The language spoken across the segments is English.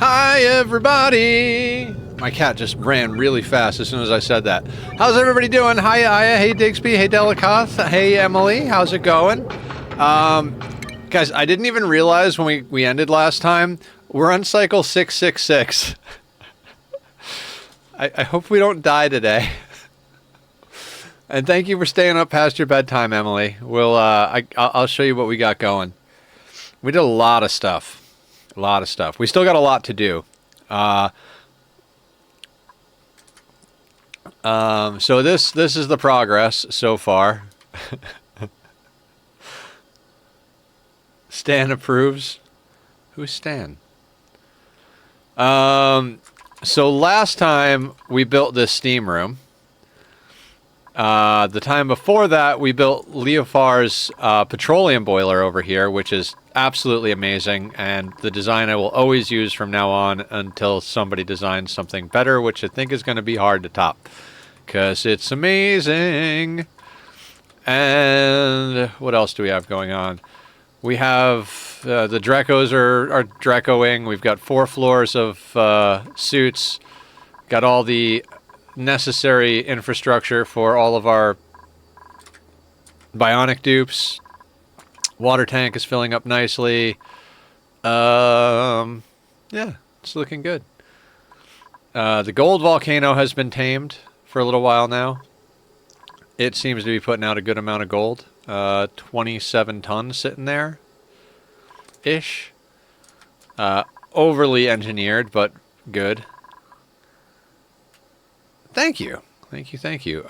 Hi, everybody! My cat just ran really fast as soon as I said that. How's everybody doing? Hi, Aya. Hey, Digsby. Hey, Delicath. Hey, Emily. How's it going? Guys, I didn't even realize when we ended last time, we're on cycle 666. I hope we don't die today. And thank you for staying up past your bedtime, Emily. I'll show you what we got going. We did a lot of stuff. A lot of stuff. We still got a lot to do. So this is the progress so far. Stan approves. Who's Stan? So last time we built this steam room. The time before that, we built Leofar's petroleum boiler over here, which is absolutely amazing, and the design I will always use from now on until somebody designs something better, which I think is going to be hard to top, because it's amazing. And what else do we have going on? We have the Drecos are Drecoing. We've got 4 floors of suits. Got all the necessary infrastructure for all of our Bionic dupes. Water tank is filling up nicely. Yeah, it's looking good. The gold volcano has been tamed for a little while now. It seems to be putting out a good amount of gold. 27 tons sitting there. Ish. Overly engineered, but good. Thank you. Thank you, thank you.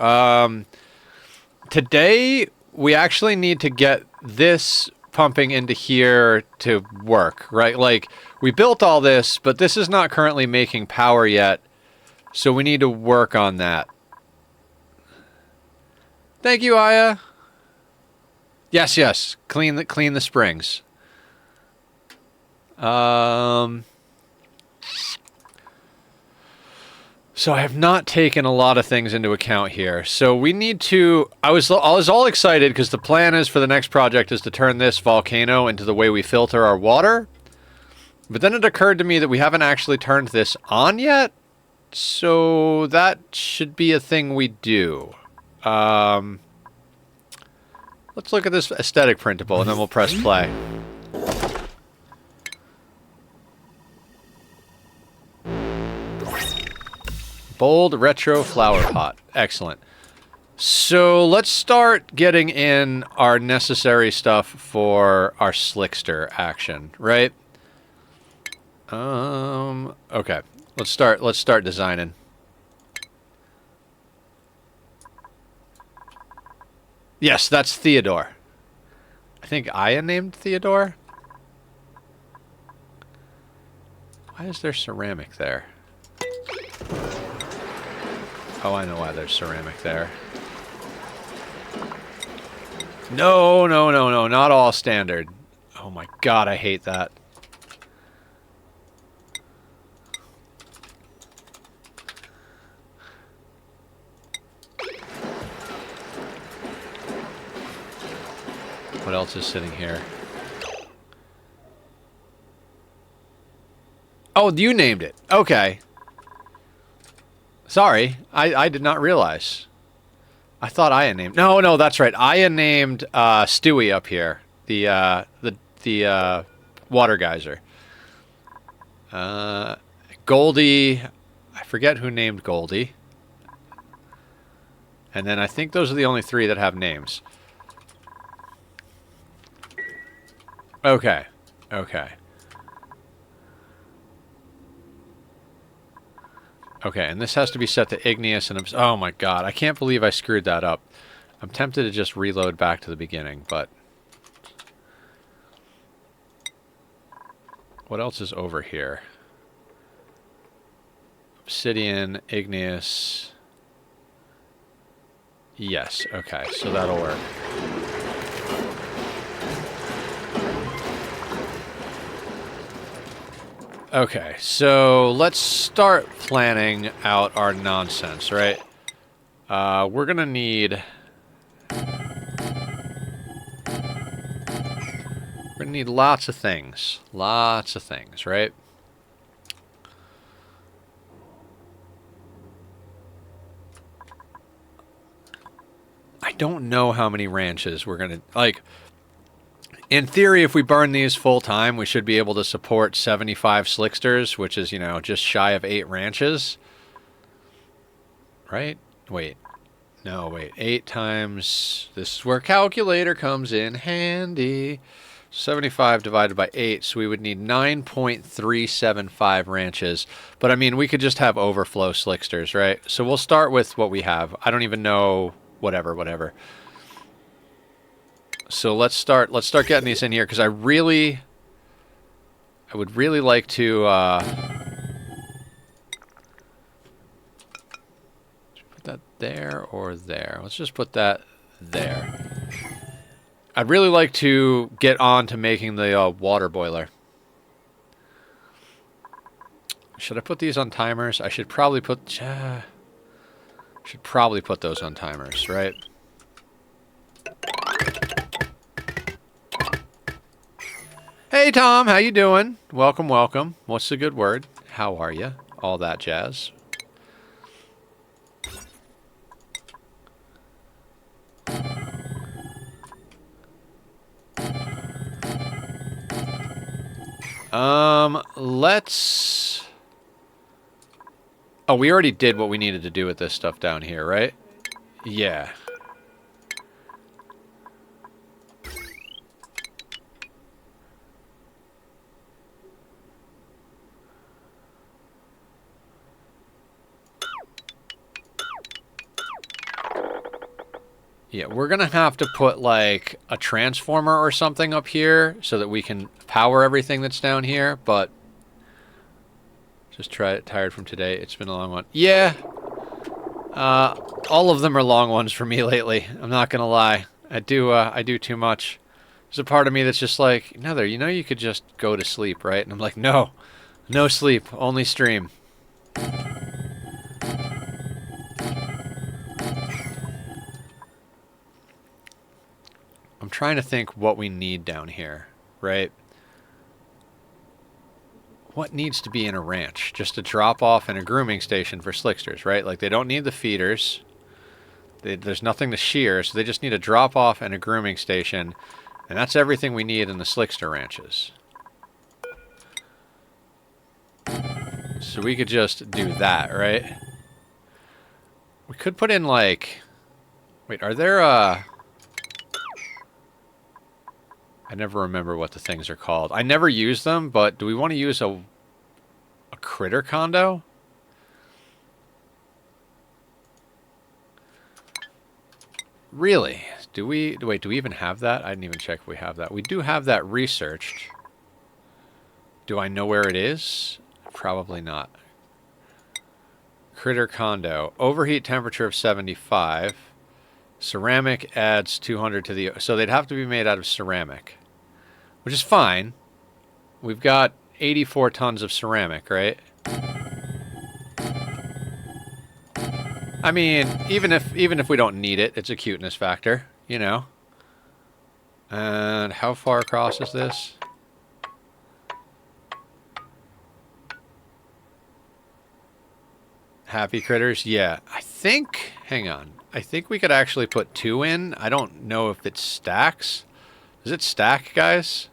Today, we actually need to get this pumping into here to work, right? Like, we built all this, but this is not currently making power yet, so we need to work on that. Thank you, Aya. Yes, yes. Clean the springs. So I have not taken a lot of things into account here. So we need to... I was all excited because the plan is for the next project is to turn this volcano into the way we filter our water. But then it occurred to me that we haven't actually turned this on yet. So that should be a thing we do. Let's look at this aesthetic printable and then we'll press play. Bold retro flower pot. Excellent. So let's start getting in our necessary stuff for our slickster action, right? Okay. Let's start designing. Yes, that's Theodore. I think Aya named Theodore. Why is there ceramic there? Oh, I know why there's ceramic there. No, no, no, no, not all standard. Oh my god, I hate that. What else is sitting here? Oh, you named it. Okay. Sorry, I did not realize. I thought Aya named... No, no, that's right. Aya named Stewie up here. The water geyser. Goldie... I forget who named Goldie. And then I think those are the only 3 that have names. Okay. Okay. Okay, and this has to be set to igneous and... Oh my god, I can't believe I screwed that up. I'm tempted to just reload back to the beginning, but... What else is over here? Obsidian, igneous... Yes, okay, so that'll work. Okay, so let's start planning out our nonsense, right? We're gonna need... We're gonna need lots of things. Lots of things, right? don't know how many ranches we're going to... Like, in theory, if we burn these full time, we should be able to support 75 slicksters, which is, you know, just shy of 8 ranches. Right? Wait. No, wait. 8 times... This is where calculator comes in handy. 75 divided by 8, so we would need 9.375 ranches. But, I mean, we could just have overflow slicksters, right? So we'll start with what we have. I don't even know... Whatever. So let's start getting these in here, because I would really like to... put that there or there. Let's just put that there. I'd really like to get on to making the water boiler. Should I put these on timers? I should probably put those on timers, right? Hey Tom, how you doing? Welcome. What's the good word? How are you? All that jazz. Let's... Oh, we already did what we needed to do with this stuff down here, right? Yeah. Yeah, we're going to have to put, like, a transformer or something up here so that we can power everything that's down here, but... Just tired from today. It's been a long one. Yeah. All of them are long ones for me lately. I'm not going to lie. I do too much. There's a part of me that's just like, Nether, you know you could just go to sleep, right? And I'm like, no. No sleep. Only stream. I'm trying to think what we need down here, right? What needs to be in a ranch? Just a drop-off and a grooming station for slicksters, right? Like, they don't need the feeders. There's nothing to shear, so they just need a drop-off and a grooming station. And that's everything we need in the slickster ranches. So we could just do that, right? We could put in, like... Wait, are there, I never remember what the things are called. I never use them, but do we want to use a critter condo? Really? Do we... Wait, do we even have that? I didn't even check if we have that. We do have that researched. Do I know where it is? Probably not. Critter condo. Overheat temperature of 75. Ceramic adds 200 to the... So they'd have to be made out of ceramic. Which is fine. We've got 84 tons of ceramic, right? I mean, even if we don't need it, it's a cuteness factor, you know. And how far across is this? Happy critters? Yeah. I think... Hang on. I think we could actually put 2 in. I don't know if it stacks. Does it stack, guys?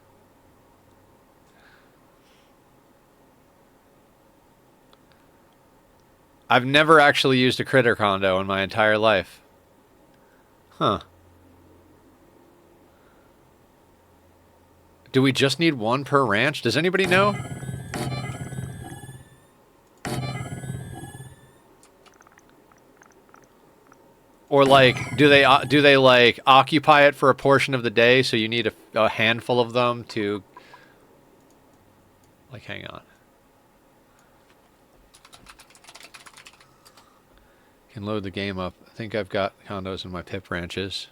I've never actually used a critter condo in my entire life. Huh. Do we just need 1 per ranch? Does anybody know? Or like, do they like occupy it for a portion of the day, so you need a handful of them to... Like, hang on. Can load the game up. I think I've got condos in my pip ranches.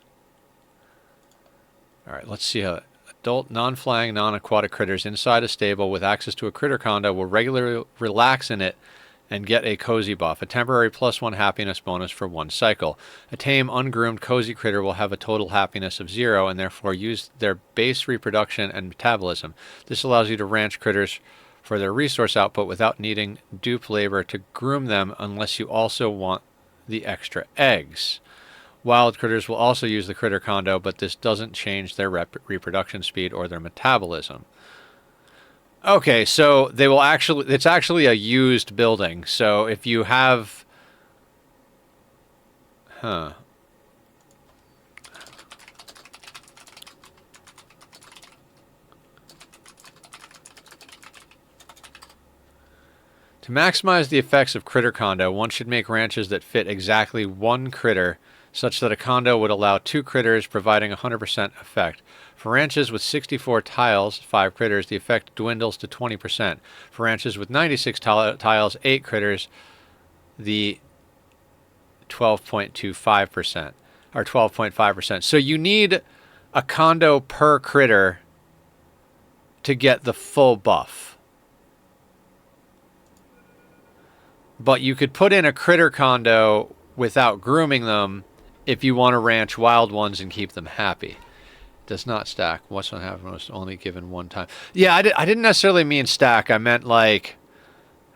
Alright, let's see how... Adult, non-flying, non-aquatic critters inside a stable with access to a critter condo will regularly relax in it and get a cozy buff, a temporary +1 happiness bonus for 1 cycle. A tame, ungroomed, cozy critter will have a total happiness of 0 and therefore use their base reproduction and metabolism. This allows you to ranch critters for their resource output without needing dupe labor to groom them unless you also want the extra eggs. Wild critters will also use the critter condo, but this doesn't change their reproduction speed or their metabolism. Okay, so they will actually, it's actually a used building. So if you have, huh. To maximize the effects of critter condo, one should make ranches that fit exactly one critter, such that a condo would allow 2 critters, providing 100% effect. For ranches with 64 tiles, 5 critters, the effect dwindles to 20%. For ranches with 96 tiles, 8 critters, the 12.25%, or 12.5%. So you need a condo per critter to get the full buff. But you could put in a critter condo without grooming them if you want to ranch wild ones and keep them happy. Does not stack. What's not happen was only given one time. Yeah, I didn't necessarily mean stack. I meant like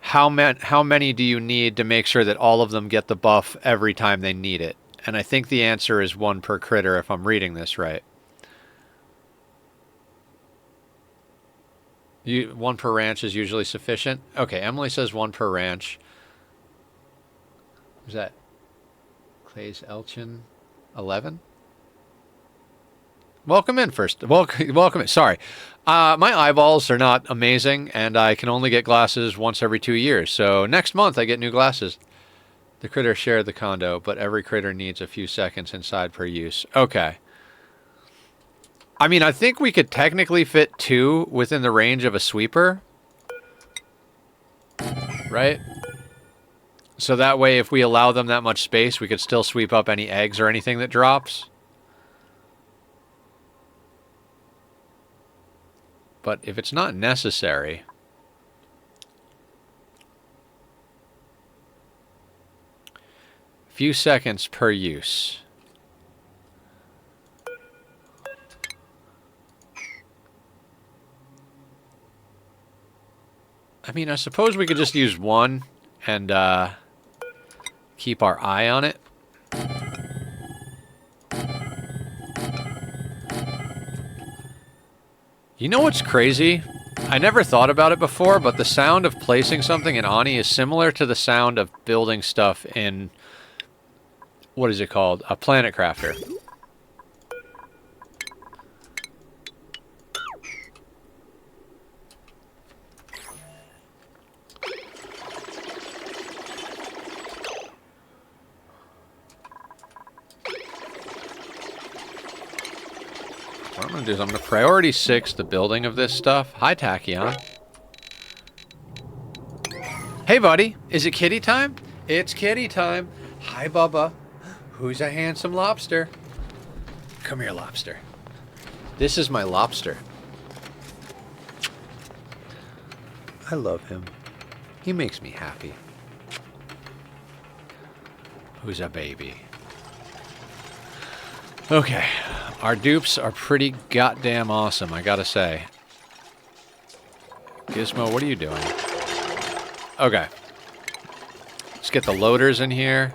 how many do you need to make sure that all of them get the buff every time they need it? And I think the answer is 1 per critter if I'm reading this right. 1 per ranch is usually sufficient. Okay, Emily says 1 per ranch. Is that Clay's Elchin 11? Welcome in first. Welcome in. Sorry. My eyeballs are not amazing, and I can only get glasses once every 2 years. So next month I get new glasses. The critter share the condo, but every critter needs a few seconds inside per use. Okay. I mean, I think we could technically fit 2 within the range of a sweeper. Right? So that way, if we allow them that much space, we could still sweep up any eggs or anything that drops. But if it's not necessary... few seconds per use. I mean, I suppose we could just use 1 and keep our eye on it. You know what's crazy? I never thought about it before, but the sound of placing something in Ani is similar to the sound of building stuff in... what is it called? A Planet Crafter. What I'm going to do is I'm going to priority 6 the building of this stuff. Hi, Tachyon. Hey, buddy. Is it kitty time? It's kitty time. Hi, Bubba. Who's a handsome lobster? Come here, lobster. This is my lobster. I love him. He makes me happy. Who's a baby? Okay. Our dupes are pretty goddamn awesome, I gotta say. Gizmo, what are you doing? Okay. Let's get the loaders in here.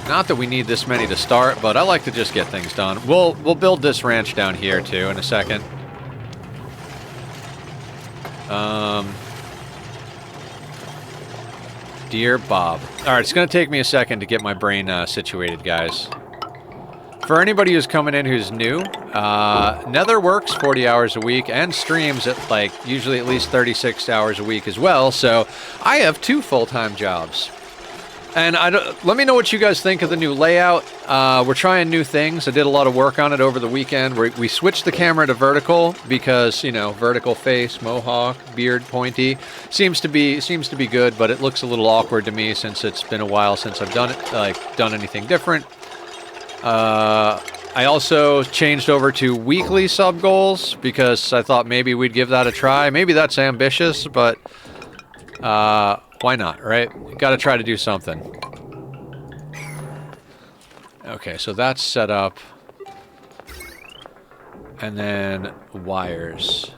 Not that we need this many to start, but I like to just get things done. We'll build this ranch down here too in a second. Dear Bob. Alright, it's going to take me a second to get my brain situated, guys. For anybody who's coming in who's new, Nether works 40 hours a week and streams at like usually at least 36 hours a week as well, so I have 2 full-time jobs. And let me know what you guys think of the new layout. We're trying new things. I did a lot of work on it over the weekend. We switched the camera to vertical because, you know, vertical face, mohawk, beard, pointy. Seems to be good, but it looks a little awkward to me since it's been a while since I've done it, done anything different. I also changed over to weekly sub goals because I thought maybe we'd give that a try. Maybe that's ambitious, but why not, right? Gotta try to do something. Okay, so that's set up. And then wires.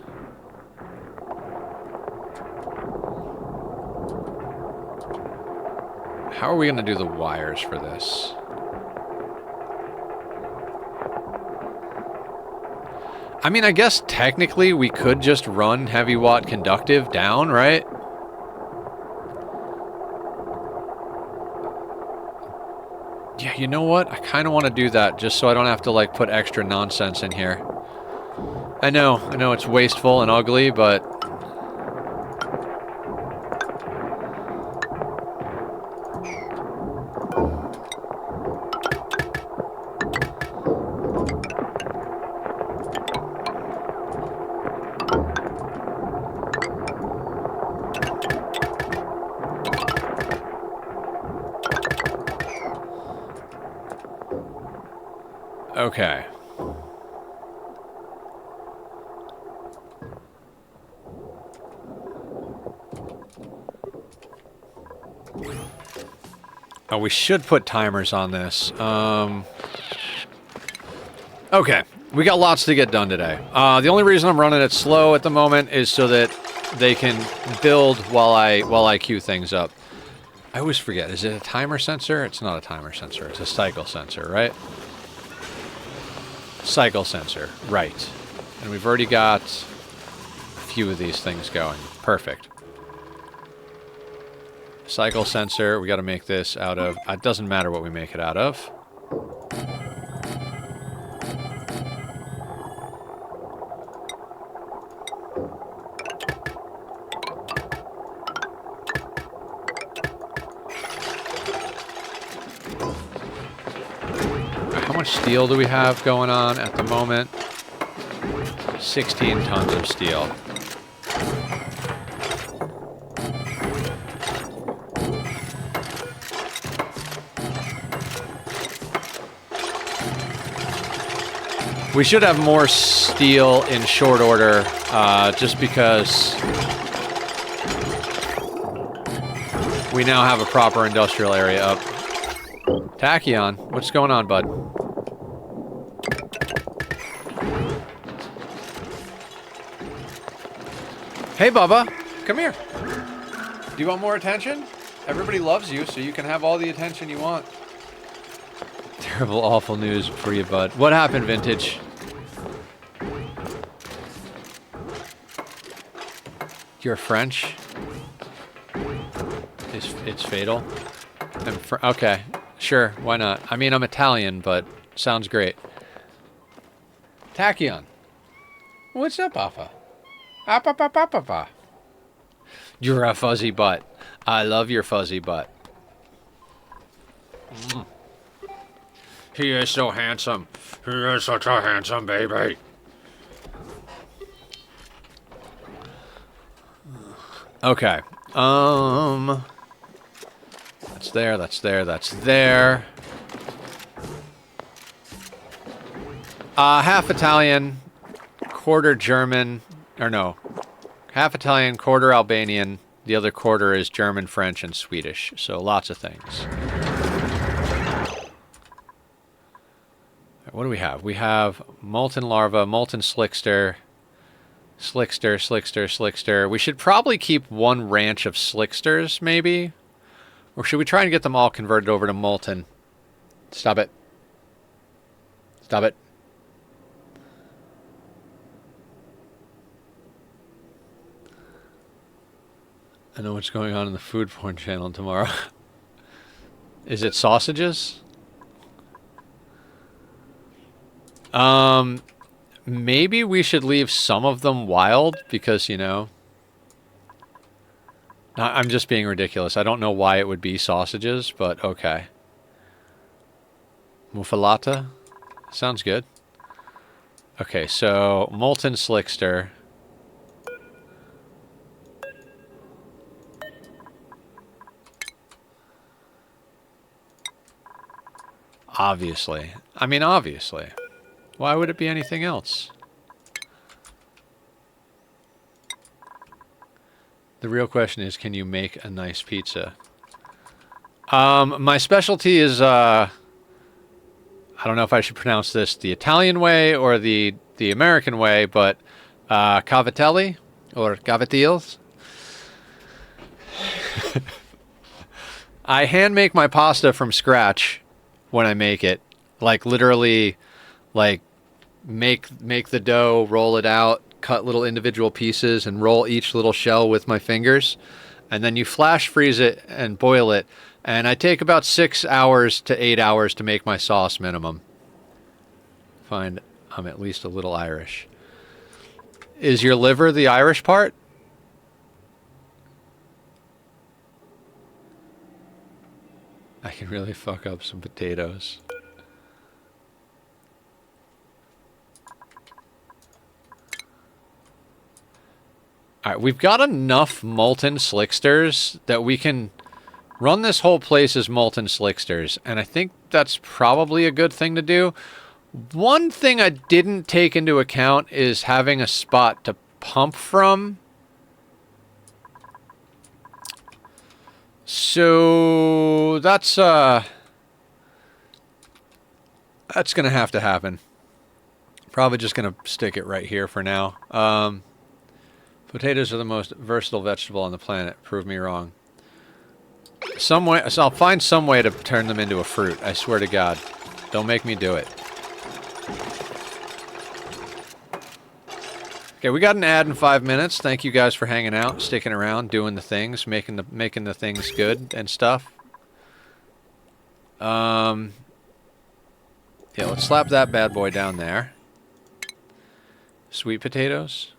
How are we going to do the wires for this? I mean, I guess technically we could just run heavy watt conductive down, right? Yeah, you know what? I kind of want to do that just so I don't have to, like, put extra nonsense in here. I know it's wasteful and ugly, but... Okay. Oh, we should put timers on this. Okay. We got lots to get done today. The only reason I'm running it slow at the moment is so that they can build while I queue things up. I always forget. Is it a timer sensor? It's not a timer sensor. It's a cycle sensor, right? Cycle sensor. Right. And we've already got a few of these things going. Perfect. Cycle sensor. We got to make this out of... It doesn't matter what we make it out of. How much steel do we have going on at the moment? 16 tons of steel. We should have more steel in short order, just because we now have a proper industrial area up. Tachyon, what's going on, bud? Hey, Bubba, come here. Do you want more attention? Everybody loves you, so you can have all the attention you want. Terrible, awful news for you, bud. What happened, Vintage? You're French? It's fatal? Okay, sure, why not? I mean, I'm Italian, but sounds great. Tachyon. What's up, Alpha? Appa. You're a fuzzy butt. I love your fuzzy butt. Mm. He is so handsome. He is such a handsome baby. Okay. That's there, that's there, that's there. Half Italian, quarter German, or no. Half Italian, quarter Albanian. The other quarter is German, French, and Swedish. So lots of things. What do we have? We have molten larva, molten slickster, slickster. We should probably keep one ranch of slicksters, maybe? Or should we try and get them all converted over to molten? Stop it. Stop it. I know what's going on in the food porn channel tomorrow. Is it sausages? Maybe we should leave some of them wild because, you know... I'm just being ridiculous. I don't know why it would be sausages, but okay. Muffalata? Sounds good. Okay, so molten slickster. Obviously. I mean, obviously. Why would it be anything else? The real question is, can you make a nice pizza? My specialty is, I don't know if I should pronounce this the Italian way or the American way, but cavatelli or cavatiles. I hand make my pasta from scratch when I make it. Like literally, like make the dough, roll it out, cut little individual pieces, and roll each little shell with my fingers. And then you flash freeze it and boil it. And I take about 6 hours to 8 hours to make my sauce minimum. Find I'm at least a little Irish. Is your liver the Irish part? I can really fuck up some potatoes. Alright, we've got enough molten slicksters that we can run this whole place as molten slicksters, and I think that's probably a good thing to do. One thing I didn't take into account is having a spot to pump from. So that's gonna have to happen. Probably just gonna stick it right here for now. Potatoes are the most versatile vegetable on the planet. Prove me wrong. Some way, so I'll find some way to turn them into a fruit. I swear to God. Don't make me do it. Okay, we got an ad in 5 minutes. Thank you guys for hanging out, sticking around, doing the things, making the things good and stuff. Yeah, let's slap that bad boy down there. Sweet potatoes.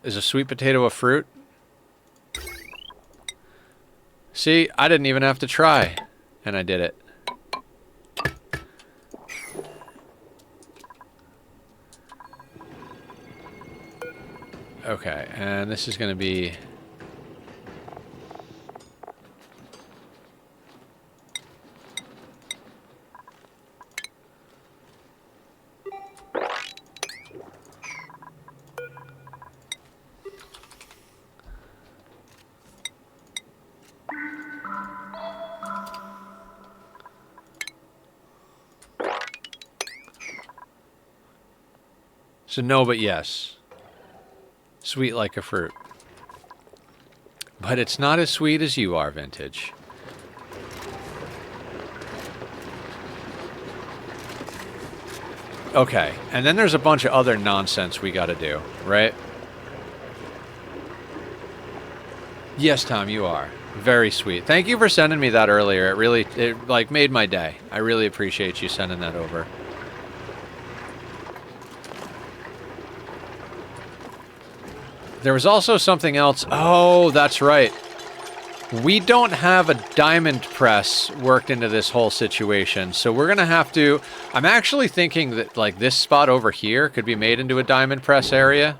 Is a sweet potato a fruit? See, I didn't even have to try, and I did it. Okay, and this is going to be... So no, but yes. Sweet like a fruit. But it's not as sweet as you are, Vintage. Okay, and then there's a bunch of other nonsense we gotta do, right? Yes, Tom, you are. Very sweet. Thank you for sending me that earlier. It like made my day. I really appreciate you sending that over. There was also something else. Oh, that's right. We don't have a diamond press worked into this whole situation, so we're gonna have to... I'm actually thinking that, like, this spot over here could be made into a diamond press area.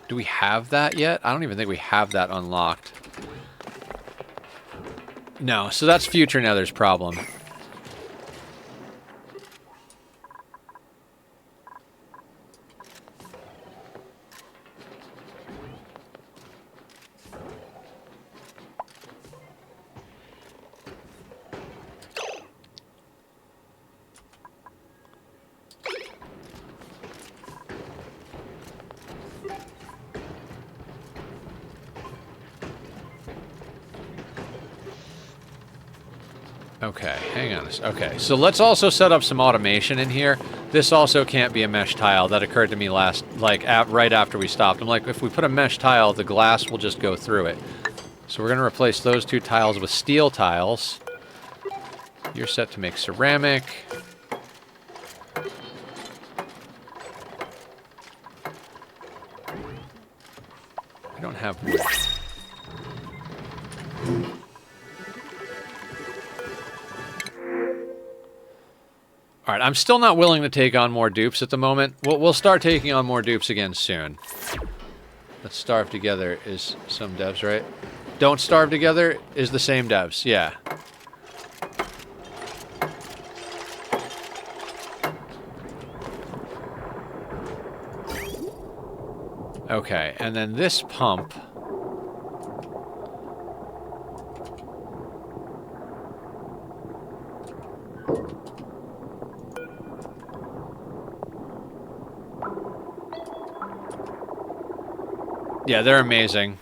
Do we have that yet? I don't even think we have that unlocked. No, so that's future Nether's problem. Okay, hang on. Okay, so let's also set up some automation in here. This also can't be a mesh tile. That occurred to me last, like, right after we stopped. I'm like, if we put a mesh tile, the glass will just go through it. So we're going to replace those two tiles with steel tiles. You're set to make ceramic. I don't have wood. Alright, I'm still not willing to take on more dupes at the moment. We'll start taking on more dupes again soon. Let's starve together is some devs, right? Don't starve together is the same devs, yeah. Okay, and then this pump... Yeah, they're amazing.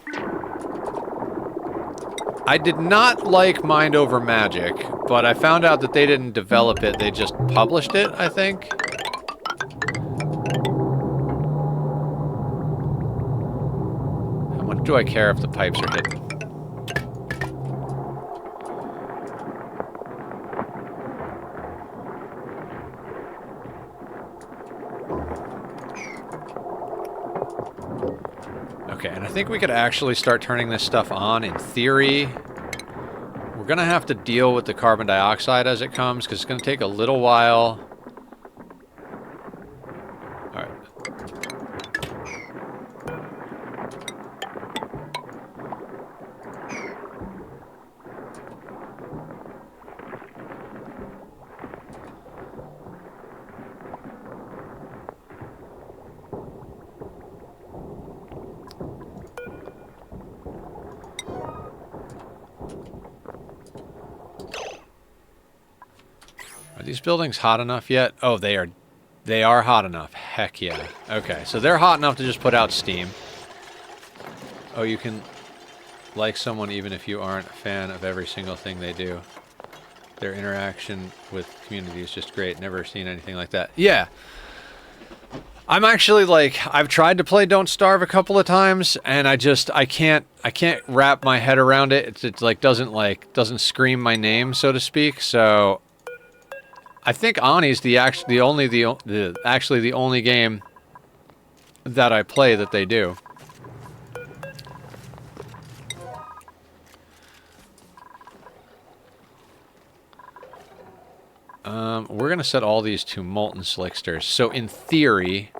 I did not like Mind Over Magic, but I found out that they didn't develop it, they just published it, I think. How much do I care if the pipes are hidden? Okay, and I think we could actually start turning this stuff on in theory. We're going to have to deal with the carbon dioxide as it comes, because it's going to take a little while. Alright. Are these buildings hot enough yet? Oh, they are. They are hot enough. Heck yeah. Okay, so they're hot enough to just put out steam. Oh, you can like someone even if you aren't a fan of every single thing they do. Their interaction with community is just great. Never seen anything like that. Yeah. I'm actually like, I've tried to play Don't Starve a couple of times, and I can't wrap my head around it. It's like doesn't scream my name, so to speak. So I think Ani's actually the only game that I play that they do. We're gonna set all these to molten slicksters. So in theory,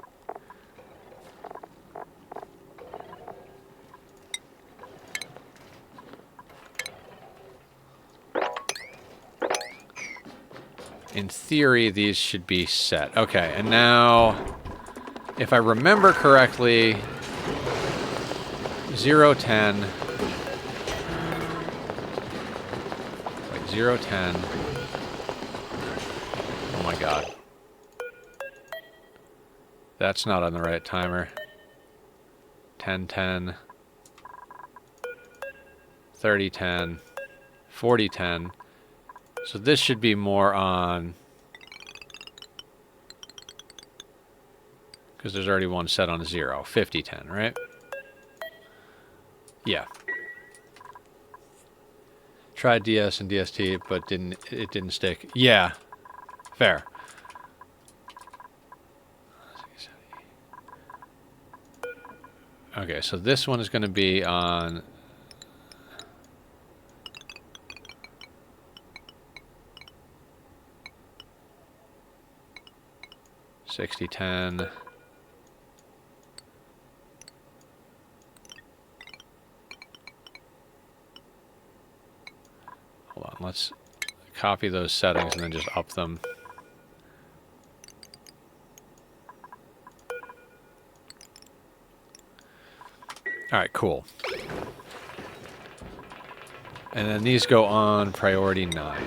these should be set. Okay, and now, if I remember correctly, 0, 10. Wait, 0, 10. Oh my god. That's not on the right timer. 10, 10. 30, 10. 40, 10. So this should be more on... because there's already one set on 0. 50, 10, right? Yeah. Tried DS and DST, but it didn't stick. Yeah. Fair. Okay, so this one is going to be on... 60, 10. Hold on, let's copy those settings and then just up them. Alright, cool. And then these go on priority 9.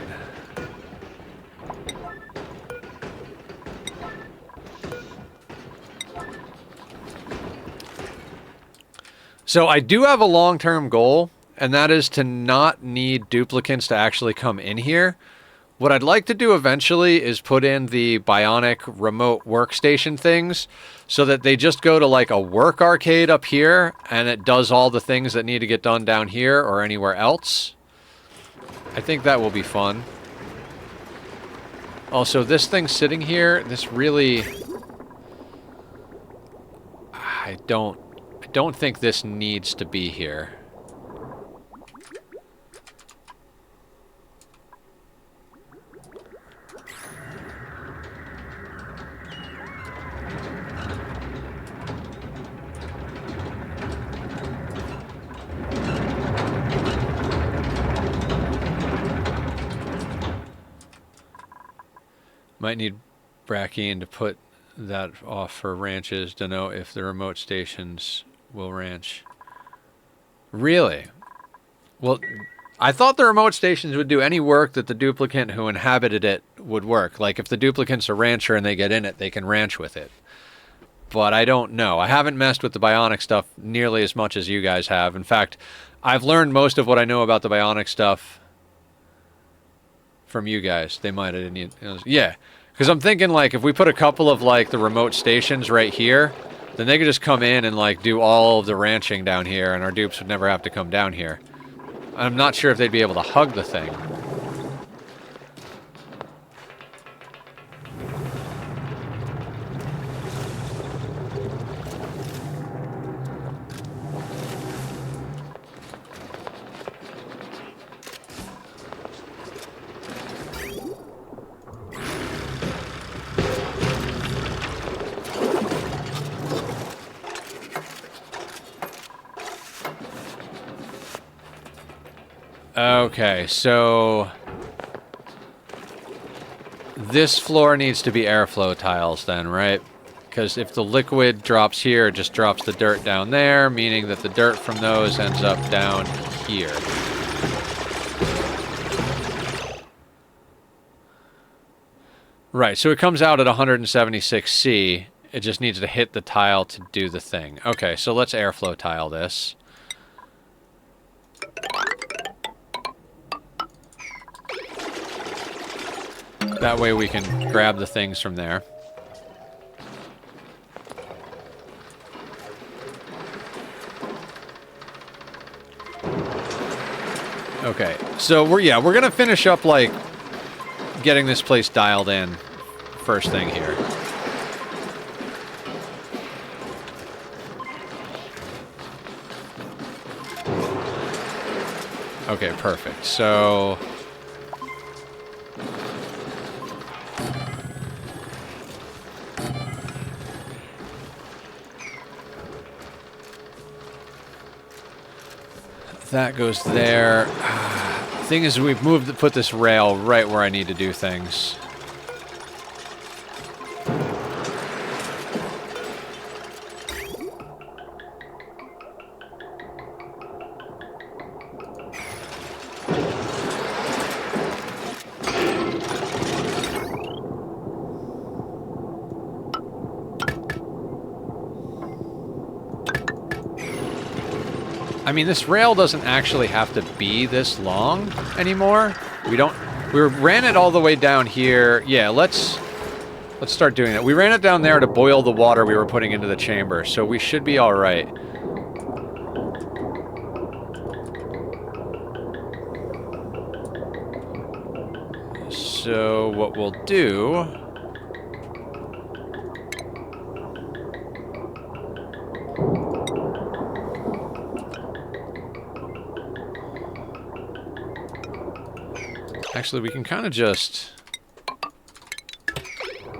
So I do have a long-term goal, and that is to not need duplicants to actually come in here. What I'd like to do eventually is put in the Bionic remote workstation things so that they just go to like a work arcade up here and it does all the things that need to get done down here or anywhere else. I think that will be fun. Also, this thing sitting here, this really... I don't think this needs to be here. Might need Brachian to put that off for ranches to know if the remote stations will ranch. Really? Well, I thought the remote stations would do any work that the duplicant who inhabited it would work. Like if the duplicant's a rancher and they get in it, they can ranch with it. But I don't know. I haven't messed with the Bionic stuff nearly as much as you guys have. In fact, I've learned most of what I know about the Bionic stuff from you guys. They might have didn't. Yeah, because I'm thinking like if we put a couple of like the remote stations right here, then they could just come in and like do all of the ranching down here, and our dupes would never have to come down here. I'm not sure if they'd be able to hug the thing. Okay, so this floor needs to be airflow tiles then, right? Because if the liquid drops here, it just drops the dirt down there, meaning that the dirt from those ends up down here. Right, so it comes out at 176C. It just needs to hit the tile to do the thing. Okay, so let's airflow tile this. That way we can grab the things from there. Okay, so we're gonna finish up like getting this place dialed in first thing here. Okay, perfect. So that goes there. Thing is, we've put this rail right where I need to do things. I mean, this rail doesn't actually have to be this long anymore. We ran it all the way down here. Yeah, let's start doing it. We ran it down there to boil the water we were putting into the chamber, so we should be all right. So what we'll do... Actually, we can kind of just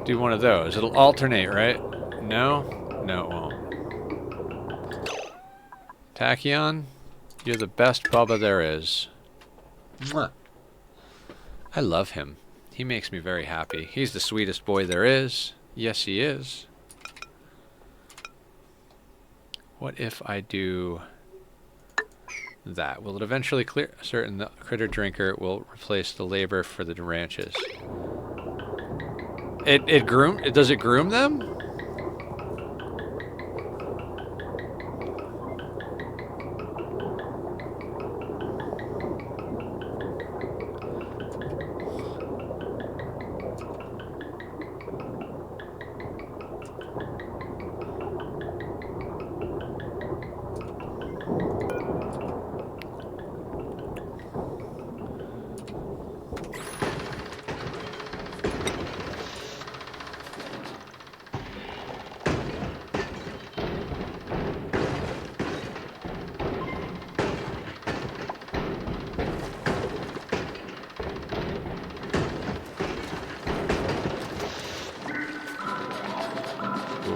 do one of those. It'll alternate, right? No? No, it won't. Tachyon, you're the best Bubba there is. Mwah. I love him. He makes me very happy. He's the sweetest boy there is. Yes, he is. What if I do... that? Will it eventually clear? Certain the critter drinker will replace the labor for the ranches. Does it groom them?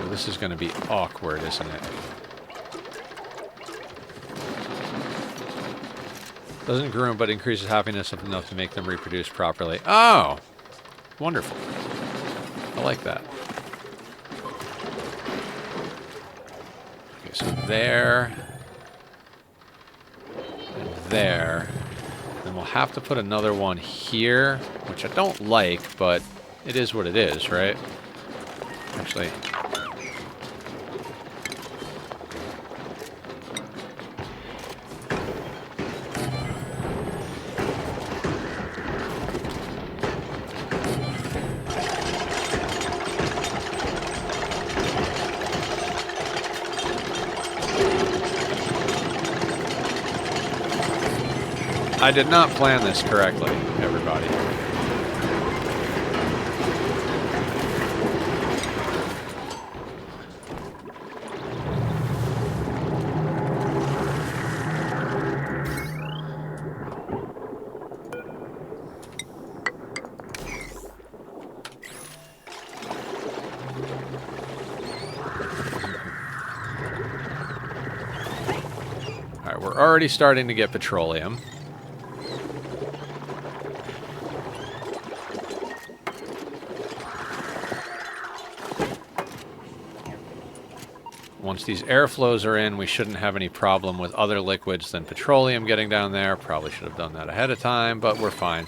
This is going to be awkward, isn't it? Doesn't groom, but increases happiness enough to make them reproduce properly. Oh! Wonderful. I like that. Okay, so there. And there. Then we'll have to put another one here, which I don't like, but it is what it is, right? Actually... I did not plan this correctly, everybody. Alright, we're already starting to get petroleum. Once these airflows are in, we shouldn't have any problem with other liquids than petroleum getting down there. Probably should have done that ahead of time, but we're fine.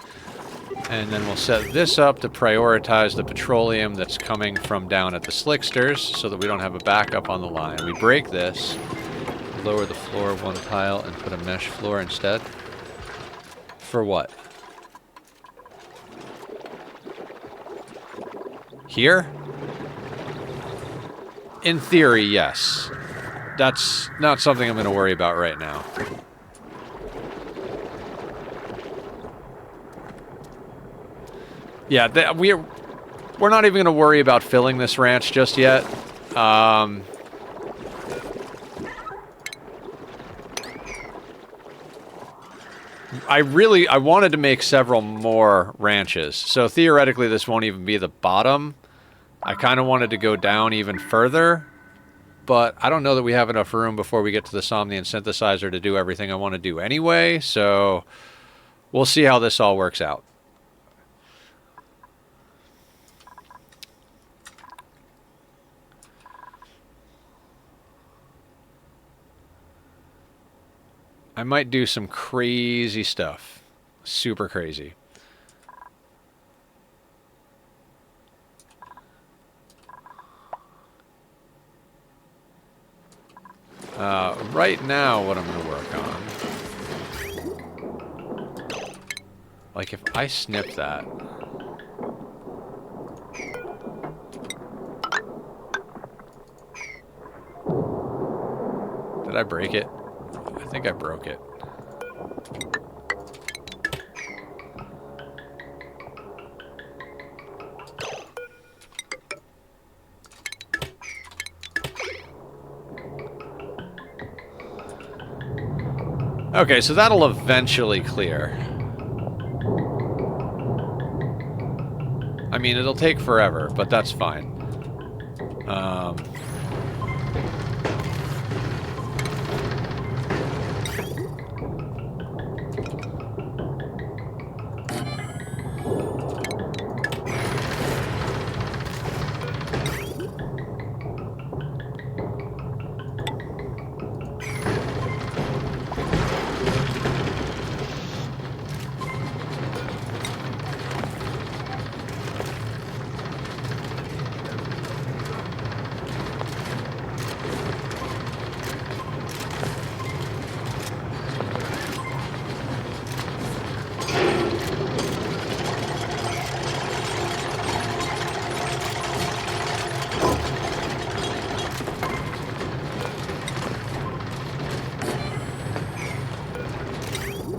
And then we'll set this up to prioritize the petroleum that's coming from down at the slicksters so that we don't have a backup on the line. We break this, lower the floor of one tile, and put a mesh floor instead. For what? Here? In theory, yes. That's not something I'm going to worry about right now. Yeah, we're not even going to worry about filling this ranch just yet. I wanted to make several more ranches. So theoretically, this won't even be the bottom. I kind of wanted to go down even further, but I don't know that we have enough room before we get to the Somnian synthesizer to do everything I want to do anyway, so we'll see how this all works out. I might do some crazy stuff. Super crazy. Right now, what I'm going to work on... Like, if I snip that... Did I break it? I think I broke it. Okay, so that'll eventually clear. I mean, it'll take forever, but that's fine.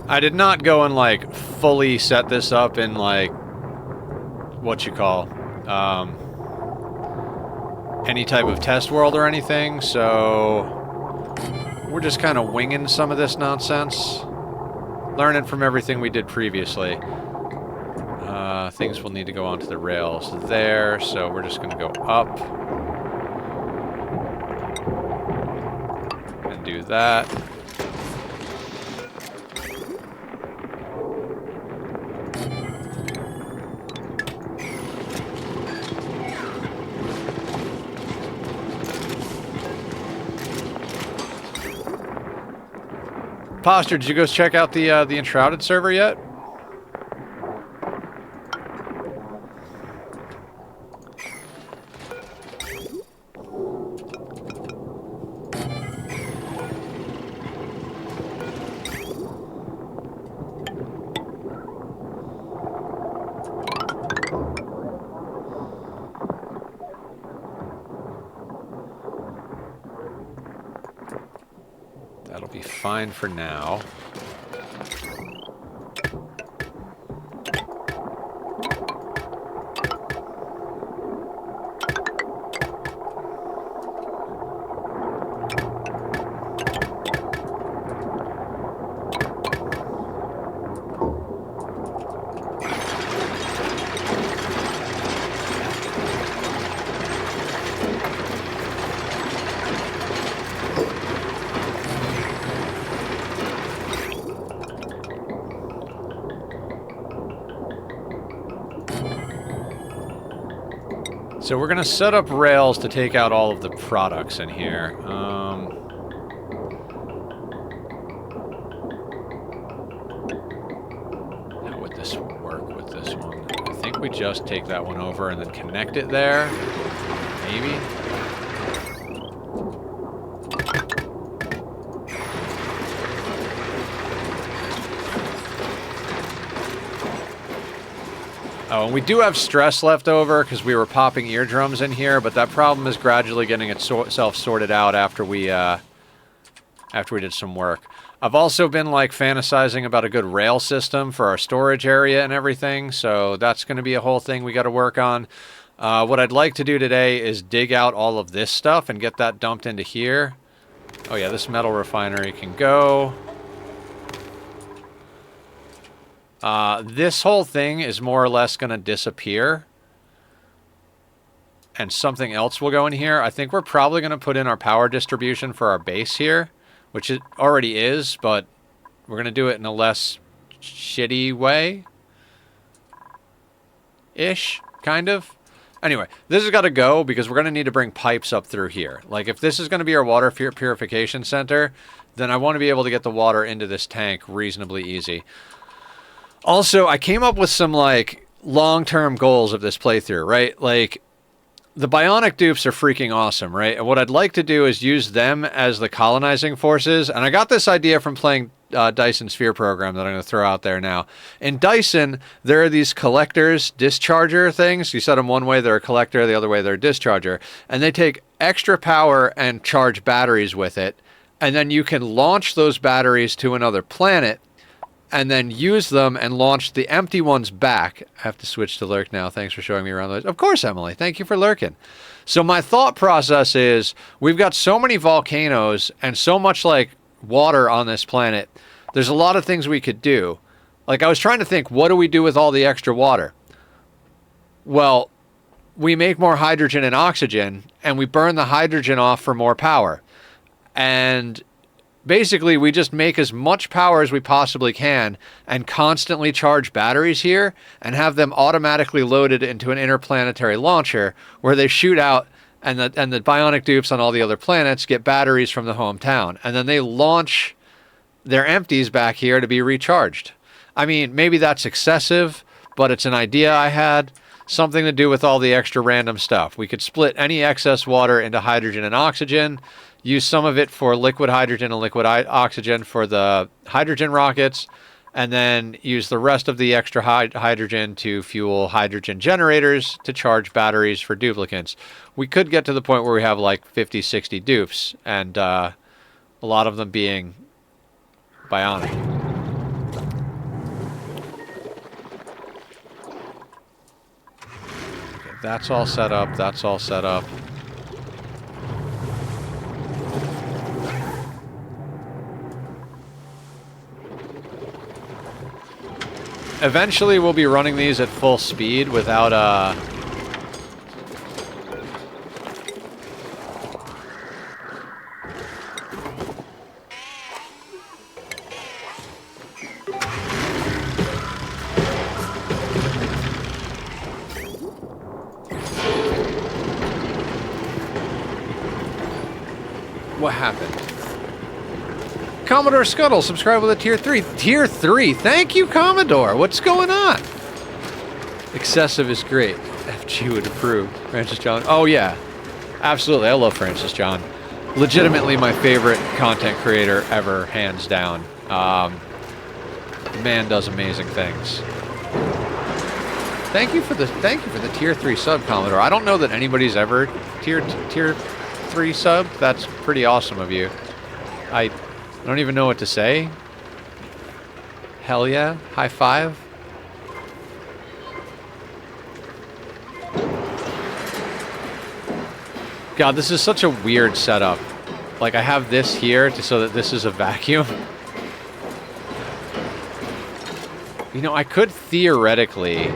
I did not go and, like, fully set this up in, like, what you call, any type of test world or anything, so we're just kind of winging some of this nonsense. Learning from everything we did previously. Things will need to go onto the rails there, so we're just going to go up. And do that. Posture, did you go check out the Enshrouded server yet? That'll be fine for now. So we're going to set up rails to take out all of the products in here. How would this work with this one? I think we just take that one over and then connect it there. Maybe. Oh, and we do have stress left over because we were popping eardrums in here, but that problem is gradually getting itself sorted out after we did some work. I've also been like fantasizing about a good rail system for our storage area and everything, so that's going to be a whole thing we got to work on. What I'd like to do today is dig out all of this stuff and get that dumped into here. Oh yeah, this metal refinery can go. This whole thing is more or less going to disappear. And something else will go in here. I think we're probably going to put in our power distribution for our base here. Which it already is, but we're going to do it in a less shitty way. Ish, kind of. Anyway, this has got to go because we're going to need to bring pipes up through here. Like, if this is going to be our water purification center, then I want to be able to get the water into this tank reasonably easy. Also, I came up with some, like, long-term goals of this playthrough, right? Like, the Bionic dupes are freaking awesome, right? And what I'd like to do is use them as the colonizing forces. And I got this idea from playing Dyson Sphere program that I'm going to throw out there now. In Dyson, there are these collectors, discharger things. You set them one way, they're a collector. The other way, they're a discharger. And they take extra power and charge batteries with it. And then you can launch those batteries to another planet and then use them and launch the empty ones back. I have to switch to lurk now. Thanks for showing me around those. Of course, Emily. Thank you for lurking. So my thought process is we've got so many volcanoes and so much like water on this planet. There's a lot of things we could do. Like I was trying to think, what do we do with all the extra water? Well, we make more hydrogen and oxygen and we burn the hydrogen off for more power. And basically, we just make as much power as we possibly can and constantly charge batteries here and have them automatically loaded into an interplanetary launcher where they shoot out and the Bionic dupes on all the other planets get batteries from the hometown. And then they launch their empties back here to be recharged. I mean, maybe that's excessive, but it's an idea I had. Something to do with all the extra random stuff. We could split any excess water into hydrogen and oxygen, use some of it for liquid hydrogen and liquid oxygen for the hydrogen rockets, and then use the rest of the extra hydrogen to fuel hydrogen generators to charge batteries for duplicates. We could get to the point where we have like 50, 60 dupes, and a lot of them being bionic. Okay, that's all set up, that's all set up. Eventually, we'll be running these at full speed without, What happened? Commodore Scuttle, subscribe with a tier 3. Tier 3? Thank you, Commodore. What's going on? Excessive is great. FG would approve. Francis John. Oh, yeah. Absolutely. I love Francis John. Legitimately my favorite content creator ever, hands down. The man does amazing things. Thank you for the tier 3 sub, Commodore. I don't know that anybody's ever tier 3 sub. That's pretty awesome of you. I don't even know what to say. Hell yeah. High five. God, this is such a weird setup. Like, I have this here so that this is a vacuum. You know, I could theoretically...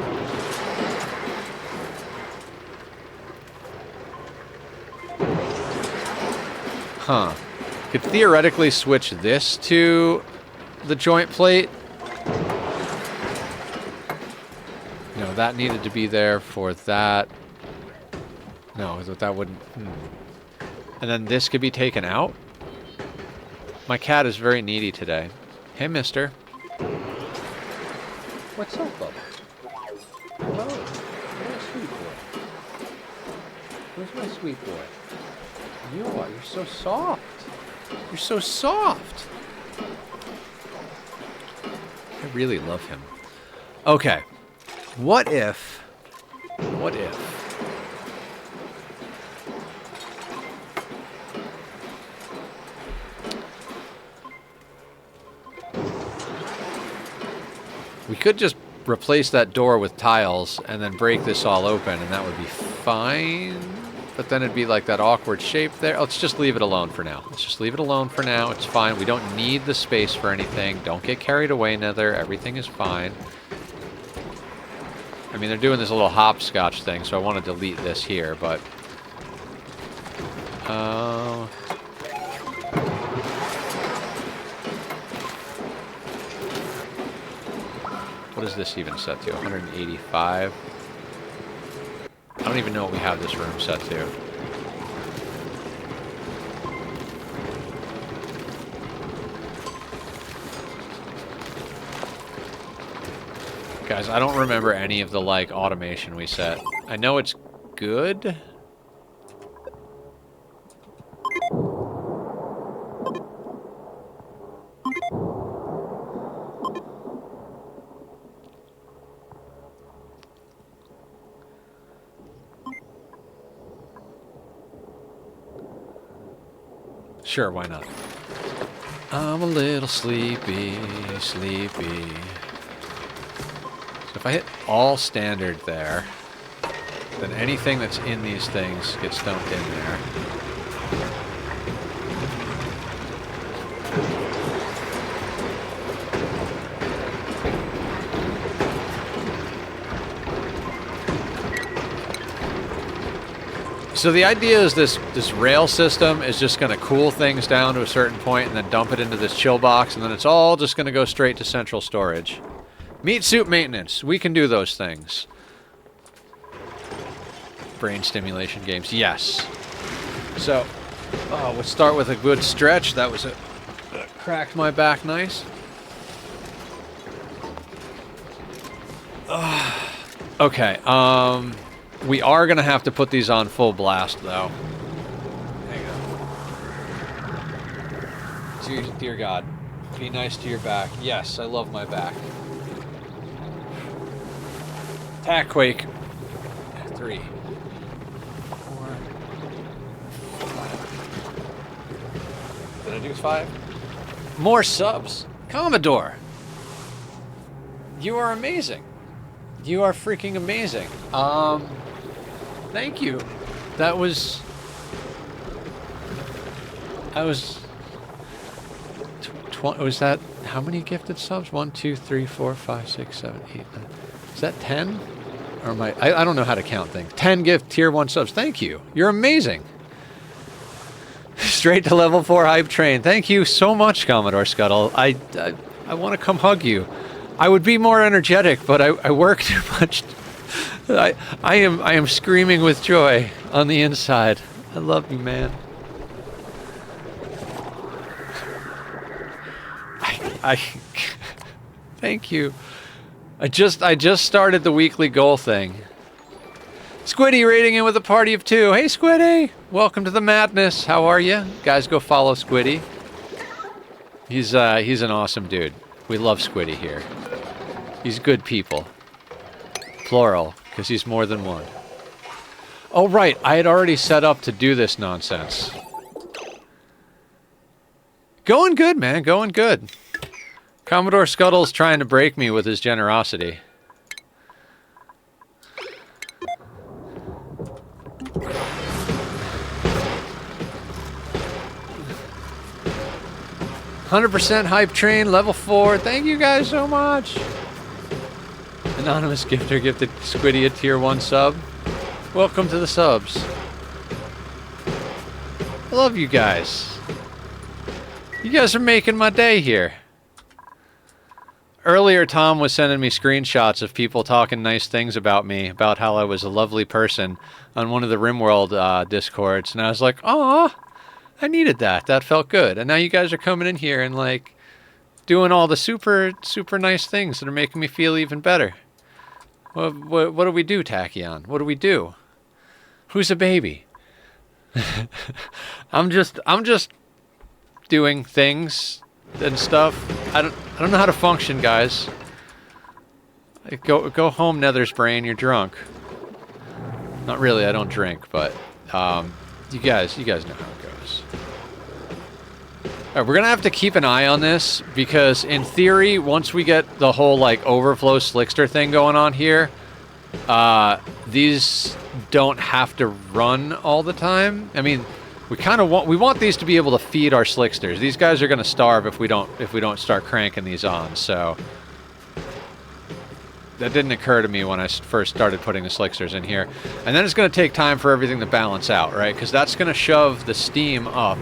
Huh. Could theoretically switch this to the joint plate. No, that needed to be there for that. No, that wouldn't... And then this could be taken out? My cat is very needy today. Hey, mister. What's up, Bubba? Hello. Hello, sweet boy. Where's my sweet boy? You are. You're so soft. You're so soft. I really love him. Okay. What if... What if... we could just replace that door with tiles and then break this all open and that would be fine. But then it'd be like that awkward shape there. Let's just leave it alone for now. Let's just leave it alone for now. It's fine. We don't need the space for anything. Don't get carried away, Nether. Everything is fine. I mean, they're doing this little hopscotch thing, so I want to delete this here, but... what is this even set to? 185? I don't even know what we have this room set to. Guys, I don't remember any of the, like, automation we set. I know it's good. Sure, why not? I'm a little sleepy, sleepy. So if I hit all standard there, then anything that's in these things gets dumped in there. So the idea is this rail system is just going to cool things down to a certain point and then dump it into this chill box, and then it's all just going to go straight to central storage. Meat suit maintenance. We can do those things. Brain stimulation games. Yes. So, we'll start with a good stretch. That was it. Cracked my back nice. Okay, we are going to have to put these on full blast, though. There you go. Dear God, be nice to your back. Yes, I love my back. Attack quake. 3, 4, 5. Did I do 5? More subs. Commodore. You are amazing. You are freaking amazing. Thank you. That was... was that... How many gifted subs? 1, 2, 3, 4, 5, 6, 7, 8, 9... Is that 10? Or am I don't know how to count things. 10 gift tier 1 subs. Thank you. You're amazing. Straight to level 4 hype train. Thank you so much, Commodore Scuttle. I want to come hug you. I would be more energetic, but I work too much. I am screaming with joy on the inside. I love you, man. I thank you. I just started the weekly goal thing. Squiddy raiding in with a party of 2. Hey, Squiddy! Welcome to the madness. How are you? Guys, go follow Squiddy. He's an awesome dude. We love Squiddy here. He's good people. Plural, because he's more than one. Oh, right. I had already set up to do this nonsense. Going good, man. Going good. Commodore Scuttle's trying to break me with his generosity. "100% hype train, level 4. Thank you guys so much. Anonymous gifter gifted Squiddy a tier 1 sub. Welcome to the subs. I love you guys. You guys are making my day here. earlier Tom was sending me screenshots of people talking nice things about me, about how I was a lovely person on one of the RimWorld Discords, and I was like, "Aw, I needed that. That felt good." And now you guys are coming in here and like doing all the super nice things that are making me feel even better. What do we do, Tachyon? What do we do? Who's a baby? I'm just doing things and stuff. I don't know how to function, guys. Go home, Nether's brain. You're drunk. Not really. I don't drink, but you guys know how it goes. All right, we're gonna have to keep an eye on this because, in theory, once we get the whole like overflow slickster thing going on here, these don't have to run all the time. I mean, we want these to be able to feed our slicksters. These guys are gonna starve if we don't start cranking these on. So that didn't occur to me when I first started putting the slicksters in here. And then it's gonna take time for everything to balance out, right? Because that's gonna shove the steam up.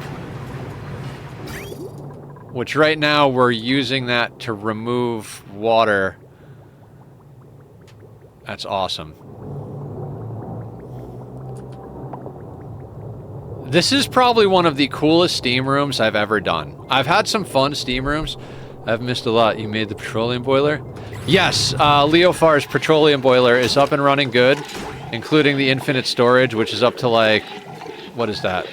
Which right now we're using that to remove water. That's awesome. This is probably one of the coolest steam rooms I've ever done. I've had some fun steam rooms. I've missed a lot. You made the petroleum boiler? Yes, Leofar's petroleum boiler is up and running good, including the infinite storage, which is up to like, what is that?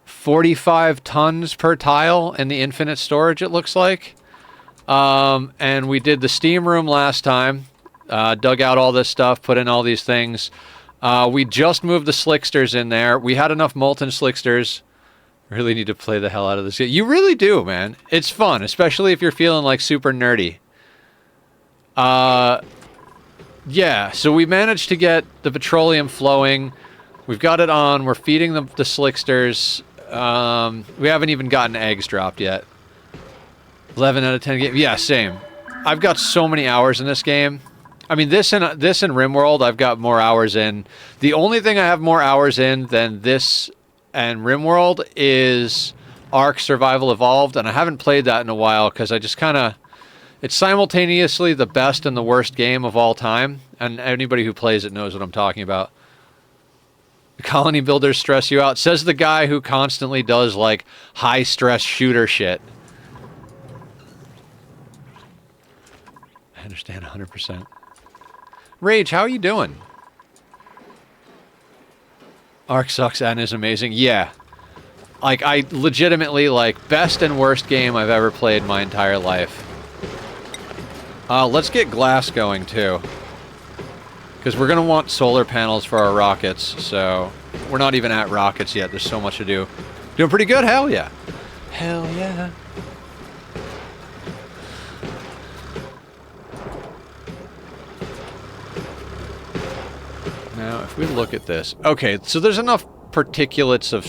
45 tons per tile in the infinite storage, it looks like. And we did the steam room last time. Dug out all this stuff, put in all these things. We just moved the slicksters in there. We had enough molten slicksters. Really need to play the hell out of this game. You really do, man. It's fun, especially if you're feeling like super nerdy. Yeah, so we managed to get the petroleum flowing. We've got it on. We're feeding the slicksters. We haven't even gotten eggs dropped yet. 11 out of 10 game. Yeah, same. I've got so many hours in this game. I mean, this and RimWorld, I've got more hours in. The only thing I have more hours in than this and RimWorld is Ark Survival Evolved, and I haven't played that in a while because I just kind of... It's simultaneously the best and the worst game of all time, and anybody who plays it knows what I'm talking about. Colony builders stress you out, says the guy who constantly does like high stress shooter shit. I understand 100%. Rage, how are you doing? Ark sucks and is amazing. Yeah. Like, I legitimately, like, best and worst game I've ever played my entire life. Let's get glass going too. Because we're going to want solar panels for our rockets, so... We're not even at rockets yet, there's so much to do. Doing pretty good? Hell yeah. Hell yeah. Now, if we look at this... Okay, so there's enough particulates of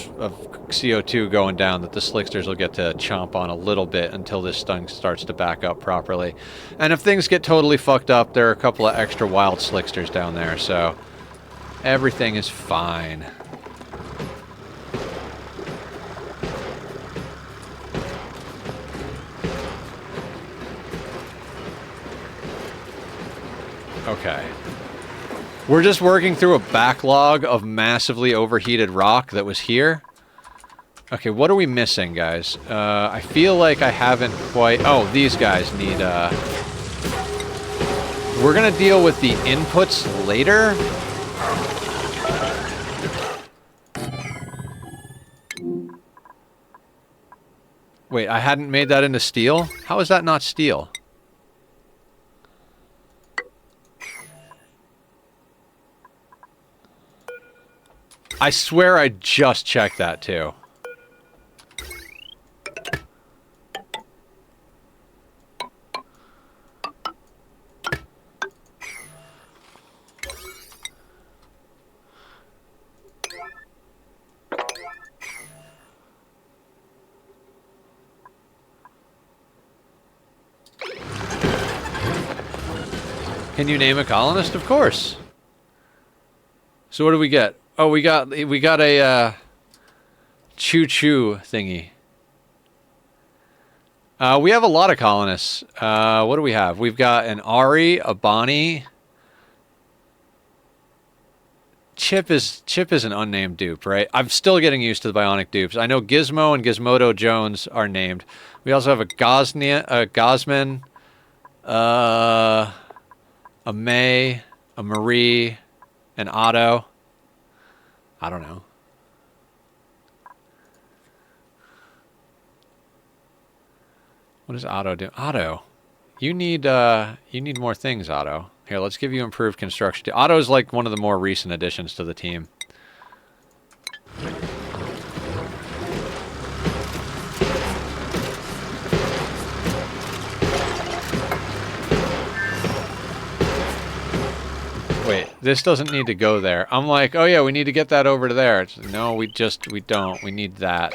CO2 going down that the slicksters will get to chomp on a little bit until this thing starts to back up properly. And if things get totally fucked up, there are a couple of extra wild slicksters down there, so everything is fine. Okay. We're just working through a backlog of massively overheated rock that was here. Okay, what are we missing, guys? I feel like I haven't quite... Oh, these guys need... We're gonna deal with the inputs later. Wait, I hadn't made that into steel? How is that not steel? I swear I just checked that too. Can you name a colonist? Of course. So what do we get? Oh, we got a choo-choo thingy. We have a lot of colonists. What do we have? We've got an Ari, a Bonnie. Chip is an unnamed dupe, right? I'm still getting used to the Bionic dupes. I know Gizmo and Gizmodo Jones are named. We also have a Gosman, a May, a Marie, an Otto. I don't know. What does Otto do? Otto, you need more things, Otto. Here, let's give you improved construction. Otto's like one of the more recent additions to the team. Wait, this doesn't need to go there. I'm like, oh yeah, we need to get that over to there. It's, no, we don't. We need that.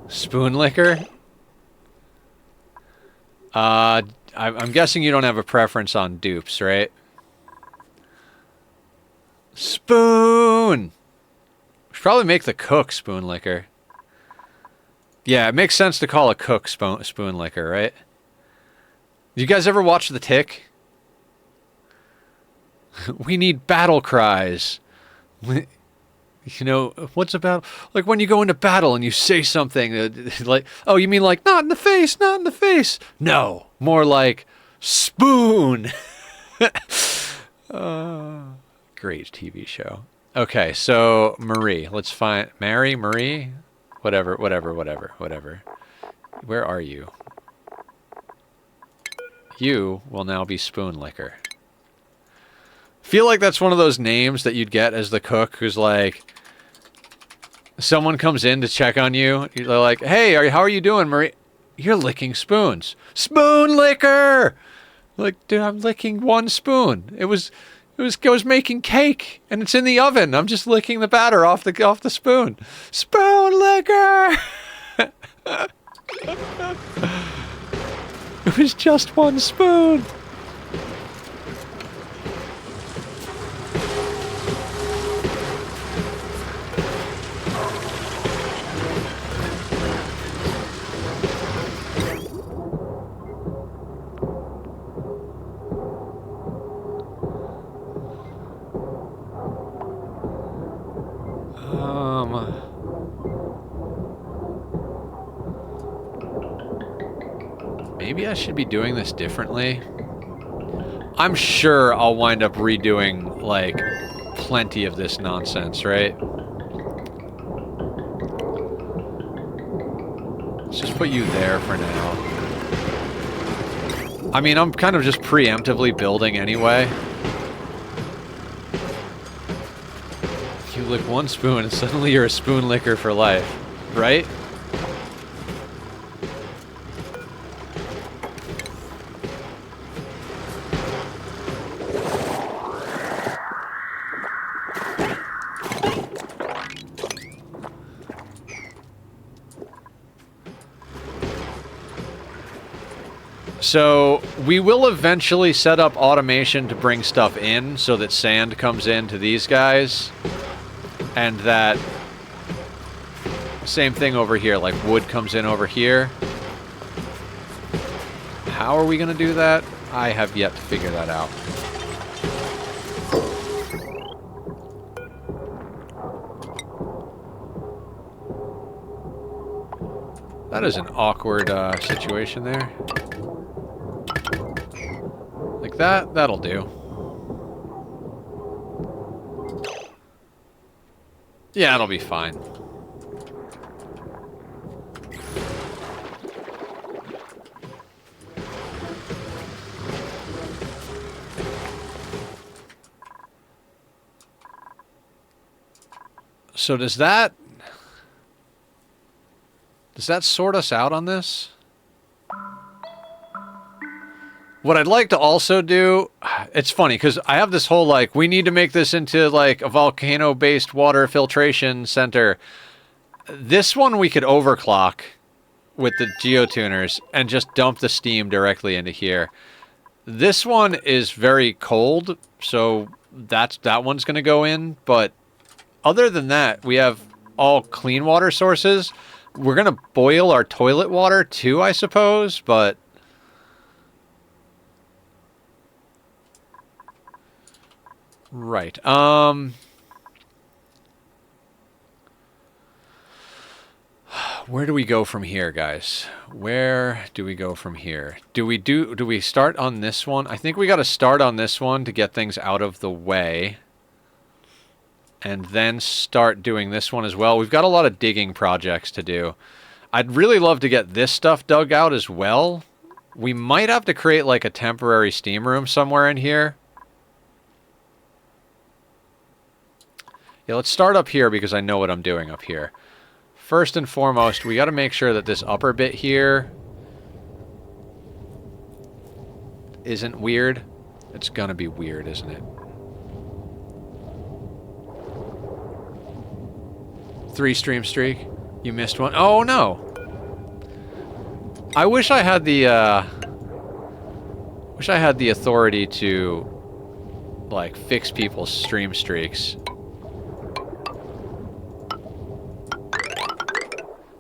Spoon liquor? I'm guessing you don't have a preference on dupes, right? Spoon! We should probably make the cook spoon liquor. Yeah, it makes sense to call a cook spoon liquor, right? You guys ever watch The Tick? We need battle cries. You know, what's about, like when you go into battle and you say something like, oh, you mean like, not in the face, not in the face. No, more like, spoon. Great TV show. Okay, so Marie, let's find, Marie, whatever. Where are you? You will now be spoon liquor. Feel like that's one of those names that you'd get as the cook who's like, someone comes in to check on you. They're like, hey, how are you doing, Marie? You're licking spoons. Spoon liquor! Like, dude, I'm licking one spoon. It was making cake, and it's in the oven. I'm just licking the batter off the spoon. Spoon liquor! It was just one spoon. Maybe I should be doing this differently. I'm sure I'll wind up redoing, like, plenty of this nonsense, right? Let's just put you there for now. I mean, I'm kind of just preemptively building anyway. You lick one spoon and suddenly you're a spoon licker for life, right? So we will eventually set up automation to bring stuff in so that sand comes into these guys. And that same thing over here, like wood comes in over here. How are we going to do that? I have yet to figure that out. That is an awkward situation there. Like that, that'll do. Yeah, it'll be fine. So does that sort us out on this? What I'd like to also do, it's funny because I have this whole like, we need to make this into like a volcano-based water filtration center. This one we could overclock with the geotuners and just dump the steam directly into here. This one is very cold, so that one's going to go in. But other than that, we have all clean water sources. We're gonna boil our toilet water too, I suppose, but... Right. Where do we go from here, guys? Where do we go from here? Do we start on this one? I think we got to start on this one to get things out of the way. And then start doing this one as well. We've got a lot of digging projects to do. I'd really love to get this stuff dug out as well. We might have to create like a temporary steam room somewhere in here. Yeah, let's start up here because I know what I'm doing up here. First and foremost, we got to make sure that this upper bit here isn't weird. It's going to be weird, isn't it? 3-stream streak. You missed one. Oh, no. I wish I had the, authority to, like, fix people's stream streaks.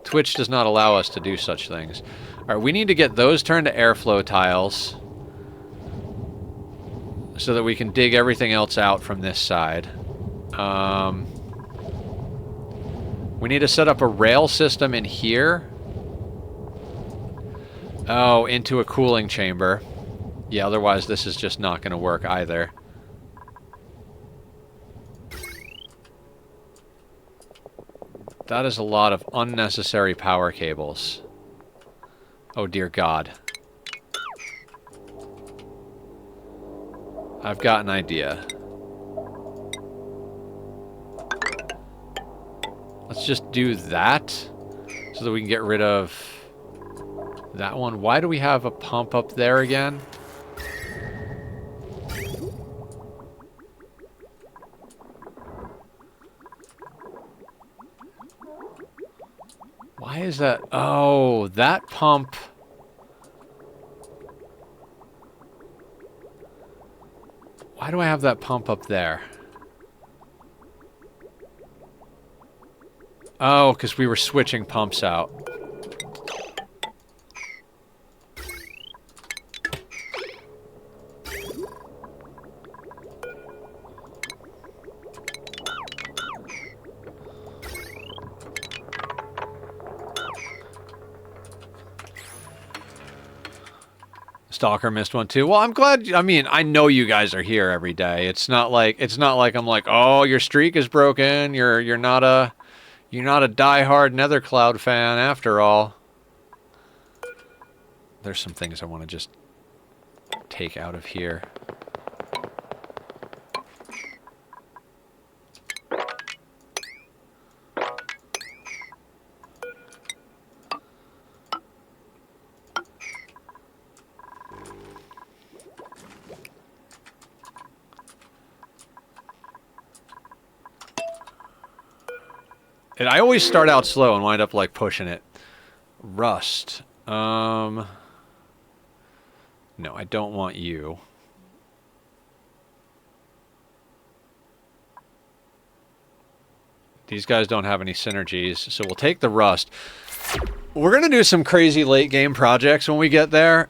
Twitch does not allow us to do such things. Alright, we need to get those turned to airflow tiles so that we can dig everything else out from this side. We need to set up a rail system in here. Oh, into a cooling chamber. Yeah, otherwise this is just not going to work either. That is a lot of unnecessary power cables. Oh dear God. I've got an idea. Let's just do that so that we can get rid of that one. Why do we have a pump up there again? Why is that? Oh, that pump. Why do I have that pump up there? Oh, because we were switching pumps out. Stalker missed one too. Well, I'm glad. I mean, I know you guys are here every day. It's not like I'm like, oh, your streak is broken. You're not a diehard Nether Cloud fan after all. There's some things I want to just take out of here. And I always start out slow and wind up like pushing it. Rust. No, I don't want you. These guys don't have any synergies, so we'll take the rust. We're gonna do some crazy late game projects when we get there.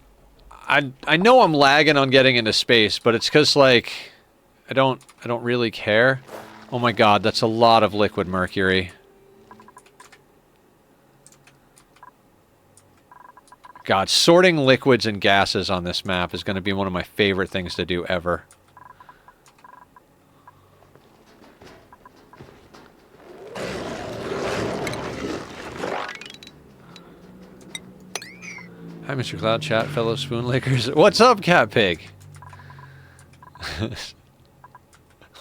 I know I'm lagging on getting into space, but it's because like I don't really care. Oh my God, that's a lot of liquid mercury. God, sorting liquids and gases on this map is going to be one of my favorite things to do ever. Hi, Mr. Cloud Chat, fellow Spoonlickers. What's up, Cat Pig?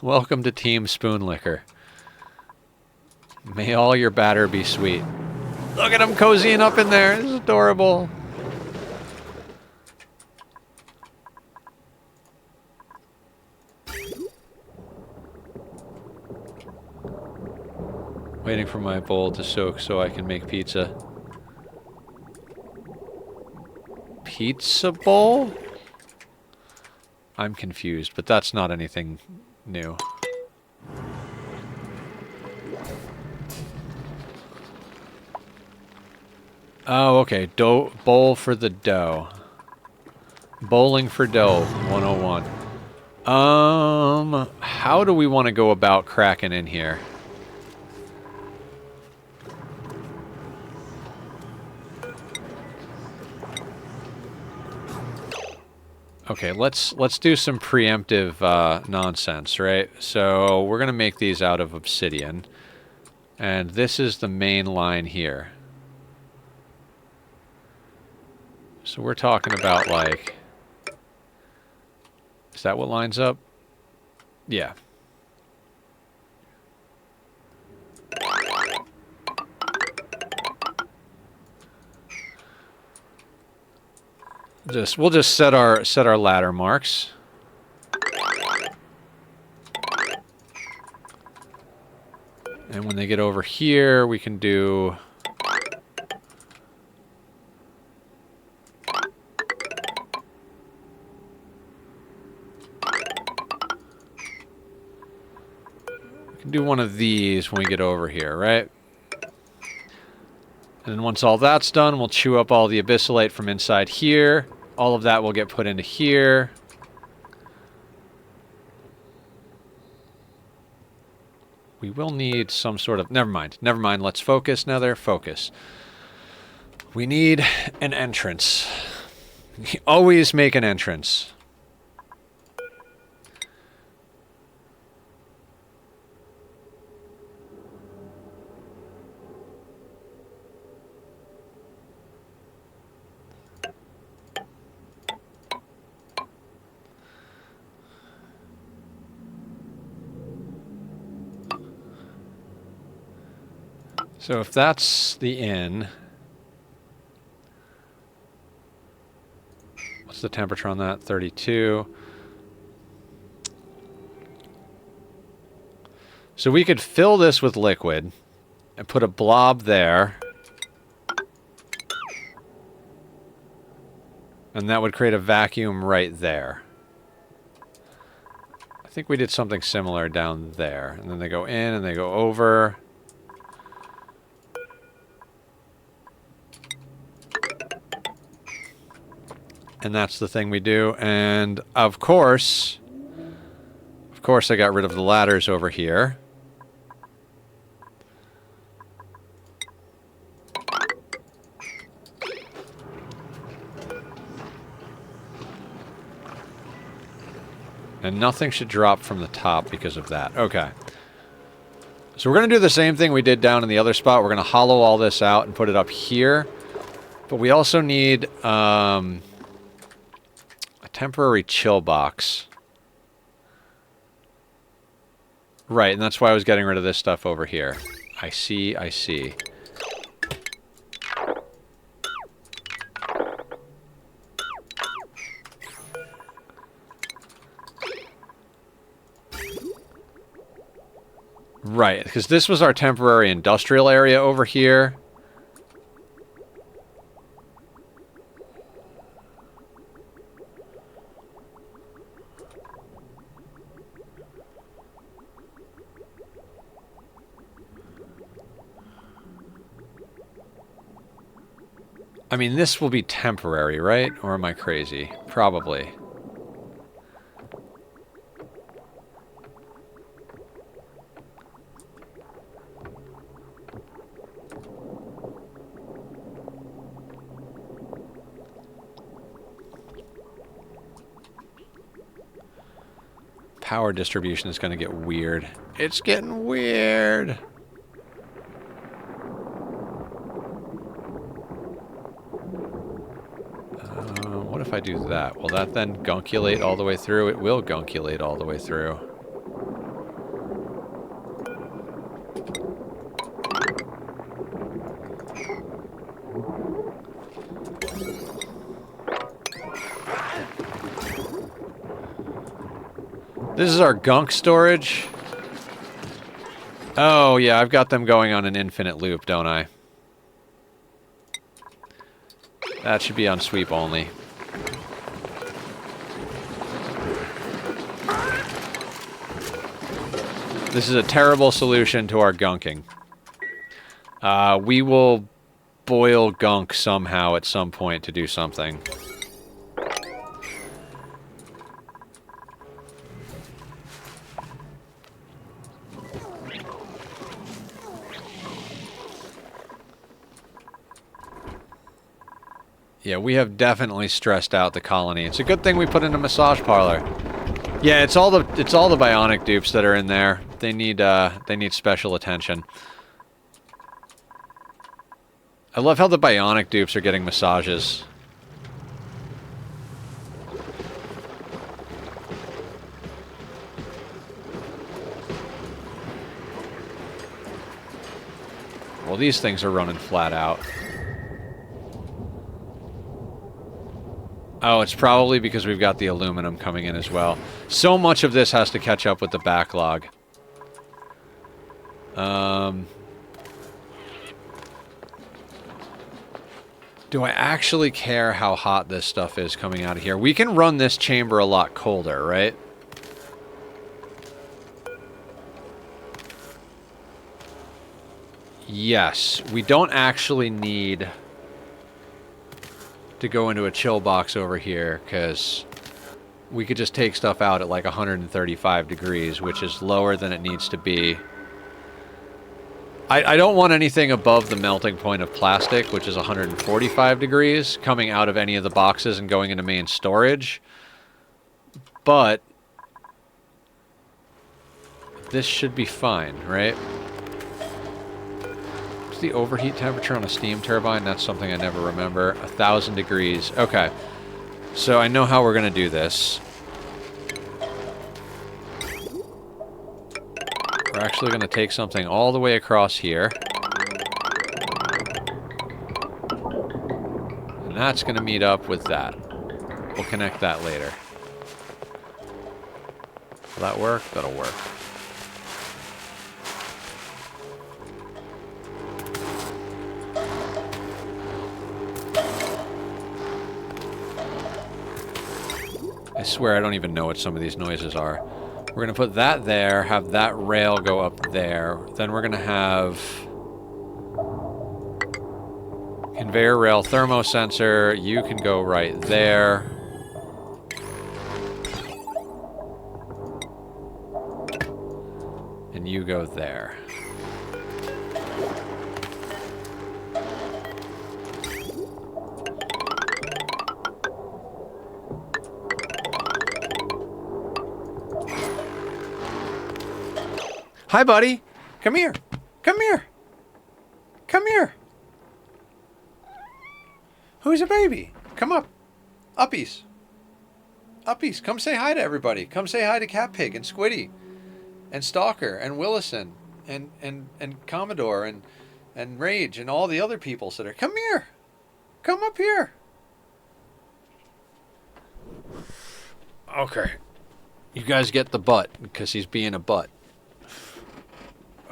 Welcome to Team Spoonlicker. May all your batter be sweet. Look at him cozying up in there. This is adorable. Waiting for my bowl to soak so I can make pizza. Pizza bowl? I'm confused, but that's not anything new. Oh, okay. Bowl for the dough. Bowling for dough, 101. How do we want to go about cracking in here? Okay, let's do some preemptive nonsense, right? So we're gonna make these out of obsidian, and this is the main line here. So we're talking about like, is that what lines up? Yeah. We'll just set our ladder marks. And when they get over here, we can do one of these when we get over here, right? And then once all that's done, we'll chew up all the abyssalate from inside here. All of that will get put into here. We will need some sort of... Never mind. Never mind. Let's focus, Nether. Focus. We need an entrance. Always make an entrance. So if that's the inn, what's the temperature on that? 32. So we could fill this with liquid and put a blob there. And that would create a vacuum right there. I think we did something similar down there. And then they go in and they go over. And that's the thing we do. And of course I got rid of the ladders over here. And nothing should drop from the top because of that. Okay. So we're going to do the same thing we did down in the other spot. We're going to hollow all this out and put it up here. But we also need a temporary chill box. Right, and that's why I was getting rid of this stuff over here. I see, I see. Right, because this was our temporary industrial area over here. I mean, this will be temporary, right? Or am I crazy? Probably. Power distribution is going to get weird. It's getting weird. What if I do that? Will that then gunculate all the way through? It will gunculate all the way through. This is our gunk storage. Oh, yeah, I've got them going on an infinite loop, don't I? That should be on sweep only. This is a terrible solution to our gunking. We will boil gunk somehow at some point to do something. Yeah, we have definitely stressed out the colony. It's a good thing we put in a massage parlor. Yeah, it's all the Bionic dupes that are in there. They need special attention. I love how the Bionic dupes are getting massages. Well, these things are running flat out. Oh, it's probably because we've got the aluminum coming in as well. So much of this has to catch up with the backlog. Do I actually care how hot this stuff is coming out of here? We can run this chamber a lot colder, right? Yes, we don't actually need to go into a chill box over here, because we could just take stuff out at like 135 degrees, which is lower than it needs to be. I don't want anything above the melting point of plastic, which is 145 degrees, coming out of any of the boxes and going into main storage. But this should be fine, right? What's the overheat temperature on a steam turbine? That's something I never remember. 1,000 degrees. Okay. So I know how we're going to do this. We're actually going to take something all the way across here. And that's going to meet up with that. We'll connect that later. Will that work? That'll work. I swear I don't even know what some of these noises are. We're going to put that there, have that rail go up there. Then we're going to have conveyor rail thermosensor. You can go right there. And you go there. Hi, buddy. Come here. Come here. Come here. Who's a baby? Come up. Uppies. Uppies. Come say hi to everybody. Come say hi to Cat Pig and Squiddy and Stalker and Willison and Commodore and Rage and all the other peoples that are... Come here. Come up here. Okay. You guys get the butt because he's being a butt.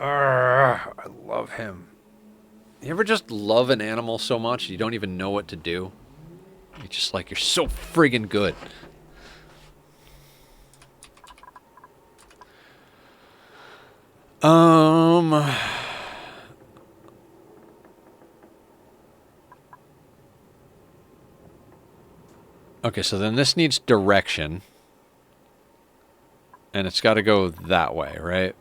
I love him. You ever just love an animal so much you don't even know what to do? You're just like, you're so friggin' good. Okay, so then this needs direction. And it's got to go that way, right?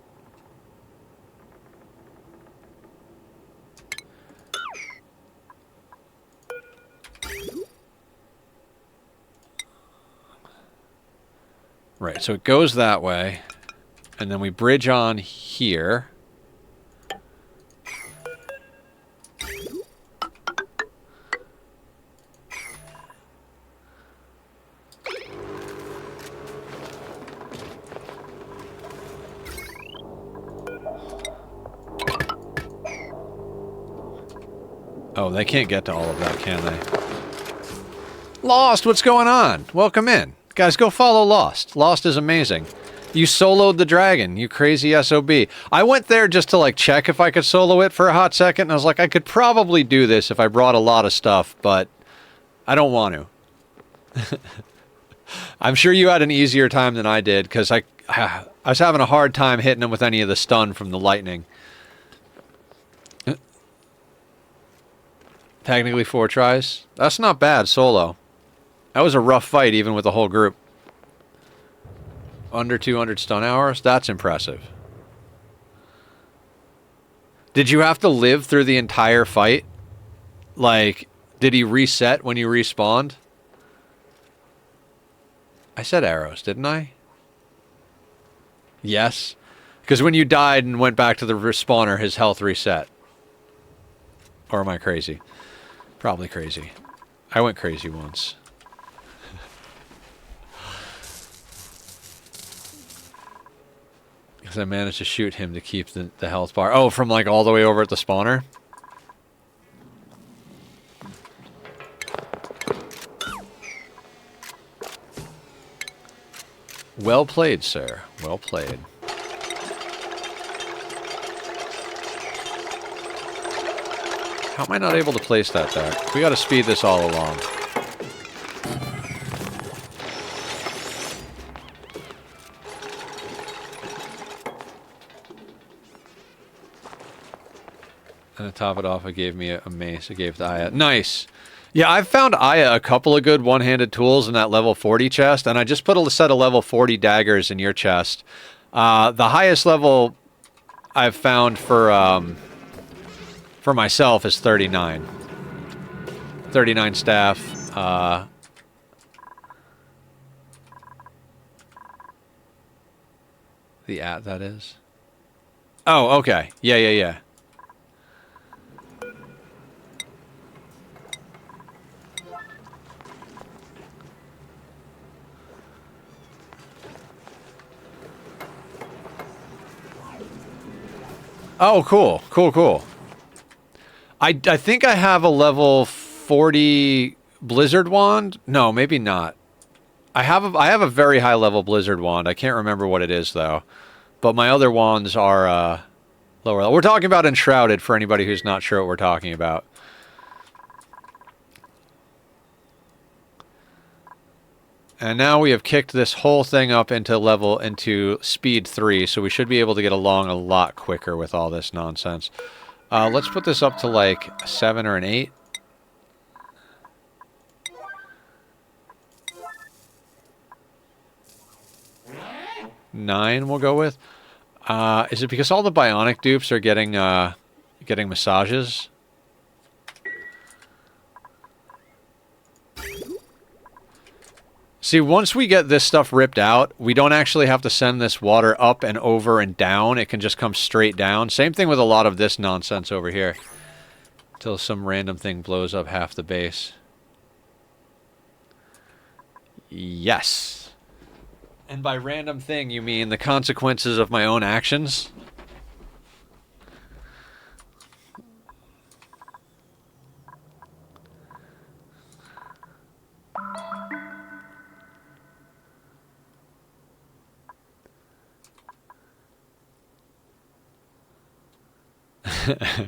Right, so it goes that way, and then we bridge on here. Oh, they can't get to all of that, can they? Lost, what's going on? Welcome in. Guys, go follow Lost. Lost is amazing. You soloed the dragon, you crazy SOB. I went there just to, like, check if I could solo it for a hot second, and I was like, I could probably do this if I brought a lot of stuff, but I don't want to. I'm sure you had an easier time than I did, because I was having a hard time hitting him with any of the stun from the lightning. Technically 4 tries. That's not bad, solo. That was a rough fight, even with the whole group. Under 200 stun hours? That's impressive. Did you have to live through the entire fight? Like, did he reset when you respawned? I said arrows, didn't I? Yes. Because when you died and went back to the respawner, his health reset. Or am I crazy? Probably crazy. I went crazy once. Because I managed to shoot him to keep the health bar. Oh, from like all the way over at the spawner? Well played, sir. Well played. How am I not able to place that there? We gotta speed this all along. And to top it off, I gave me a mace. I gave the Aya. Nice! Yeah, I've found Aya a couple of good one-handed tools in that level 40 chest, and I just put a set of level 40 daggers in your chest. The highest level I've found for myself is 39. 39 staff. That is. Oh, okay. Yeah. Oh, cool. I think I have a level 40 blizzard wand. No, maybe not. I have a very high level blizzard wand. I can't remember what it is though. But my other wands are lower level. We're talking about enshrouded for anybody who's not sure what we're talking about. And now we have kicked this whole thing up into speed 3, so we should be able to get along a lot quicker with all this nonsense. Let's put this up to like a 7 or an 8. Nine we'll go with. Is it because all the Bionic dupes are getting massages? See, once we get this stuff ripped out, we don't actually have to send this water up and over and down. It can just come straight down. Same thing with a lot of this nonsense over here. Until some random thing blows up half the base. Yes. And by random thing, you mean the consequences of my own actions?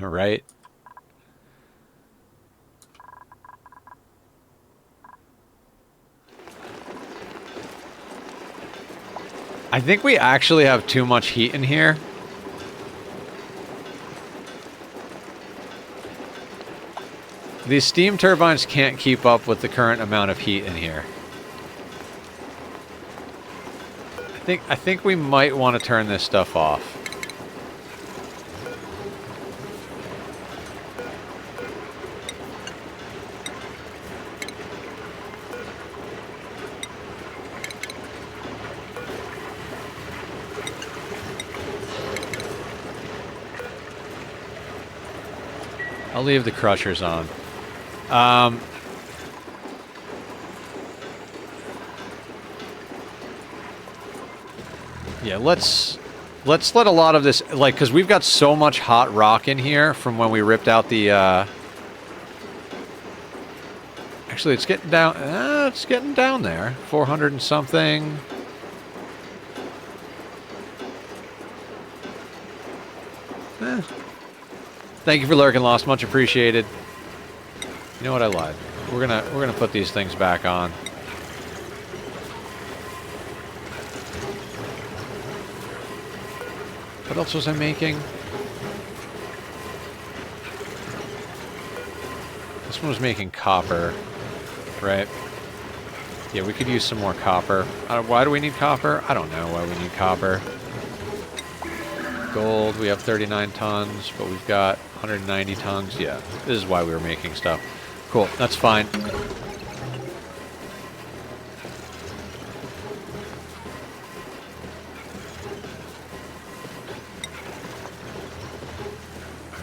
Right? I think we actually have too much heat in here. These steam turbines can't keep up with the current amount of heat in here. I think we might want to turn this stuff off. I'll leave the crushers on. Yeah, let's let a lot of this, like, because we've got so much hot rock in here from when we ripped out the, actually, it's getting down, there. 400 and something. Thank you for lurking, Lost. Much appreciated. You know what? I lied. We're gonna put these things back on. What else was I making? one was making copper, right? Yeah, we could use some more copper. Why do we need copper? I don't know why we need copper. Gold, we have 39 tons, but we've got 190 tons. Yeah, this is why we were making stuff. Cool, that's fine.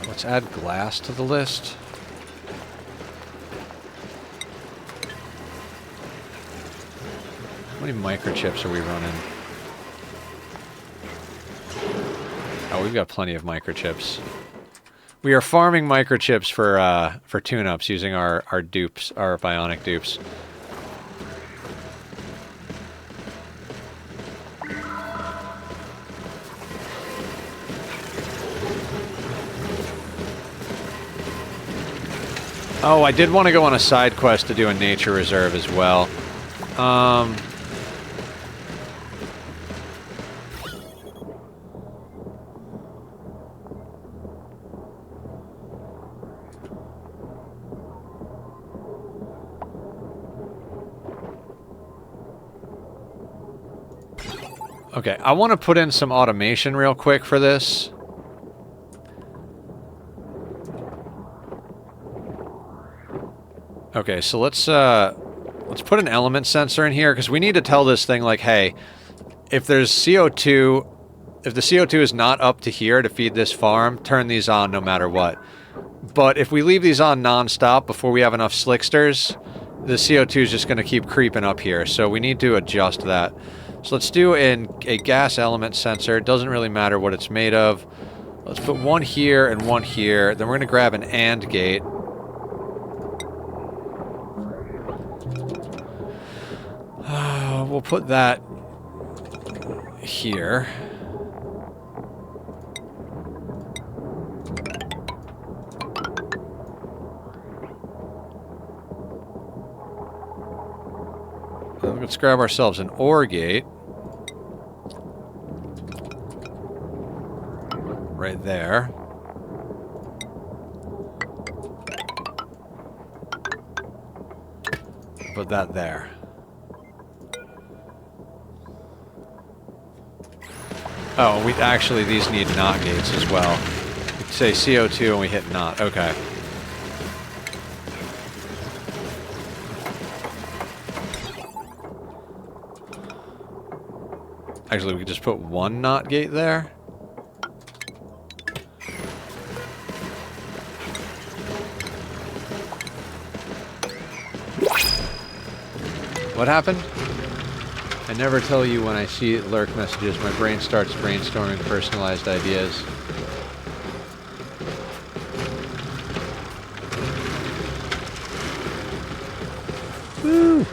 Let's add glass to the list. How many microchips are we running? Oh, we've got plenty of microchips. We are farming microchips for tune-ups using our dupes, our bionic dupes. Oh, I did want to go on a side quest to do a nature reserve as well. Okay, I want to put in some automation real quick for this. Okay, so let's put an element sensor in here, because we need to tell this thing, like, hey, if there's CO2, if the CO2 is not up to here to feed this farm, turn these on no matter what. But if we leave these on non-stop before we have enough slicksters, the CO2 is just going to keep creeping up here, so we need to adjust that. So let's do a gas element sensor. It doesn't really matter what it's made of. Let's put one here and one here. Then we're going to grab an AND gate. We'll put that here. Let's grab ourselves an OR gate. Right there. Put that there. Oh, we actually, these need NOT gates as well. We say CO2 and we hit NOT. Okay. Actually, we could just put one NOT gate there. What happened? I never tell you when I see lurk messages. My brain starts brainstorming personalized ideas. Woo!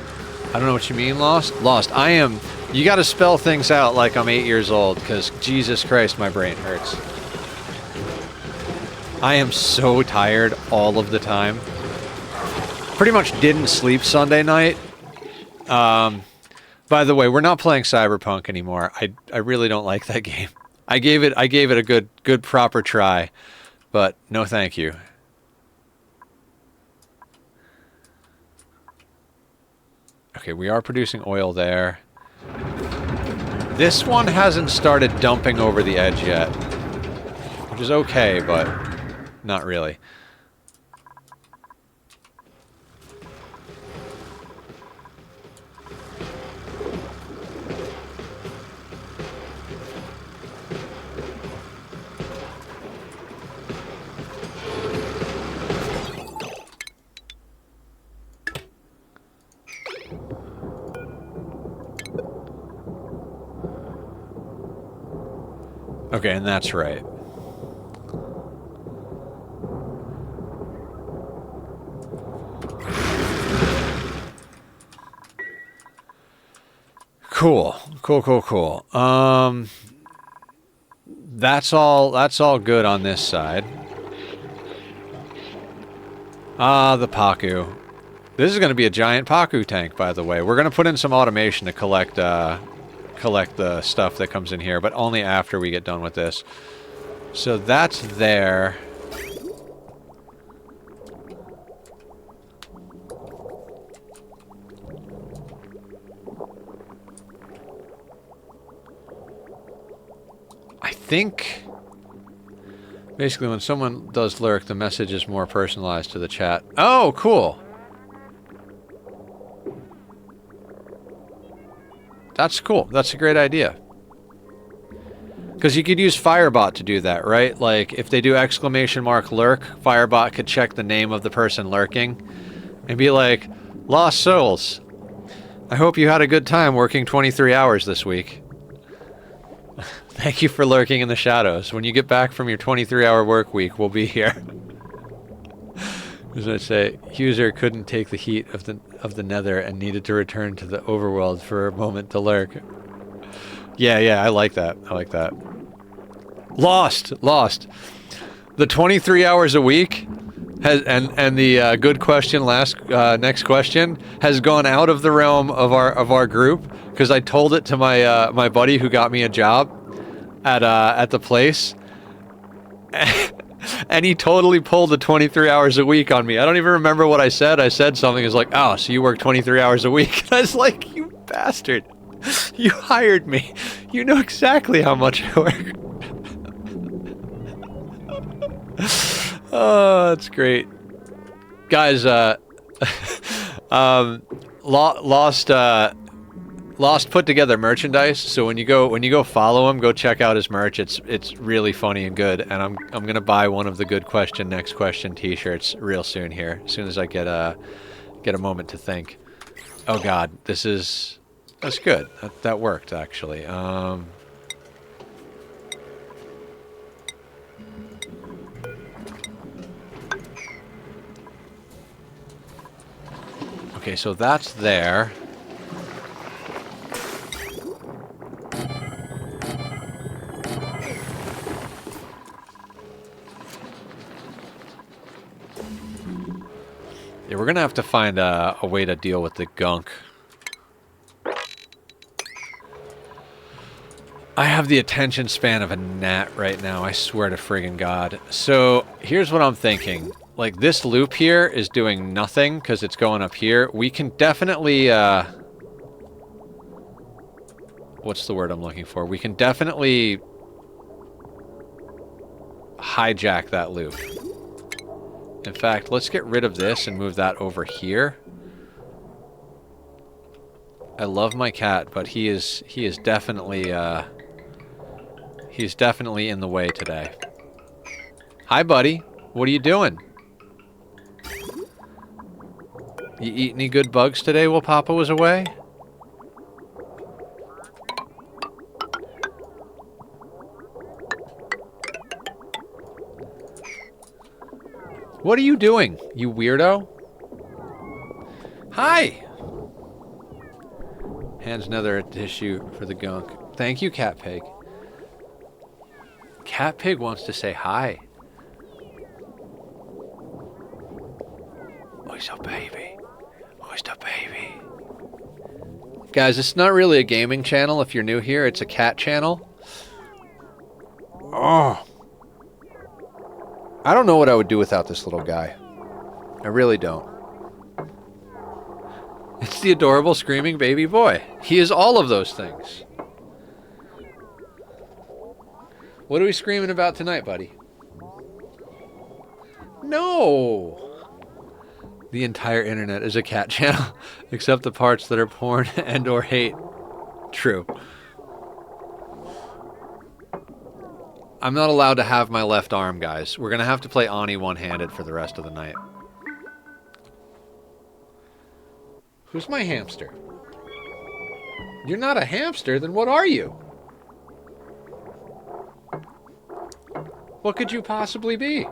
I don't know what you mean, Lost? Lost. I am... You gotta spell things out like I'm 8 years old, because Jesus Christ, my brain hurts. I am so tired all of the time. Pretty much didn't sleep Sunday night. By the way, we're not playing Cyberpunk anymore. I really don't like that game. I gave it a good proper try, but no thank you. Okay, we are producing oil there. This one hasn't started dumping over the edge yet, which is okay, but not really. Okay, and that's right. Cool. Cool. That's all good on this side. Ah, the Paku. This is going to be a giant Paku tank, by the way. We're going to put in some automation to collect the stuff that comes in here, but only after we get done with this. So that's there. think... Basically, when someone does lurk, the message is more personalized to the chat. Oh, cool! That's cool. That's a great idea. Because you could use Firebot to do that, right? Like, if they do exclamation mark lurk, Firebot could check the name of the person lurking and be like, Lost Souls, I hope you had a good time working 23 hours this week. Thank you for lurking in the shadows. When you get back from your 23-hour work week, we'll be here. As I say, user couldn't take the heat of the Nether and needed to return to the overworld for a moment to lurk. Yeah, I like that. I like that. Lost. The 23 hours a week has, and the good question next question has gone out of the realm of our group because I told it to my my buddy who got me a job at the place. And he totally pulled the 23 hours a week on me. I don't even remember what I said. I said something. It was like, oh, so you work 23 hours a week? And I was like, you bastard. You hired me. You know exactly how much I work. Oh, that's great. Guys, Lost put together merchandise, so when you go follow him, go check out his merch. It's really funny and good, and I'm gonna buy one of the good question next question t-shirts real soon here, as soon as I get a moment to think. Oh God, that's good. That worked actually. Okay, so that's there. Yeah, we're gonna have to find a way to deal with the gunk. I have the attention span of a gnat right now, I swear to friggin' God. So, here's what I'm thinking. Like, this loop here is doing nothing because it's going up here. We can definitely, what's the word I'm looking for? We can definitely hijack that loop. In fact, let's get rid of this and move that over here. I love my cat, but he is definitely he's definitely in the way today. Hi, buddy. What are you doing? You eat any good bugs today while Papa was away? What are you doing, you weirdo? Hi! Hands another tissue for the gunk. Thank you, Cat Pig. Cat Pig wants to say hi. Who's a baby? Who's the baby? Guys, it's not really a gaming channel if you're new here. It's a cat channel. Oh. I don't know what I would do without this little guy. I really don't. It's the adorable screaming baby boy. He is all of those things. What are we screaming about tonight, buddy? No! The entire internet is a cat channel, except the parts that are porn and or hate. True. I'm not allowed to have my left arm, guys. We're gonna have to play Ani one-handed for the rest of the night. Who's my hamster? You're not a hamster, then what are you? What could you possibly be?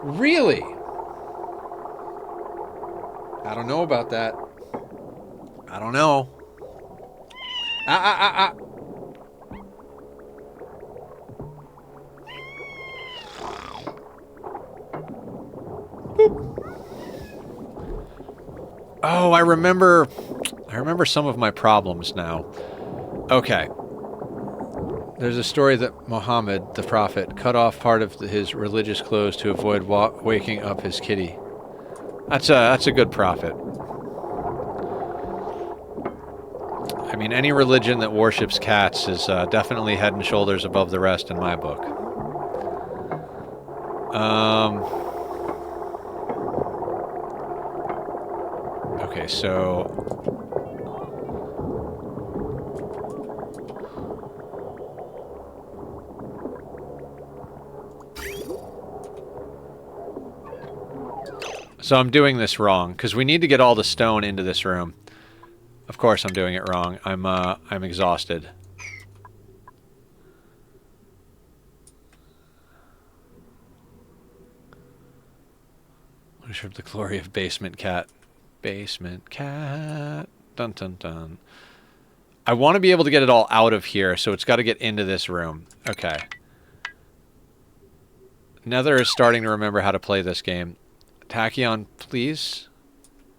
Really? I don't know about that. I don't know. Oh, I remember some of my problems now. Okay. There's a story that Muhammad, the prophet, cut off part of his religious clothes to avoid waking up his kitty. That's a good prophet. I I mean, any religion that worships cats is definitely head and shoulders above the rest in my book. Okay, so... So I'm doing this wrong, because we need to get all the stone into this room. Of course I'm doing it wrong. I'm exhausted. Worship the glory of basement cat. Basement cat. Dun dun dun. I want to be able to get it all out of here, so it's got to get into this room. Okay. Nether is starting to remember how to play this game. Tachyon, please?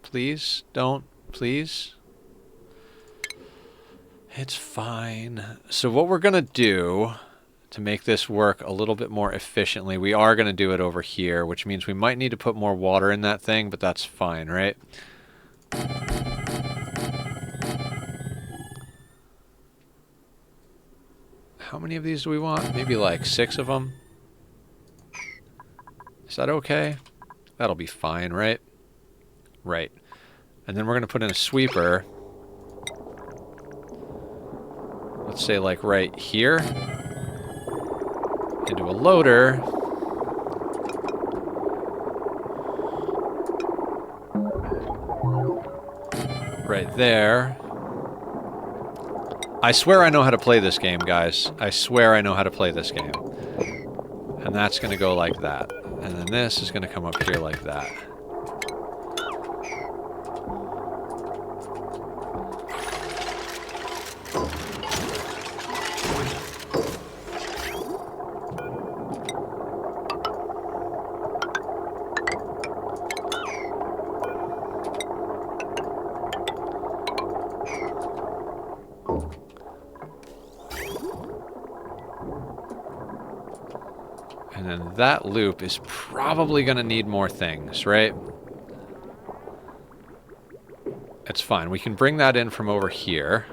Please? Don't? Please? It's fine. So what we're going to do to make this work a little bit more efficiently, we are going to do it over here, which means we might need to put more water in that thing, but that's fine, right? How many of these do we want? Maybe like 6 of them? Is that okay? That'll be fine, right? Right. And then we're going to put in a sweeper. Let's say like right here. Into a loader. Right there. I swear I know how to play this game, guys. I swear I know how to play this game. And that's going to go like that. And then this is going to come up here like that. And then that loop is probably going to need more things, right? It's fine. We can bring that in from over here.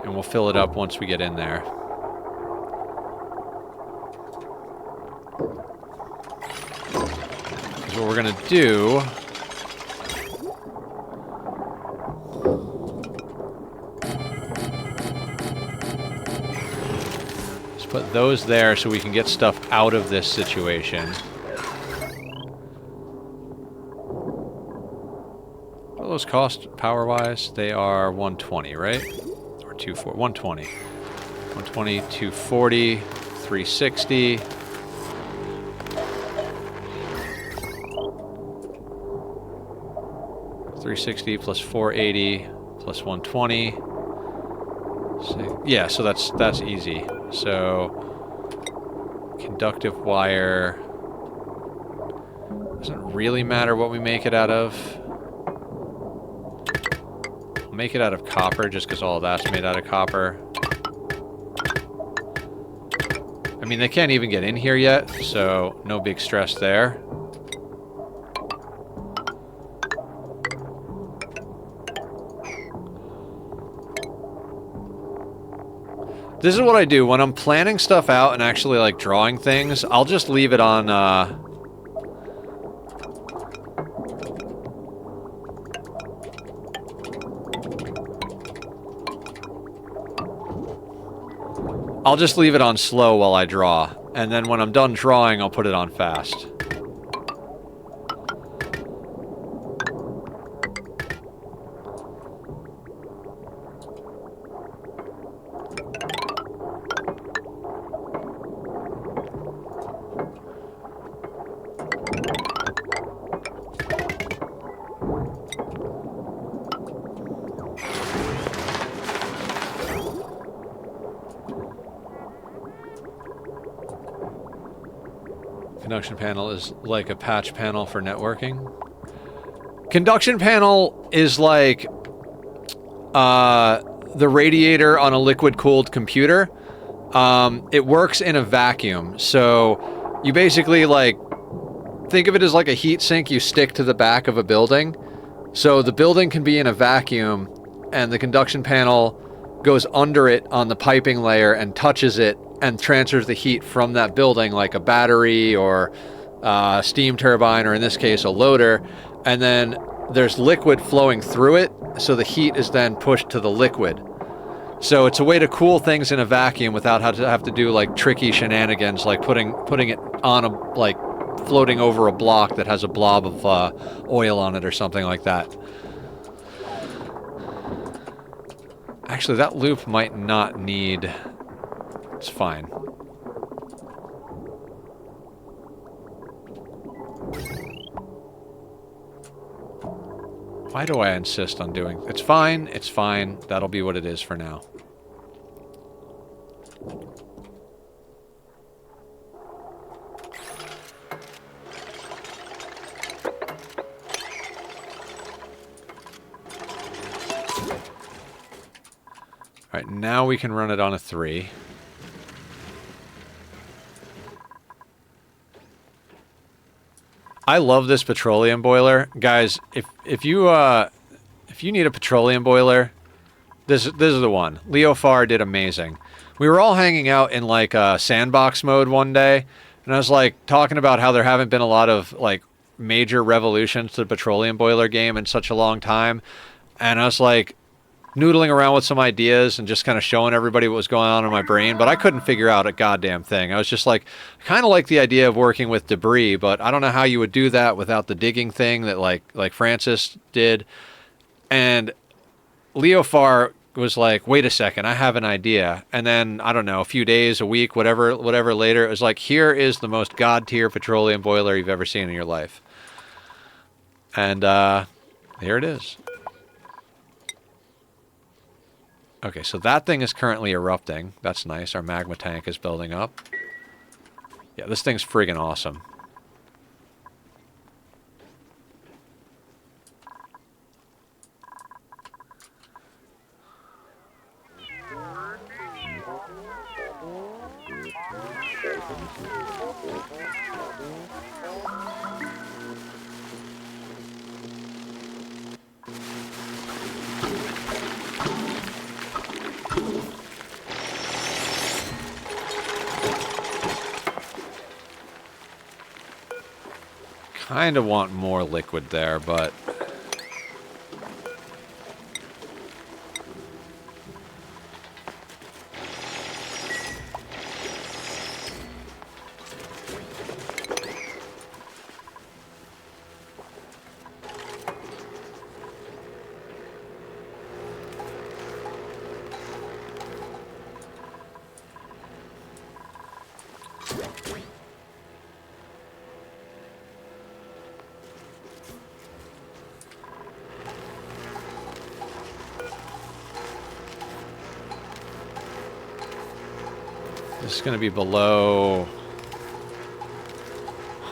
And we'll fill it up once we get in there. Because what we're going to do... put those there so we can get stuff out of this situation. What do those cost power-wise? They are 120, right? Or 240. 120. 120, 240, 360. $360 plus 480 plus 120. So, yeah, so that's easy. So, conductive wire doesn't really matter what we make it out of. We'll make it out of copper just because all of that's made out of copper. I mean, they can't even get in here yet, so no big stress there. This is what I do when I'm planning stuff out and actually like drawing things. I'll just leave it on I'll just leave it on slow while I draw, and then when I'm done drawing, I'll put it on fast. Conduction panel is like a patch panel for networking. Conduction panel is like the radiator on a liquid-cooled computer. It works in a vacuum, so you basically like think of it as like a heat sink you stick to the back of a building. So the building can be in a vacuum, and the conduction panel goes under it on the piping layer and touches it and transfers the heat from that building, like a battery or a steam turbine, or in this case a loader, and then there's liquid flowing through it, so the heat is then pushed to the liquid. So it's a way to cool things in a vacuum without have to do like tricky shenanigans, like putting it on a, like, floating over a block that has a blob of oil on it or something like that. Actually, that loop might not need... It's fine. Why do I insist on doing... It's fine, it's fine. That'll be what it is for now. Alright, now we can run it on a 3. I love this petroleum boiler. Guys, if you need a petroleum boiler, this is the one. Leofar did amazing. We were all hanging out in like sandbox mode one day, and I was like talking about how there haven't been a lot of like major revolutions to the petroleum boiler game in such a long time, and I was like noodling around with some ideas and just kind of showing everybody what was going on in my brain, but I couldn't figure out a goddamn thing. I was just like, I kind of like the idea of working with debris, but I don't know how you would do that without the digging thing that like Francis did. And Leofar was like, wait a second, I have an idea. And then, I don't know, a few days, a week, whatever later, it was like, here is the most god-tier petroleum boiler you've ever seen in your life. And here it is. Okay, so that thing is currently erupting. That's nice. Our magma tank is building up. Yeah, this thing's friggin' awesome. Kind of want more liquid there, but... This is going to be below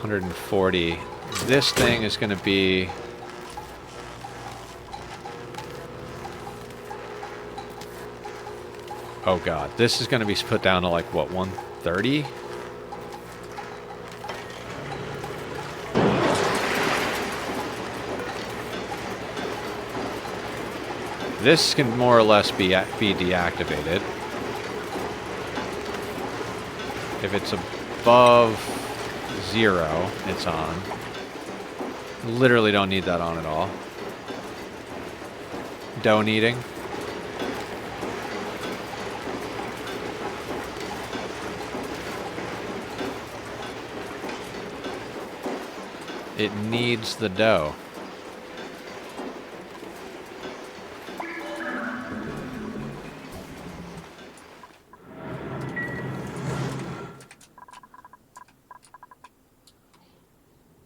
140. This thing is going to be... Oh god, this is going to be put down to like, what, 130? This can more or less be deactivated. If it's above 0, it's on. Literally don't need that on at all. Dough kneading. It needs the dough.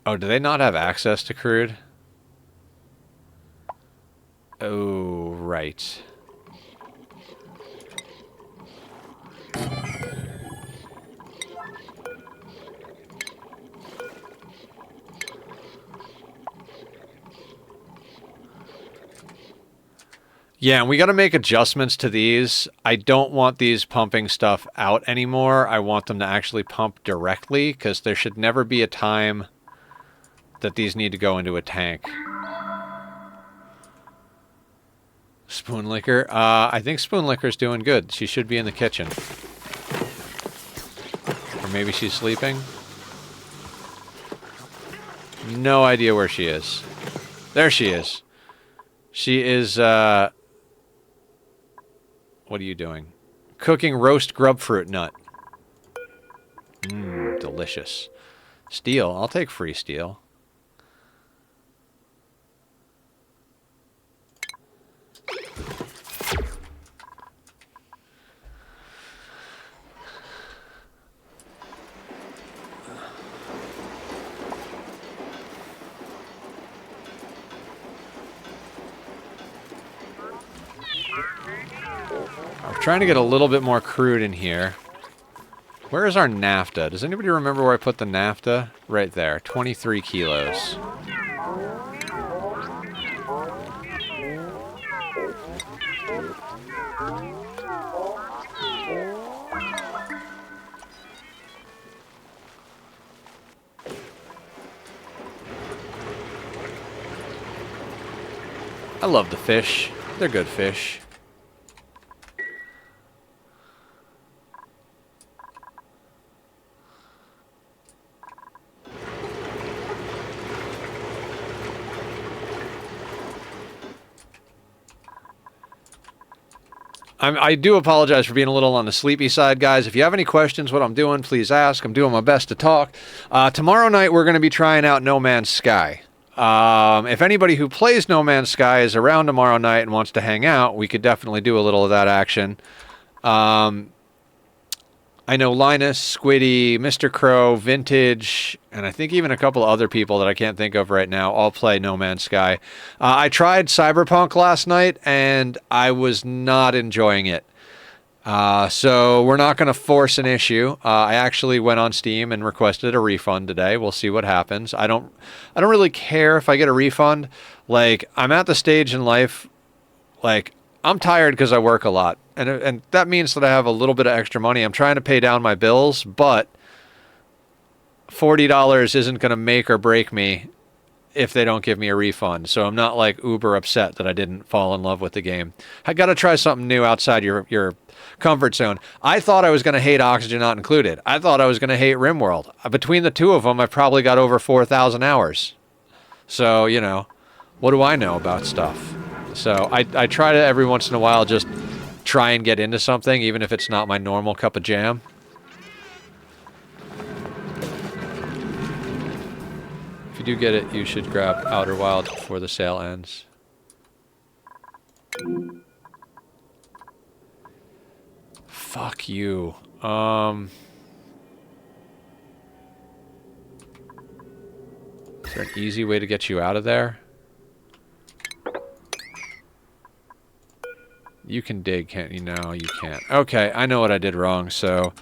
Oh, do they not have access to crude? Oh, right. Yeah, and we got to make adjustments to these. I don't want these pumping stuff out anymore. I want them to actually pump directly, because there should never be a time that these need to go into a tank. Spoon Licker? I think Spoon Licker's doing good. She should be in the kitchen. Or maybe she's sleeping? No idea where she is. There she is. She is, what are you doing? Cooking roast grubfruit nut. Mmm, delicious. Steel. I'll take free steel. I'm trying to get a little bit more crude in here. Where is our naphtha? Does anybody remember where I put the naphtha? Right there. 23 kilos. I love the fish. They're good fish. I do apologize for being a little on the sleepy side, guys. If you have any questions what I'm doing, please ask. I'm doing my best to talk. Tomorrow night, we're going to be trying out No Man's Sky. If anybody who plays No Man's Sky is around tomorrow night and wants to hang out, we could definitely do a little of that action. I know Linus, Squiddy, Mr. Crow, Vintage, and I think even a couple of other people that I can't think of right now all play No Man's Sky. I tried Cyberpunk last night, and I was not enjoying it. So we're not going to force an issue. I actually went on Steam and requested a refund today. We'll see what happens. I don't really care if I get a refund. Like, I'm at the stage in life, like, I'm tired because I work a lot. And that means that I have a little bit of extra money. I'm trying to pay down my bills, but $40 isn't going to make or break me if they don't give me a refund. So I'm not like uber upset that I didn't fall in love with the game. I got to try something new outside your comfort zone. I thought I was going to hate Oxygen Not Included. I thought I was going to hate RimWorld. Between the two of them, I've probably got over 4,000 hours. So, you know, what do I know about stuff? So I try to every once in a while just try and get into something, even if it's not my normal cup of jam. If you do get it, you should grab Outer Wild before the sale ends. Fuck you. Is there an easy way to get you out of there? You can dig, can't you? No, you can't. Okay, I know what I did wrong, so...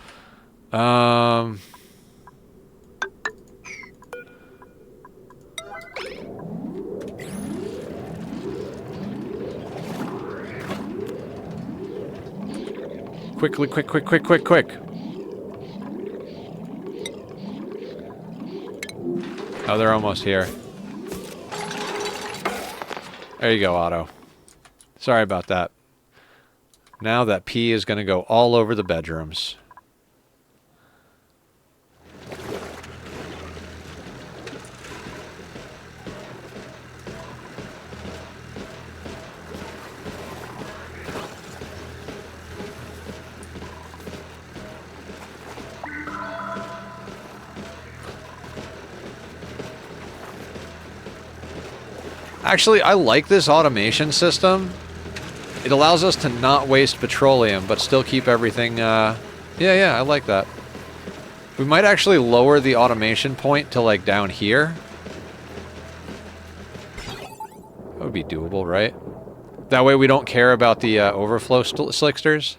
Quickly, quick. Oh, they're almost here. There you go, Otto. Sorry about that. Now that pee is going to go all over the bedrooms. Actually, I like this automation system. It allows us to not waste petroleum, but still keep everything, yeah, I like that. We might actually lower the automation point to, like, down here. That would be doable, right? That way we don't care about the overflow slicksters.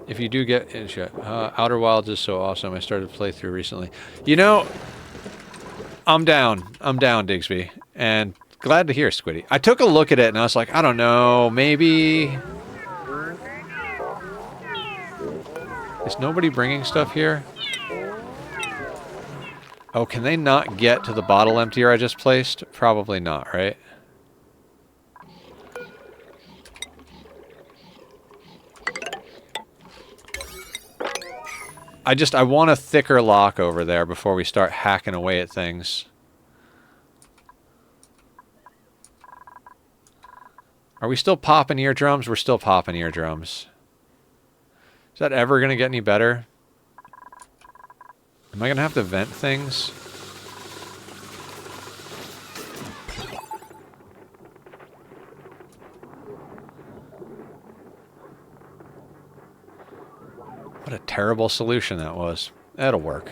If you do get... Outer Wilds is so awesome. I started to play through recently. You know, I'm down, Digsby. And... glad to hear, Squiddy. I took a look at it and I was like, I don't know, maybe... Is nobody bringing stuff here? Oh, can they not get to the bottle emptier I just placed? Probably not, right? I want a thicker lock over there before we start hacking away at things. Are we still popping eardrums? We're still popping eardrums. Is that ever going to get any better? Am I going to have to vent things? What a terrible solution that was. That'll work.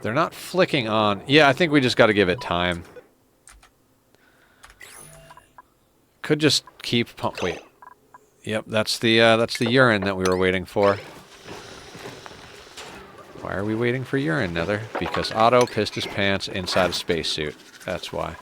They're not flicking on. Yeah, I think we just got to give it time. Could just keep pump. Wait. Yep, that's the urine that we were waiting for. Why are we waiting for urine, Nether? Because Otto pissed his pants inside a spacesuit. That's why.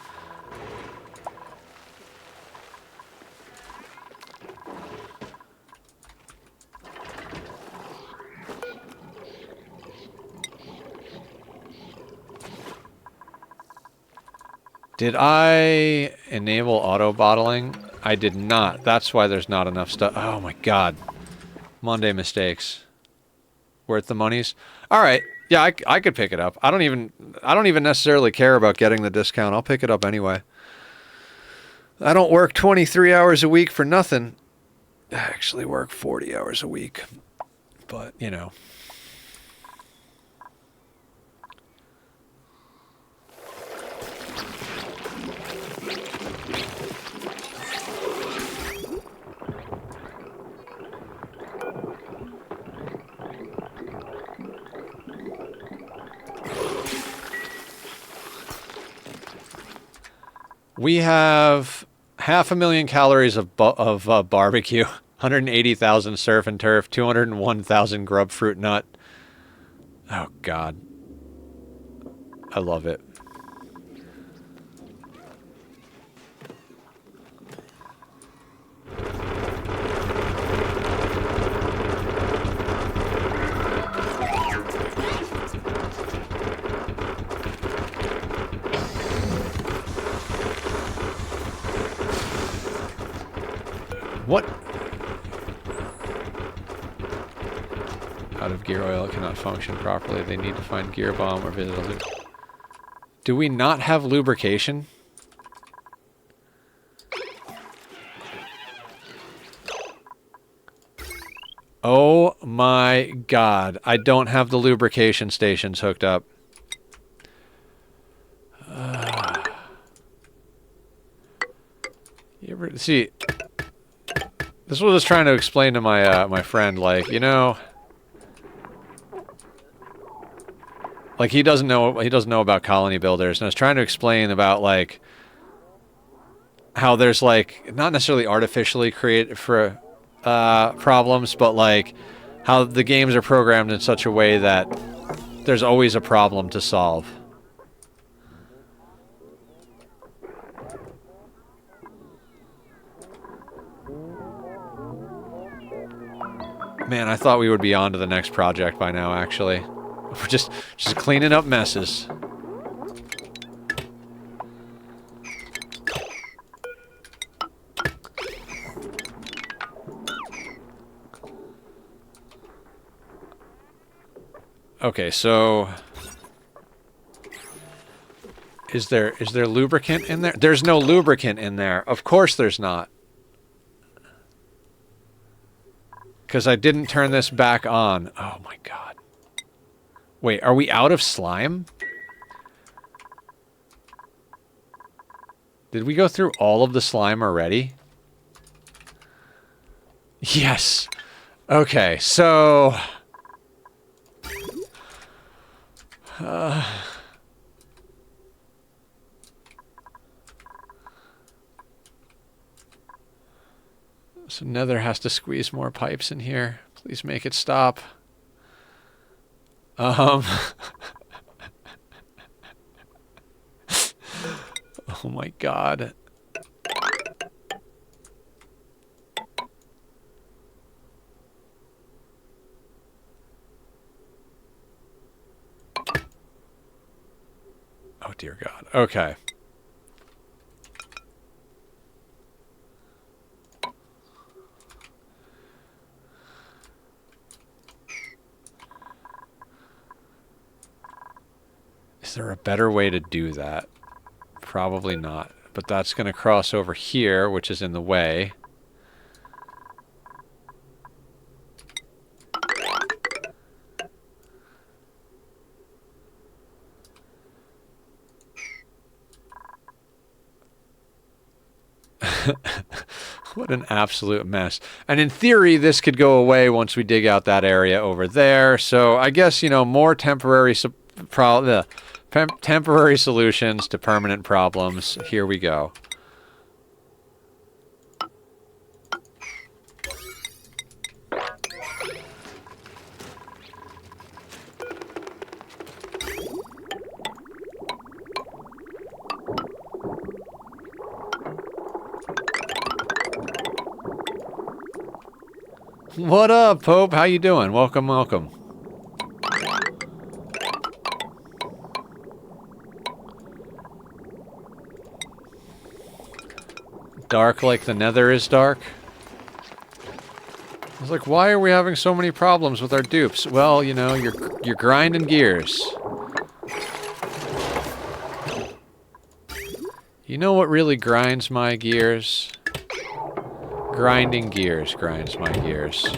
Did I enable auto bottling? I did not. That's why there's not enough stuff. Oh my god. Monday mistakes. Worth the monies? Alright. Yeah, I could pick it up. I don't even necessarily care about getting the discount. I'll pick it up anyway. I don't work 23 hours a week for nothing. I actually work 40 hours a week. But, you know. We have 500,000 calories of barbecue, 180,000 surf and turf, 201,000 grub fruit nut. Oh, God. I love it. What? Out of gear oil cannot function properly. They need to find gear bomb or visit a loop. Do we not have lubrication? Oh my god. I don't have the lubrication stations hooked up. You ever see? This was just trying to explain to my my friend, like, you know, like he doesn't know about colony builders, and I was trying to explain about like how there's like not necessarily artificially created for problems, but like how the games are programmed in such a way that there's always a problem to solve. Man, I thought we would be on to the next project by now, actually. We're just cleaning up messes. Okay, so is there lubricant in there? There's no lubricant in there. Of course there's not. Because I didn't turn this back on. Oh my god. Wait, are we out of slime? Did we go through all of the slime already? Yes. Okay, so... So Nether has to squeeze more pipes in here. Please make it stop. Oh my god. dear God. Okay. Is there a better way to do that? Probably not. But that's going to cross over here, which is in the way. What an absolute mess. And in theory, this could go away once we dig out that area over there. So I guess, you know, more temporary temporary solutions to permanent problems. Here we go. What up, Pope? How you doing? Welcome, welcome. Dark like the Nether is dark? I was like, why are we having so many problems with our dupes? Well, you know, you're grinding gears. You know what really grinds my gears? Grinding gears grinds my gears.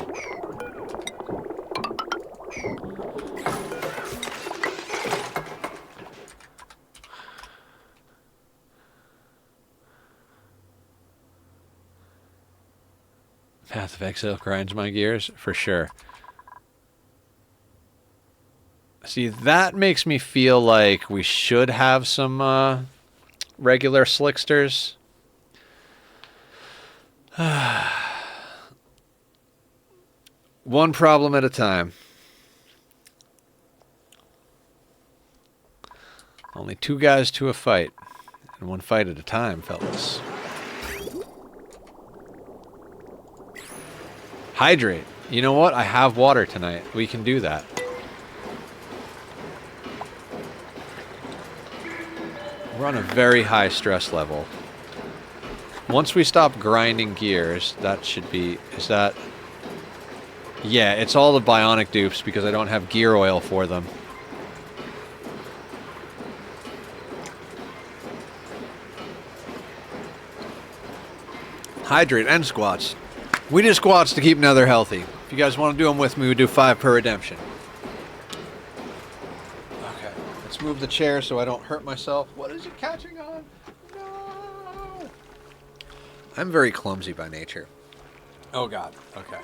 Path of Exile grinds my gears, for sure. See, that makes me feel like we should have some regular slicksters. One problem at a time. Only 2 guys to a fight. And 1 fight at a time, fellas. Hydrate. You know what? I have water tonight. We can do that. We're on a very high stress level. Once we stop grinding gears, that should be... Is that... Yeah, it's all the Bionic dupes because I don't have gear oil for them. Hydrate and squats. We do squats to keep Nether healthy. If you guys want to do them with me, we do 5 per redemption. Okay, let's move the chair so I don't hurt myself. What is it catching on? No! I'm very clumsy by nature. Oh God, okay.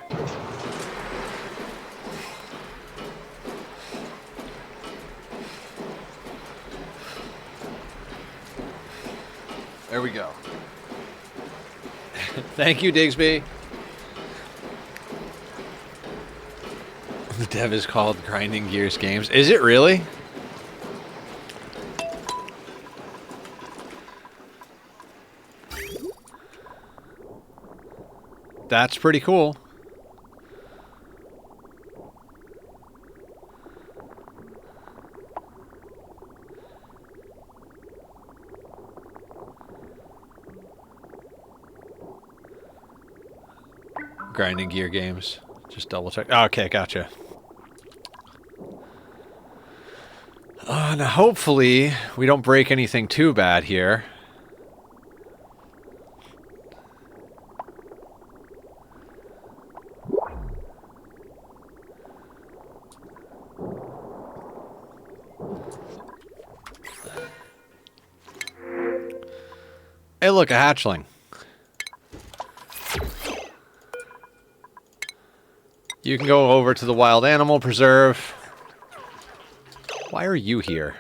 There we go. Thank you, Digsby. The dev is called Grinding Gears Games. Is it really? That's pretty cool. Grinding gear games. Just double check. Oh, okay, gotcha. Now hopefully we don't break anything too bad here. Hey, look, a hatchling. You can go over to the wild animal preserve. Why are you here?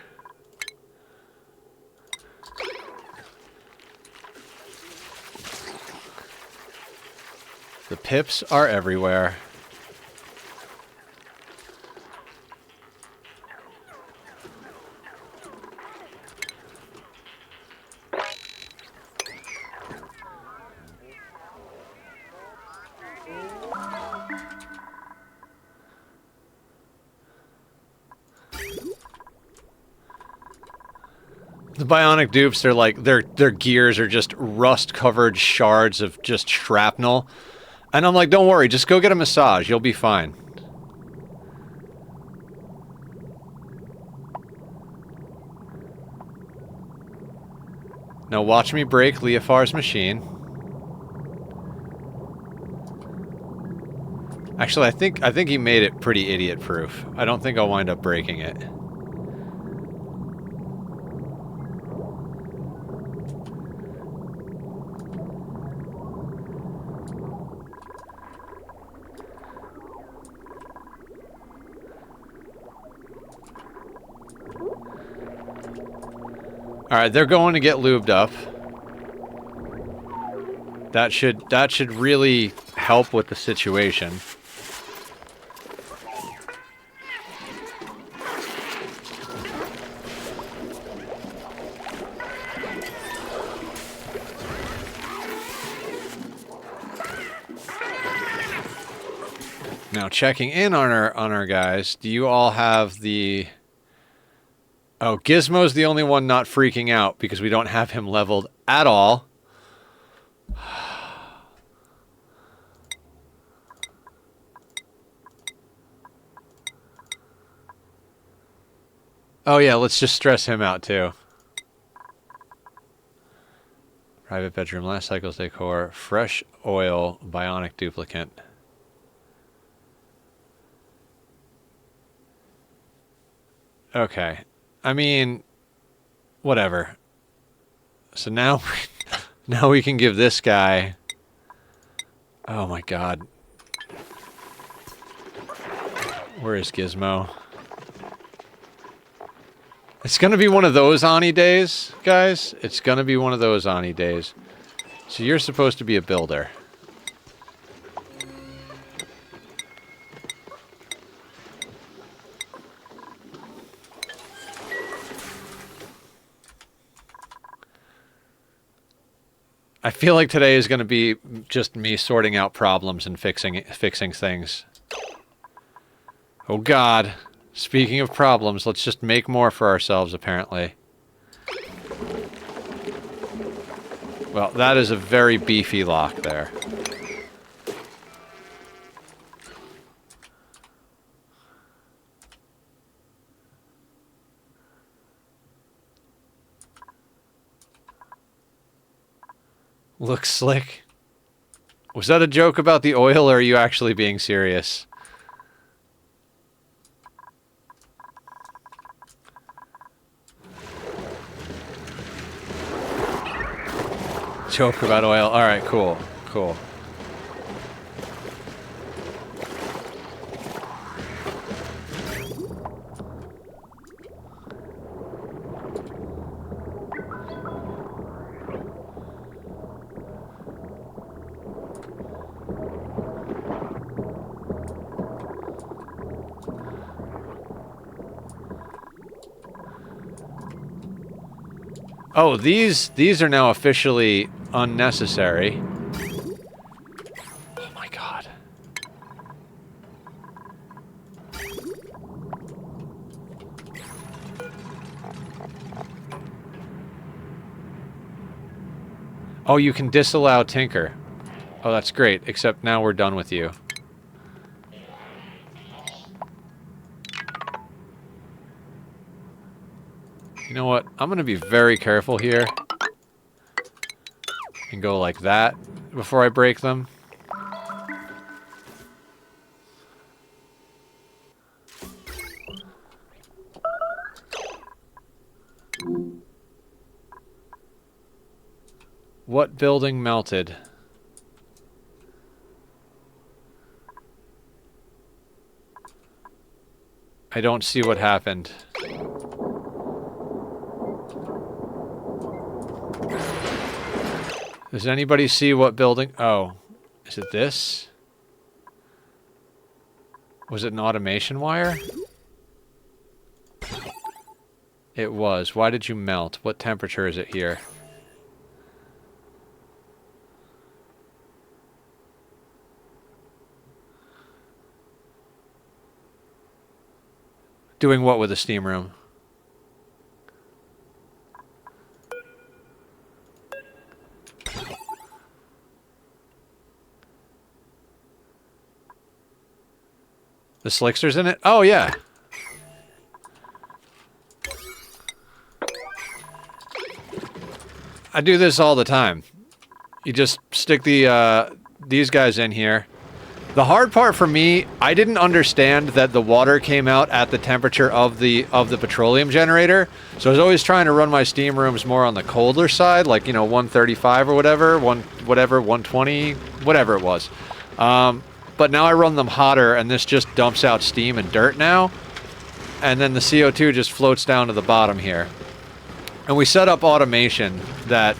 The pips are everywhere. The bionic dupes, they're like, their gears are just rust-covered shards of just shrapnel. And I'm like, don't worry, just go get a massage, you'll be fine. Now watch me break Leofar's machine. Actually, I think he made it pretty idiot-proof. I don't think I'll wind up breaking it. Alright, they're going to get lubed up. That should really help with the situation. Now checking in on our guys, do you all have the... Oh, Gizmo's the only one not freaking out because we don't have him leveled at all. Oh yeah, let's just stress him out too. Private bedroom, last cycle's decor, fresh oil, bionic duplicate. Okay. I mean, whatever. So now, now we can give this guy... Oh my god. Where is Gizmo? It's gonna be one of those Ani days, guys. It's gonna be one of those Ani days. So you're supposed to be a builder. I feel like today is going to be just me sorting out problems and fixing things. Oh god. Speaking of problems, let's just make more for ourselves, apparently. Well, that is a very beefy lock there. Looks slick. Was that a joke about the oil, or are you actually being serious? Joke about oil. Alright, cool. Cool. Oh, these are now officially unnecessary. Oh my god. Oh, you can disallow Tinker. Oh, that's great, except now we're done with you. You know what? I'm gonna be very careful here. And go like that before I break them. What building melted? I don't see what happened. Does anybody see what building? Oh, is it this? Was it an automation wire? It was. Why did you melt? What temperature is it here? Doing what with the steam room? The slickster's in it? Oh, yeah. I do this all the time. You just stick the these guys in here. The hard part for me, I didn't understand that the water came out at the temperature of the petroleum generator. So I was always trying to run my steam rooms more on the colder side, like, you know, 135 or whatever, 120, whatever it was. But now I run them hotter, and this just dumps out steam and dirt now. And then the CO2 just floats down to the bottom here. And we set up automation that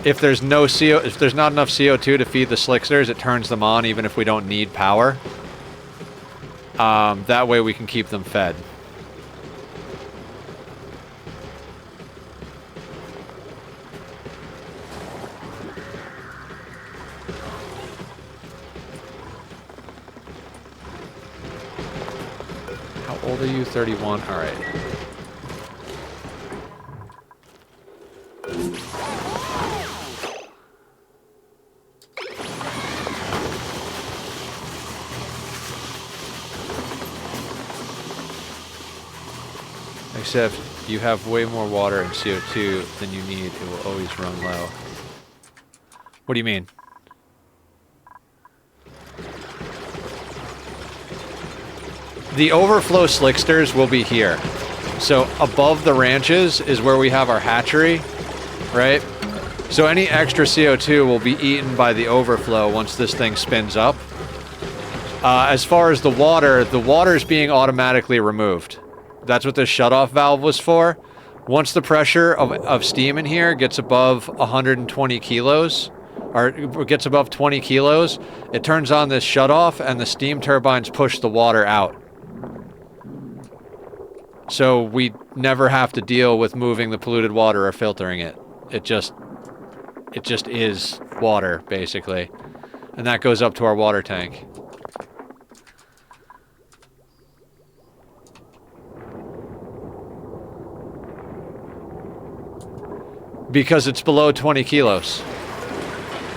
if there's not enough CO2 to feed the slicksters, it turns them on even if we don't need power. That way we can keep them fed. How old are you? 31? All right. Except you have way more water and CO2 than you need. It will always run low. What do you mean? The overflow slicksters will be here. So above the ranches is where we have our hatchery, right? So any extra CO2 will be eaten by the overflow once this thing spins up. As far as the water is being automatically removed. That's what this shutoff valve was for. Once the pressure of steam in here gets above 120 kilos, or gets above 20 kilos, it turns on this shutoff and the steam turbines push the water out. So we never have to deal with moving the polluted water or filtering it. It just is water, basically. And that goes up to our water tank. Because it's below 20 kilos.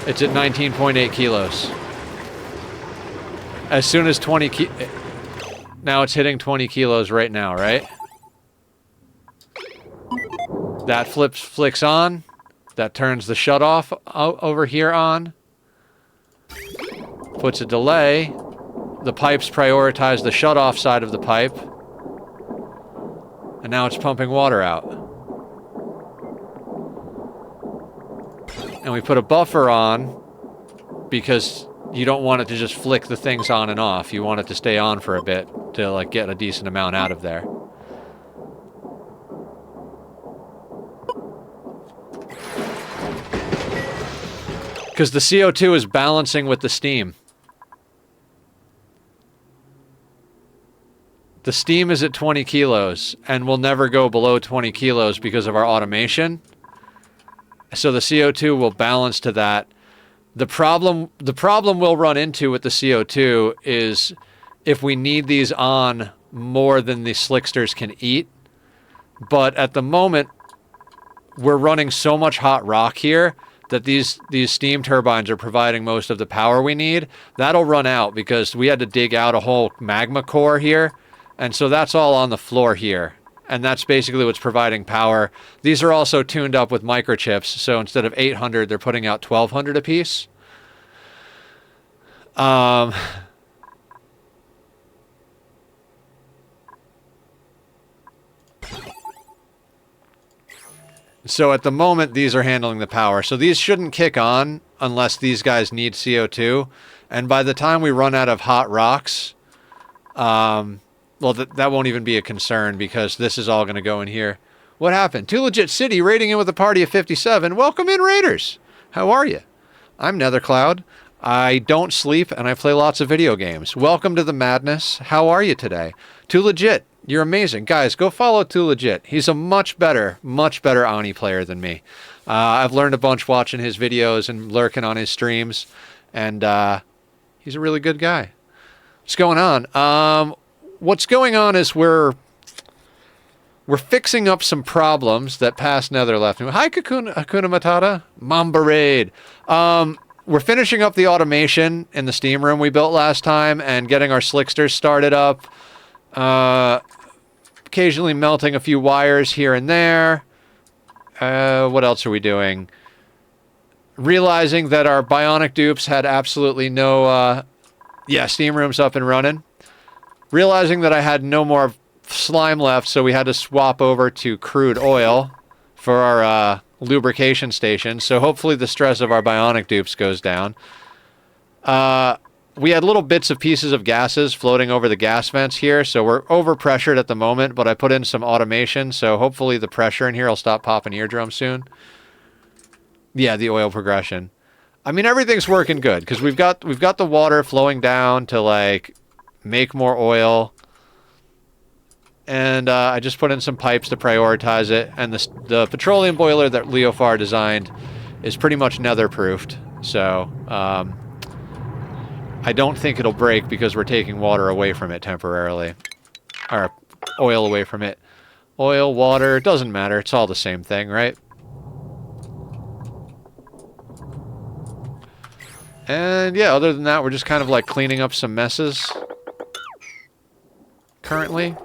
It's at 19.8 kilos. As soon as 20 now it's hitting 20 kilos right now, right? That flicks on. That turns the shutoff over here on. Puts a delay. The pipes prioritize the shutoff side of the pipe. And now it's pumping water out. And we put a buffer on because you don't want it to just flick the things on and off. You want it to stay on for a bit to like get a decent amount out of there. Because the CO2 is balancing with the steam. The steam is at 20 kilos and will never go below 20 kilos because of our automation. So the CO2 will balance to that. The problem we'll run into with the CO2 is if we need these on more than the slicksters can eat. But at the moment, we're running so much hot rock here that these steam turbines are providing most of the power we need. That'll run out because we had to dig out a whole magma core here. And so that's all on the floor here. And that's basically what's providing power. These are also tuned up with microchips, so instead of 800, they're putting out 1,200 apiece. So at the moment, these are handling the power. So these shouldn't kick on unless these guys need CO2. And by the time we run out of hot rocks, well, that won't even be a concern because this is all going to go in here. What happened? Too Legit City raiding in with a party of 57. Welcome in, Raiders. How are you? I'm Nethercloud. I don't sleep and I play lots of video games. Welcome to the madness. How are you today? Too Legit. You're amazing. Guys, go follow Too Legit. He's a much better Ani player than me. I've learned a bunch watching his videos and lurking on his streams. And he's a really good guy. What's going on? What's going on is we're fixing up some problems that past Nether left. Hi, Hakuna Matata. Mamba Raid. we're finishing up the automation in the steam room we built last time and getting our slicksters started up. Occasionally melting a few wires here and there. What else are we doing? Realizing that our bionic dupes had absolutely no... yeah, steam room's up and running. Realizing that I had no more slime left, so we had to swap over to crude oil for our lubrication station. So hopefully the stress of our bionic dupes goes down. We had little bits of pieces of gases floating over the gas vents here, so we're overpressured at the moment, but I put in some automation, so hopefully the pressure in here will stop popping eardrums soon. Yeah, the oil progression. I mean, everything's working good, because we've got the water flowing down to, like, make more oil. And I just put in some pipes to prioritize it, and the petroleum boiler that Leofar designed is pretty much nether-proofed, so... I don't think it'll break because we're taking water away from it temporarily. Or oil away from it. Oil, water, doesn't matter. It's all the same thing, right? And yeah, other than that, we're just kind of like cleaning up some messes. Currently.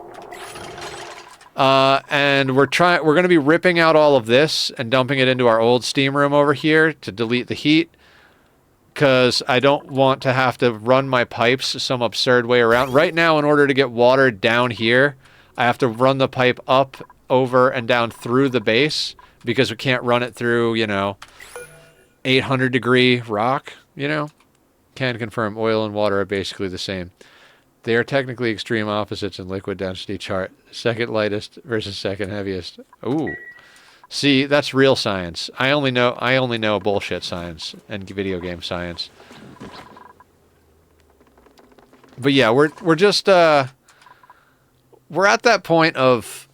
And we're going to be ripping out all of this and dumping it into our old steam room over here to delete the heat. Because I don't want to have to run my pipes some absurd way around. Right now, in order to get water down here, I have to run the pipe up, over, and down through the base. Because we can't run it through, you know, 800-degree rock, you know. Can confirm oil and water are basically the same. They are technically extreme opposites in liquid density chart. Second lightest versus second heaviest. Ooh. See, that's real science. I only know bullshit science and video game science. But yeah, we're just we're at that point of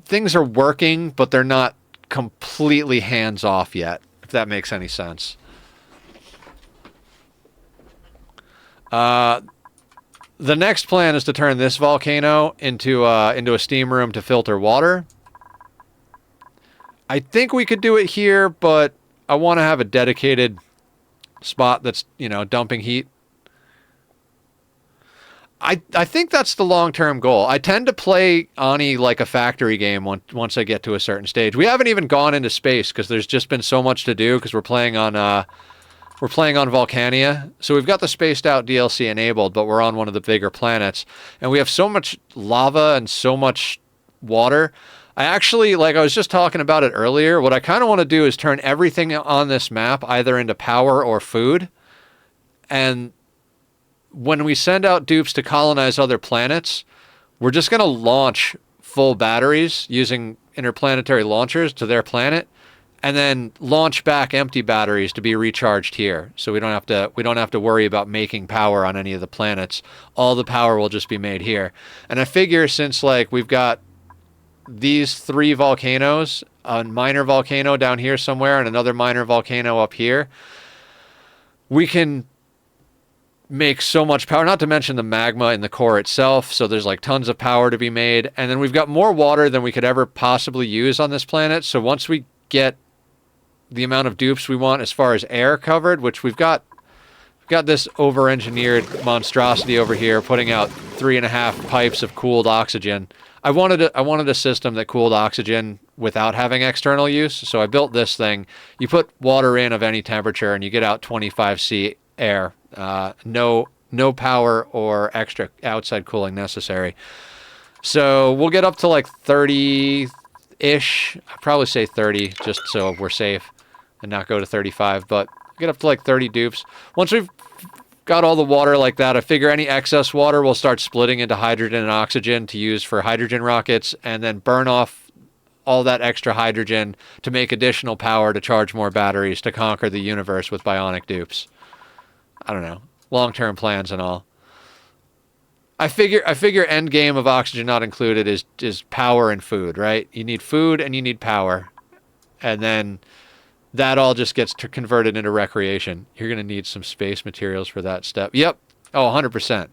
things are working, but they're not completely hands off yet, if that makes any sense. The next plan is to turn this volcano into a steam room to filter water. I think we could do it here, but I want to have a dedicated spot that's, you know, dumping heat. I think that's the long-term goal. I tend to play Ani like a factory game once I get to a certain stage. We haven't even gone into space because there's just been so much to do because we're playing on Volcanea. So we've got the spaced out DLC enabled, but we're on one of the bigger planets, and we have so much lava and so much water. I actually, like I was just talking about it earlier, what I kind of want to do is turn everything on this map either into power or food. And when we send out dupes to colonize other planets, we're just going to launch full batteries using interplanetary launchers to their planet, and then launch back empty batteries to be recharged here. So we don't have to worry about making power on any of the planets. All the power will just be made here. And I figure since like we've got these 3 volcanoes, a minor volcano down here somewhere and another minor volcano up here, we can make so much power, not to mention the magma in the core itself, so there's like tons of power to be made. And then we've got more water than we could ever possibly use on this planet, so once we get the amount of dupes we want as far as air covered, which we've got this over-engineered monstrosity over here putting out 3.5 pipes of cooled oxygen. I wanted a system that cooled oxygen without having external use, so I built this thing. You put water in of any temperature and you get out 25°C air. No power or extra outside cooling necessary. So we'll get up to like 30-ish. I'd probably say 30 just so we're safe and not go to 35, but get up to like 30 dupes. Once we've got all the water like that, I figure any excess water will start splitting into hydrogen and oxygen to use for hydrogen rockets, and then burn off all that extra hydrogen to make additional power to charge more batteries to conquer the universe with bionic dupes. I don't know. Long-term plans and all. I figure end game of oxygen not included is power and food, right? You need food and you need power. And then that all just gets converted into recreation. You're going to need some space materials for that step. Yep. Oh, 100%.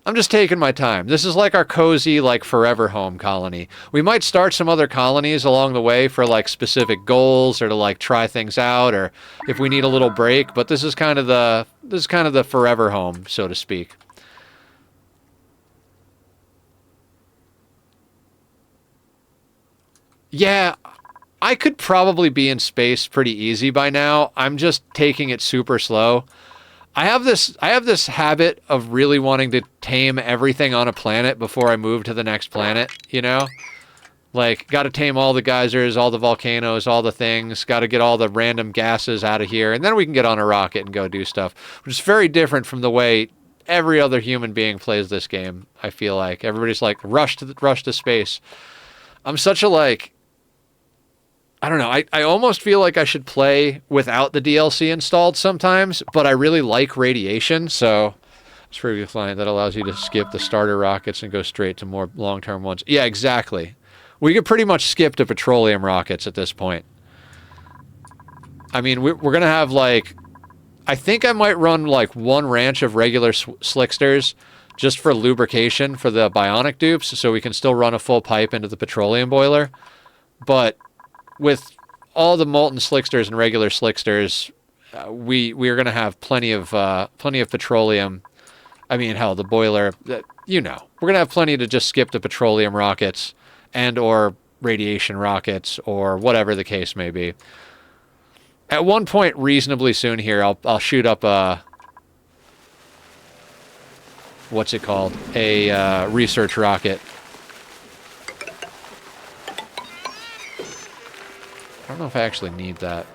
I'm just taking my time. This is like our cozy, like, forever home colony. We might start some other colonies along the way for, like, specific goals or to, like, try things out or if we need a little break, but this is kind of the forever home, so to speak. Yeah, I could probably be in space pretty easy by now. I'm just taking it super slow. I have this habit of really wanting to tame everything on a planet before I move to the next planet, you know? Like, got to tame all the geysers, all the volcanoes, all the things, got to get all the random gases out of here, and then we can get on a rocket and go do stuff, which is very different from the way every other human being plays this game, I feel like. Everybody's like, rush to space. I'm such a, like, I don't know. I almost feel like I should play without the DLC installed sometimes, but I really like radiation, so it's pretty fine. That allows you to skip the starter rockets and go straight to more long-term ones. Yeah, exactly. We could pretty much skip to petroleum rockets at this point. I mean, we're going to have, like... I think I might run, like, one ranch of regular slicksters just for lubrication for the Bionic dupes, so we can still run a full pipe into the petroleum boiler. But... with all the molten slicksters and regular slicksters, we're going to have plenty of petroleum. I mean, hell, the boiler, you know. We're going to have plenty to just skip to petroleum rockets and or radiation rockets or whatever the case may be. At one point, reasonably soon here, I'll shoot up a... what's it called? A research rocket. I don't know if I actually need that.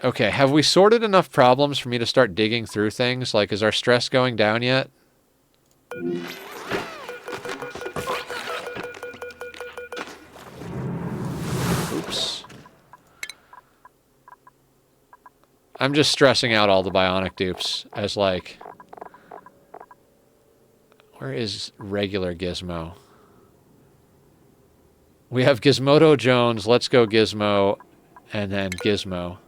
Okay, have we sorted enough problems for me to start digging through things? Like, is our stress going down yet? Oops. I'm just stressing out all the Bionic dupes as, like... where is regular Gizmo? We have Gizmodo Jones, Let's Go Gizmo, and then Gizmo.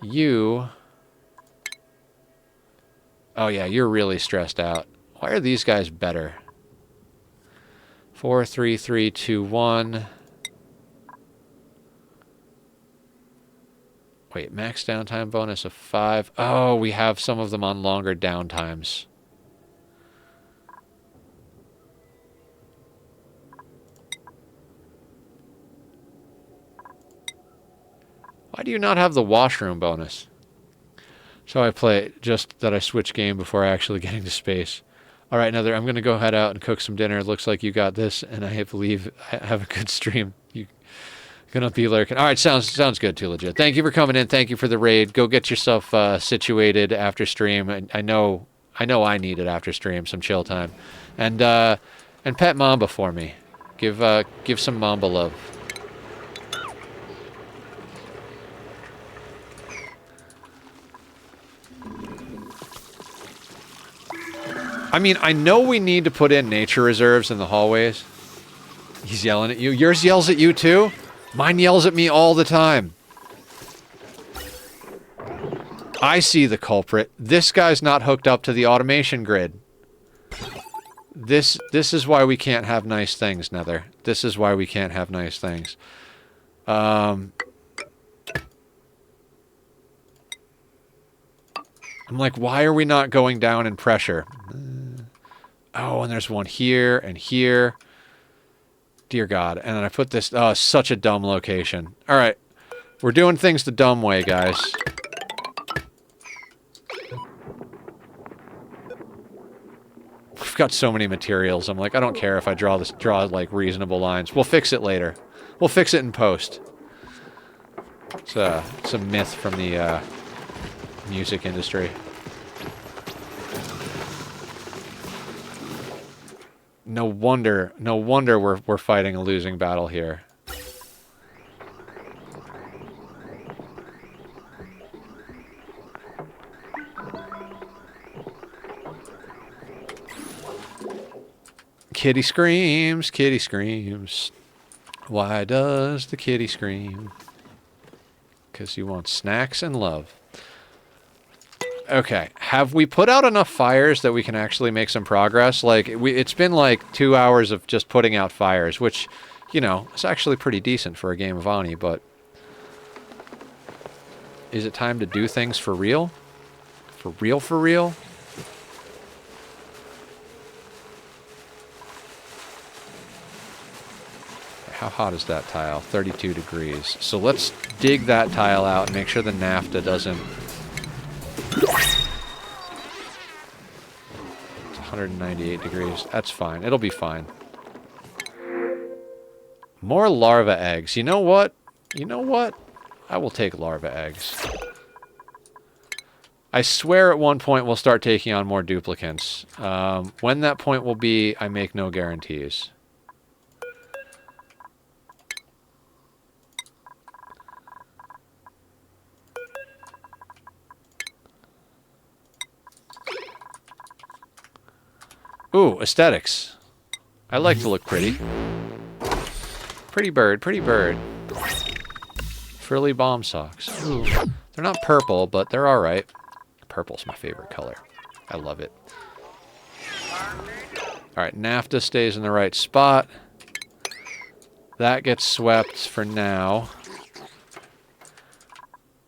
You... oh yeah, you're really stressed out. Why are these guys better? 4, 3, 3, 2, 1. Wait, max downtime bonus of 5. Oh, we have some of them on longer downtimes. Why do you not have the washroom bonus? So I play just that I switch game before actually getting to space. All right, Nether, I'm going to go head out and cook some dinner. It looks like you got this, and I believe I have a good stream. You're going to be lurking. All right, sounds good, too, legit. Thank you for coming in. Thank you for the raid. Go get yourself situated after stream. I know I need it after stream, some chill time. And pet Mamba for me. Give some Mamba love. I mean, I know we need to put in nature reserves in the hallways. He's yelling at you. Yours yells at you too? Mine yells at me all the time. I see the culprit. This guy's not hooked up to the automation grid. This is why we can't have nice things, Nether. This is why we can't have nice things. I'm like, why are we not going down in pressure? Oh, and there's one here and here. Dear God. And then I put this... oh, such a dumb location. All right. We're doing things the dumb way, guys. We've got so many materials. I'm like, I don't care if I draw like reasonable lines. We'll fix it later. We'll fix it in post. It's a myth from the music industry. No wonder we're fighting a losing battle here. Kitty screams, kitty screams. Why does the kitty scream? Because you want snacks and love. Okay, have we put out enough fires that we can actually make some progress? Like, it's been like 2 hours of just putting out fires, which, you know, is actually pretty decent for a game of Ani, but... Is it time to do things for real? For real, for real? How hot is that tile? 32 degrees. So let's dig that tile out and make sure the naphtha doesn't... It's 198 degrees. That's fine. It'll be fine. More larva eggs. You know what? You know what? I will take larva eggs. I swear at one point we'll start taking on more duplicants. When that point will be, I make no guarantees. Ooh, aesthetics. I like to look pretty. Pretty bird, pretty bird. Frilly bomb socks. Ooh. They're not purple, but they're alright. Purple's my favorite color. I love it. Alright, naphtha stays in the right spot. That gets swept for now.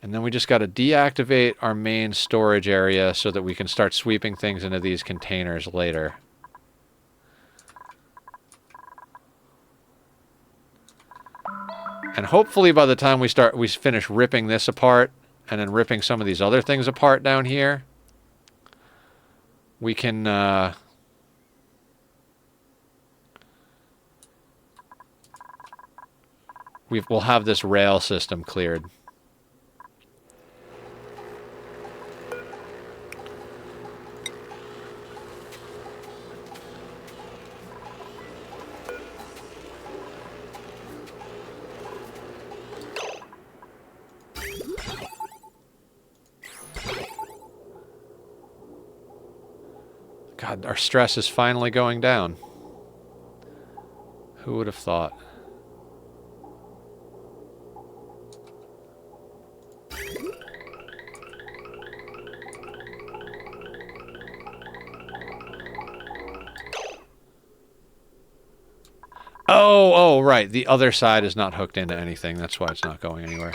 And then we just got to deactivate our main storage area so that we can start sweeping things into these containers later. And hopefully by the time we finish ripping this apart, and then ripping some of these other things apart down here, we can, we'll have this rail system cleared. God, our stress is finally going down. Who would have thought? Oh, right. The other side is not hooked into anything. That's why it's not going anywhere.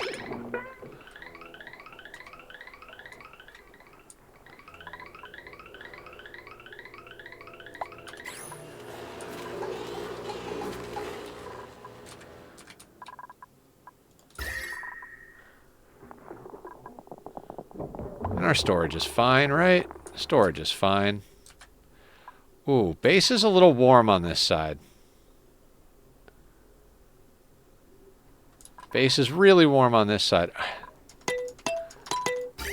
And our storage is fine, right? Storage is fine. Ooh, base is a little warm on this side. Base is really warm on this side.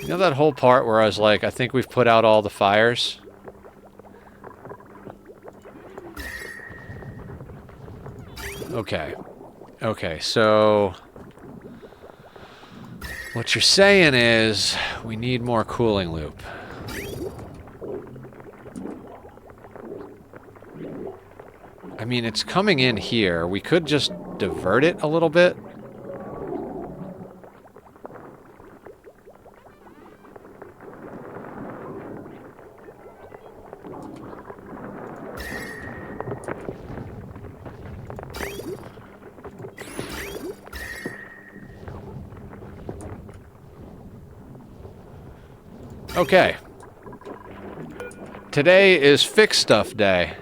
You know that whole part where I was like, I think we've put out all the fires? Okay. Okay, so... what you're saying is, we need more cooling loop. I mean, it's coming in here. We could just divert it a little bit. Okay. Today is Fix Stuff Day.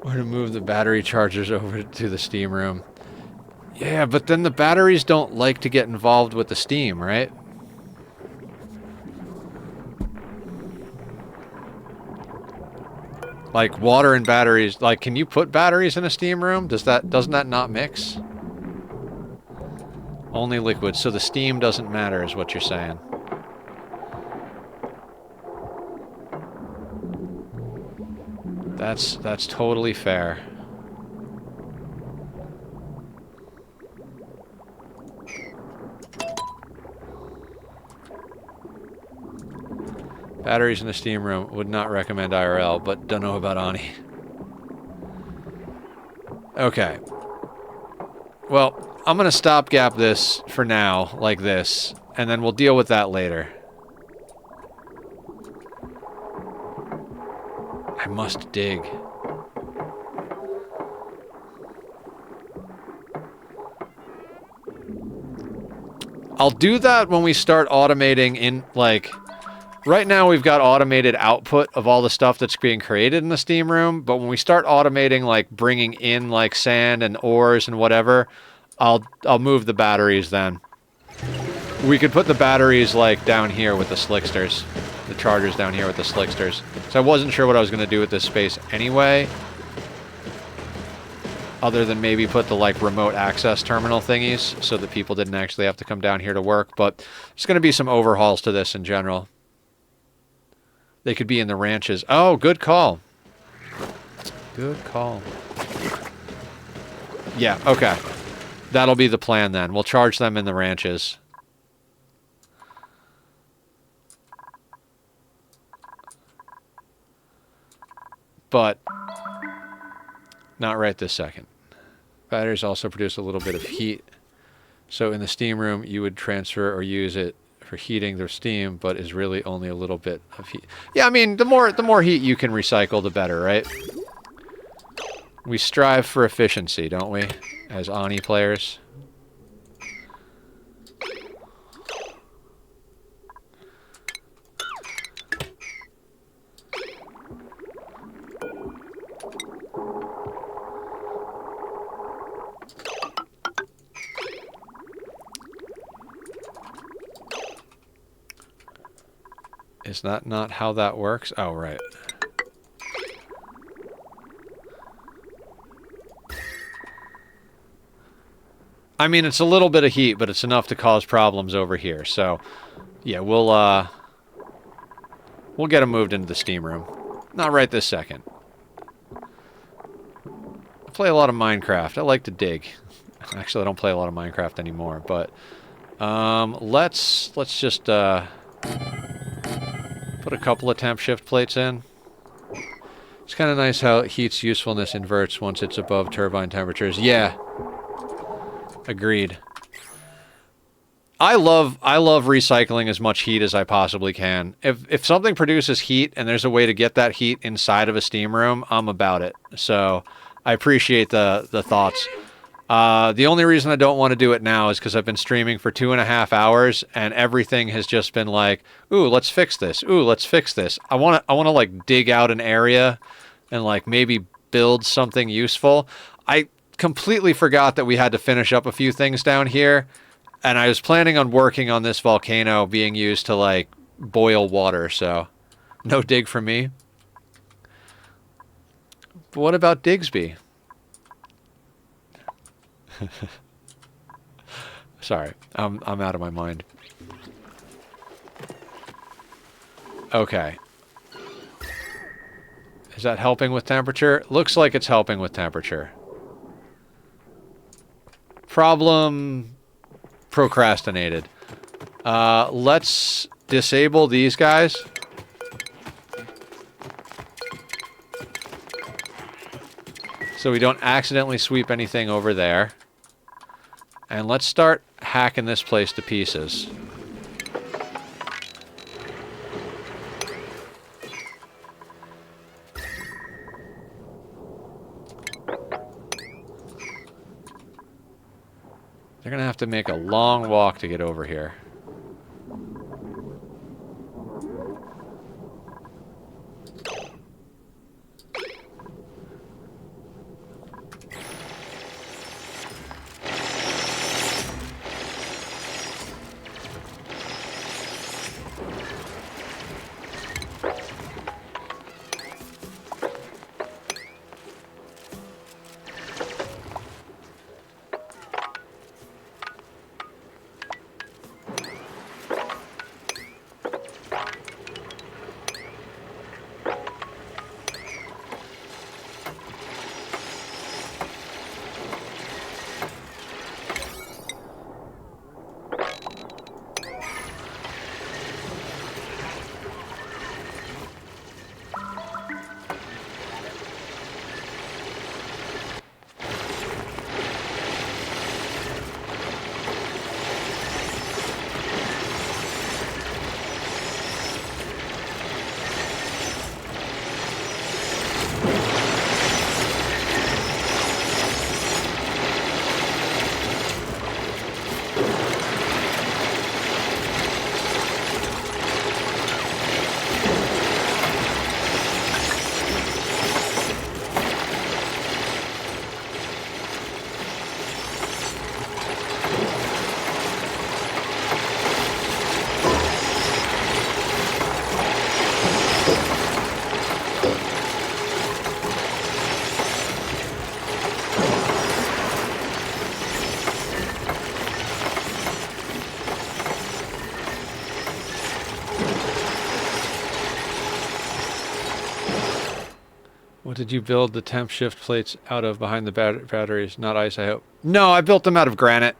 Or to move the battery chargers over to the steam room. Yeah, but then the batteries don't like to get involved with the steam, right? Like water and batteries, like can you put batteries in a steam room? Doesn't that not mix? Only liquid, so the steam doesn't matter is what you're saying. That's totally fair. Batteries in the steam room. Would not recommend IRL, but don't know about Ani. Okay. Well, I'm going to stopgap this for now, like this, and then we'll deal with that later. I must dig. I'll do that when we start automating in, like... Right now we've got automated output of all the stuff that's being created in the steam room, but when we start automating, like, bringing in, like, sand and ores and whatever, I'll move the batteries then. We could put the batteries, like, down here with the slicksters. The chargers down here with the slicksters. So I wasn't sure what I was going to do with this space anyway. Other than maybe put the, like, remote access terminal thingies so that people didn't actually have to come down here to work. But there's going to be some overhauls to this in general. They could be in the ranches. Oh, good call. Good call. Yeah, okay. That'll be the plan then. We'll charge them in the ranches. But not right this second. Batteries also produce a little bit of heat. So in the steam room, you would transfer or use it for heating their steam, but is really only a little bit of heat. Yeah, I mean, the more heat you can recycle, the better, right? We strive for efficiency, don't we? As Ani players. Is that not how that works? Oh, right. I mean, it's a little bit of heat, but it's enough to cause problems over here. So, yeah, we'll get them moved into the steam room. Not right this second. I play a lot of Minecraft. I like to dig. Actually, I don't play a lot of Minecraft anymore, but let's just put a couple of temp shift plates in. It's kind of nice how heat's usefulness inverts once it's above turbine temperatures. Yeah. Agreed. I love recycling as much heat as I possibly can. If something produces heat and there's a way to get that heat inside of a steam room, I'm about it. So I appreciate the thoughts. The only reason I don't want to do it now is because I've been streaming for 2.5 hours and everything has just been like, ooh, let's fix this. Ooh, let's fix this. I want to like dig out an area and like maybe build something useful. I completely forgot that we had to finish up a few things down here, and I was planning on working on this volcano being used to like boil water, so no dig for me. But what about Digsby? Sorry, I'm out of my mind. Okay. Is that helping with temperature? Looks like it's helping with temperature. Problem procrastinated. Let's disable these guys. So we don't accidentally sweep anything over there. And let's start hacking this place to pieces. They're gonna have to make a long walk to get over here. What did you build the temp shift plates out of behind the batteries? Not ice, I hope. No, I built them out of granite.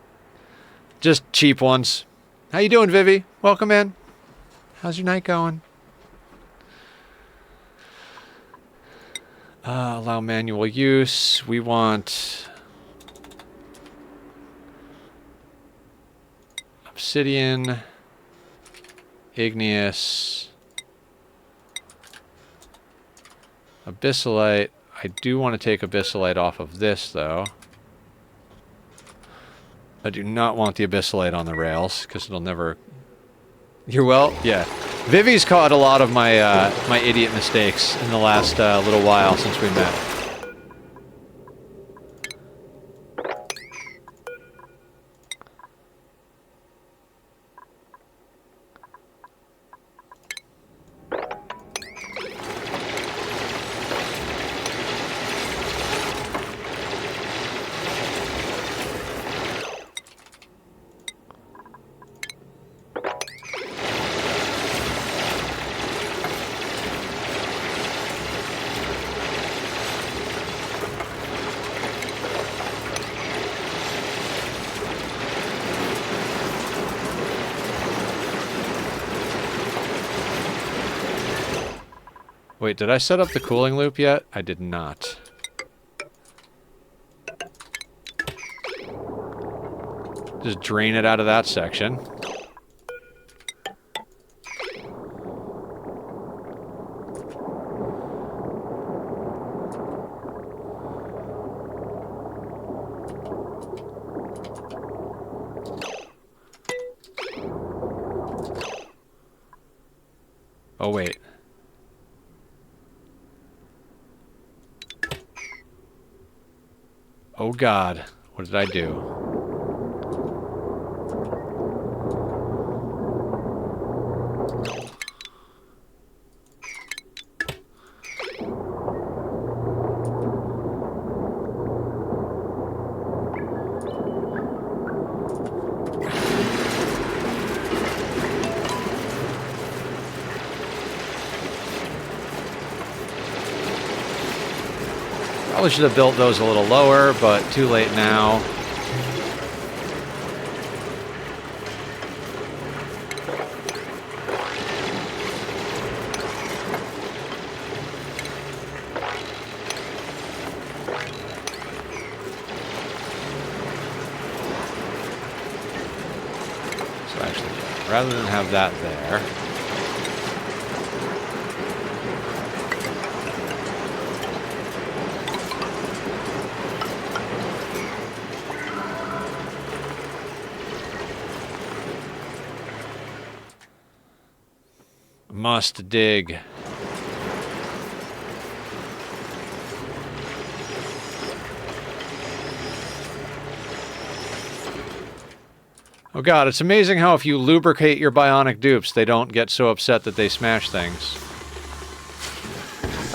Just cheap ones. How you doing, Vivi? Welcome in. How's your night going? Allow manual use. We want obsidian, igneous, abyssalite. I do want to take abyssalite off of this, though. I do not want the abyssalite on the rails, because it'll never... You're well? Yeah. Vivi's caught a lot of my my idiot mistakes in the last little while since we met. Wait, did I set up the cooling loop yet? I did not. Just drain it out of that section. Oh, wait. Oh God, what did I do? Probably should have built those a little lower, but too late now. So actually, yeah, rather than have that there... Must dig. Oh God, it's amazing how if you lubricate your bionic dupes, they don't get so upset that they smash things.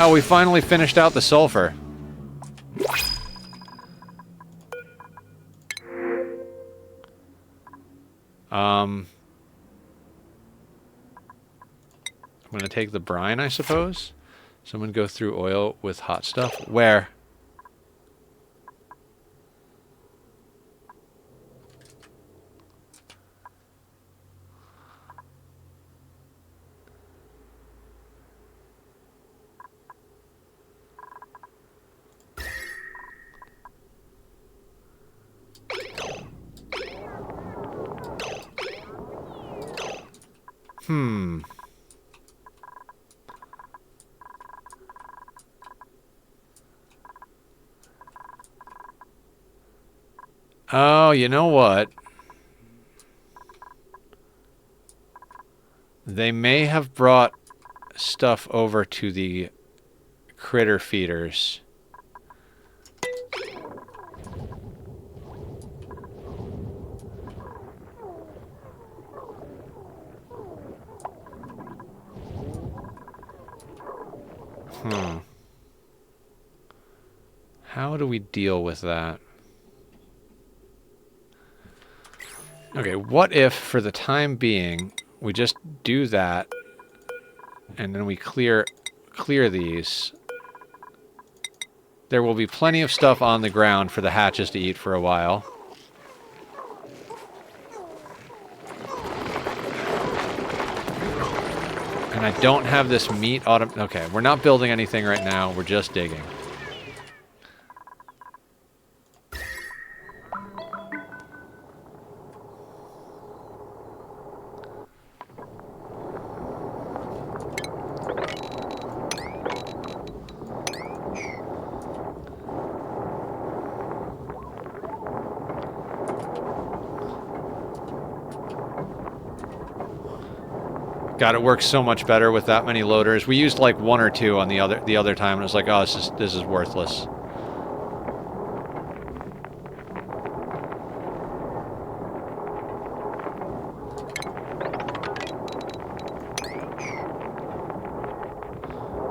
Oh, we finally finished out the sulfur. I'm gonna take the brine, I suppose. Someone go through oil with hot stuff. Where? Oh, you know what? They may have brought stuff over to the critter feeders. How do we deal with that? Okay, what if, for the time being, we just do that, and then we clear these, There will be plenty of stuff on the ground for the hatches to eat for a while. And I don't have this meat Okay, we're not building anything right now. We're just digging. God, it works so much better with that many loaders. We used like 1 or 2 on the other time, and it was like, oh, this is worthless.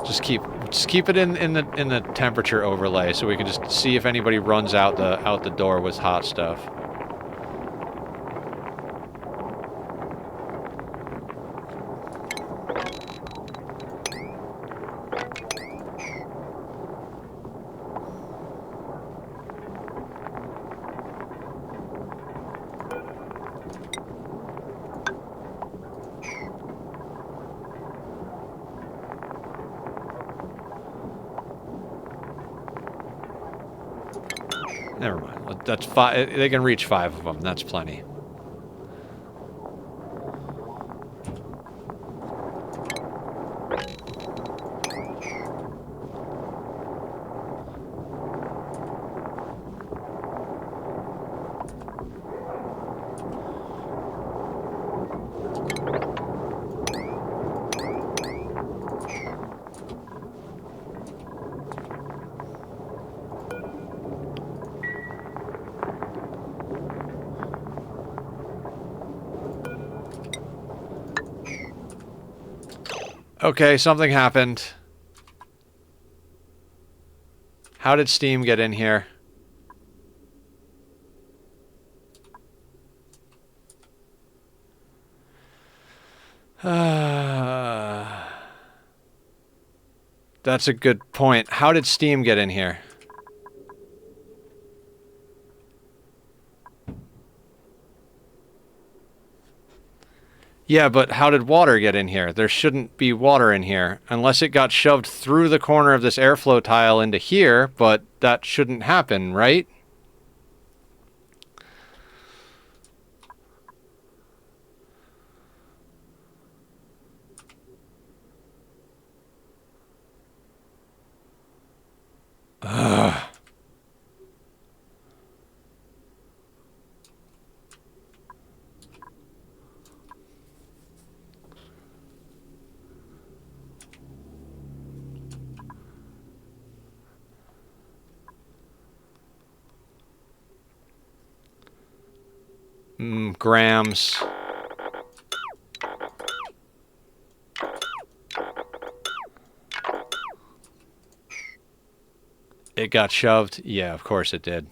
Just keep it in the temperature overlay, so we can just see if anybody runs out the door with hot stuff. Never mind. That's 5. They can reach 5 of them. That's plenty. Okay, something happened. How did steam get in here? That's a good point. How did steam get in here? Yeah, but how did water get in here? There shouldn't be water in here, unless it got shoved through the corner of this airflow tile into here, but that shouldn't happen, right? Ugh. Grams. It got shoved? Yeah, of course it did.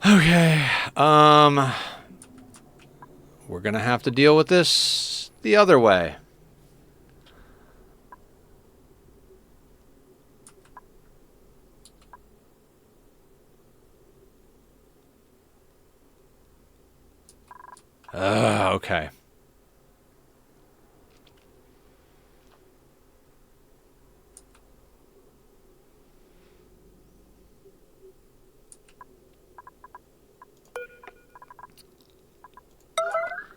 Okay, we're gonna have to deal with this the other way. Okay.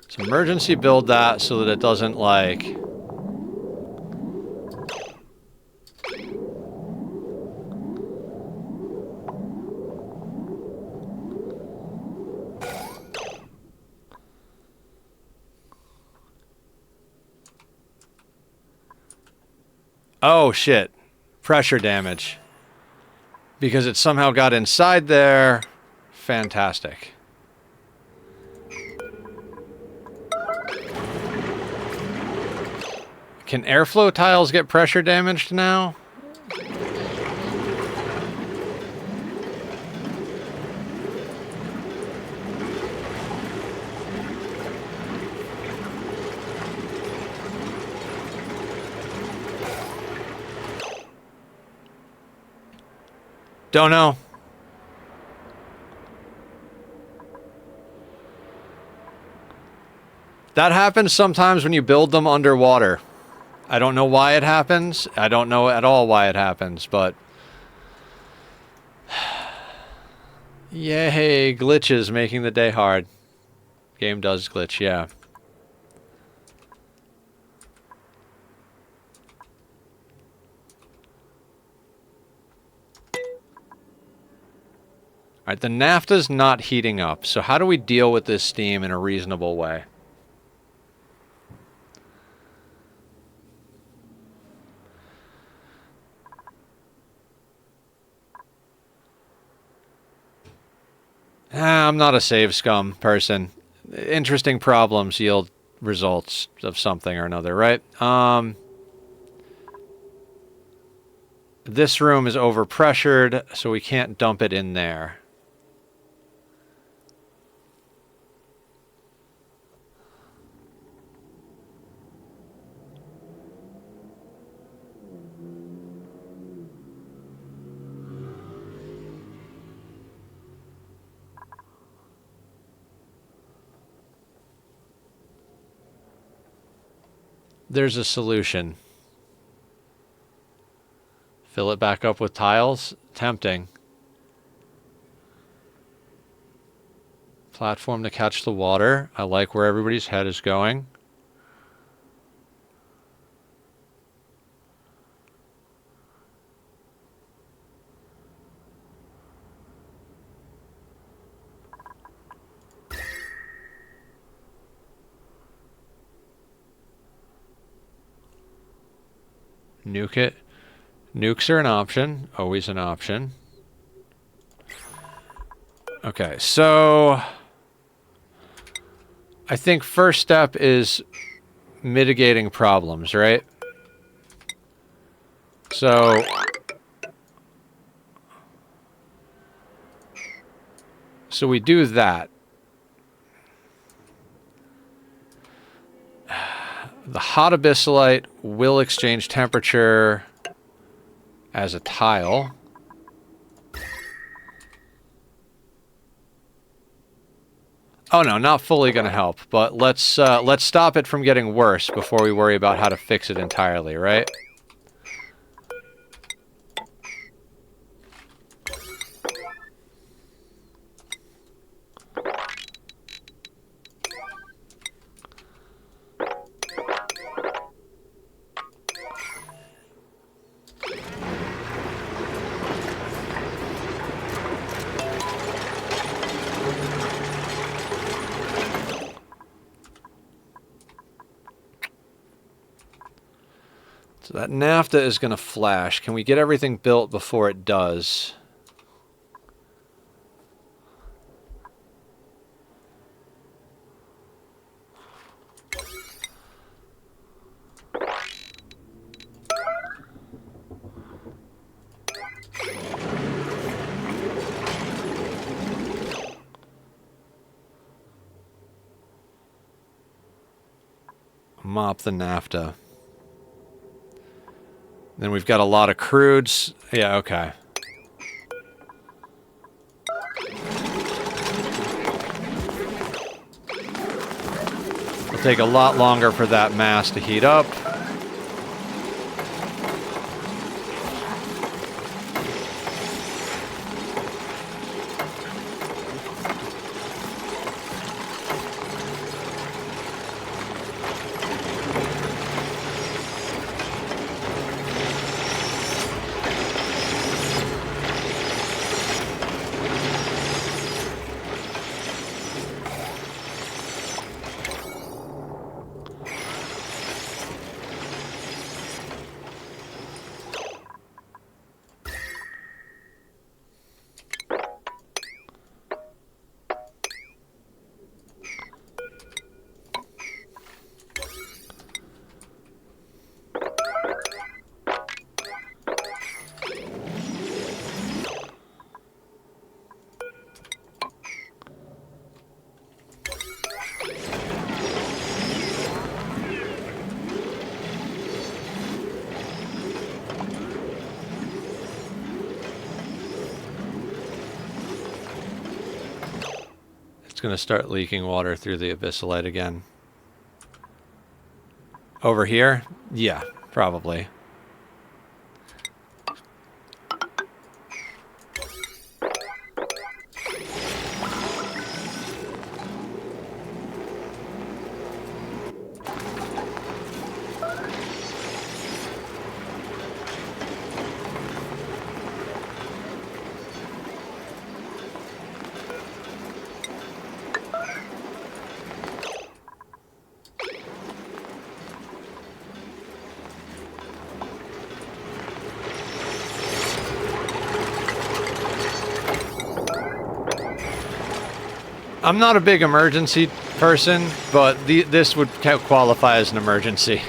So emergency build that so that it doesn't, like... Oh, shit. Pressure damage. Because it somehow got inside there. Fantastic. Can airflow tiles get pressure damaged now? Don't know. That happens sometimes when you build them underwater. I don't know why it happens. I don't know at all why it happens, but... Yay, glitches making the day hard. Game does glitch, yeah. Alright, the naphtha's not heating up, so how do we deal with this steam in a reasonable way? I'm not a save scum person. Interesting problems yield results of something or another, right? This room is overpressured, so we can't dump it in there. There's a solution. Fill it back up with tiles? Tempting. Platform to catch the water. I like where everybody's head is going. Nuke it. Nukes are an option. Always an option. Okay, so... I think first step is mitigating problems, right? So... So we do that. The hot abyssalite will exchange temperature as a tile. Oh no, not fully going to help, but let's stop it from getting worse before we worry about how to fix it entirely, right? So that naphtha is going to flash. Can we get everything built before it does? Mop the naphtha. Then we've got a lot of crudes. Yeah, okay. It'll take a lot longer for that mass to heat up. going to start leaking water through the abyssalite again. Over here? Yeah, probably. I'm not a big emergency person, but this would qualify as an emergency.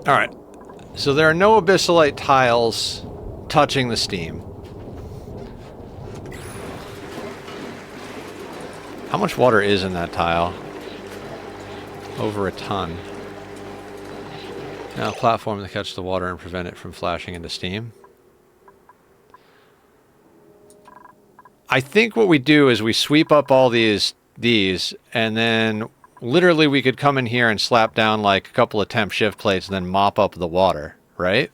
Alright, so there are no abyssalite tiles touching the steam. How much water is in that tile? Over a ton. Now, a platform to catch the water and prevent it from flashing into steam. I think what we do is we sweep up all these, and then literally we could come in here and slap down like a couple of temp shift plates and then mop up the water, right?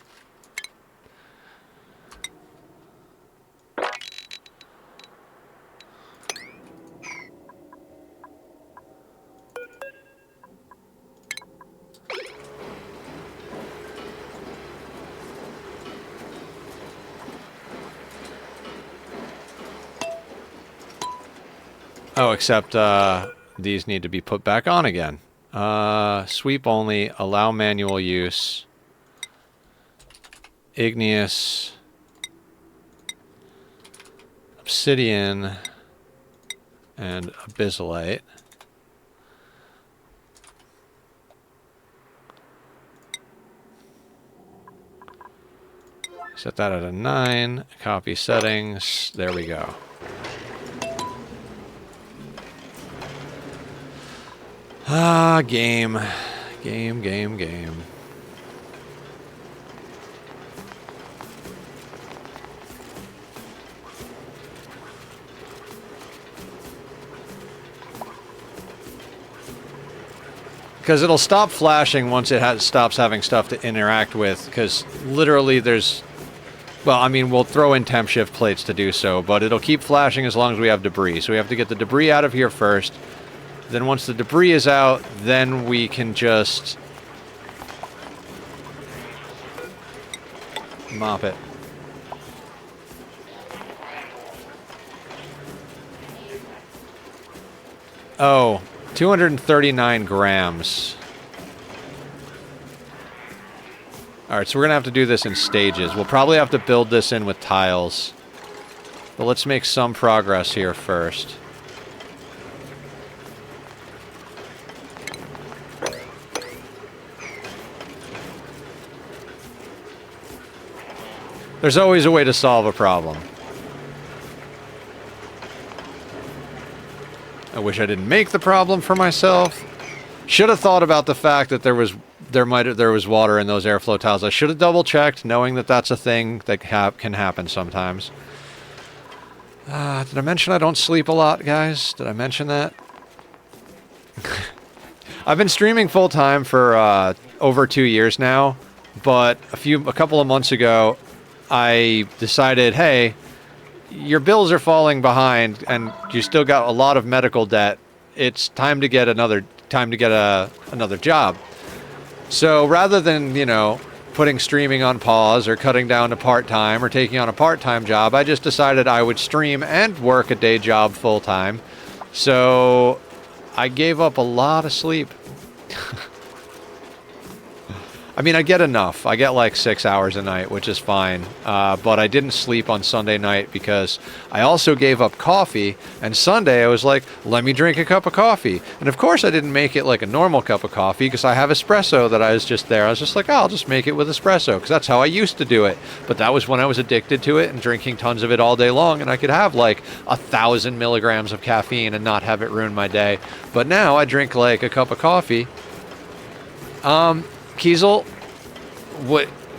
Oh, except these need to be put back on again. Sweep only, allow manual use. Igneous. Obsidian. And abyssalite. Set that at a 9. Copy settings. There we go. Ah, game. Game. Because it'll stop flashing once it stops having stuff to interact with, because literally there's... Well, I mean, we'll throw in temp shift plates to do so, but it'll keep flashing as long as we have debris. So we have to get the debris out of here first. Then once the debris is out, then we can just mop it. Oh, 239 grams. Alright, so we're going to have to do this in stages. We'll probably have to build this in with tiles. But let's make some progress here first. There's always a way to solve a problem. I wish I didn't make the problem for myself. Should have thought about the fact that there was water in those airflow tiles. I should have double checked, knowing that that's a thing that can happen sometimes. Did I mention I don't sleep a lot, guys? Did I mention that? I've been streaming full time for over 2 years now, but a couple of months ago, I decided, hey, your bills are falling behind, and you still got a lot of medical debt. It's time to get another job. So rather than, you know, putting streaming on pause or cutting down to part-time or taking on a part-time job. I just decided I would stream and work a day job full-time. So I gave up a lot of sleep. I mean, I get enough. I get like 6 hours a night, which is fine. But I didn't sleep on Sunday night because I also gave up coffee. And Sunday I was like, let me drink a cup of coffee. And of course I didn't make it like a normal cup of coffee because I have espresso that I was just there. I was just like, oh, I'll just make it with espresso because that's how I used to do it. But that was when I was addicted to it and drinking tons of it all day long. And I could have like 1,000 milligrams of caffeine and not have it ruin my day. But now I drink like a cup of coffee. Kiesel,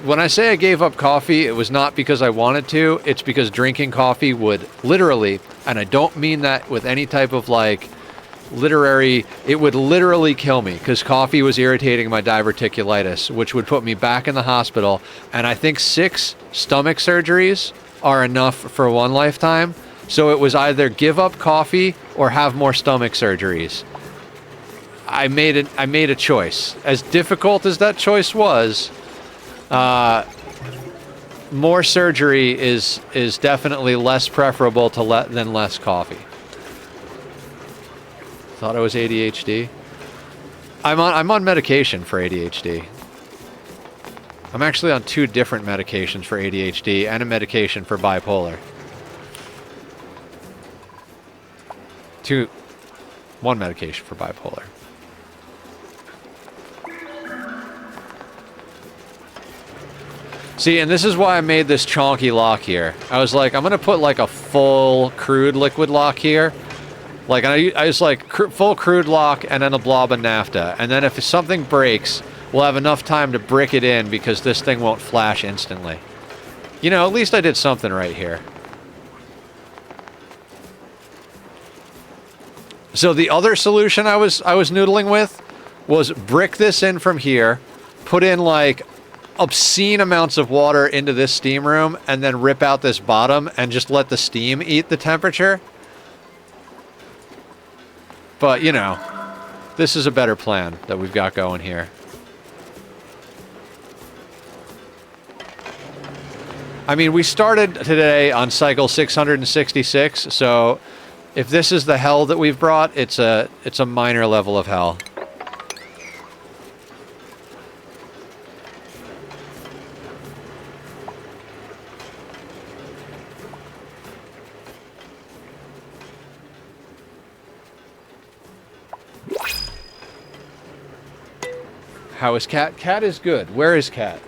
when I say I gave up coffee, it was not because I wanted to. It's because drinking coffee would literally, and I don't mean that with any type of like literary, it would literally kill me because coffee was irritating my diverticulitis, which would put me back in the hospital. And I think 6 stomach surgeries are enough for one lifetime. So it was either give up coffee or have more stomach surgeries. I made a choice. As difficult as that choice was, more surgery is definitely less preferable to than less coffee. Thought I was ADHD. I'm on medication for ADHD. I'm actually on 2 different medications for ADHD and a medication for bipolar. 1 medication for bipolar. See, and this is why I made this chonky lock here. I was like, I'm going to put like a full crude liquid lock here. Like, I was like, full crude lock and then a blob of naphtha. And then if something breaks, we'll have enough time to brick it in because this thing won't flash instantly. You know, at least I did something right here. So the other solution I was noodling with was brick this in from here, put in like obscene amounts of water into this steam room and then rip out this bottom and just let the steam eat the temperature. But, you know, this is a better plan that we've got going here. I mean, we started today on cycle 666, so if this is the hell that we've brought, it's a minor level of hell. How is Cat? Cat is good. Where is Cat?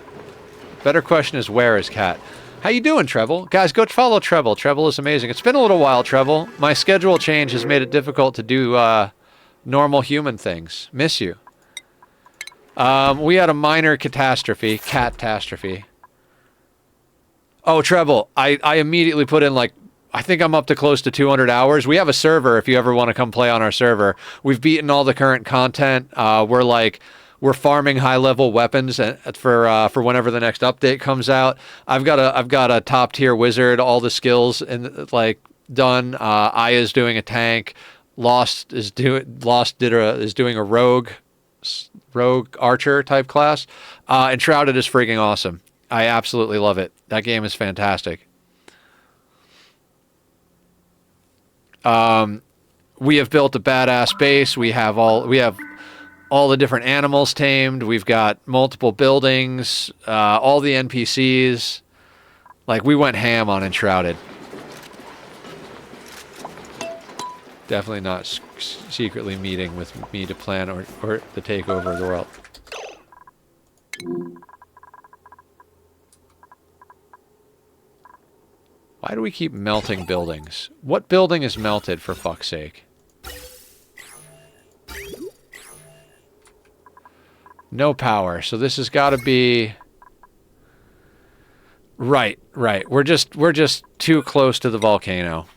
Better question is, where is Cat? How you doing, Treble? Guys, go follow Treble. Treble is amazing. It's been a little while, Treble. My schedule change has made it difficult to do normal human things. Miss you. We had a minor catastrophe. Catastrophe. Oh, Treble. I immediately put in, like, I think I'm up to close to 200 hours. We have a server if you ever want to come play on our server. We've beaten all the current content. We're farming high-level weapons for whenever the next update comes out. I've got a top-tier wizard, all the skills like done. Aya's doing a tank. Lost is doing a rogue archer type class. And Shrouded is freaking awesome. I absolutely love it. That game is fantastic. We have built a badass base. We have all the different animals tamed. We've got multiple buildings, all the NPCs. Like, we went ham on Enshrouded. Definitely not secretly meeting with me to plan or the takeover of the world. Why do we keep melting buildings? What building is melted, for fuck's sake? No power, so this has got to be... Right. We're just too close to the volcano.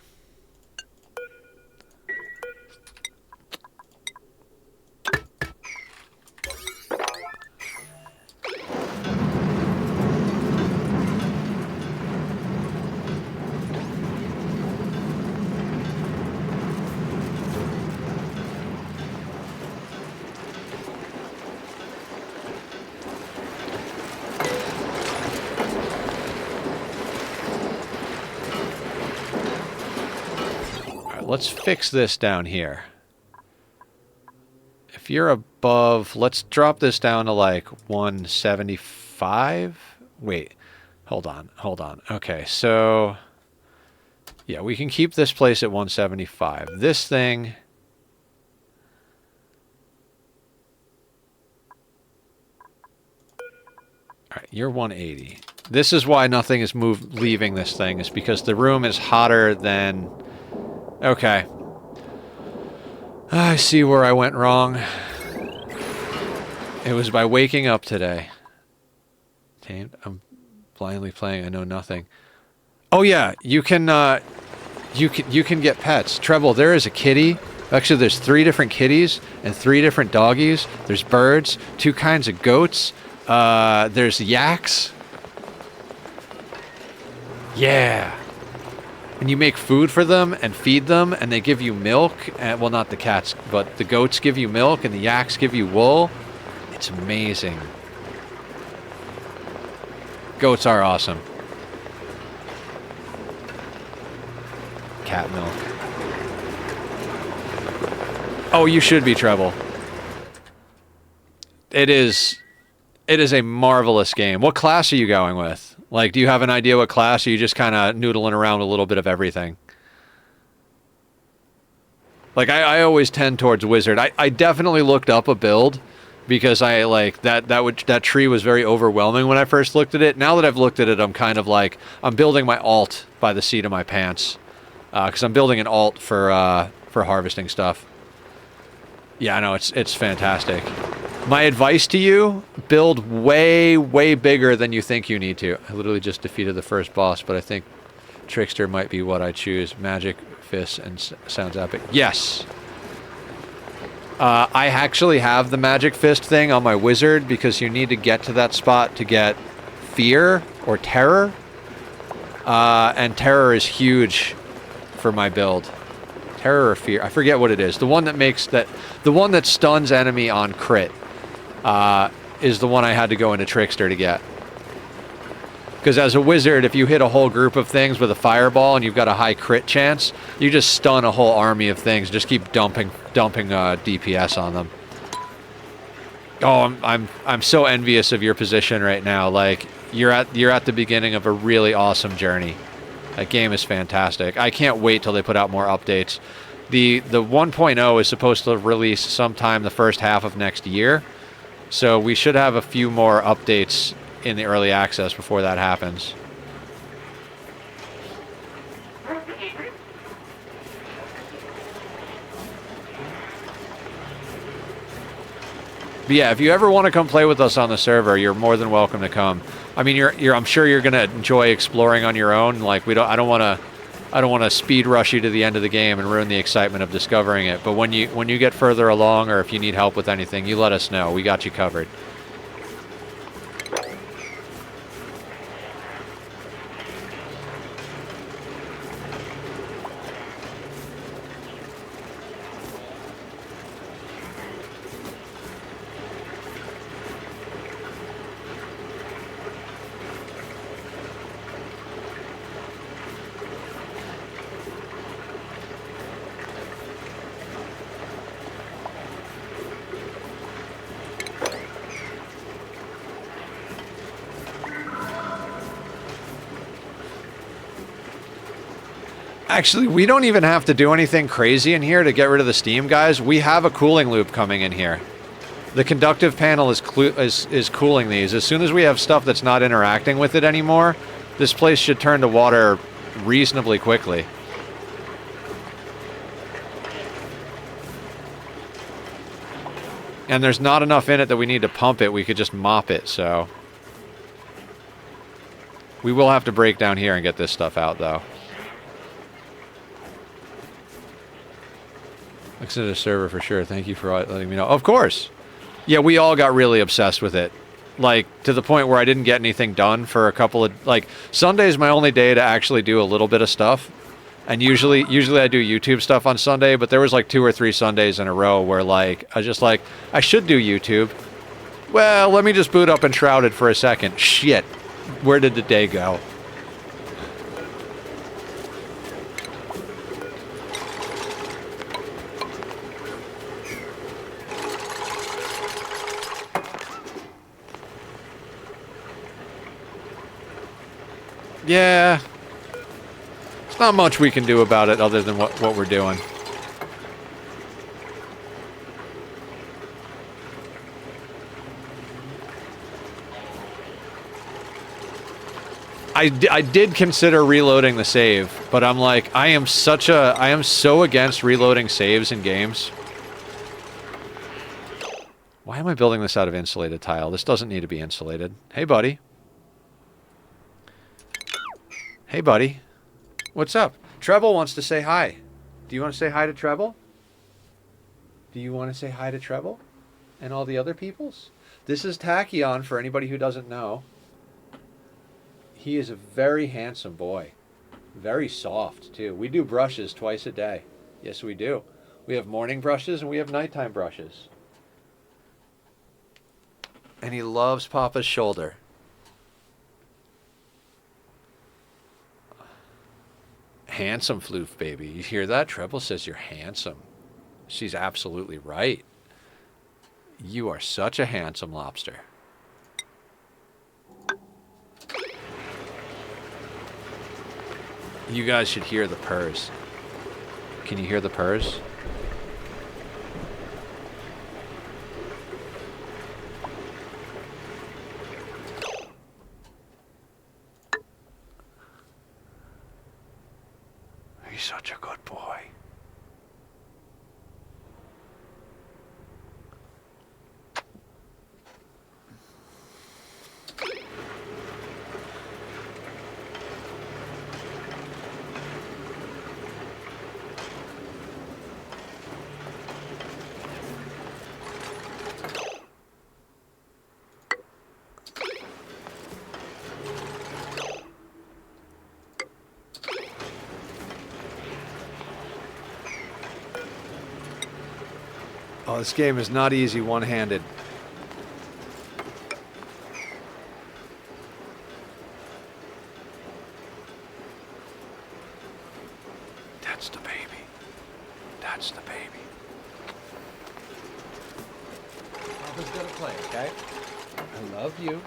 let's fix this down here. If you're above, let's drop this down to like 175. Wait, hold on. Okay, so yeah, we can keep this place at 175. This thing, all right, you're 180. This is why nothing is leaving this thing, is because the room is hotter than... Okay. I see where I went wrong. It was by waking up today. Tamed? I'm blindly playing, I know nothing. Oh yeah, you can get pets. Treble, there is a kitty. Actually, there's 3 different kitties and 3 different doggies. There's birds, 2 kinds of goats. There's yaks. Yeah. And you make food for them and feed them, and they give you milk. And, well, not the cats, but the goats give you milk, and the yaks give you wool. It's amazing. Goats are awesome. Cat milk. Oh, you should be, Treble. It is a marvelous game. What class are you going with? Like, do you have an idea what class, or are you just kind of noodling around a little bit of everything? Like, I always tend towards wizard. I definitely looked up a build because I, like, that tree was very overwhelming when I first looked at it. Now that I've looked at it, I'm kind of like, I'm building my alt by the seat of my pants. Because I'm building an alt for harvesting stuff. Yeah, I know, it's fantastic. My advice to you, build way, way bigger than you think you need to. I literally just defeated the first boss, but I think Trickster might be what I choose. Magic, Fist, and sounds epic. Yes! I actually have the Magic Fist thing on my wizard because you need to get to that spot to get Fear or Terror. And Terror is huge for my build. Terror or Fear, I forget what it is. The one that makes that, the one that stuns enemy on crit. Is the one I had to go into Trickster to get. Because as a wizard, if you hit a whole group of things with a fireball and you've got a high crit chance, you just stun a whole army of things. Just keep dumping DPS on them. Oh, I'm so envious of your position right now. Like, you're at the beginning of a really awesome journey. That game is fantastic. I can't wait till they put out more updates. The 1.0 is supposed to release sometime the first half of next year. So we should have a few more updates in the early access before that happens. But yeah, if you ever want to come play with us on the server, you're more than welcome to come. I mean, I'm sure you're going to enjoy exploring on your own. Like, I don't want to speed rush you to the end of the game and ruin the excitement of discovering it. But when you get further along, or if you need help with anything, you let us know. We got you covered. Actually, we don't even have to do anything crazy in here to get rid of the steam, guys. We have a cooling loop coming in here. The conductive panel is cooling these. As soon as we have stuff that's not interacting with it anymore, this place should turn to water reasonably quickly. And there's not enough in it that we need to pump it. We could just mop it, so... We will have to break down here and get this stuff out, though. Exit the server for sure. Thank you for letting me know. Of course. Yeah, we all got really obsessed with it. Like, to the point where I didn't get anything done for a couple of... Like, Sunday's my only day to actually do a little bit of stuff. And usually I do YouTube stuff on Sunday, but there was like 2 or 3 Sundays in a row where, like, I was just like, I should do YouTube. Well, let me just boot up Enshrouded for a second. Shit. Where did the day go? Yeah. There's not much we can do about it other than what we're doing. I did consider reloading the save, but I'm like, I am so against reloading saves in games. Why am I building this out of insulated tile? This doesn't need to be insulated. Hey, buddy. Hey, buddy. What's up? Treble wants to say hi. Do you want to say hi to Treble? Do you want to say hi to Treble? And all the other peoples? This is Tachyon, for anybody who doesn't know. He is a very handsome boy. Very soft, too. We do brushes twice a day. Yes, we do. We have morning brushes and we have nighttime brushes. And he loves Papa's shoulder. Handsome floof, baby. You hear that? Treble says you're handsome. She's absolutely right. You are such a handsome lobster. You guys should hear the purrs. Can you hear the purrs? He's such a good boy. Oh, this game is not easy one-handed. That's the baby. That's the baby. Papa's gonna play, okay? I love you.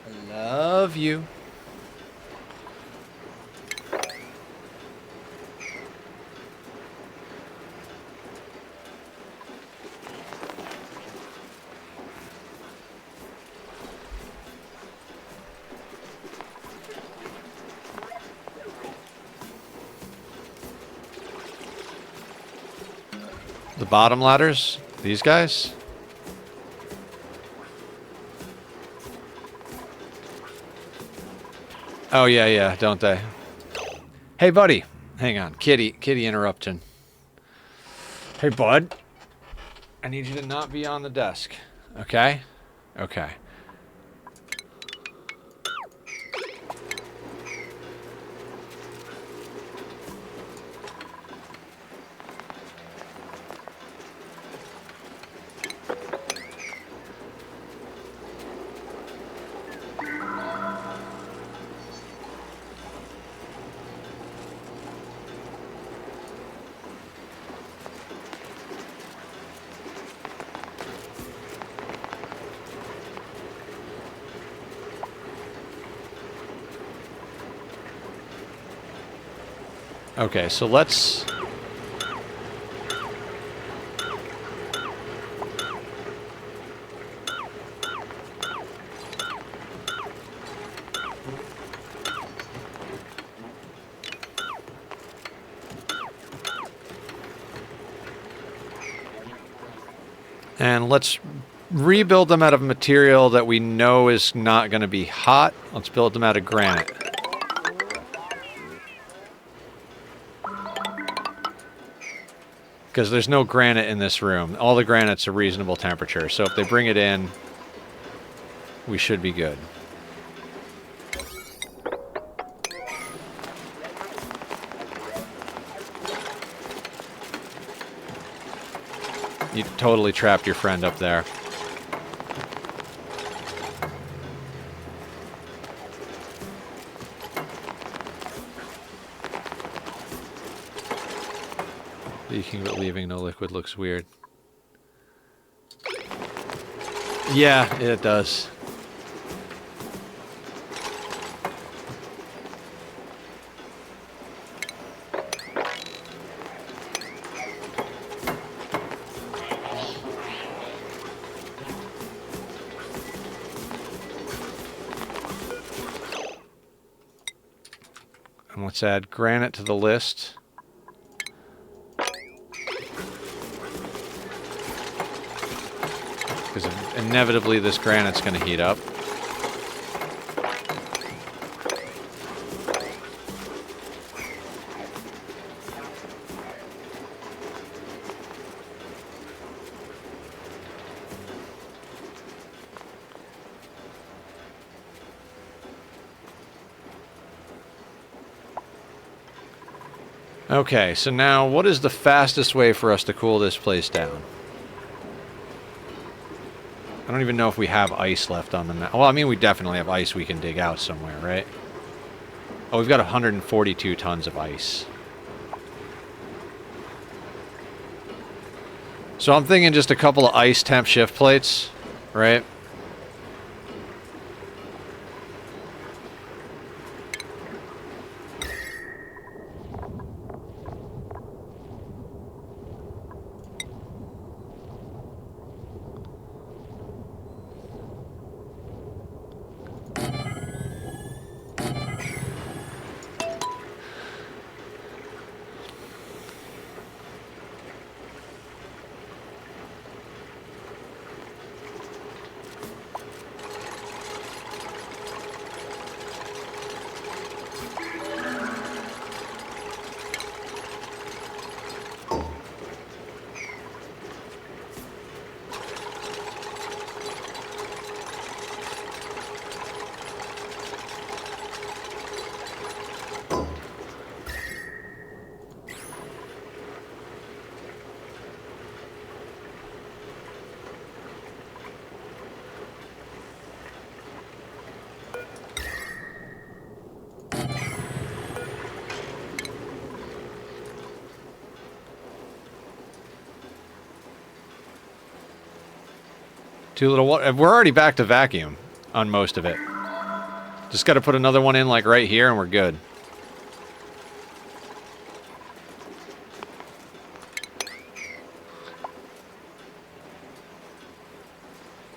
I love you. The bottom ladders? These guys? Oh, yeah, don't they? Hey, buddy. Hang on. Kitty interruption. Hey, bud. I need you to not be on the desk. Okay? Okay. Okay, so let's... And let's rebuild them out of material that we know is not going to be hot. Let's build them out of granite. Because there's no granite in this room. All the granite's a reasonable temperature, so if they bring it in, we should be good. You totally trapped your friend up there. Leaking but leaving no liquid looks weird. Yeah, it does. And let's add granite to the list. Because inevitably this granite's going to heat up. Okay, so now what is the fastest way for us to cool this place down? I don't even know if we have ice left on the map. Well, I mean, we definitely have ice we can dig out somewhere, right? Oh, we've got 142 tons of ice. So I'm thinking just a couple of ice temp shift plates, right? Too little water. We're already back to vacuum on most of it. Just got to put another one in like right here and we're good.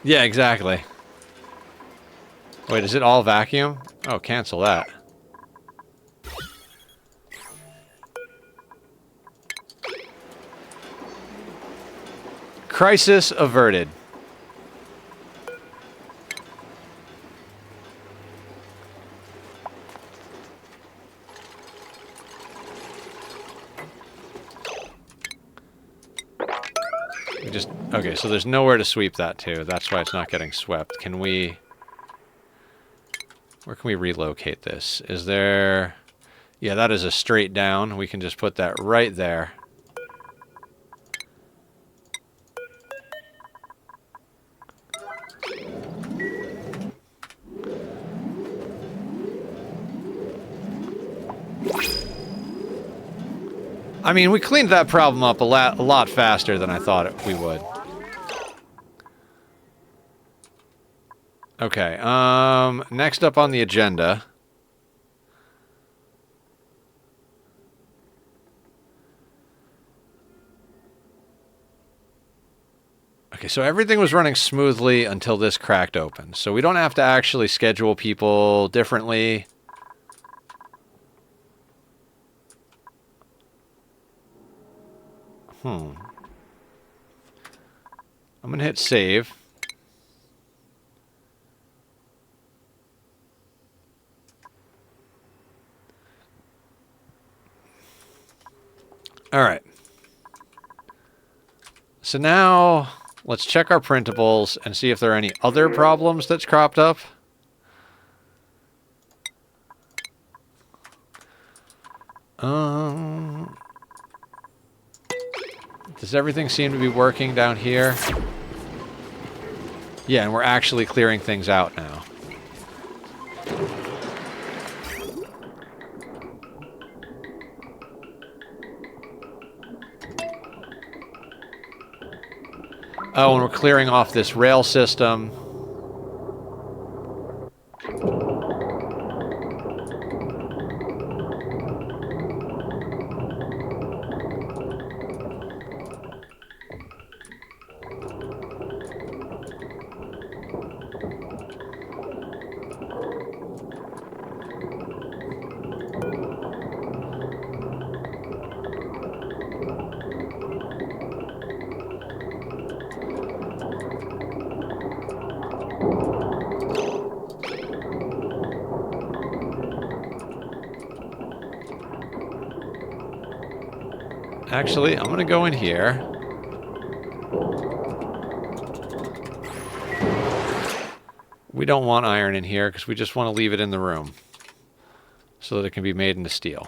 Yeah, exactly. Wait, is it all vacuum? Oh, cancel that. Crisis averted. Okay, so there's nowhere to sweep that to. That's why it's not getting swept. Can we... Where can we relocate this? Is there... Yeah, that is a straight down. We can just put that right there. I mean, we cleaned that problem up a lot faster than I thought we would. Okay, next up on the agenda. Okay, so everything was running smoothly until this cracked open. So we don't have to actually schedule people differently. I'm gonna hit save. All right. So now let's check our printables and see if there are any other problems that's cropped up. Does everything seem to be working down here? Yeah, and we're actually clearing things out now. Oh, and we're clearing off this rail system. Actually, I'm going to go in here. We don't want iron in here because we just want to leave it in the room so that it can be made into steel.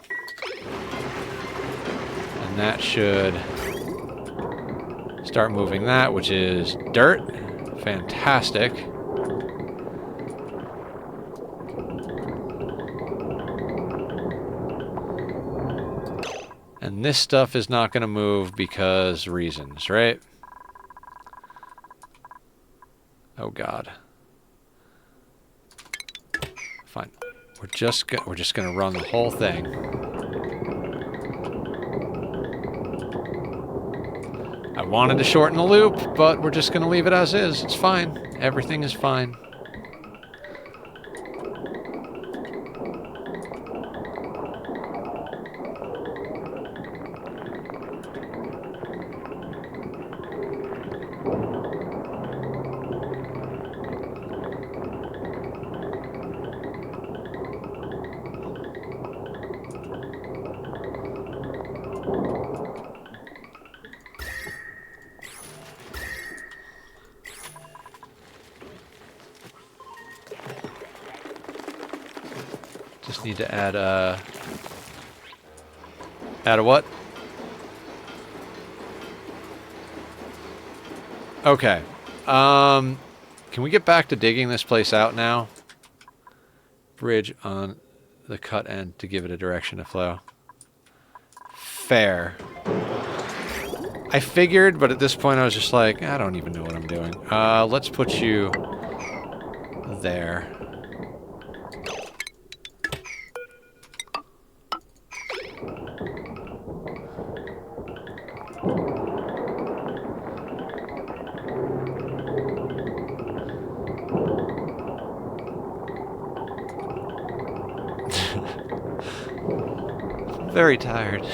And that should start moving that, which is dirt. Fantastic. And this stuff is not going to move because reasons, right? Oh God. Fine. We're just gonna run the whole thing. I wanted to shorten the loop, but we're just gonna leave it as is. It's fine. Everything is fine. Just need to add a... Add a what? Okay. Can we get back to digging this place out now? Bridge on the cut end to give it a direction to flow. Fair. I figured, but at this point I was just like, I don't even know what I'm doing. Let's put you there. Very tired.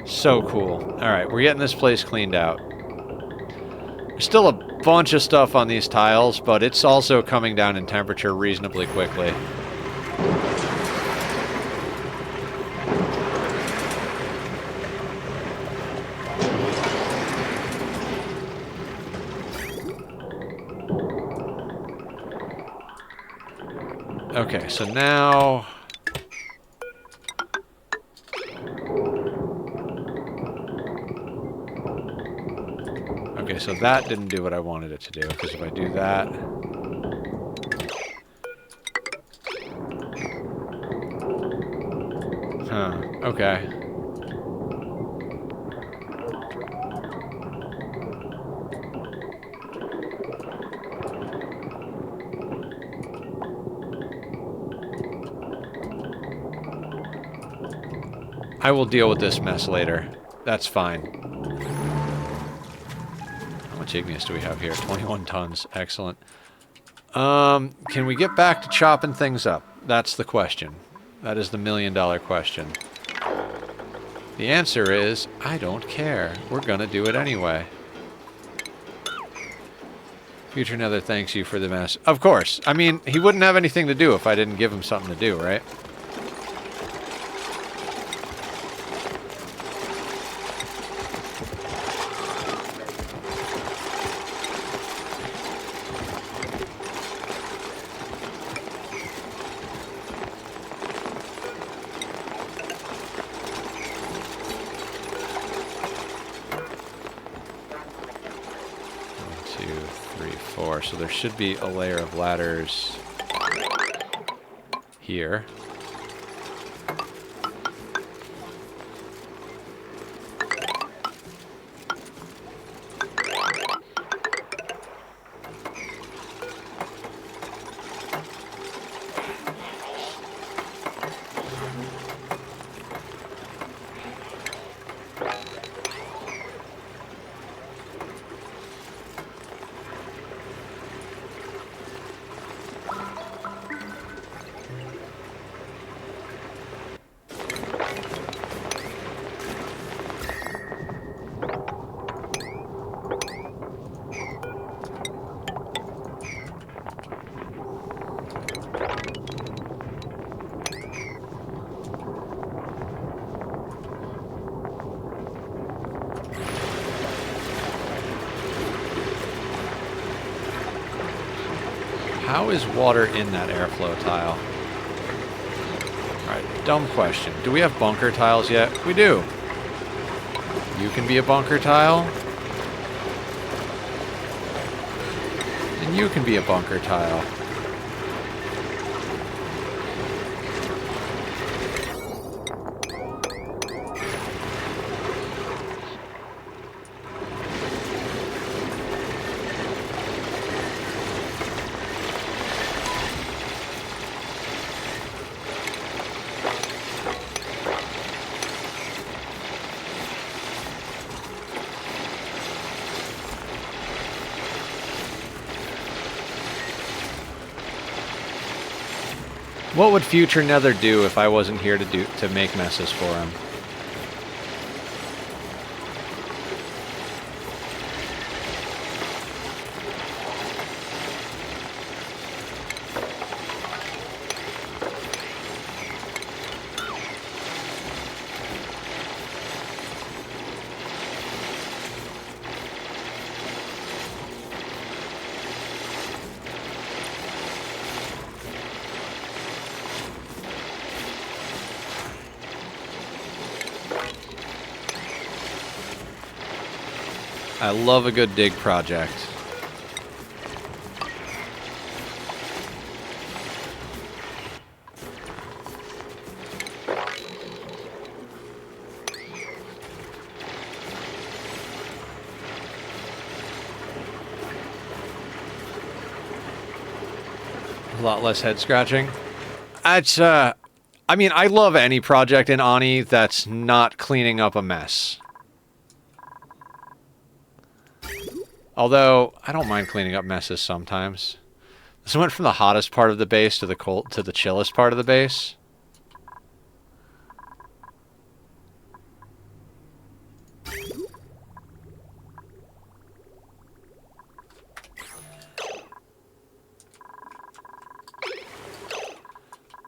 So cool. Alright, we're getting this place cleaned out. There's still a bunch of stuff on these tiles, but it's also coming down in temperature reasonably quickly. Okay, so now... Okay, so that didn't do what I wanted it to do, because if I do that... Huh, okay. I will deal with this mess later. That's fine. How much igneous do we have here? 21 tons. Excellent. Can we get back to chopping things up? That's the question. That is the million-dollar question. The answer is, I don't care. We're gonna do it anyway. Future Nether thanks you for the mess. Of course. I mean, he wouldn't have anything to do if I didn't give him something to do, right? So there should be a layer of ladders here. How is water in that airflow tile? Alright, dumb question. Do we have bunker tiles yet? We do. You can be a bunker tile. And you can be a bunker tile. What would future Nether do if I wasn't here to make messes for him? I love a good dig project. A lot less head scratching. It's, I mean, I love any project in Ani that's not cleaning up a mess. Although, I don't mind cleaning up messes sometimes. This went from the hottest part of the base to the chillest part of the base.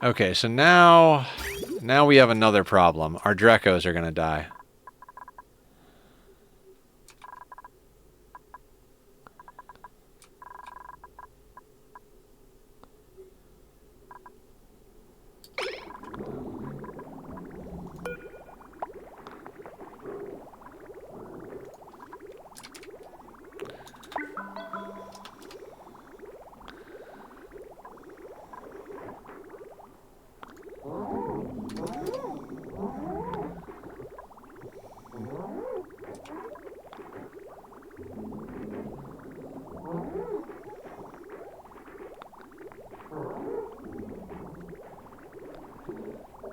Okay, so now we have another problem. Our Drekos are gonna die.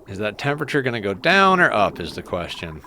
Is that temperature going to go down or up is the question.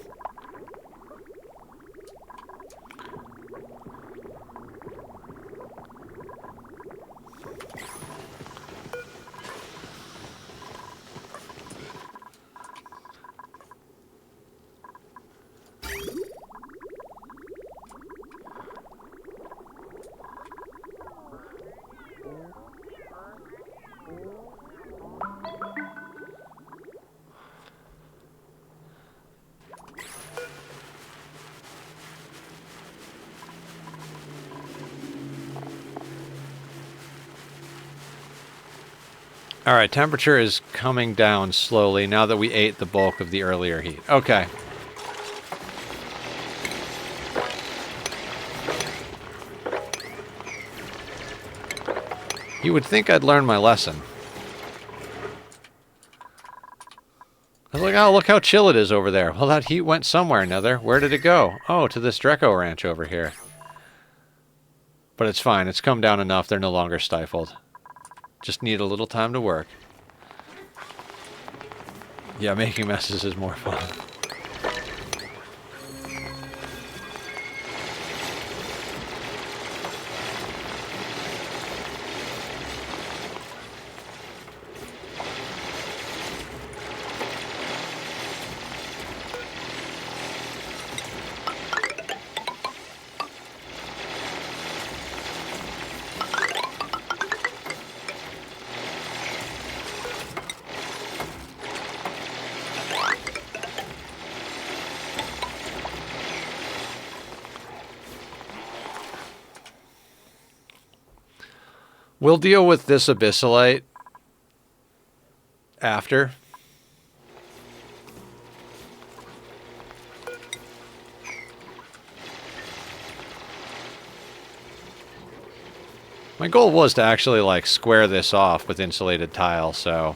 Alright, temperature is coming down slowly now that we ate the bulk of the earlier heat. Okay. You would think I'd learn my lesson. I was like, oh, look how chill it is over there. Well, that heat went somewhere, Nether. Where did it go? Oh, to this Dreko ranch over here. But it's fine. It's come down enough. They're no longer stifled. Just need a little time to work. Yeah, making messes is more fun. We'll deal with this abyssalite after. My goal was to actually, like, square this off with insulated tile, so...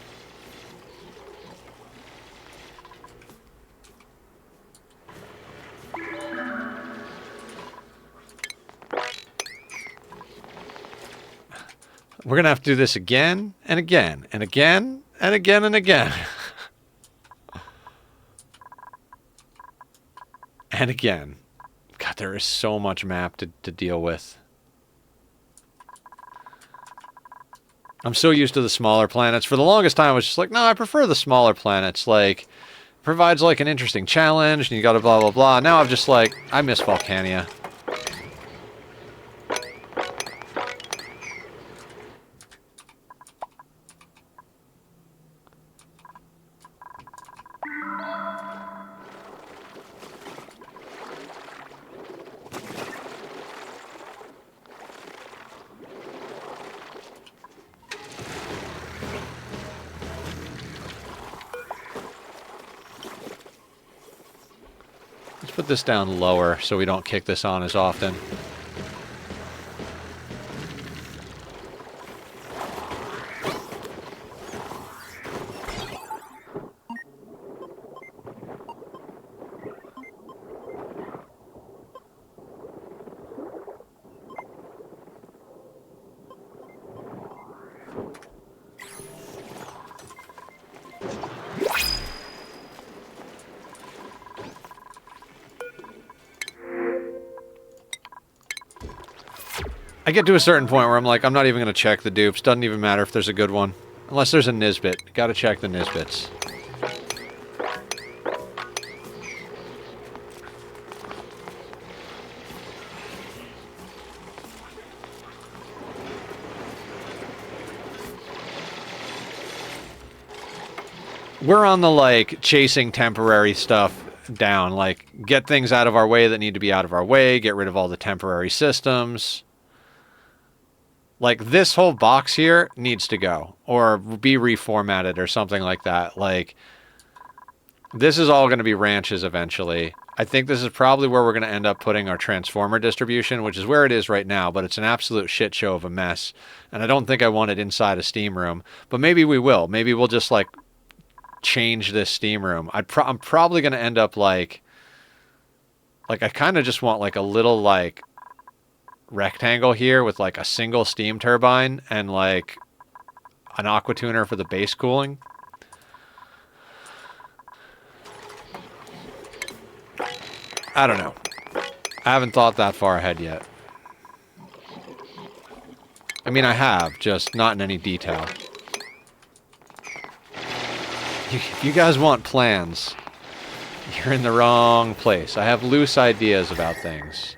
We're gonna have to do this again, and again, and again, and again, and again. And again. God, there is so much map to deal with. I'm so used to the smaller planets. For the longest time, I was just like, no, I prefer the smaller planets. Like, provides, like, an interesting challenge, and you gotta blah, blah, blah. Now I'm just like, I miss Volcanea. Let's put this down lower so we don't kick this on as often. I get to a certain point where I'm like, I'm not even going to check the dupes. Doesn't even matter if there's a good one. Unless there's a Nisbet. Gotta check the Nisbets. We're on the, like, chasing temporary stuff down. Like, get things out of our way that need to be out of our way. Get rid of all the temporary systems. Like, this whole box here needs to go. Or be reformatted or something like that. Like, this is all going to be ranches eventually. I think this is probably where we're going to end up putting our transformer distribution, which is where it is right now, but it's an absolute shit show of a mess. And I don't think I want it inside a steam room. But maybe we will. Maybe we'll just, like, change this steam room. I'm probably going to end up, like, I kind of just want, like, a little, like, rectangle here with, like, a single steam turbine and, like, an aqua tuner for the base cooling. I don't know. I haven't thought that far ahead yet. I mean, I have, just not in any detail. If you guys want plans, you're in the wrong place. I have loose ideas about things.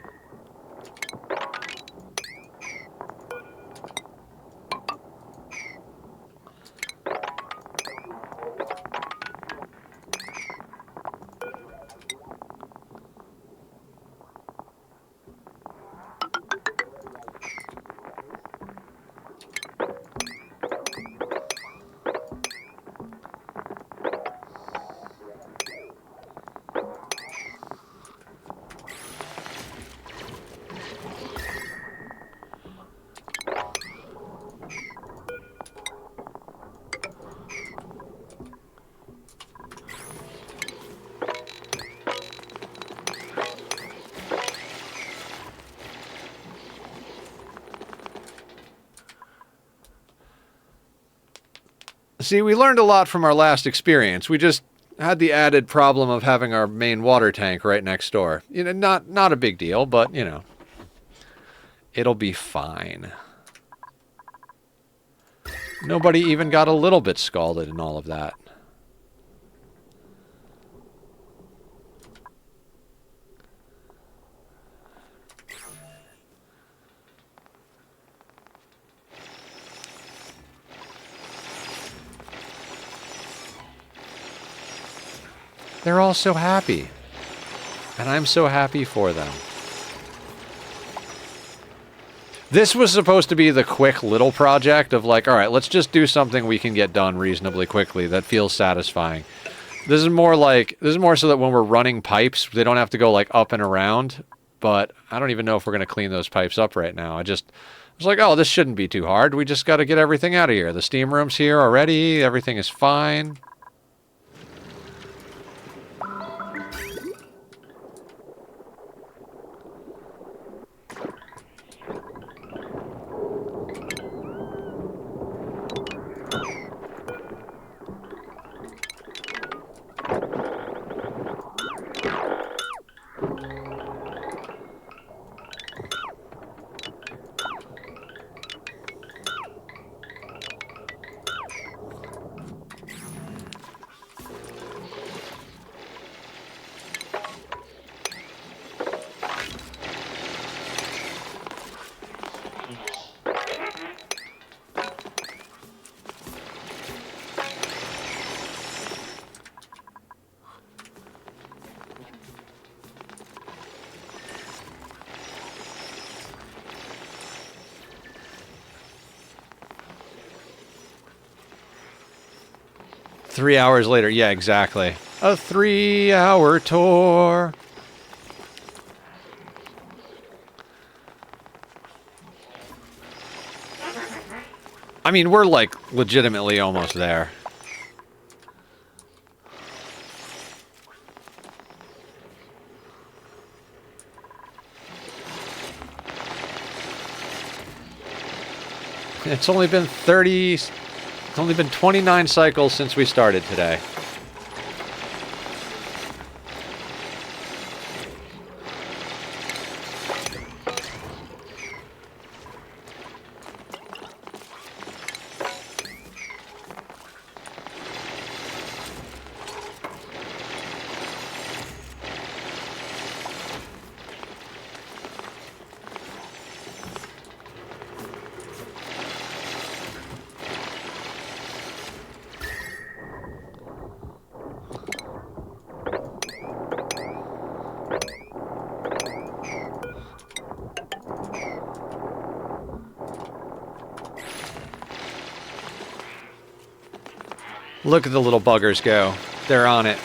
See, we learned a lot from our last experience. We just had the added problem of having our main water tank right next door. You know, not a big deal, but, you know, it'll be fine. Nobody even got a little bit scalded in all of that. They're all so happy. And I'm so happy for them. This was supposed to be the quick little project of like, all right, let's just do something we can get done reasonably quickly that feels satisfying. This is more so that when we're running pipes, they don't have to go like up and around. But I don't even know if we're going to clean those pipes up right now. I was like, oh, this shouldn't be too hard. We just got to get everything out of here. The steam room's here already. Everything is fine. Three hours later. Yeah, exactly. A 3-hour tour. I mean, we're like legitimately almost there. It's only been 29 cycles since we started today. Look at the little buggers go. They're on it.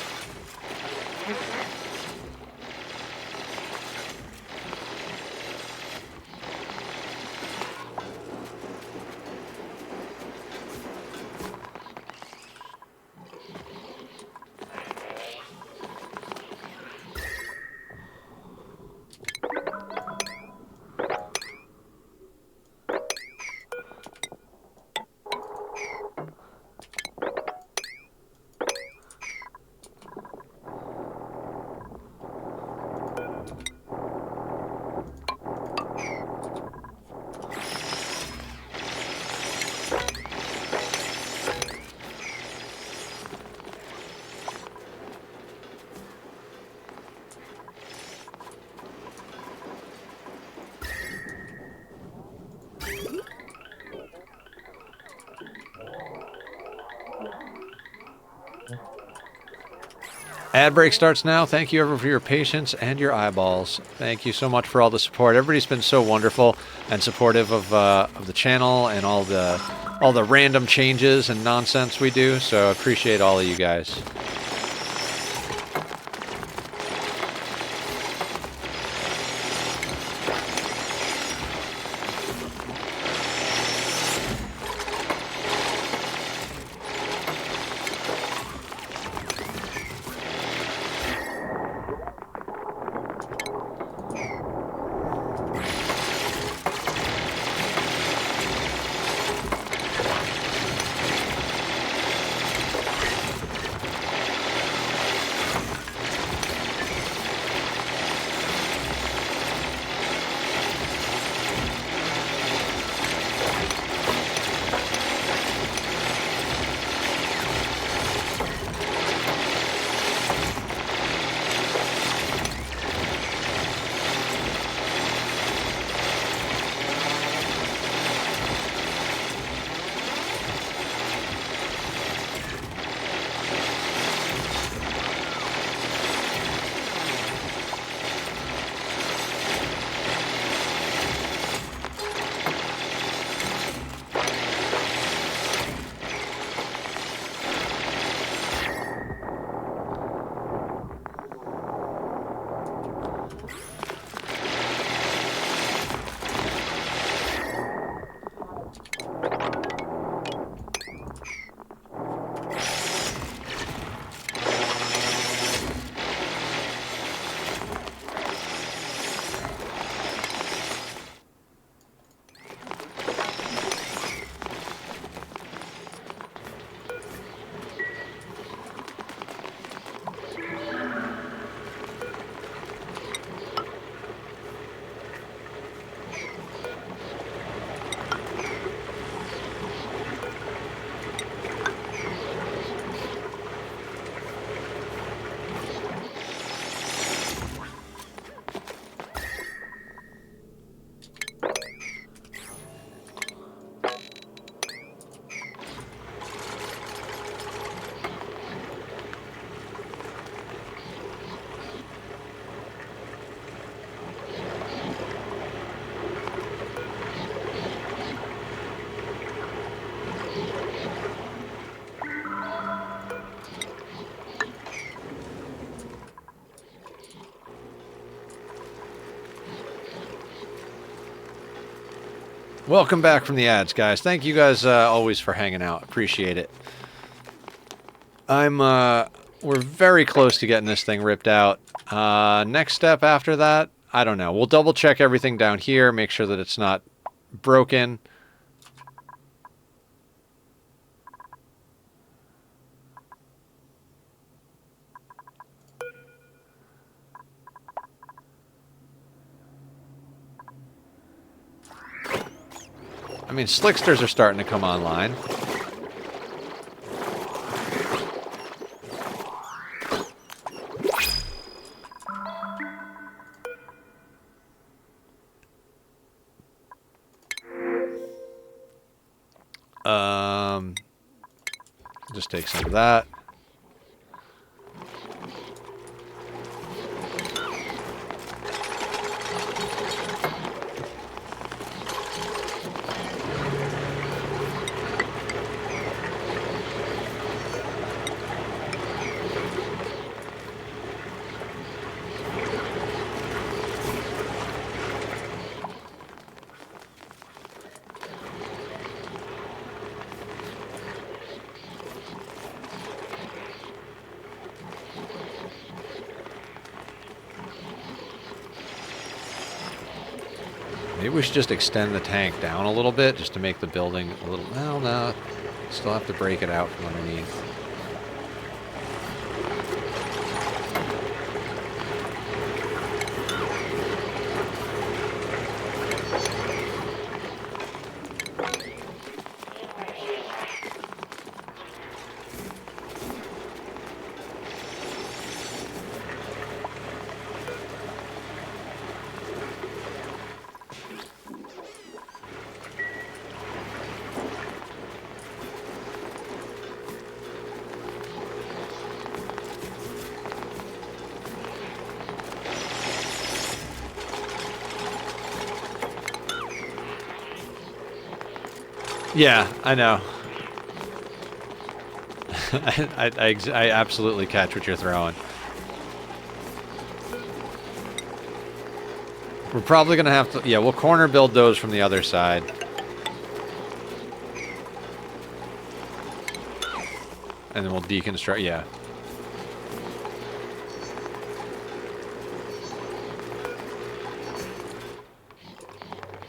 Ad break starts now. Thank you, everyone, for your patience and your eyeballs. Thank you so much for all the support. Everybody's been so wonderful and supportive of the channel and all the random changes and nonsense we do. So I appreciate all of you guys. Welcome back from the ads, guys. Thank you guys always for hanging out. Appreciate it. We're very close to getting this thing ripped out. Next step after that, I don't know. We'll double check everything down here, make sure that it's not broken. I mean, slicksters are starting to come online. Just take some of that. Maybe we should just extend the tank down a little bit just to make the building a little... Well, no. Still have to break it out from underneath. Yeah, I know. I absolutely catch what you're throwing. We're probably going to have to... Yeah, we'll corner build those from the other side. And then we'll deconstruct... Yeah.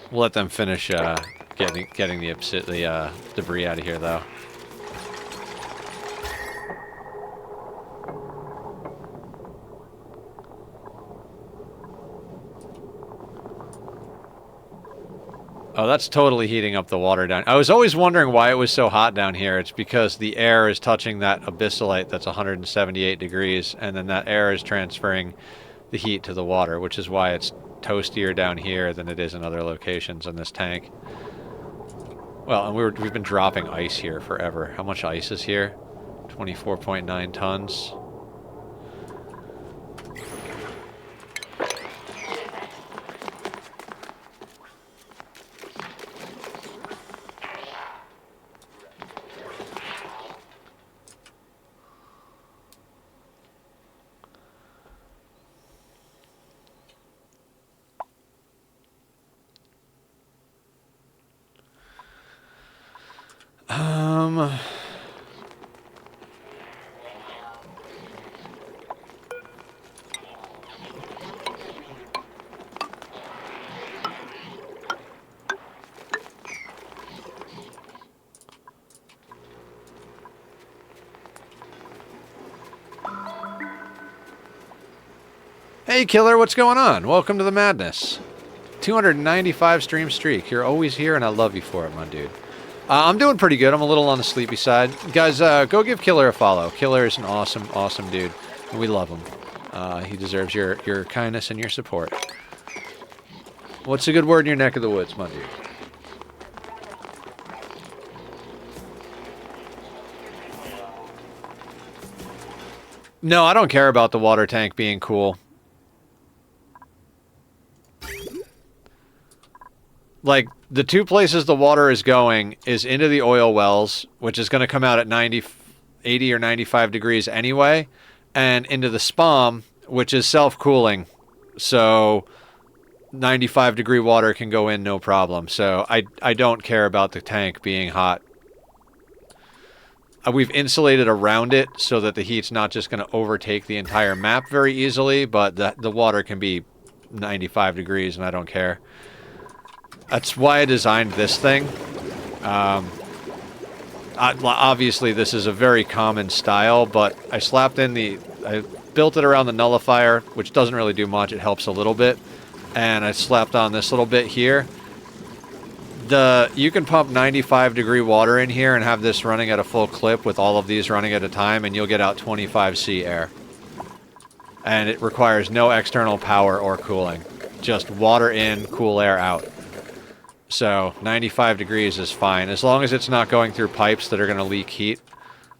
We'll let them finish getting the debris out of here, though. Oh, that's totally heating up the water down. I was always wondering why it was so hot down here. It's because the air is touching that abyssalite that's 178 degrees, and then that air is transferring the heat to the water, which is why it's toastier down here than it is in other locations in this tank. Well, and we've been dropping ice here forever. How much ice is here? 24.9 tons. Hey, Killer, what's going on? Welcome to the madness. 295 stream streak. You're always here, and I love you for it, my dude. I'm doing pretty good. I'm a little on the sleepy side. Guys, go give Killer a follow. Killer is an awesome, awesome dude, and we love him. He deserves your kindness and your support. What's a good word in your neck of the woods, my dude? No, I don't care about the water tank being cool. Like, the two places the water is going is into the oil wells, which is going to come out at 80 or 95 degrees anyway, and into the spam, which is self-cooling. So, 95-degree water can go in no problem. So I don't care about the tank being hot. We've insulated around it so that the heat's not just going to overtake the entire map very easily, but the water can be 95 degrees and I don't care. That's why I designed this thing. Obviously, this is a very common style, but I slapped in I built it around the nullifier, which doesn't really do much. It helps a little bit. And I slapped on this little bit here. You can pump 95-degree water in here and have this running at a full clip with all of these running at a time, and you'll get out 25C air. And it requires no external power or cooling. Just water in, cool air out. So 95 degrees is fine, as long as it's not going through pipes that are going to leak heat.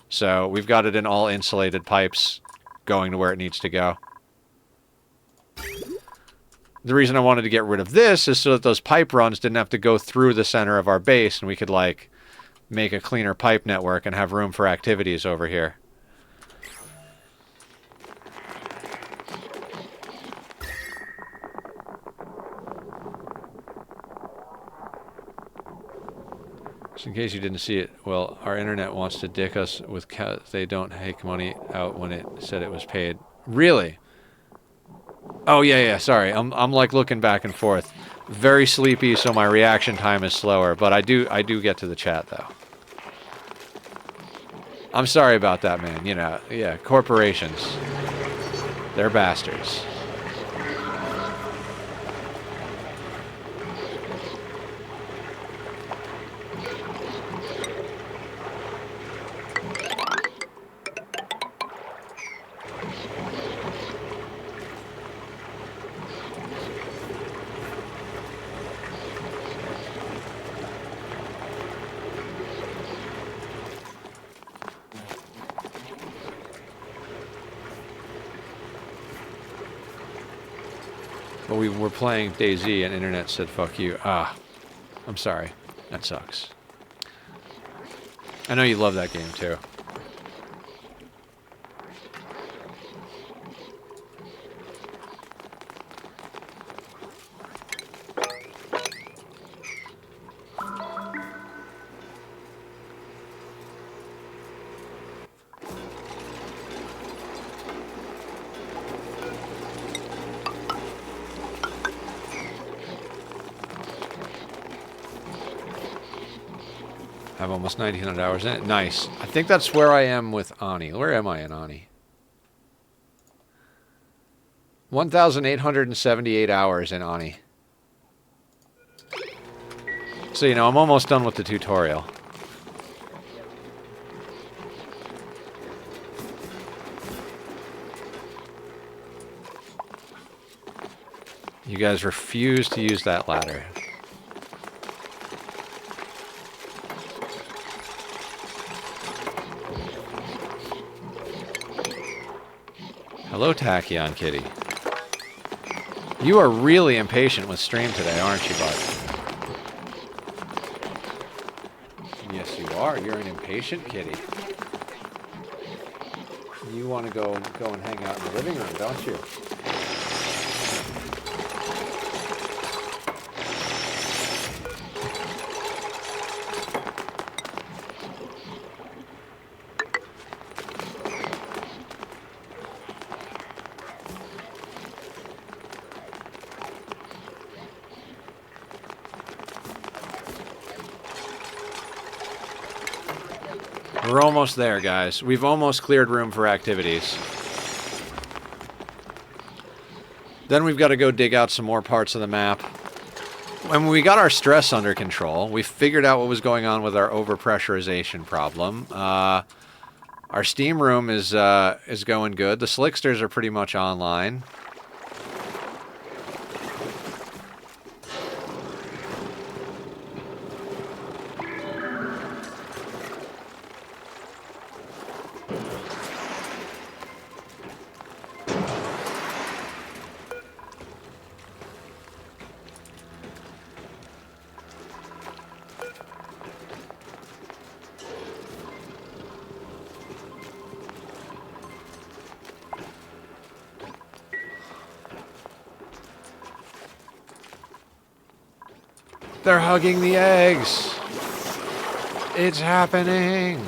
So we've got it in all insulated pipes going to where it needs to go. The reason I wanted to get rid of this is so that those pipe runs didn't have to go through the center of our base, and we could, like, make a cleaner pipe network and have room for activities over here. Just in case you didn't see it, well, our internet wants to dick us with they don't take money out when it said it was paid. Really? Oh, yeah, sorry. I'm like looking back and forth. Very sleepy, so my reaction time is slower, but I do get to the chat, though. I'm sorry about that, man. You know, yeah, corporations. They're bastards. But we were playing DayZ and internet said, fuck you. Ah, I'm sorry. That sucks. I know you love that game too. Have almost 1,900 hours in it. Nice. I think that's where I am with Ani. Where am I in Ani? 1,878 hours in Ani. So, you know, I'm almost done with the tutorial. You guys refuse to use that ladder. Hello, Tachyon Kitty. You are really impatient with stream today, aren't you, bud? Yes, you are. You're an impatient kitty. You want to go and hang out in the living room, don't you? We're almost there, guys. We've almost cleared room for activities. Then we've got to go dig out some more parts of the map. When we got our stress under control, we figured out what was going on with our overpressurization problem. Our steam room is going good. The slicksters are pretty much online. They're hugging the eggs. It's happening.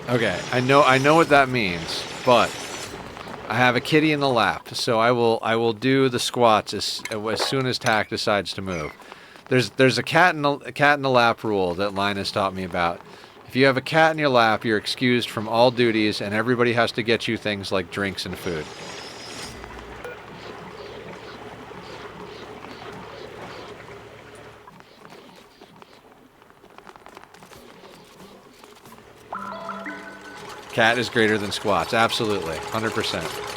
Okay, I know what that means, but I have a kitty in the lap, so I will do the squats as soon as Tack decides to move. There's a cat in the lap rule that Linus taught me about. If you have a cat in your lap, you're excused from all duties, and everybody has to get you things like drinks and food. Cat is greater than squats. Absolutely. 100%.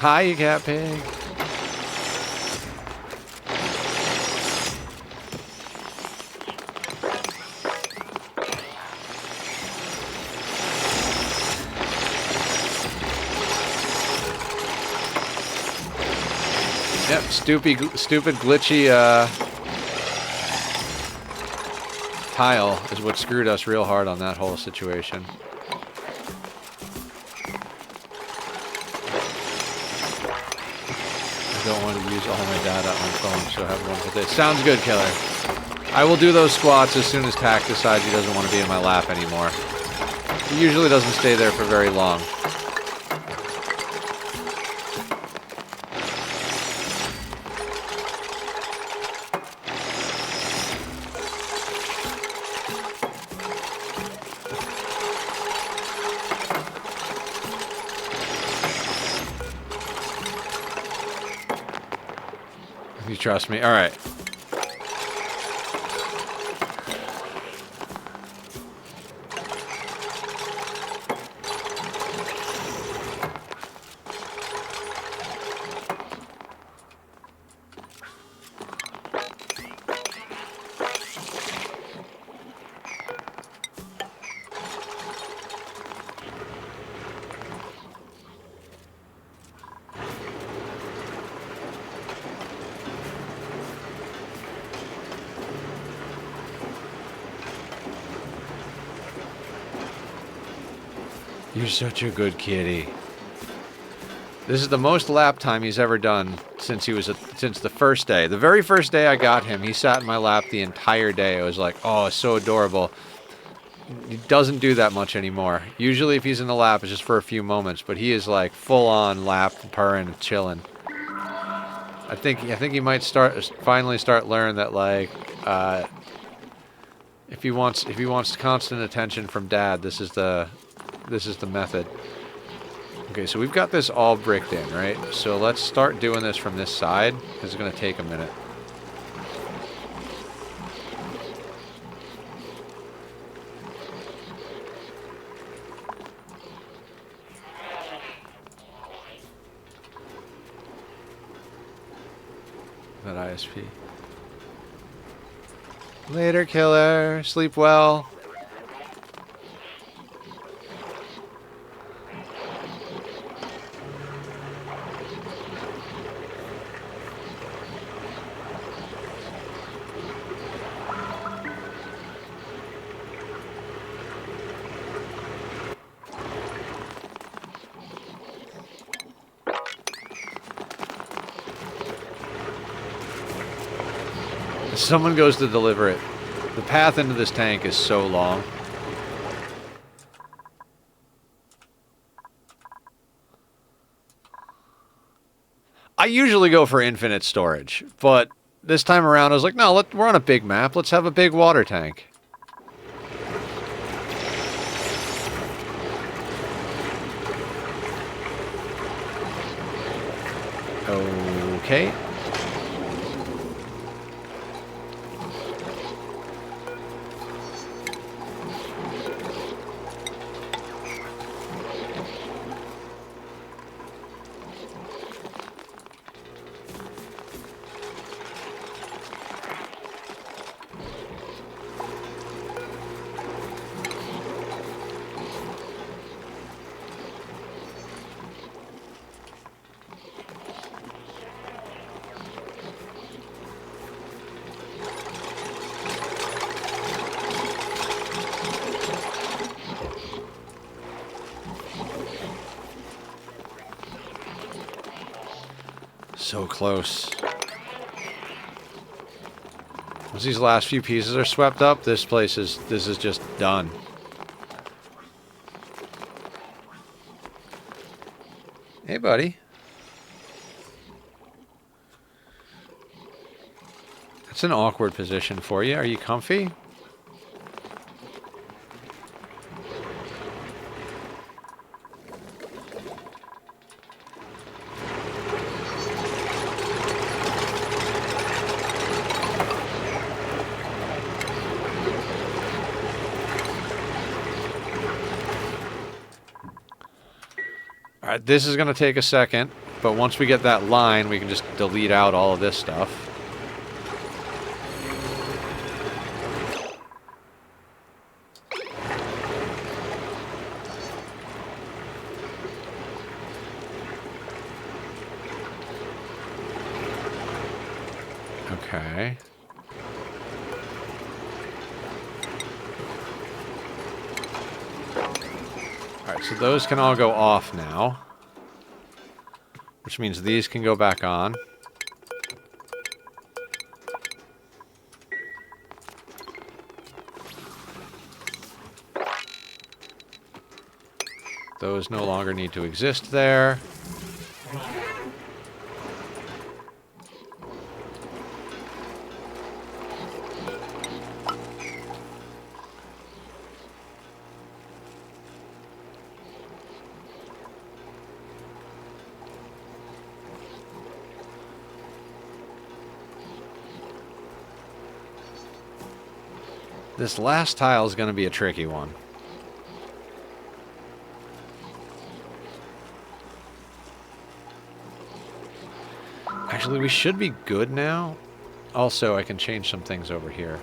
Hi, you cat pig. Yep, stupid glitchy tile is what screwed us real hard on that whole situation. I don't want to use all my data on my phone, so I have one for this. Sounds good, Killer. I will do those squats as soon as Tack decides he doesn't want to be in my lap anymore. He usually doesn't stay there for very long. You trust me? All right. You're such a good kitty. This is the most lap time he's ever done since since the first day. The very first day I got him, he sat in my lap the entire day. I was like, oh, it's so adorable. He doesn't do that much anymore. Usually if he's in the lap, it's just for a few moments, but he is like full on lap, purring, chilling. I think he might finally start learn that like if he wants constant attention from Dad, this is the method. Okay, so we've got this all bricked in, right? So let's start doing this from this side. It's going to take a minute. That ISP. Later, Killer. Sleep well. Someone goes to deliver it. The path into this tank is so long. I usually go for infinite storage, but this time around I was like, no, we're on a big map. Let's have a big water tank. Okay. So close. Once these last few pieces are swept up, this is just done. Hey, buddy. That's an awkward position for you. Are you comfy? Alright, this is going to take a second, but once we get that line, we can just delete out all of this stuff. Okay. Alright, so those can all go off now. Which means these can go back on. Those no longer need to exist there. This last tile is going to be a tricky one. Actually, we should be good now. Also, I can change some things over here.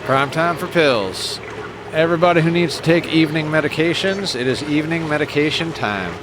Prime time for pills. Everybody who needs to take evening medications, it is evening medication time.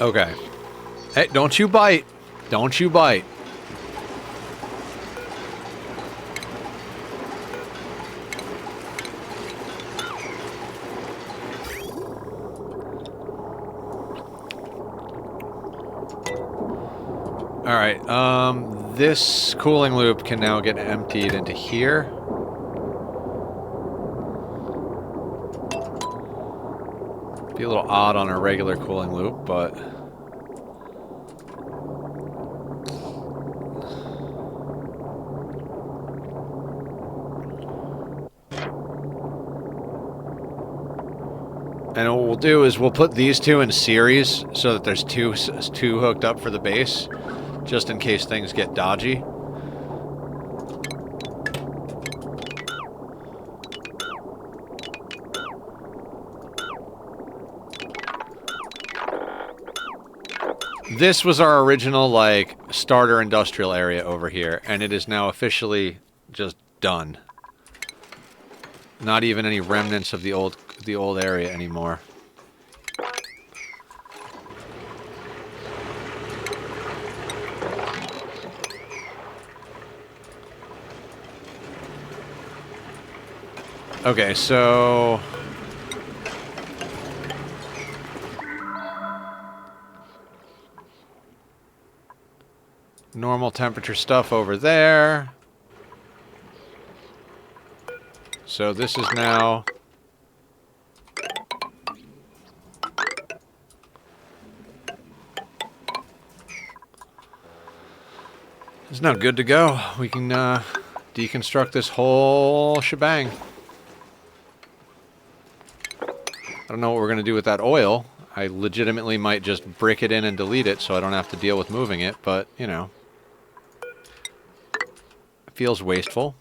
Okay. Hey, don't you bite. Don't you bite. Alright, this cooling loop can now get emptied into here. Be a little odd on a regular cooling loop, but... And what we'll do is we'll put these two in series so that there's two hooked up for the base. just in case things get dodgy. This was our original, like, starter industrial area over here, and it is now officially just done. Not even any remnants of the old area anymore. Okay, so normal temperature stuff over there. So this is now good to go. We can deconstruct this whole shebang. I don't know what we're going to do with that oil. I legitimately might just brick it in and delete it so I don't have to deal with moving it, but, you know. It feels wasteful.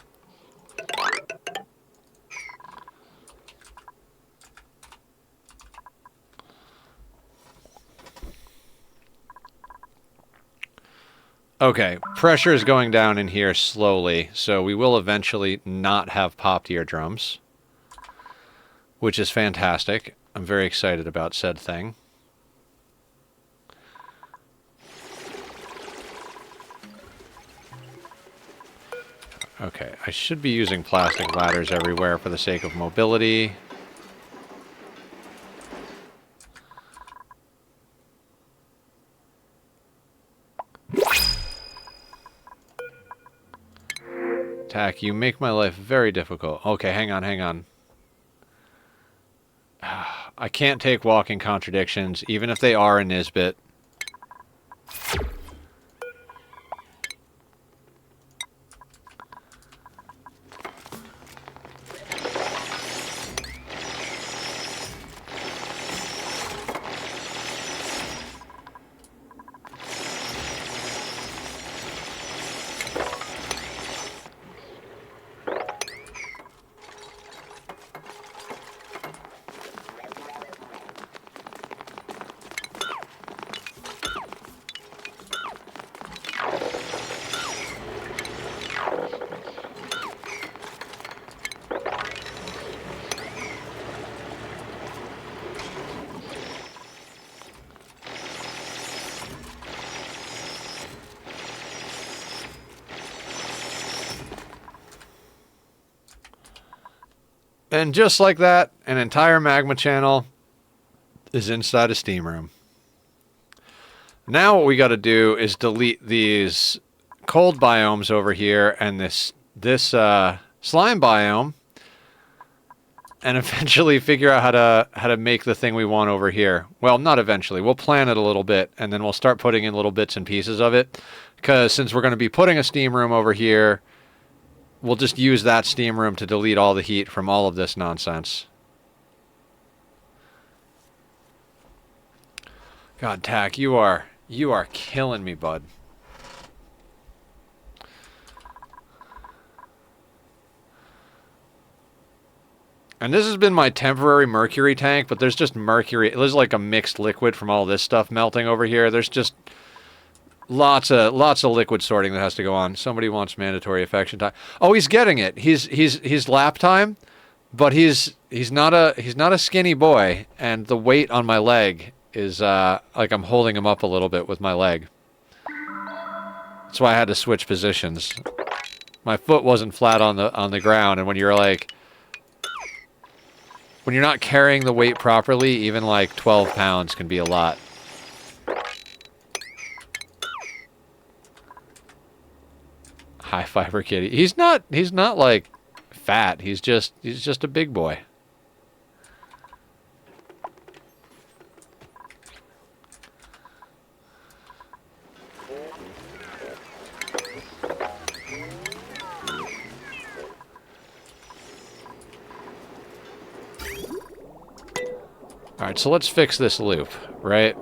Okay, pressure is going down in here slowly, so we will eventually not have popped eardrums, which is fantastic. I'm very excited about said thing. Okay, I should be using plastic ladders everywhere for the sake of mobility. Tack, you make my life very difficult. Okay, hang on, hang on. I can't take walking contradictions, even if they are a Nisbet. And just like that, an entire magma channel is inside a steam room. Now what we got to do is delete these cold biomes over here and this slime biome, and eventually figure out how to make the thing we want over here. Well, not eventually. We'll plan it a little bit, and then we'll start putting in little bits and pieces of it. Because since we're going to be putting a steam room over here, we'll just use that steam room to delete all the heat from all of this nonsense. God, Tack, you are killing me, bud. And this has been my temporary mercury tank, but there's just mercury. There's like a mixed liquid from all this stuff melting over here. There's just lots of liquid sorting that has to go on. Somebody wants mandatory affection time. Oh, he's getting it. He's lap time, but he's not a skinny boy, and the weight on my leg is like I'm holding him up a little bit with my leg. That's why I had to switch positions. My foot wasn't flat on the ground, and when you're not carrying the weight properly, even like 12 pounds can be a lot. High fiber kitty. He's not like fat. He's just a big boy. All right, so let's fix this loop, right?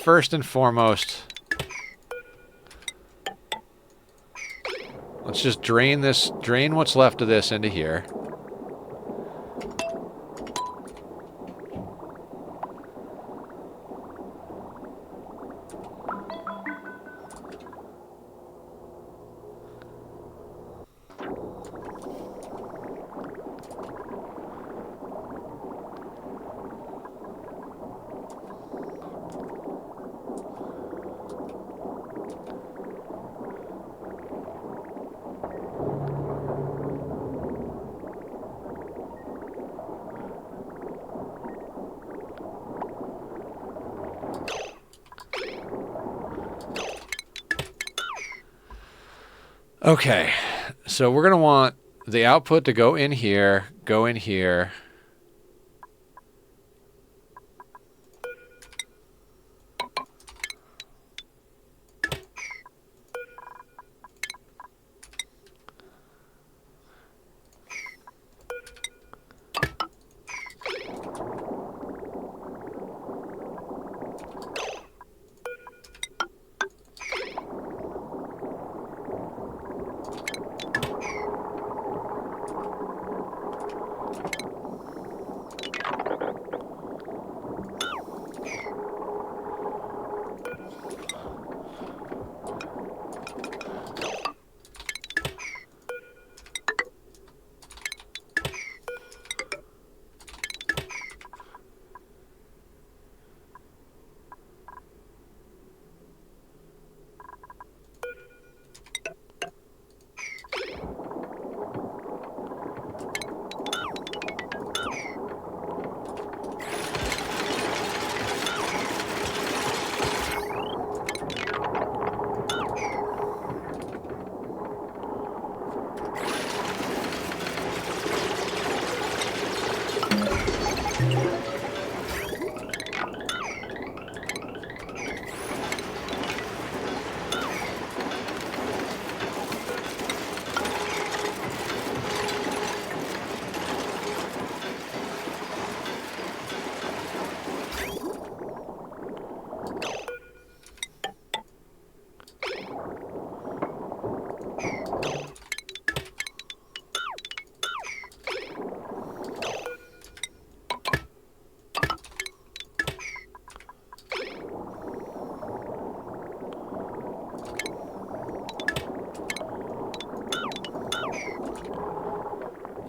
first and foremost, let's just drain what's left of this into here. Okay, so we're going to want the output to go in here, go in here.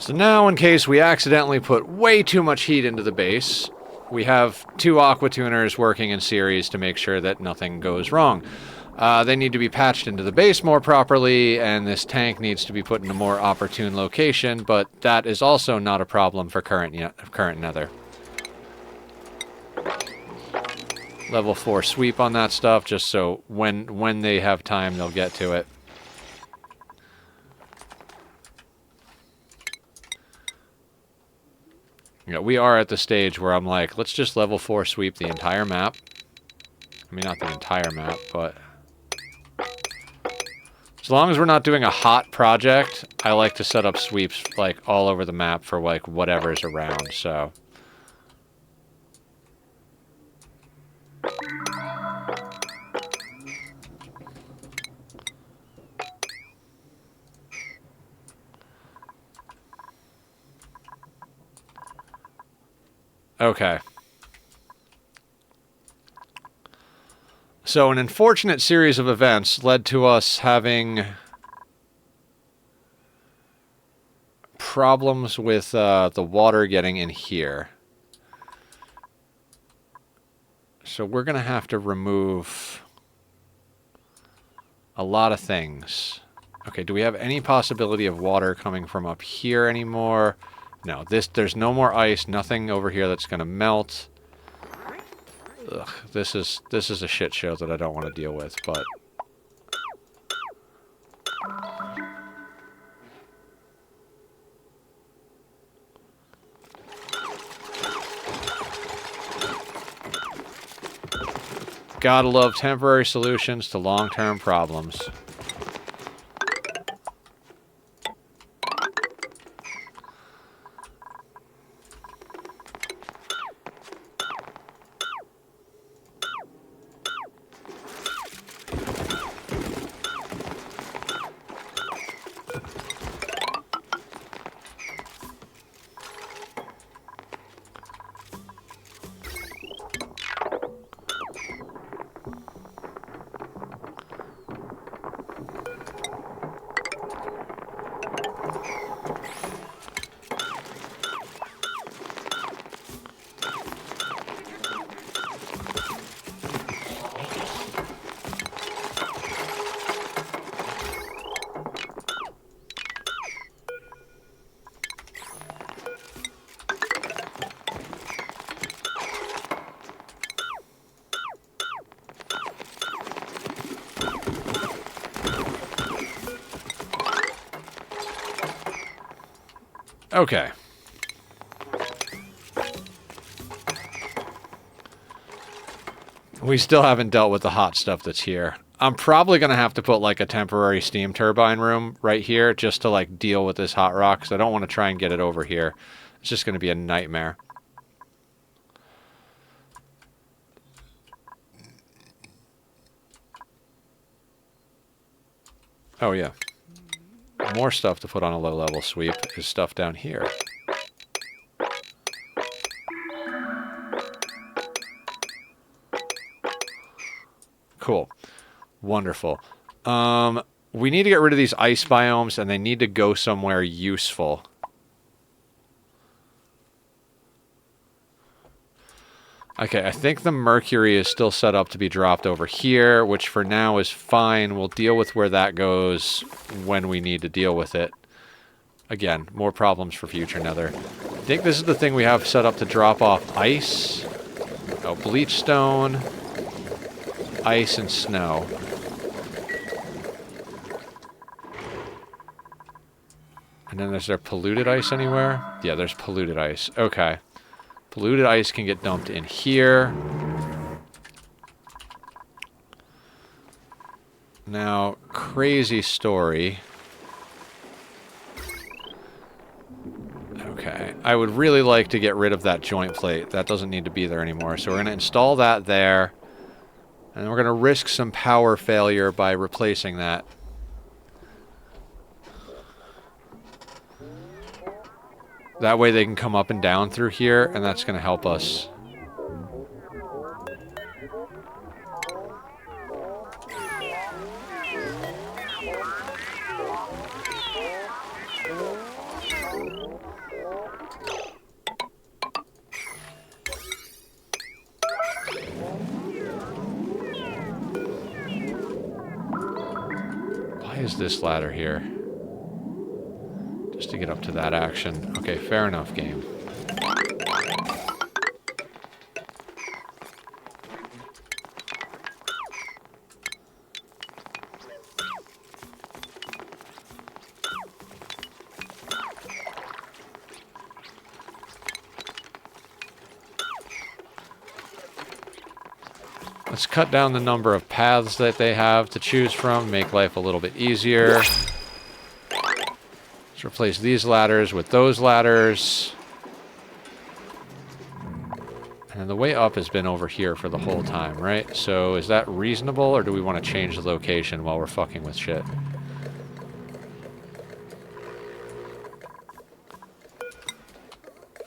So now, in case we accidentally put way too much heat into the base, we have 2 aqua tuners working in series to make sure that nothing goes wrong. They need to be patched into the base more properly, and this tank needs to be put in a more opportune location, but that is also not a problem for current Nether. Level 4 sweep on that stuff, just so when they have time, they'll get to it. You know, we are at the stage where I'm like, let's just level 4 sweep the entire map. I mean, not the entire map, but... as long as we're not doing a hot project, I like to set up sweeps, like, all over the map for, like, whatever's around, so... Okay. So an unfortunate series of events led to us having problems with the water getting in here. So we're going to have to remove a lot of things. Okay, do we have any possibility of water coming from up here anymore? No, there's no more ice, nothing over here that's going to melt. Ugh, this is a shit show that I don't want to deal with, but... gotta love temporary solutions to long-term problems. Okay. We still haven't dealt with the hot stuff that's here. I'm probably going to have to put like a temporary steam turbine room right here just to like deal with this hot rock, because I don't want to try and get it over here. It's just going to be a nightmare. Oh yeah. More stuff to put on a low-level sweep is stuff down here. Cool. Wonderful. We need to get rid of these ice biomes, and they need to go somewhere useful. Okay, I think the mercury is still set up to be dropped over here, which for now is fine. We'll deal with where that goes when we need to deal with it. Again, more problems for future Nether. I think this is the thing we have set up to drop off ice. Oh, bleach stone, ice, and snow. And then is there polluted ice anywhere? Yeah, there's polluted ice. Okay. Polluted ice can get dumped in here. Now, crazy story. Okay. I would really like to get rid of that joint plate. That doesn't need to be there anymore. So we're going to install that there. And we're going to risk some power failure by replacing that. That way they can come up and down through here, and that's going to help us. Why is this ladder here? Just to get up to that action. Okay, fair enough, game. Let's cut down the number of paths that they have to choose from, make life a little bit easier. Let's replace these ladders with those ladders. And the way up has been over here for the whole time, right? So is that reasonable, or do we want to change the location while we're fucking with shit?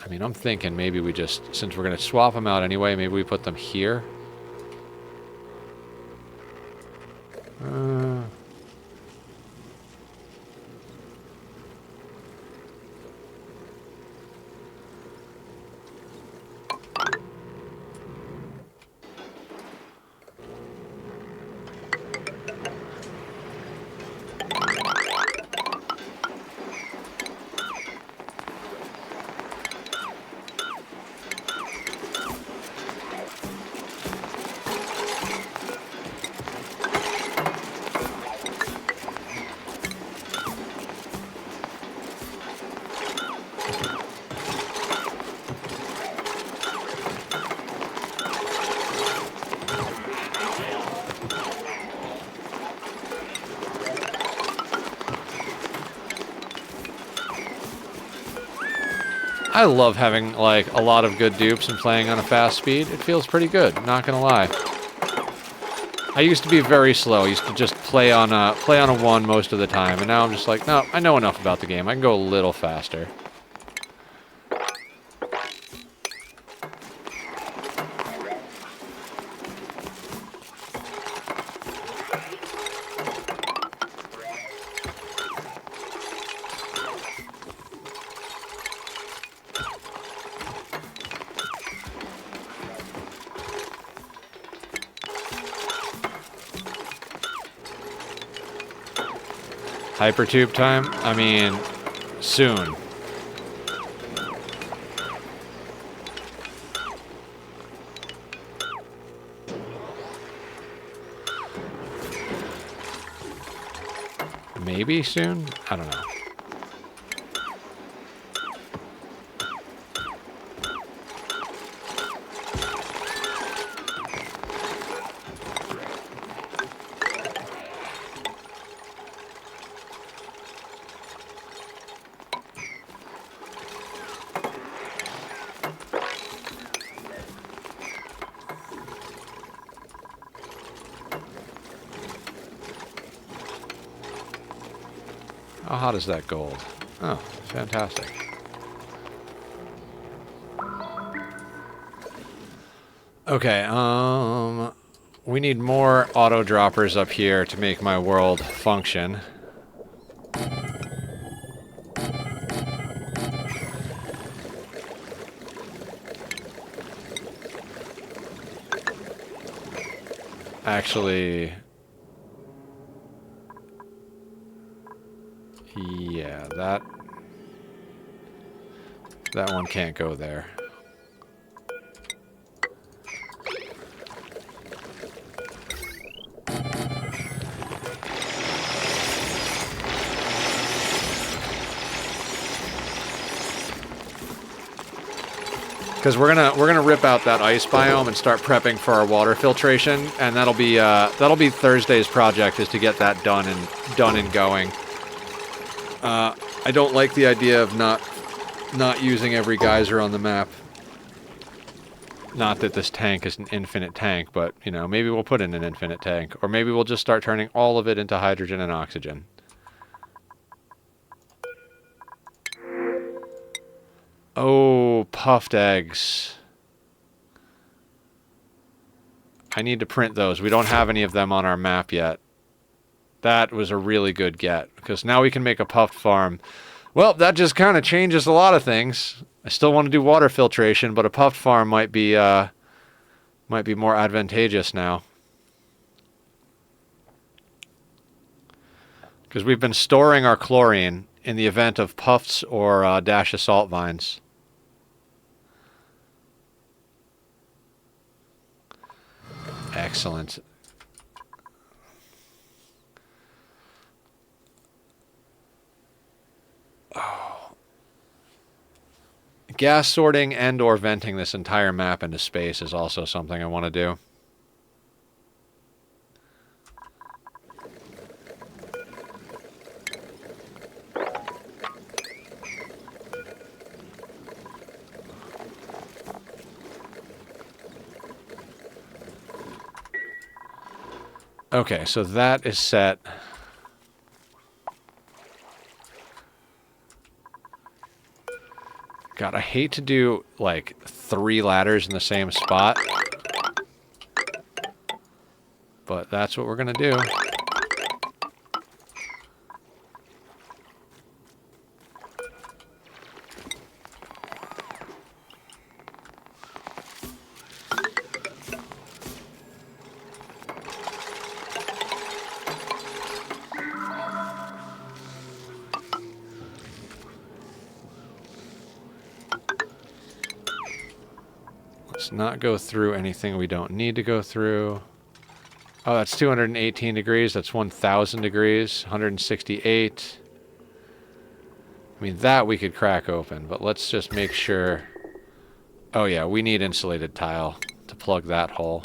I mean, I'm thinking maybe we just, since we're going to swap them out anyway, maybe we put them here. I love having, like, a lot of good dupes and playing on a fast speed. It feels pretty good, not gonna lie. I used to be very slow. I used to just play on a 1 most of the time, and now I'm just like, no, I know enough about the game. I can go a little faster. Hypertube time? I mean, soon. Maybe soon? I don't know. How hot is that gold? Oh, fantastic. Okay, we need more auto droppers up here to make my world function. Actually, yeah, that one can't go there. Because we're gonna rip out that ice biome and start prepping for our water filtration, and that'll be Thursday's project, is to get that done and going. I don't like the idea of not using every geyser on the map. Not that this tank is an infinite tank, but you know, maybe we'll put in an infinite tank, or maybe we'll just start turning all of it into hydrogen and oxygen. Oh, puffed eggs. I need to print those. We don't have any of them on our map yet. That was a really good get, because now we can make a puffed farm. Well, that just kind of changes a lot of things. I still want to do water filtration, but a puffed farm might be more advantageous now. Because we've been storing our chlorine in the event of puffs or dash assault vines. Excellent. Oh. Gas sorting and or venting this entire map into space is also something I want to do. Okay, so that is set. God, I hate to do, like, 3 ladders in the same spot. But that's what we're gonna do. Let's not go through anything we don't need to go through. Oh, that's 218 degrees. That's 1,000 degrees. 168. I mean, that we could crack open, but let's just make sure. Oh yeah, we need insulated tile to plug that hole.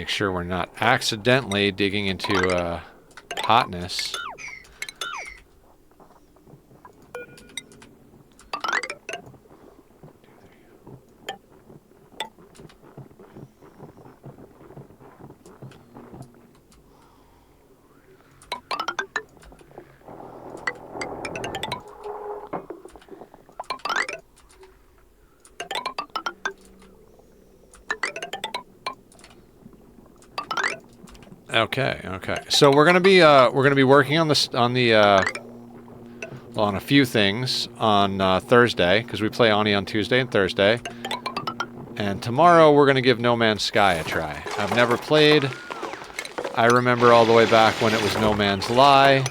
Make sure we're not accidentally digging into hotness. Okay, okay. So we're gonna be working on this on a few things on Thursday, because we play Ani on Tuesday and Thursday. And tomorrow we're gonna give No Man's Sky a try. I've never played. I remember all the way back when it was No Man's Lie,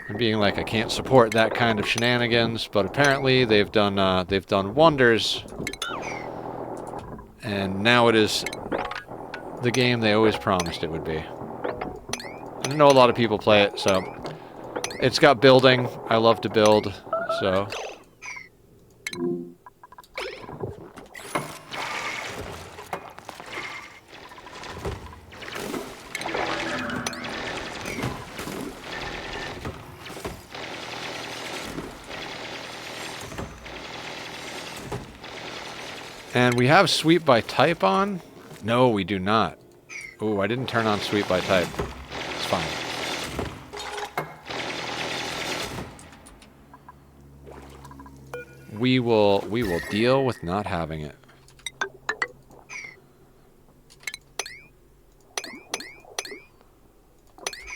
and being like, I can't support that kind of shenanigans, but apparently they've done wonders, and now it is the game they always promised it would be. I know a lot of people play it, so it's got building. I love to build, so. And we have sweep by type on? No, we do not. Ooh, I didn't turn on sweep by type. It's fine. We will deal with not having it.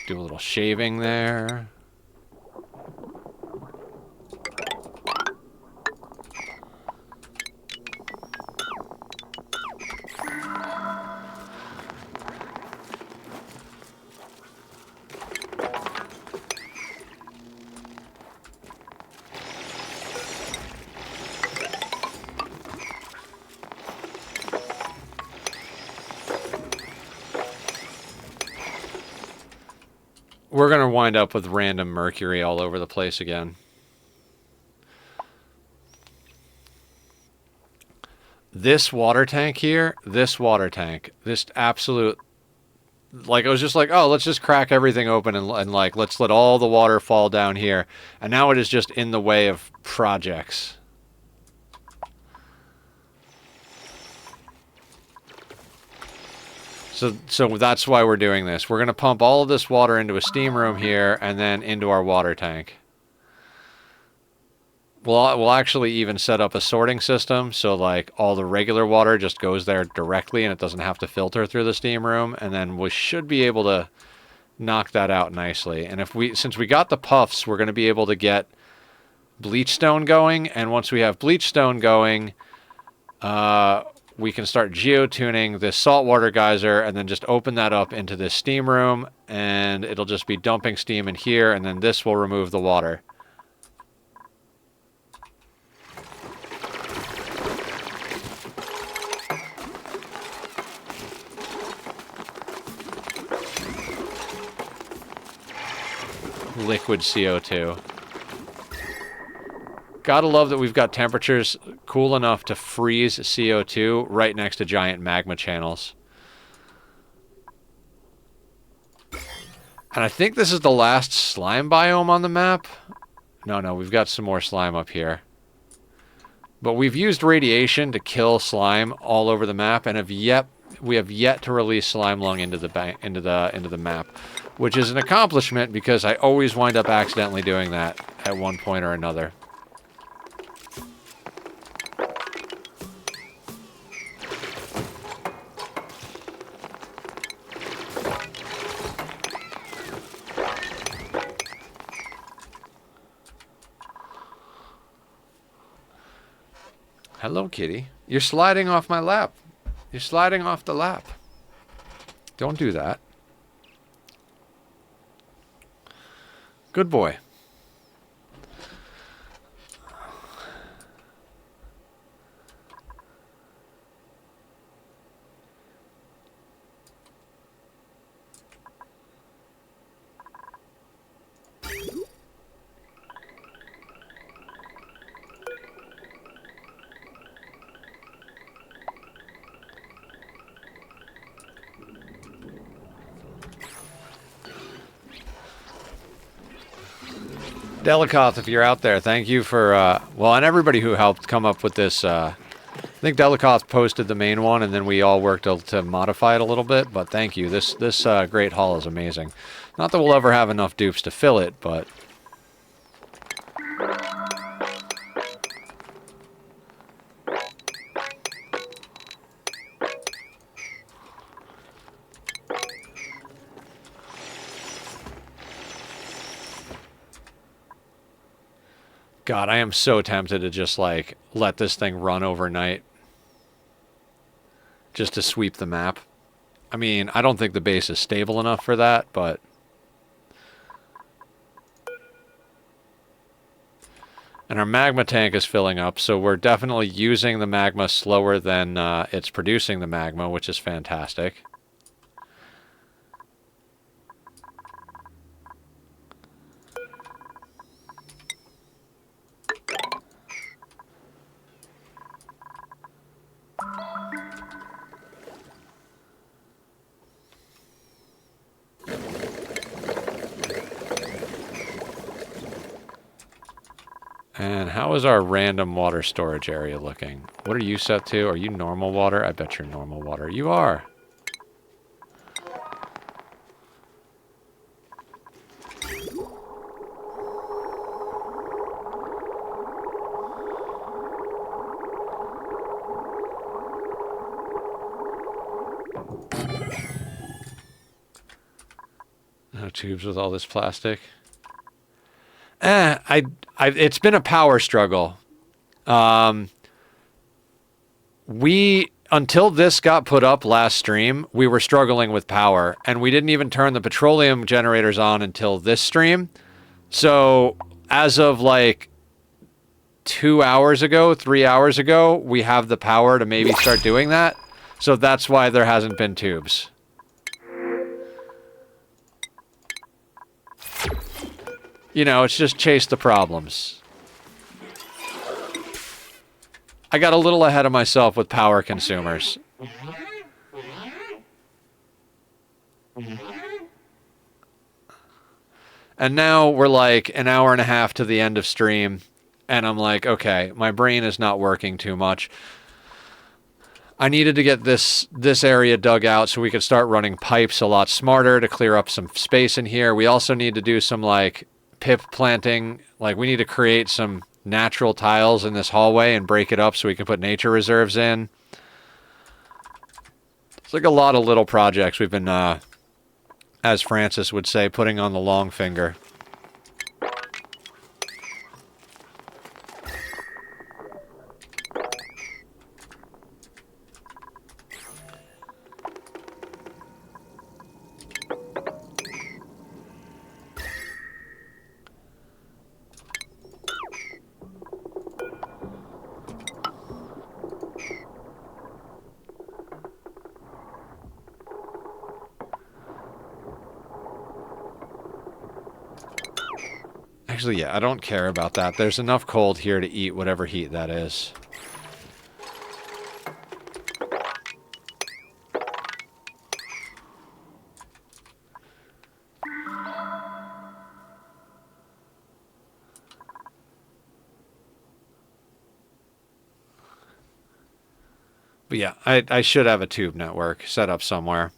Do a little shaving there. We're going to wind up with random mercury all over the place again. This water tank here, this absolute... Like, I was just like, oh, let's just crack everything open and like, let's let all the water fall down here. And now it is just in the way of projects. So that's why we're doing this. We're going to pump all of this water into a steam room here and then into our water tank. We'll actually even set up a sorting system, so like all the regular water just goes there directly and it doesn't have to filter through the steam room, and then we should be able to knock that out nicely. And since we got the puffs, we're going to be able to get bleachstone going, and once we have bleachstone going, we can start geotuning this saltwater geyser and then just open that up into this steam room, and it'll just be dumping steam in here, and then this will remove the water. Liquid CO2. Gotta love that we've got temperatures cool enough to freeze CO2 right next to giant magma channels. And I think this is the last slime biome on the map. No, we've got some more slime up here. But we've used radiation to kill slime all over the map, and we have yet to release slime lung into the map, which is an accomplishment because I always wind up accidentally doing that at one point or another. Hello, kitty. You're sliding off my lap. You're sliding off the lap. Don't do that. Good boy. Delicoth, if you're out there, thank you for, well, and everybody who helped come up with this. I think Delicoth posted the main one, and then we all worked to modify it a little bit, but thank you. This Great Hall is amazing. Not that we'll ever have enough dupes to fill it, but... God, I am so tempted to just, like, let this thing run overnight. Just to sweep the map. I mean, I don't think the base is stable enough for that, but... And our magma tank is filling up, so we're definitely using the magma slower than it's producing the magma, which is fantastic. And how is our random water storage area looking? What are you set to? Are you normal water? I bet you're normal water. You are. No tubes with all this plastic. It's been a power struggle. Until this got put up last stream, we were struggling with power, and we didn't even turn the petroleum generators on until this stream. So, as of like 2 hours ago, 3 hours ago, we have the power to maybe start doing that. So that's why there hasn't been tubes. You know, it's just chase the problems. I got a little ahead of myself with power consumers. And now we're like an hour and a half to the end of stream, and I'm like, okay, my brain is not working too much. I needed to get this area dug out so we could start running pipes a lot smarter to clear up some space in here. We also need to do some, like, pip planting. Like, we need to create some natural tiles in this hallway and break it up so we can put nature reserves in. It's like a lot of little projects we've been, as Francis would say, putting on the long finger. Actually, yeah, I don't care about that. There's enough cold here to eat whatever heat that is. But yeah, I should have a tube network set up somewhere.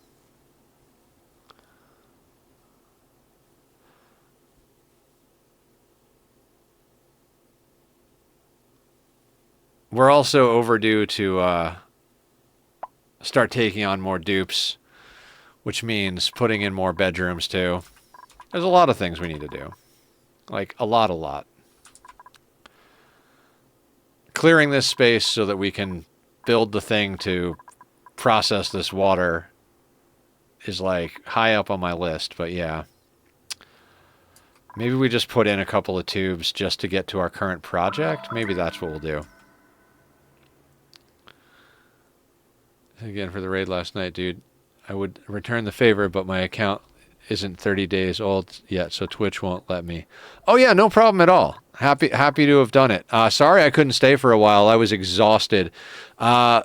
We're also overdue to start taking on more dupes, which means putting in more bedrooms too. There's a lot of things we need to do. Like, a lot. Clearing this space so that we can build the thing to process this water is, like, high up on my list, but yeah. Maybe we just put in a couple of tubes just to get to our current project. Maybe that's what we'll do. Again, for the raid last night, dude. I would return the favor, but my account isn't 30 days old yet, so Twitch won't let me. Oh yeah, no problem at all. Happy to have done it. Sorry I couldn't stay for a while. I was exhausted. I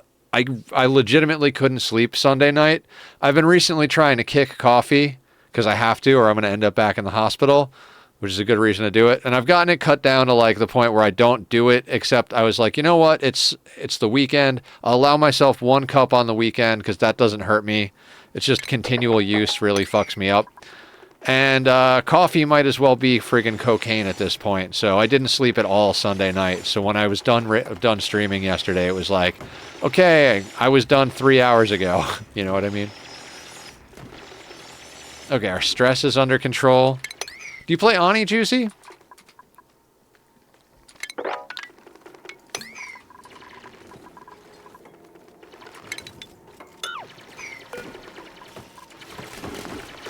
legitimately couldn't sleep Sunday night. I've been recently trying to kick coffee, because I have to, or I'm going to end up back in the hospital. which is a good reason to do it. And I've gotten it cut down to like the point where I don't do it, except I was like, you know what? It's the weekend. I'll allow myself 1 cup on the weekend because that doesn't hurt me. It's just continual use really fucks me up. And coffee might as well be friggin' cocaine at this point. So I didn't sleep at all Sunday night. So when I was done streaming yesterday, it was like, okay, I was done 3 hours ago. You know what I mean? Okay, our stress is under control. Do you play Ani, Juicy?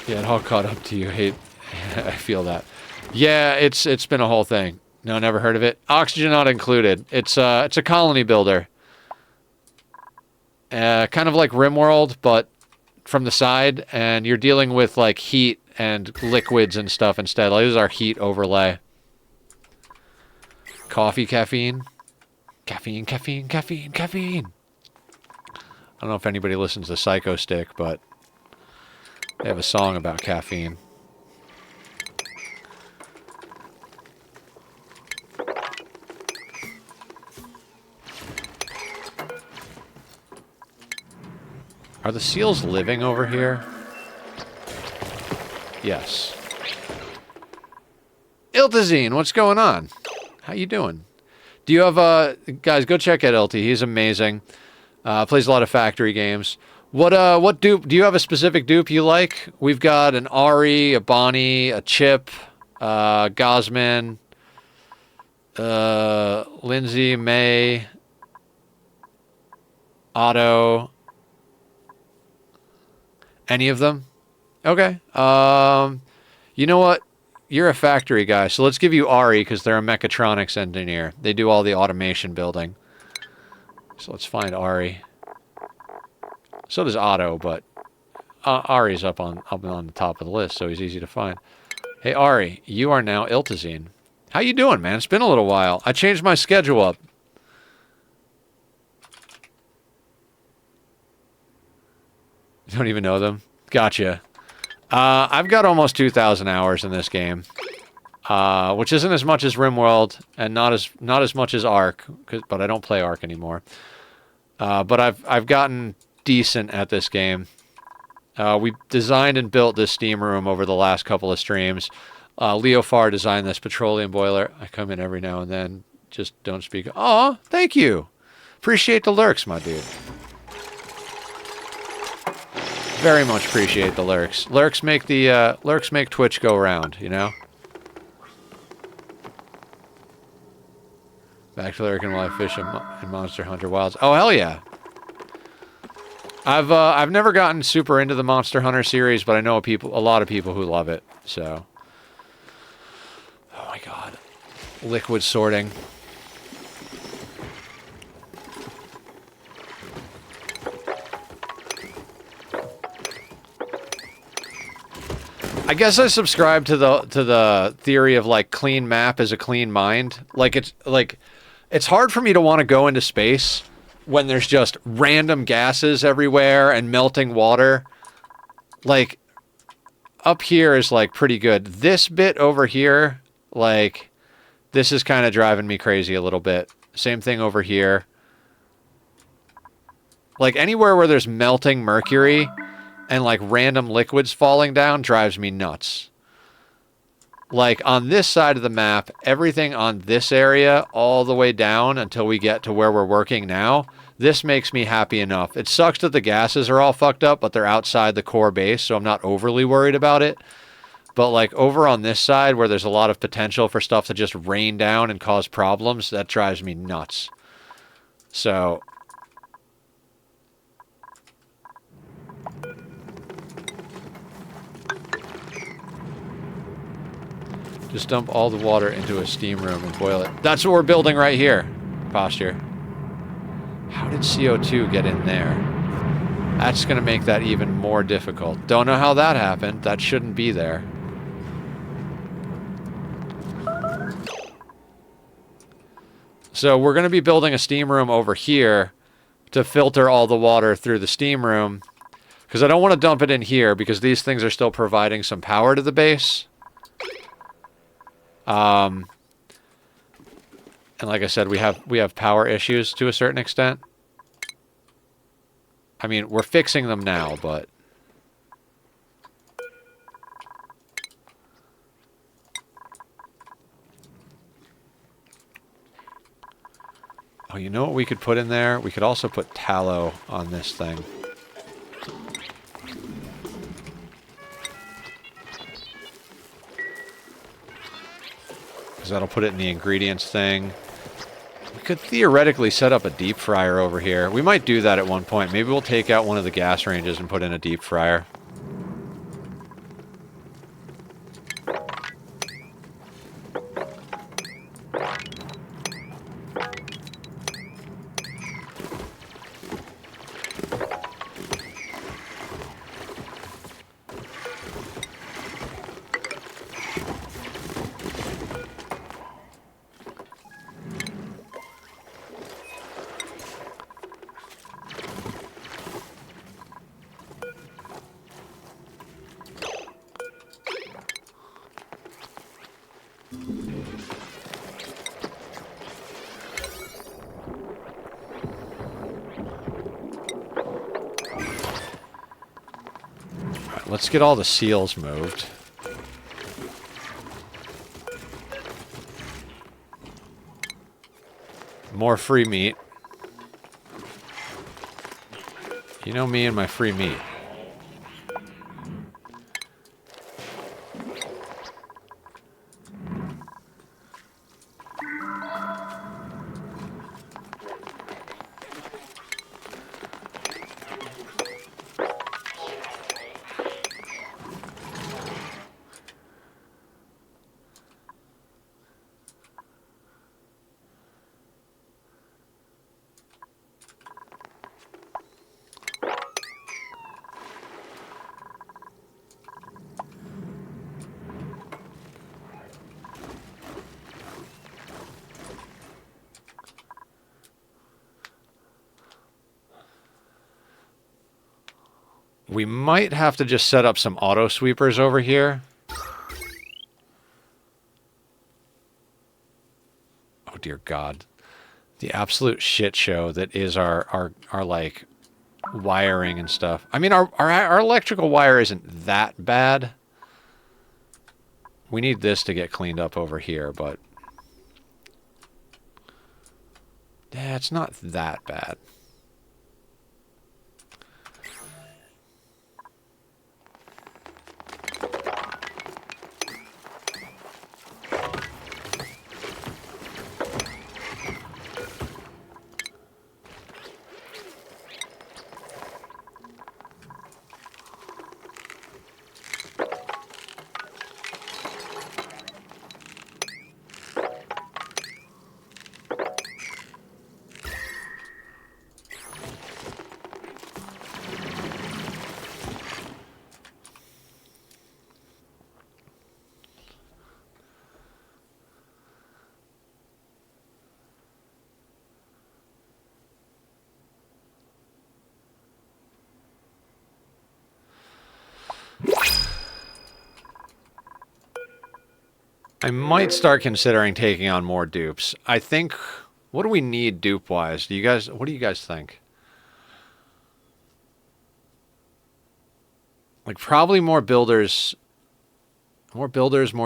Yeah, it all caught up to you. Hate, I feel that. Yeah, it's been a whole thing. No, never heard of it. Oxygen not included. It's a colony builder. Kind of like RimWorld, but from the side, and you're dealing with like heat and liquids and stuff instead. Like, this is our heat overlay. Coffee, caffeine. Caffeine, caffeine, caffeine, caffeine. I don't know if anybody listens to Psycho Stick, but they have a song about caffeine. Are the seals living over here? Yes. Iltazine, what's going on? How you doing? Do you have guys, go check out Ilty. He's amazing. Plays a lot of factory games. What dupe? Do you have a specific dupe you like? We've got an Ari, a Bonnie, a Chip, Gosman, Lindsay, May, Otto. Any of them? Okay. You know what? You're a factory guy, so let's give you Ari because they're a mechatronics engineer. They do all the automation building. So let's find Ari. So does Otto, but Ari's up on the top of the list, so he's easy to find. Hey Ari, you are now Iltazine. How you doing, man? It's been a little while. I changed my schedule up. You don't even know them? Gotcha. I've got almost 2,000 hours in this game, which isn't as much as RimWorld and not as much as Ark, but I don't play Ark anymore. But I've gotten decent at this game. We designed and built this steam room over the last couple of streams. Leo Farr designed this petroleum boiler. I come in every now and then, just don't speak. Aw, thank you. Appreciate the lurks, my dude. Very much appreciate the lurks. Lurks make Twitch go round, you know? Back to lurking while I fish in Monster Hunter Wilds. Oh hell yeah! I've never gotten super into the Monster Hunter series, but I know a lot of people who love it. So, oh my god, liquid sorting. I guess I subscribe to the theory of like clean map is a clean mind. It's hard for me to want to go into space when there's just random gases everywhere and melting water. Like up here is like pretty good. This bit over here, like this is kind of driving me crazy a little bit. Same thing over here. Like anywhere where there's melting mercury and like random liquids falling down drives me nuts. Like on this side of the map, everything on this area all the way down until we get to where we're working now, this makes me happy enough. It sucks that the gases are all fucked up, but they're outside the core base, so I'm not overly worried about it. But like over on this side where there's a lot of potential for stuff to just rain down and cause problems, that drives me nuts. So just dump all the water into a steam room and boil it. That's what we're building right here. Posture. How did CO2 get in there? That's going to make that even more difficult. Don't know how that happened. That shouldn't be there. So we're going to be building a steam room over here to filter all the water through the steam room. Because I don't want to dump it in here because these things are still providing some power to the base. And like I said, we have power issues to a certain extent. I mean, we're fixing them now, but oh, you know what we could put in there? We could also put tallow on this thing. Because that'll put it in the ingredients thing. We could theoretically set up a deep fryer over here. We might do that at one point. Maybe we'll take out one of the gas ranges and put in a deep fryer. Let's get all the seals moved. More free meat. You know me and my free meat. We might have to just set up some auto sweepers over here. Oh dear God. The absolute shit show that is our like wiring and stuff. I mean our electrical wire isn't that bad. We need this to get cleaned up over here, but yeah, it's not that bad. I might start considering taking on more dupes. I think, what do we need dupe-wise? What do you guys think? Like, probably more builders, more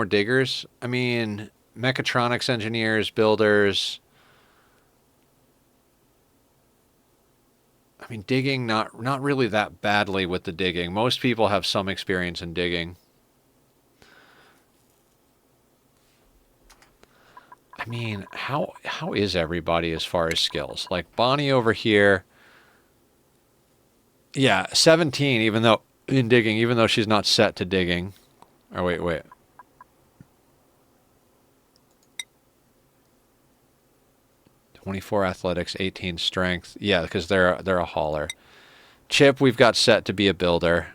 diggers. I mean, mechatronics engineers, builders. I mean, digging, not really that badly with the digging. Most people have some experience in digging. I mean, how is everybody as far as skills? Like Bonnie over here, yeah, 17. Even though in digging, even though she's not set to digging. Or wait. 24 athletics, 18 strength. Yeah, because they're a hauler. Chip, we've got set to be a builder.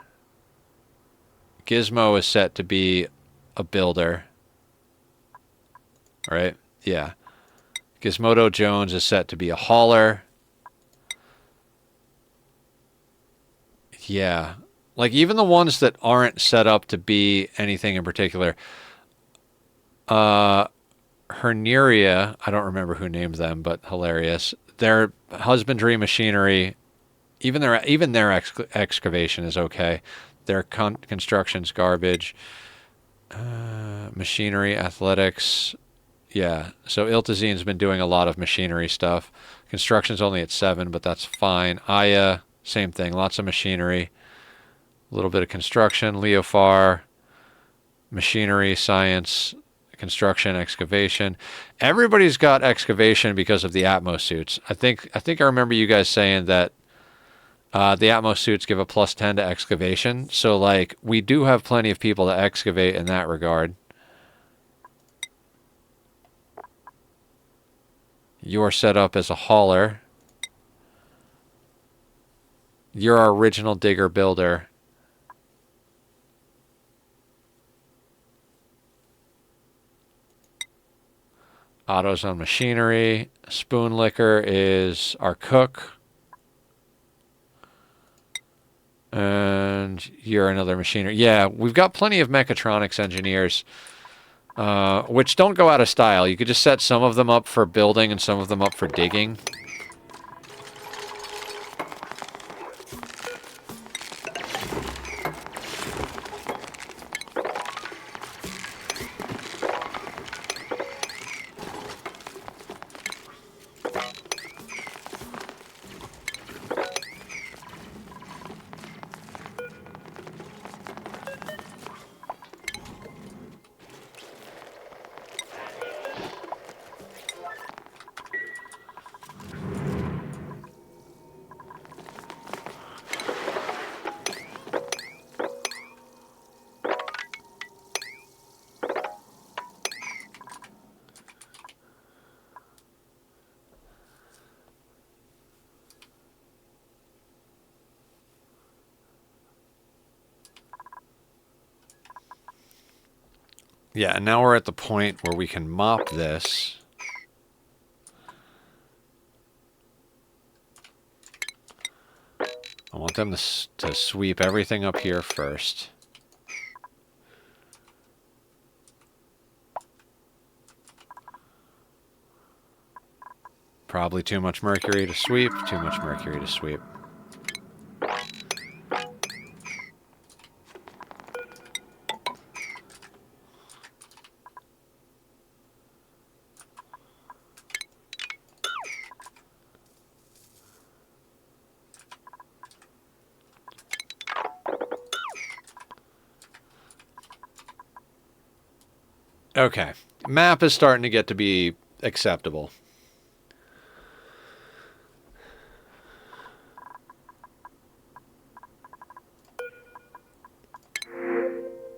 Gizmo is set to be a builder. All right. Yeah. Gizmodo Jones is set to be a hauler. Yeah. Like, even the ones that aren't set up to be anything in particular. Herneria, I don't remember who named them, but hilarious. Their husbandry machinery, even their excavation is okay. Their construction's garbage. Machinery, athletics, yeah. So Iltazine's been doing a lot of machinery stuff. Construction's only at 7, but that's fine. Aya, same thing. Lots of machinery. A little bit of construction. Leofar, machinery, science, construction, excavation. Everybody's got excavation because of the Atmos suits. I think I remember you guys saying that the Atmos suits give a +10 to excavation. So like we do have plenty of people to excavate in that regard. You're set up as a hauler. You're our original digger builder. Autos on machinery. Spoon liquor is our cook. And you're another machinery. Yeah, we've got plenty of mechatronics engineers, which don't go out of style. You could just set some of them up for building and some of them up for digging. Yeah, and now we're at the point where we can mop this. I want them to sweep everything up here first. Probably too much mercury to sweep, too much mercury to sweep. Okay, map is starting to get to be acceptable.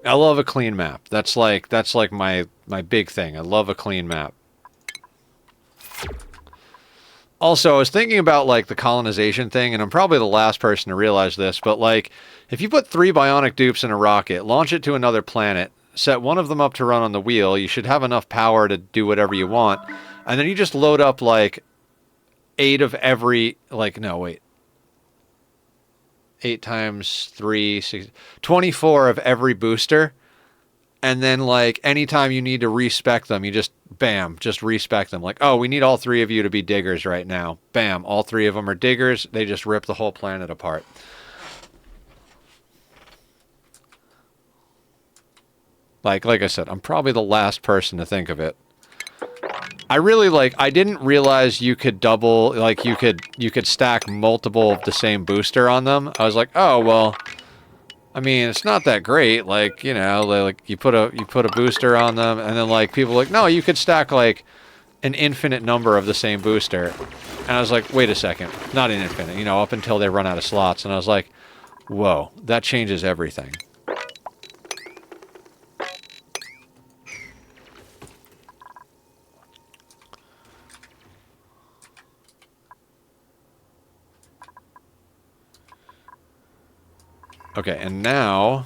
I love a clean map. That's like my big thing. I love a clean map. Also, I was thinking about like the colonization thing, and I'm probably the last person to realize this, but like if you put 3 bionic dupes in a rocket, launch it to another planet, set one of them up to run on the wheel, you should have enough power to do whatever you want, and then you just load up like 8 of every, like, no, wait. 8 times 3, 6, 24 of every booster. And then, like, anytime you need to respec them, you just, bam, just respec them. Like, oh, we need all 3 of you to be diggers right now. Bam, all 3 of them are diggers. They just rip the whole planet apart. Like I said, I'm probably the last person to think of it. I really I didn't realize you could double, like you could stack multiple of the same booster on them. I was like, oh, well, I mean, it's not that great. Like, you know, like you put a booster on them, and then like people are like, no, you could stack like an infinite number of the same booster. And I was like, wait a second, not an infinite, you know, up until they run out of slots. And I was like, whoa, that changes everything. Okay, and now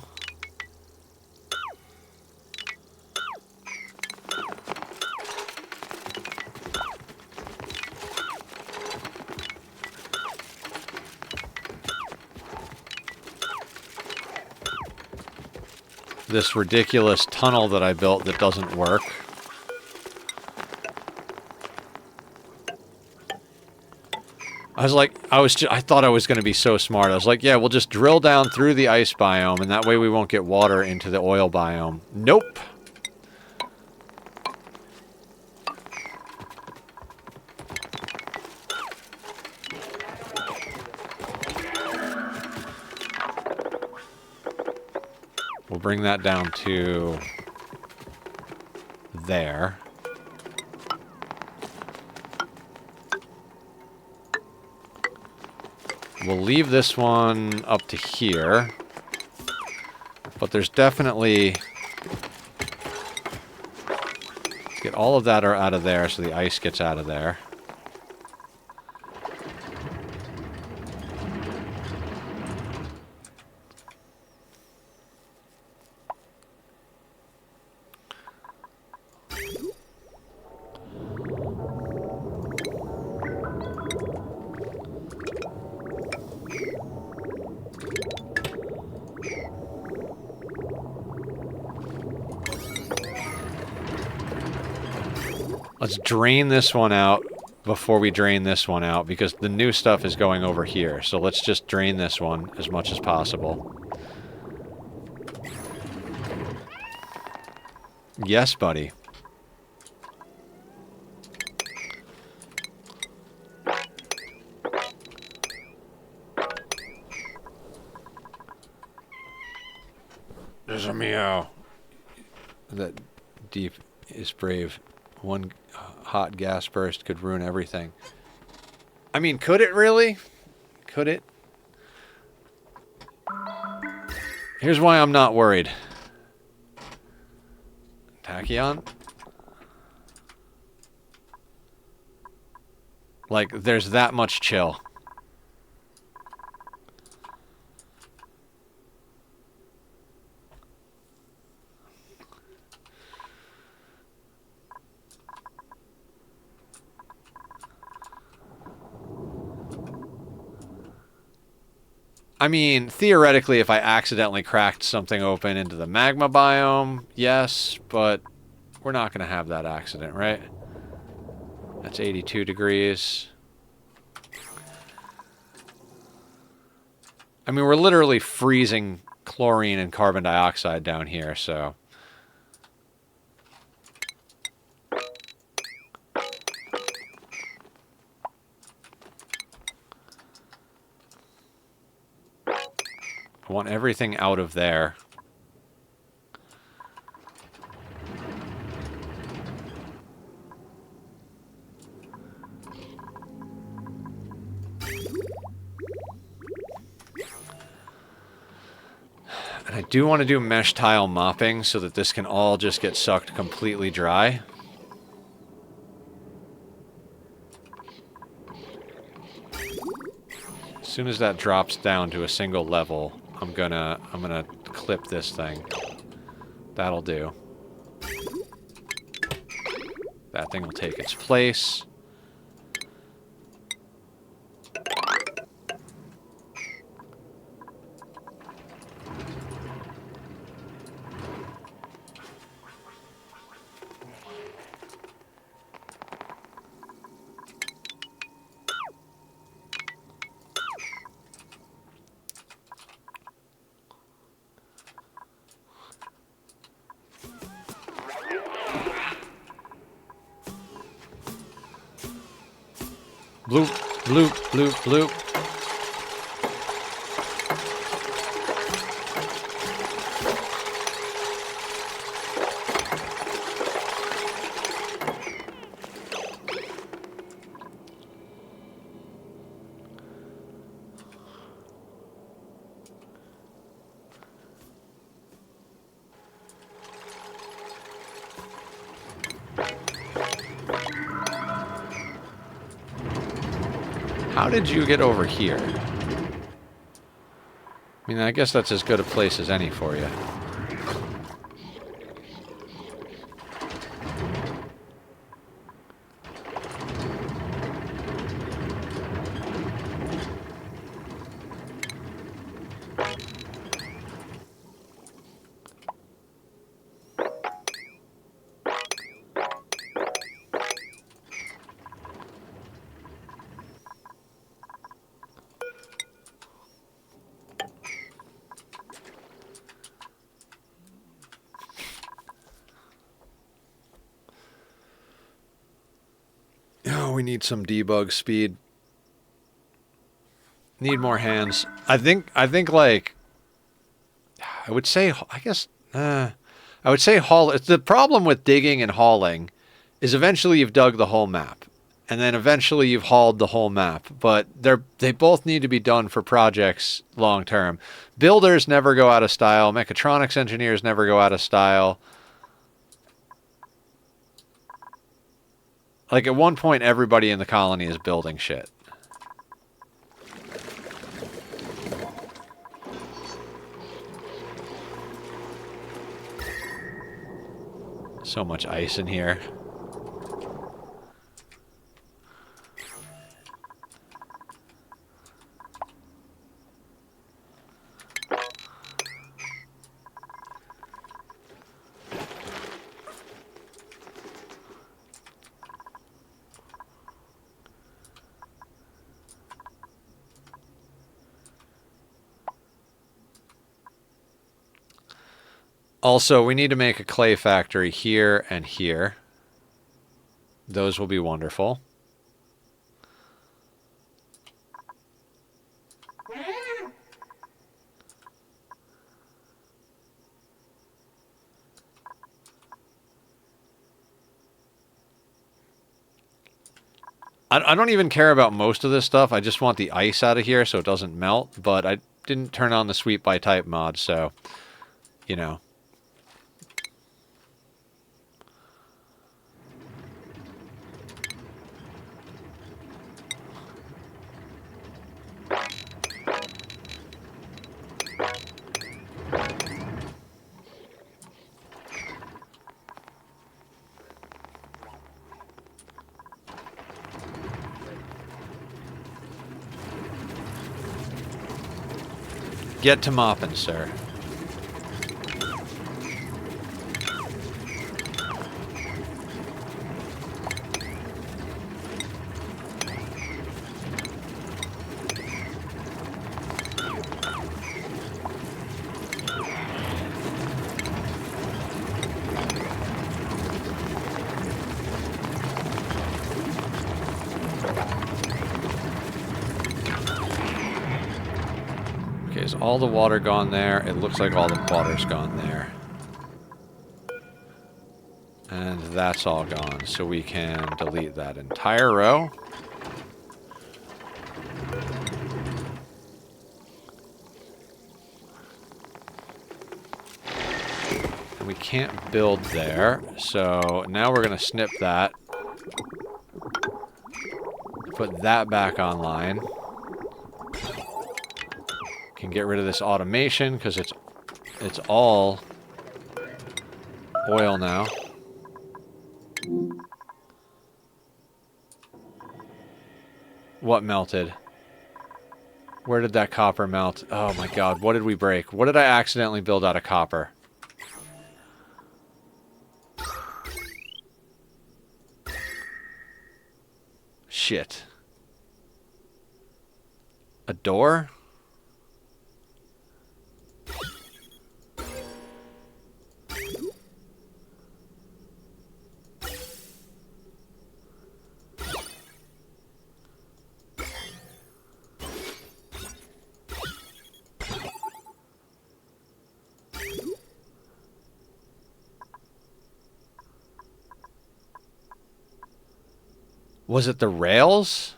this ridiculous tunnel that I built that doesn't work. I was like, I thought I was going to be so smart. I was like, yeah, we'll just drill down through the ice biome, and that way we won't get water into the oil biome. Nope. We'll bring that down to there. We'll leave this one up to here. But there's definitely... Let's get all of that out of there so the ice gets out of there. Let's drain this one out before we drain this one out, because the new stuff is going over here. So let's just drain this one as much as possible. Yes, buddy. There's a meow. That deep is brave. One hot gas burst could ruin everything. I mean, could it really? Could it? Here's why I'm not worried. Tachyon? Like, there's that much chill. I mean, theoretically, if I accidentally cracked something open into the magma biome, yes, but we're not going to have that accident, right? That's 82 degrees. I mean, we're literally freezing chlorine and carbon dioxide down here, so... I want everything out of there. And I do want to do mesh tile mopping so that this can all just get sucked completely dry. As soon as that drops down to a single level, I'm gonna clip this thing. That'll do. That thing will take its place. Bloop, bloop, bloop, bloop. How did you get over here? I mean, I guess that's as good a place as any for you. we need some debug speed. Need more hands. I think like, I would say, I guess, I would say haul. The problem with digging and hauling is eventually you've dug the whole map. And then eventually you've hauled the whole map. But they both need to be done for projects long term. Builders never go out of style. Mechatronics engineers never go out of style. Like at one point, everybody in the colony is building shit. So much ice in here. Also, we need to make a clay factory here and here. Those will be wonderful. I don't even care about most of this stuff. I just want the ice out of here so it doesn't melt. But I didn't turn on the sweep by type mod, so, you know. Get to mopping, sir. Is all the water gone there? It looks like all the water's gone there. And that's all gone, so we can delete that entire row. And we can't build there, so now we're going to snip that. Put that back online. Can get rid of this automation because it's all oil now. What melted? Where did that copper melt? Oh my god, what did we break? What did I accidentally build out of copper? Shit. A door? Was it the rails?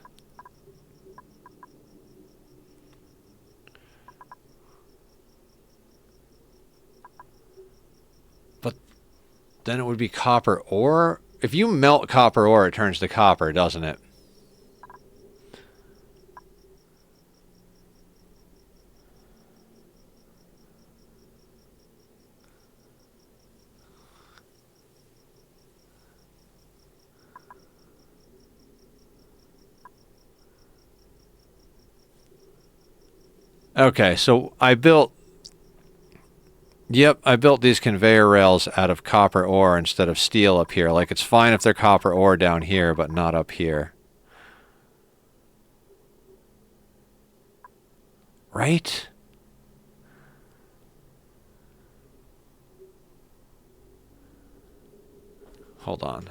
But then it would be copper ore. If you melt copper ore, it turns to copper, doesn't it? Okay, so I built... Yep, I built these conveyor rails out of copper ore instead of steel up here. Like, it's fine if they're copper ore down here, but not up here. Right? Hold on.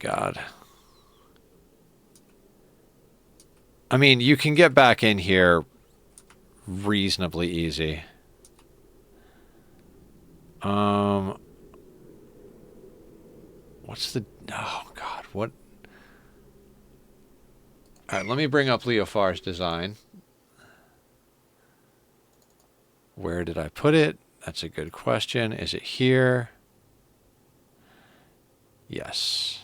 god. I mean, you can get back in here reasonably easy. What's the... Oh, God, what... Alright, let me bring up Leofar's design. Where did I put it? That's a good question. Is it here? Yes.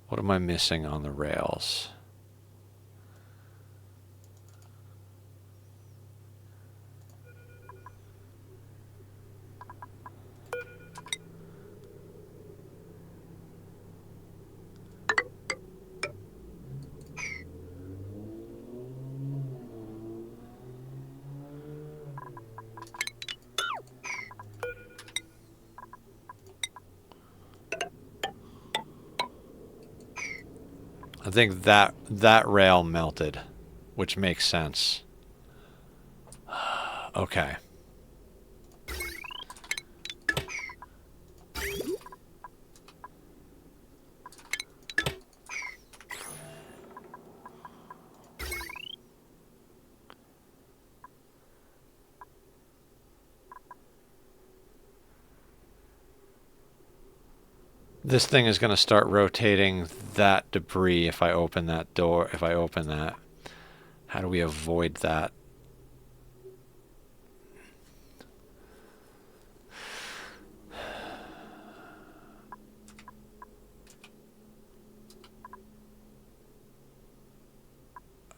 What am I missing on the rails? I think that rail melted, which makes sense. Okay. This thing is going to start rotating that debris if I open that door, if I open that. How do we avoid that?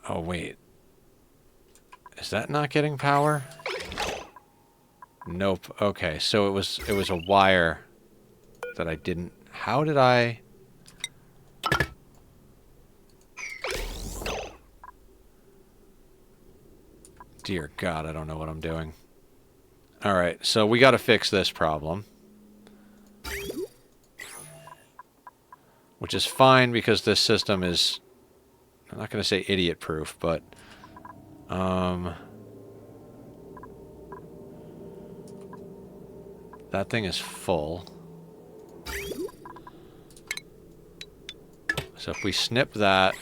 Oh, wait. Is that not getting power? Nope. Okay, so it was a wire that I didn't... How did I... Dear God, I don't know what I'm doing. Alright, so we gotta fix this problem. Which is fine because this system is... I'm not gonna say idiot-proof, but... That thing is full. So if we snip that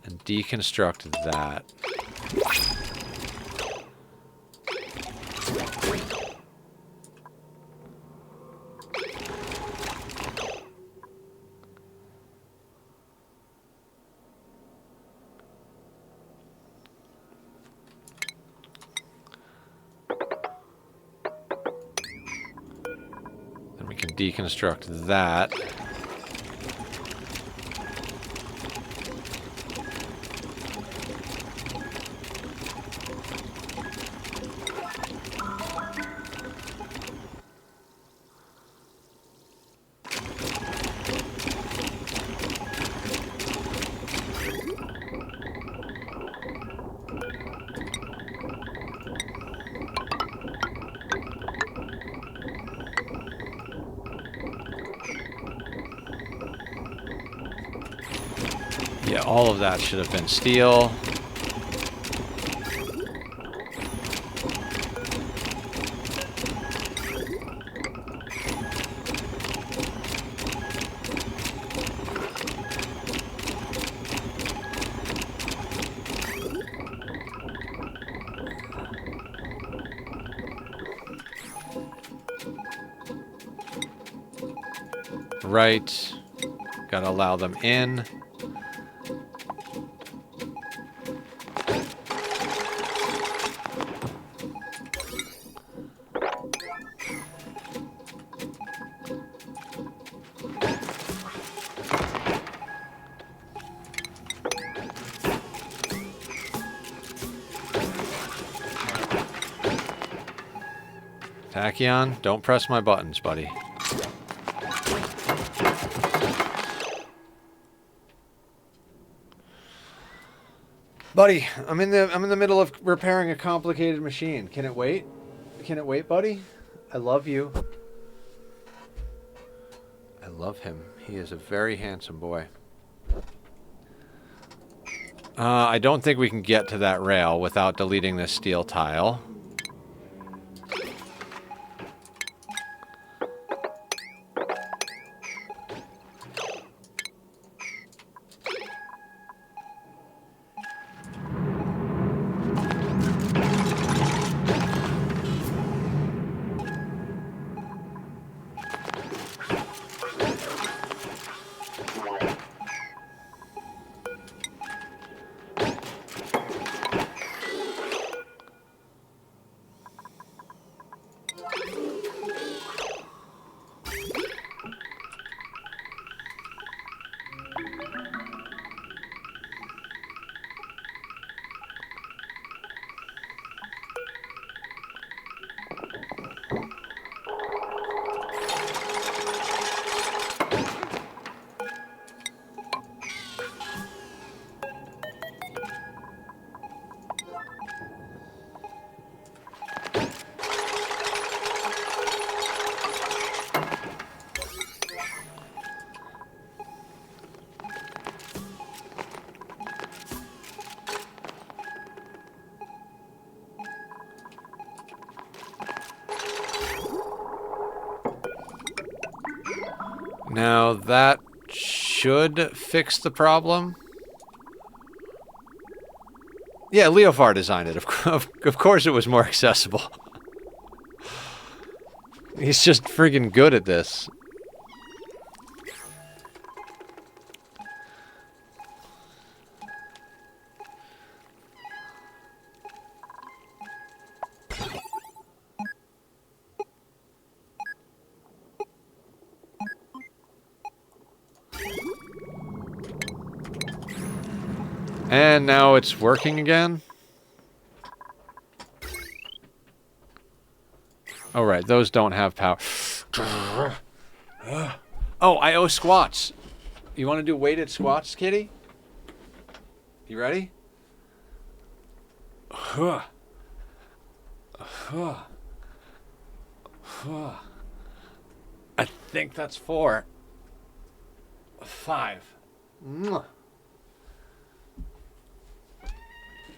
and deconstruct that, then we can deconstruct that. Yeah, all of that should have been steel. Right. Gotta allow them in. Tachyon, don't press my buttons, buddy. Buddy, I'm in the middle of repairing a complicated machine. Can it wait? Can it wait, buddy? I love you. I love him. He is a very handsome boy. I don't think we can get to that rail without deleting this steel tile. Now that should fix the problem. Yeah, Leofar designed it. Of course it was more accessible. He's just friggin' good at this. And now it's working again. Oh, right. Those don't have power. Oh, I owe squats. You want to do weighted squats, kitty? You ready? I think that's 4. 5.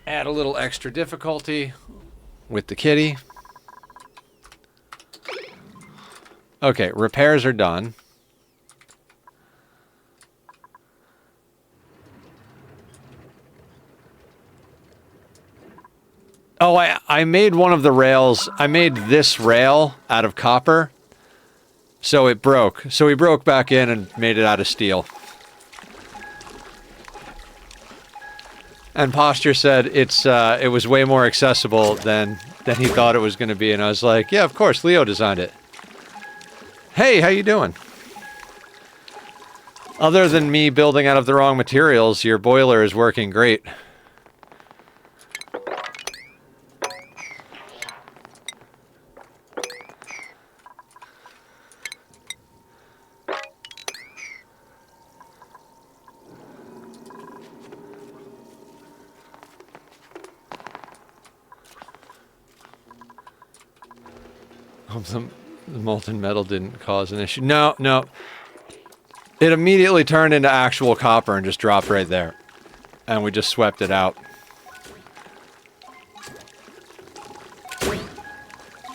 Add a little extra difficulty with the kitty. Okay, repairs are done. Oh, I made one of the rails. I made this rail out of copper. So it broke. So we broke back in and made it out of steel. And Posture said it was way more accessible than he thought it was going to be. And I was like, yeah, of course, Leo designed it. Hey, how you doing? Other than me building out of the wrong materials, your boiler is working great. The molten metal didn't cause an issue. No, no. It immediately turned into actual copper and just dropped right there. And we just swept it out.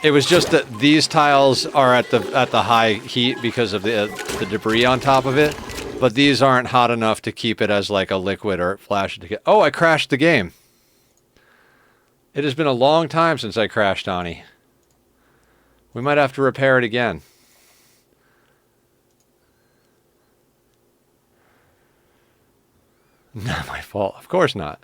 It was just that these tiles are at the high heat because of the debris on top of it. But these aren't hot enough to keep it as like a liquid or flash it to get. Oh, I crashed the game. It has been a long time since I crashed Ani. We might have to repair it again. Not my fault. Of course not.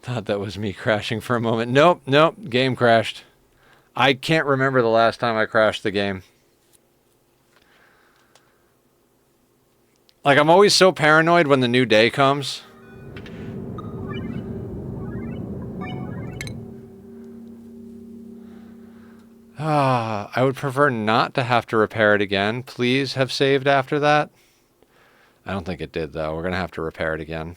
Thought that was me crashing for a moment. Nope, nope. Game crashed. I can't remember the last time I crashed the game. Like, I'm always so paranoid when the new day comes. I would prefer not to have to repair it again. Please have saved after that. I don't think it did, though. We're going to have to repair it again.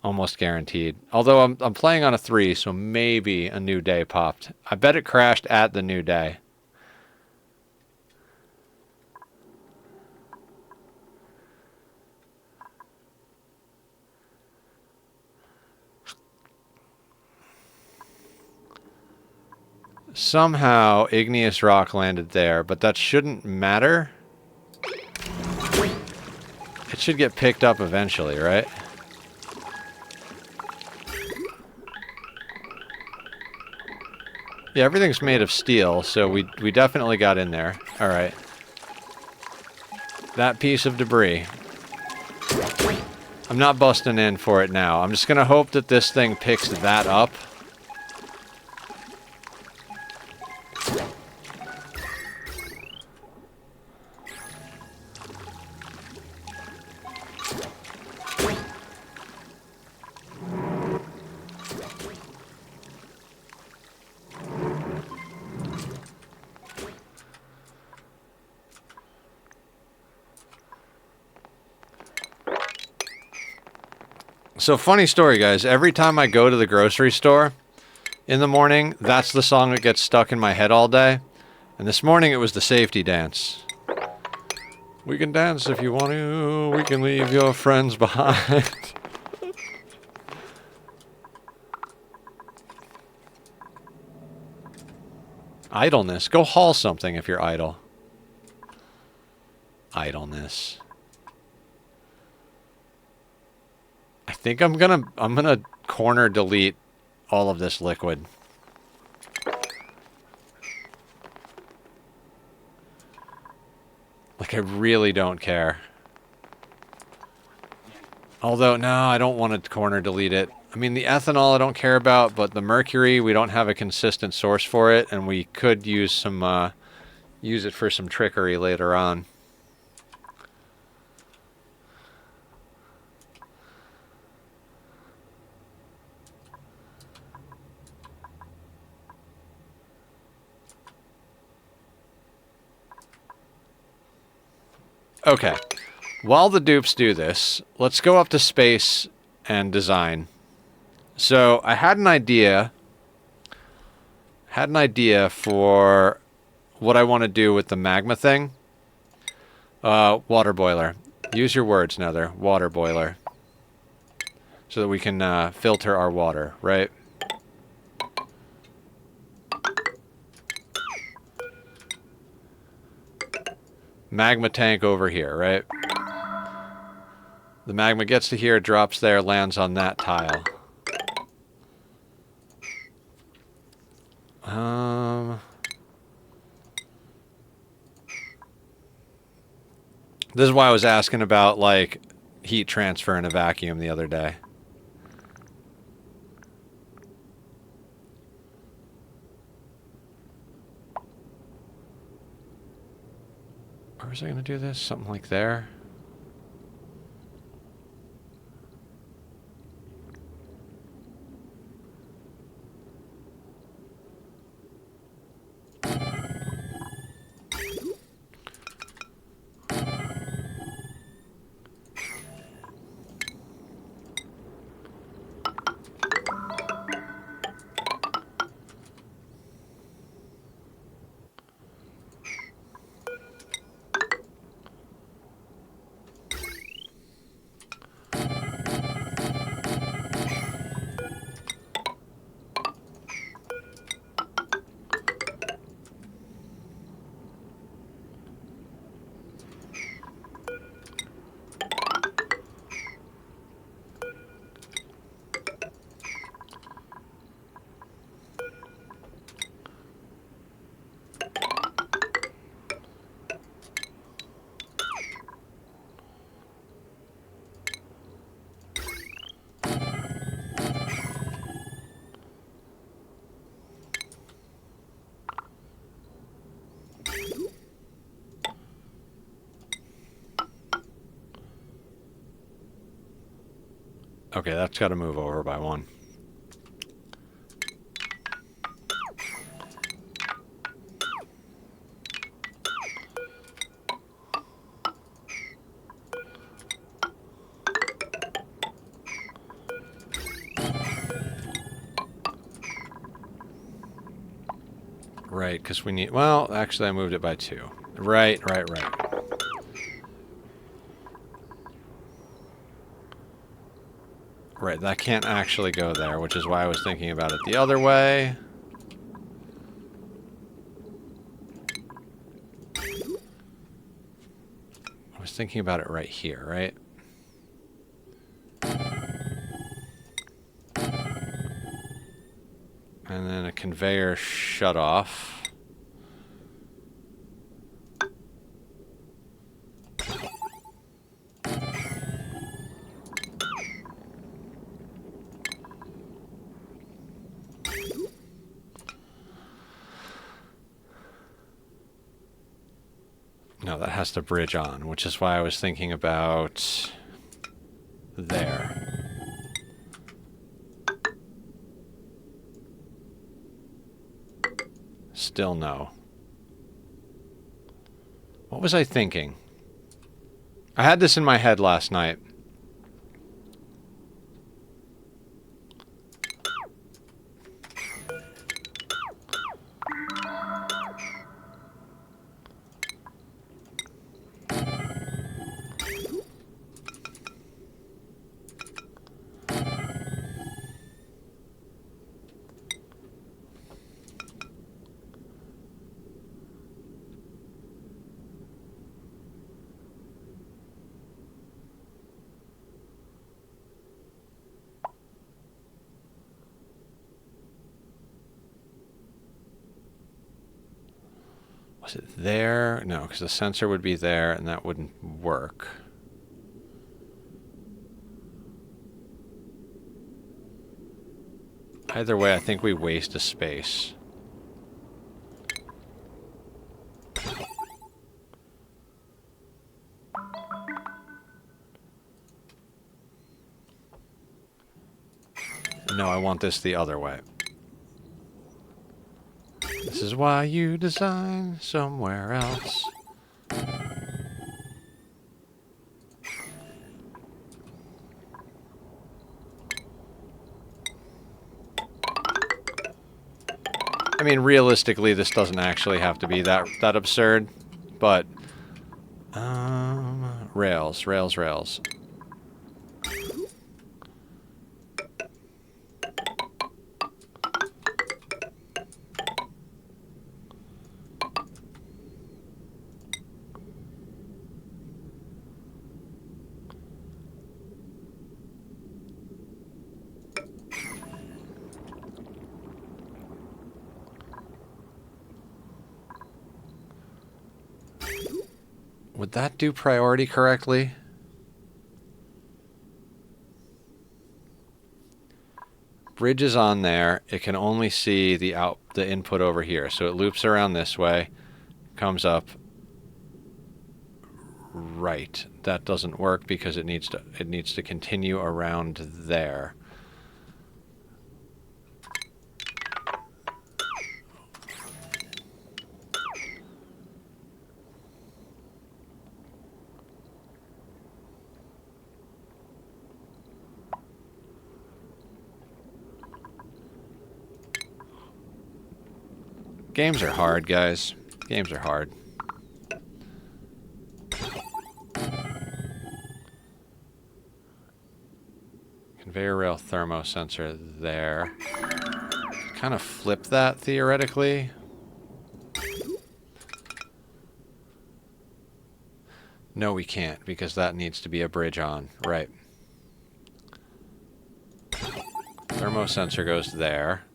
Almost guaranteed. Although I'm playing on a 3, so maybe a new day popped. I bet it crashed at the new day. Somehow, igneous rock landed there, but that shouldn't matter. It should get picked up eventually, right? Yeah, everything's made of steel, so we definitely got in there. All right. That piece of debris. I'm not busting in for it now. I'm just going to hope that this thing picks that up. So funny story, guys. Every time I go to the grocery store in the morning, that's the song that gets stuck in my head all day. And this morning it was the safety dance. We can dance if you want to. We can leave your friends behind. Idleness. Go haul something if you're idle. Idleness. I think I'm gonna corner delete all of this liquid. Like, I really don't care. Although, no, I don't want to corner delete it. I mean, the ethanol I don't care about, but the mercury, we don't have a consistent source for it, and we could use some, use it for some trickery later on. Okay. While the dupes do this, let's go up to space and design. So, I had an idea for what I want to do with the magma thing. Water boiler. Use your words, Nether. Water boiler. So that we can filter our water, right? Magma tank over here, right? The magma gets to here, drops there, lands on that tile. This is why I was asking about, like, heat transfer in a vacuum the other day. Where was I going to do this? Something like there? Okay, that's got to move over by one. Right, because we need... Well, actually, I moved it by 2. Right. Right, that can't actually go there, which is why I was thinking about it the other way. I was thinking about it right here, right? And then a conveyor shut off. No, that has to bridge on, which is why I was thinking about there. Still no. What was I thinking? I had this in my head last night. Is it there? No, because the sensor would be there and that wouldn't work. Either way, I think we waste a space. No, I want this the other way. This is why you design somewhere else. I mean, realistically, this doesn't actually have to be that absurd, but rails. Would that do priority correctly? Bridge is on there. It can only see the input over here. So it loops around this way, comes up right. That doesn't work because it needs to continue around there. Games are hard, guys. Games are hard. Conveyor rail thermosensor there. Kind of flip that theoretically. No, we can't, because that needs to be a bridge on. Right. Thermosensor goes there.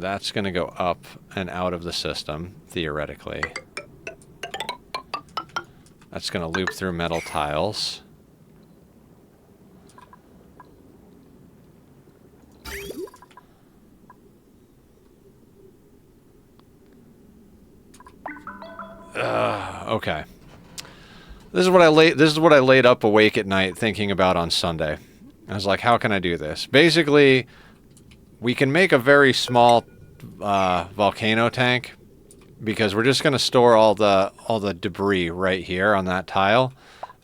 That's going to go up and out of the system, theoretically. That's going to loop through metal tiles. Okay. This is what I laid up awake at night thinking about on Sunday. I was like, how can I do this? Basically, we can make a very small volcano tank because we're just going to store all the debris right here on that tile,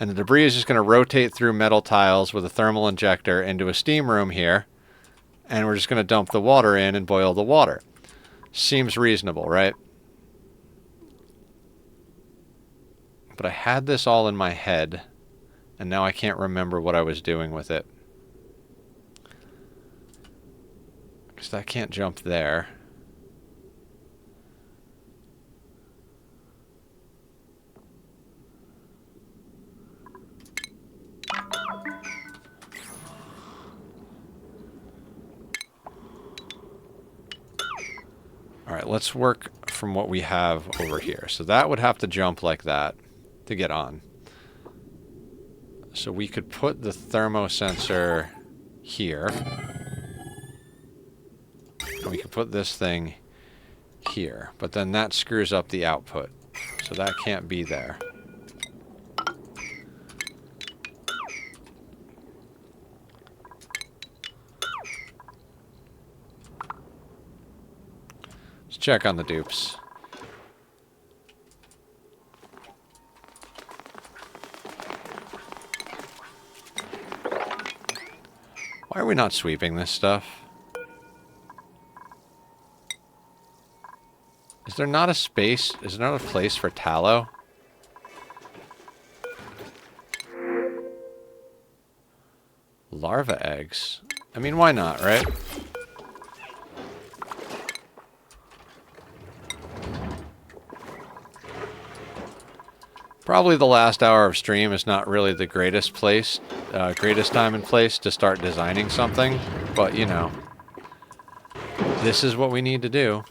and the debris is just going to rotate through metal tiles with a thermal injector into a steam room here, and we're just going to dump the water in and boil the water. Seems reasonable, right? But I had this all in my head, and now I can't remember what I was doing with it. Because that can't jump there. Alright, let's work from what we have over here. So that would have to jump like that to get on. So we could put the thermosensor here. And we could put this thing here. But then that screws up the output. So that can't be there. Let's check on the dupes. Why are we not sweeping this stuff? Is there not a space? Is there not a place for tallow? Larva eggs. I mean, why not, right? Probably the last hour of stream is not really the greatest time and place to start designing something. but you know, this is what we need to do.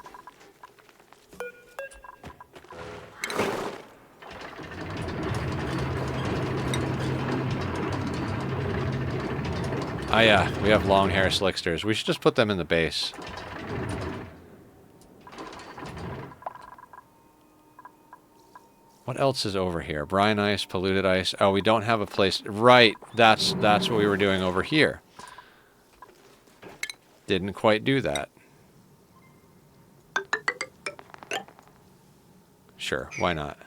Ah, yeah, we have long hair slicksters. We should just put them in the base. What else is over here? Brine ice, polluted ice. Oh, we don't have a place. Right, that's what we were doing over here. Didn't quite do that. Sure, why not?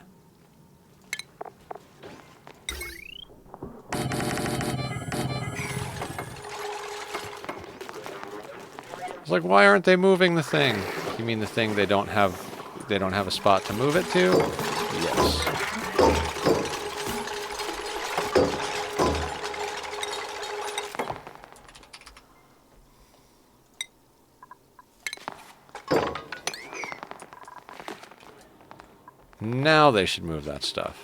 It's like, why aren't they moving the thing? You mean the thing they don't have a spot to move it to? Yes. Now they should move that stuff.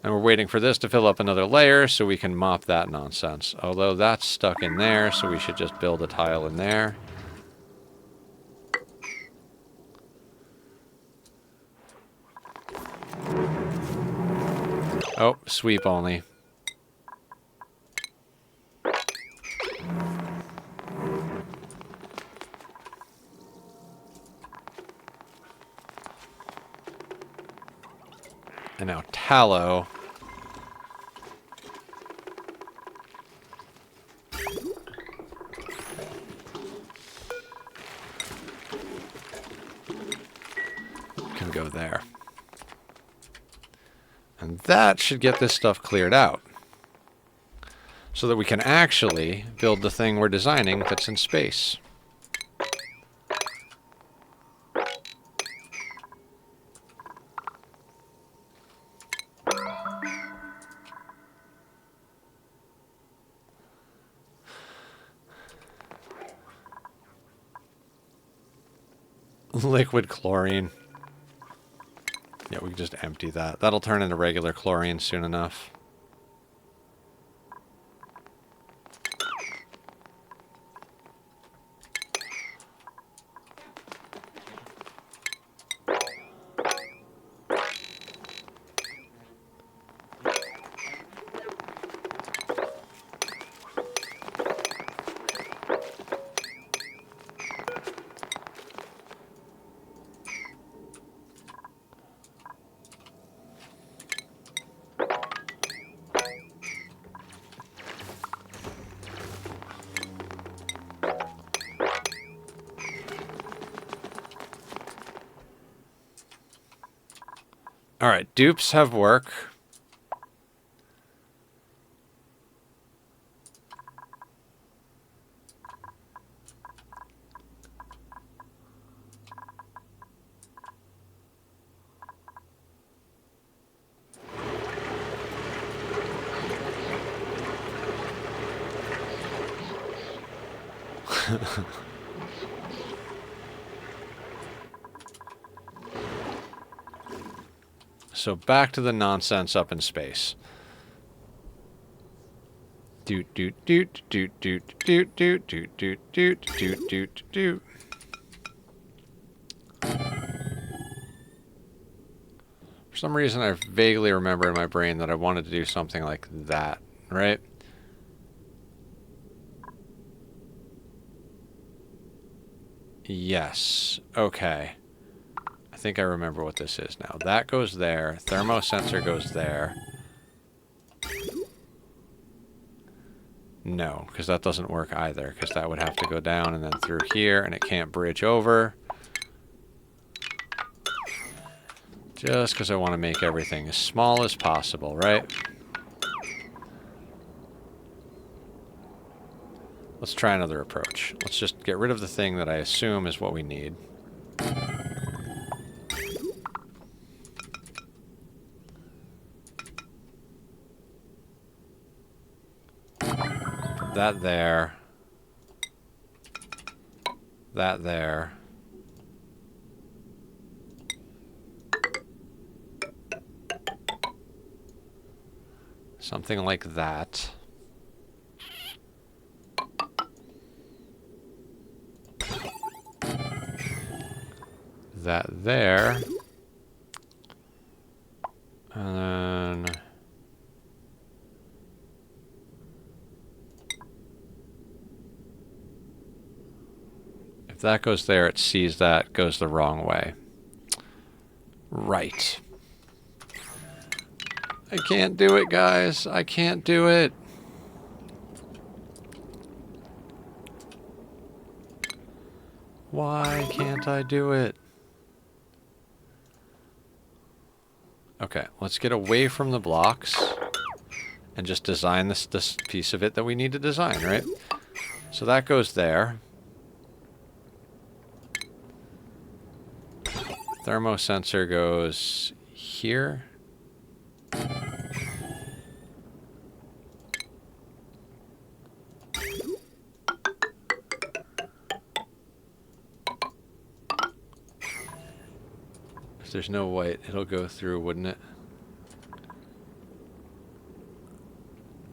And we're waiting for this to fill up another layer so we can mop that nonsense. Although that's stuck in there, so we should just build a tile in there. Oh, sweep only. And now tallow. Can go there. And that should get this stuff cleared out. So that we can actually build the thing we're designing that's in space. Liquid chlorine. Yeah, we can just empty that. That'll turn into regular chlorine soon enough. Alright, dupes have work. So back to the nonsense up in space. Doot doot doot doot doot doot doot doot doot doot doot doot doot. For some reason I vaguely remember in my brain that I wanted to do something like that, right? Yes. Okay. I think I remember what this is now. That goes there. Thermosensor goes there. No, because that doesn't work either, because that would have to go down and then through here, and it can't bridge over. Just because I want to make everything as small as possible, right? Let's try another approach. Let's just get rid of the thing that I assume is what we need. That there. That there. Something like that. That there. And then... if that goes there, it sees that, goes the wrong way. Right. I can't do it, guys. I can't do it. Why can't I do it? Okay, let's get away from the blocks and just design this piece of it that we need to design, right? So that goes there. Thermosensor goes here. If there's no white, it'll go through, wouldn't it?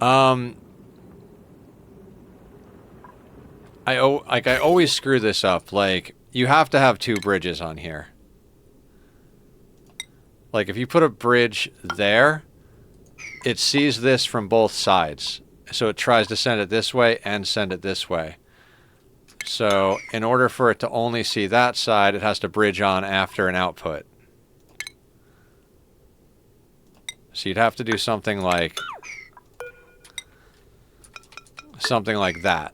I always screw this up. Like, you have to have 2 bridges on here. Like, if you put a bridge there, it sees this from both sides. So it tries to send it this way and send it this way. So in order for it to only see that side, it has to bridge on after an output. So you'd have to do something like that.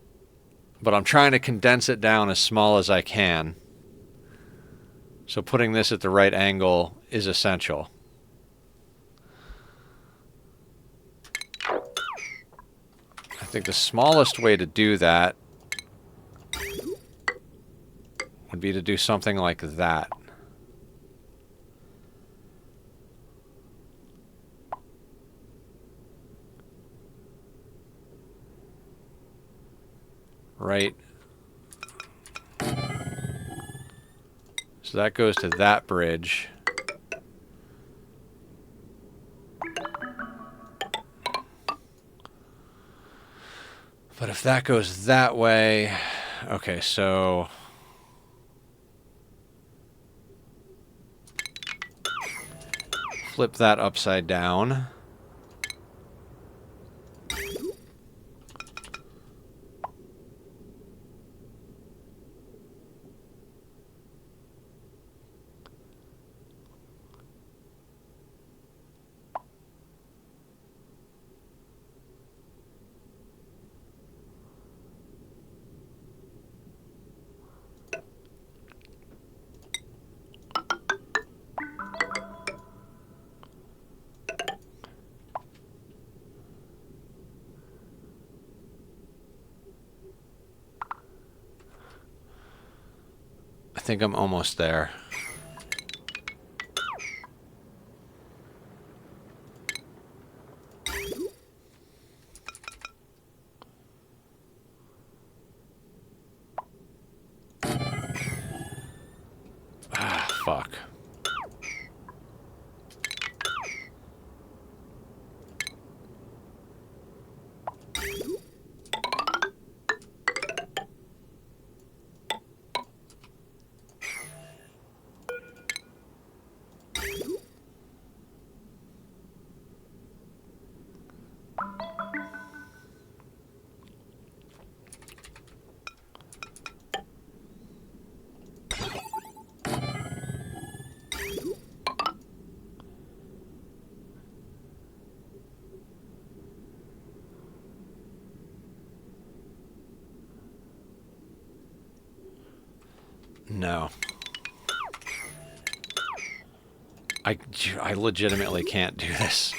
But I'm trying to condense it down as small as I can. So putting this at the right angle is essential. I think the smallest way to do that would be to do something like that. Right. So that goes to that bridge. But if that goes that way... okay, so... flip that upside down. I think I'm almost there. Ah, fuck. No. I legitimately can't do this.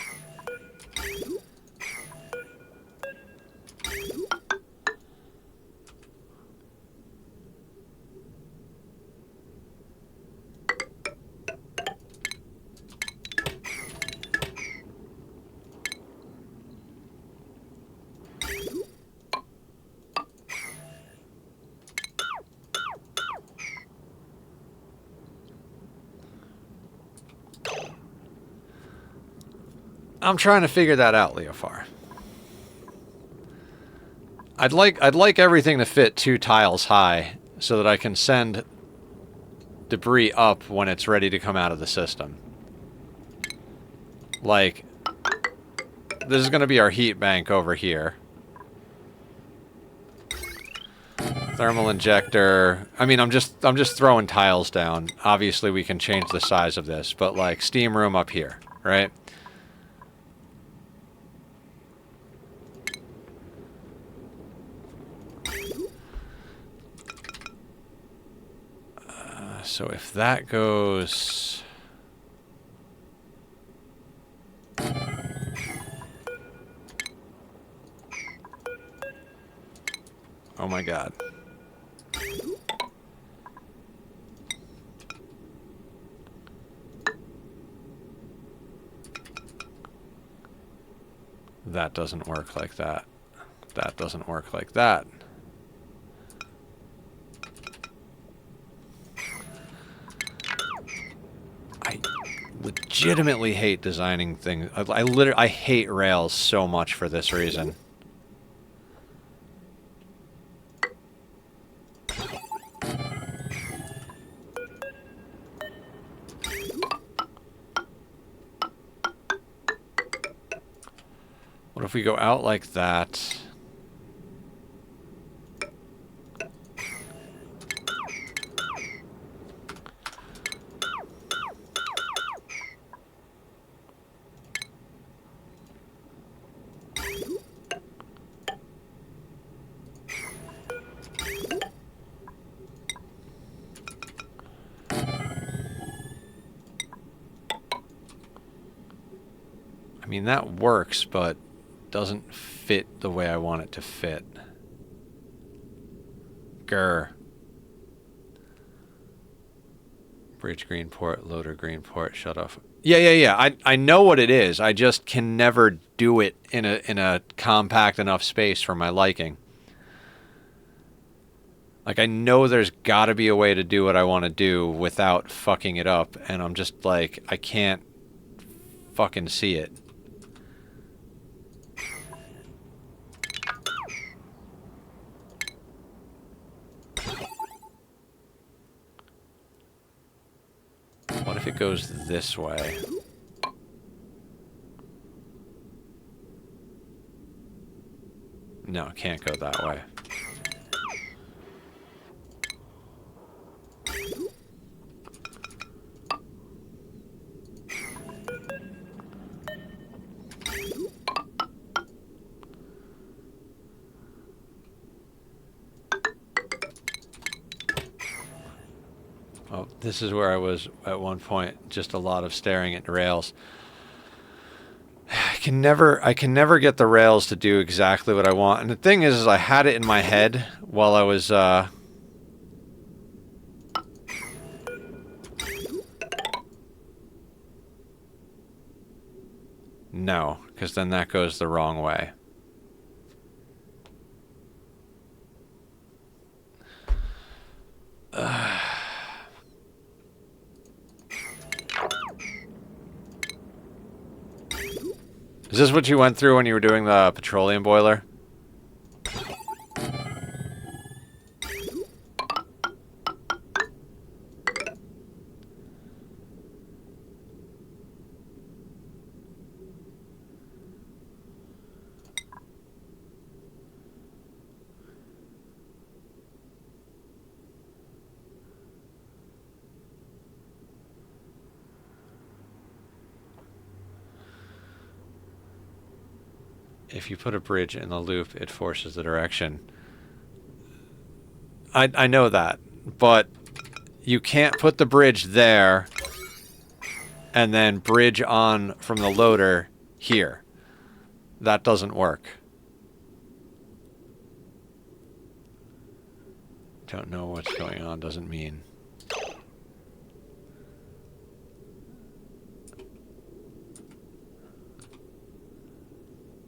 I'm trying to figure that out, Leofar. I'd like everything to fit 2 tiles high so that I can send debris up when it's ready to come out of the system. Like, this is going to be our heat bank over here. Thermal injector. I mean, I'm just throwing tiles down. Obviously, we can change the size of this, but like steam room up here, right? So if that goes... Oh my god. That doesn't work like that. That doesn't work like that. I legitimately hate designing things. I hate rails so much for this reason. What if we go out like that? I mean, that works, but doesn't fit the way I want it to fit. Grr. Bridge green port, loader green port, shut off. Yeah. I know what it is. I just can never do it in a compact enough space for my liking. Like, I know there's got to be a way to do what I want to do without fucking it up, and I'm just like, I can't fucking see it. What if it goes this way? No, it can't go that way. Oh, this is where I was at one point. Just a lot of staring at rails. I can never get the rails to do exactly what I want. And the thing is I had it in my head while I was no, because then that goes the wrong way. Is this what you went through when you were doing the petroleum boiler? If you put a bridge in the loop, it forces the direction. I know that, but you can't put the bridge there and then bridge on from the loader here. That doesn't work. Don't know what's going on doesn't mean.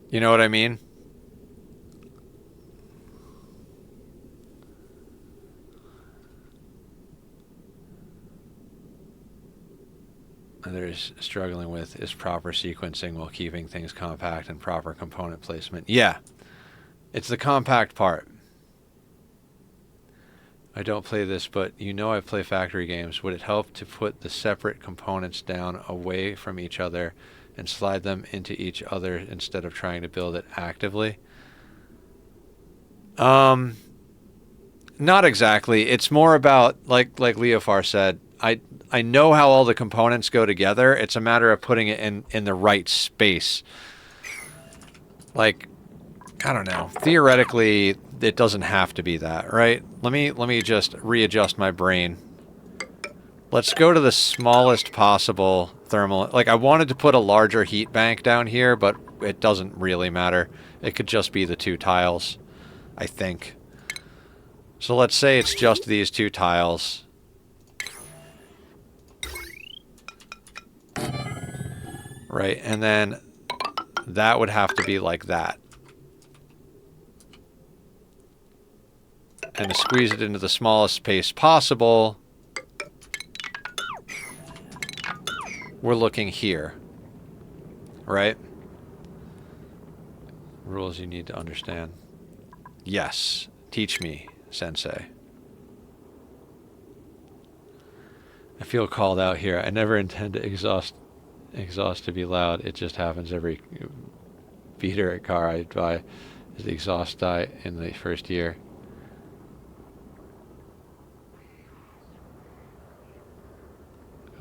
You know what I mean? Others struggling with is proper sequencing while keeping things compact and proper component placement. Yeah, it's the compact part. I don't play this, but you know I play factory games. Would it help to put the separate components down away from each other and slide them into each other instead of trying to build it actively? Not exactly. It's more about, like Leofar said, I know how all the components go together. It's a matter of putting it in the right space. Like, I don't know. Theoretically, it doesn't have to be that, right? Let me just readjust my brain. Let's go to the smallest possible thermal. Like, I wanted to put a larger heat bank down here, but it doesn't really matter. It could just be the 2 tiles, I think. So let's say it's just these 2 tiles. Right, and then that would have to be like that. And to squeeze it into the smallest space possible, we're looking here. Right? Rules you need to understand. Yes. Teach me, Sensei. I feel called out here. I never intend to exhaust to be loud. It just happens every beater car I buy is the exhaust die in the first year.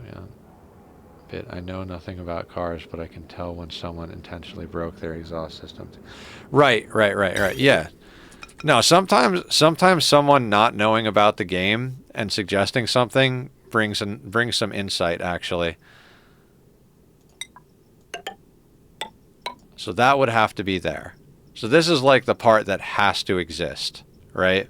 Yeah. I know nothing about cars, but I can tell when someone intentionally broke their exhaust system. Right. Yeah. No, sometimes someone not knowing about the game and suggesting something brings some insight, actually. So that would have to be there. So this is like the part that has to exist, right?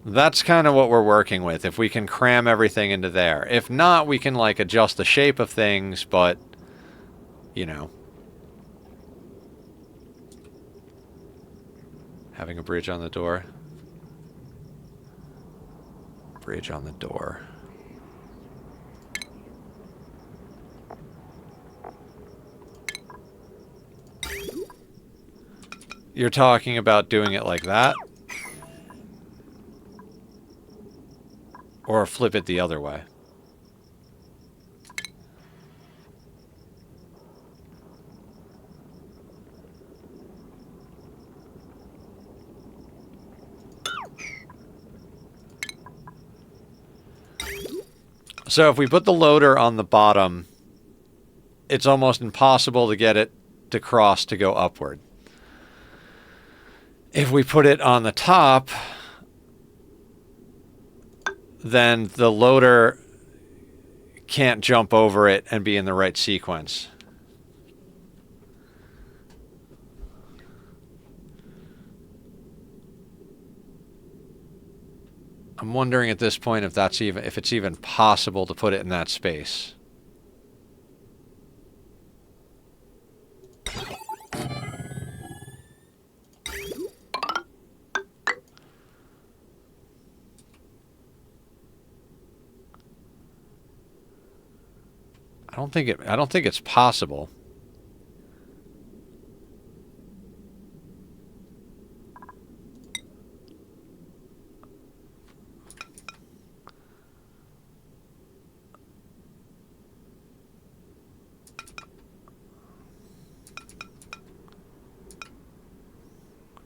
That's kind of what we're working with, if we can cram everything into there. If not, we can, like, adjust the shape of things, but, you know. Having a bridge on the door. Bridge on the door. You're talking about doing it like that? Or flip it the other way? So if we put the loader on the bottom, it's almost impossible to get it to cross to go upward. If we put it on the top, then the loader can't jump over it and be in the right sequence. I'm wondering at this point if it's even possible to put it in that space. I don't think it's possible.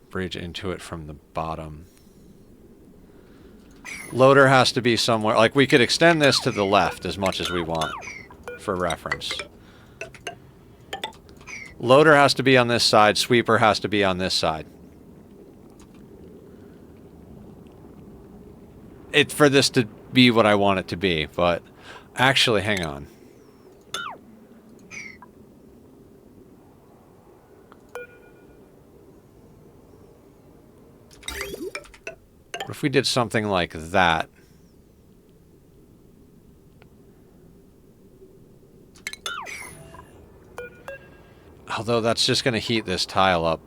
Bridge into it from the bottom. Loader has to be somewhere. Like, we could extend this to the left as much as we want, for reference. Loader has to be on this side. Sweeper has to be on this side. For this to be what I want it to be, but actually, hang on. What if we did something like that? Although that's just going to heat this tile up.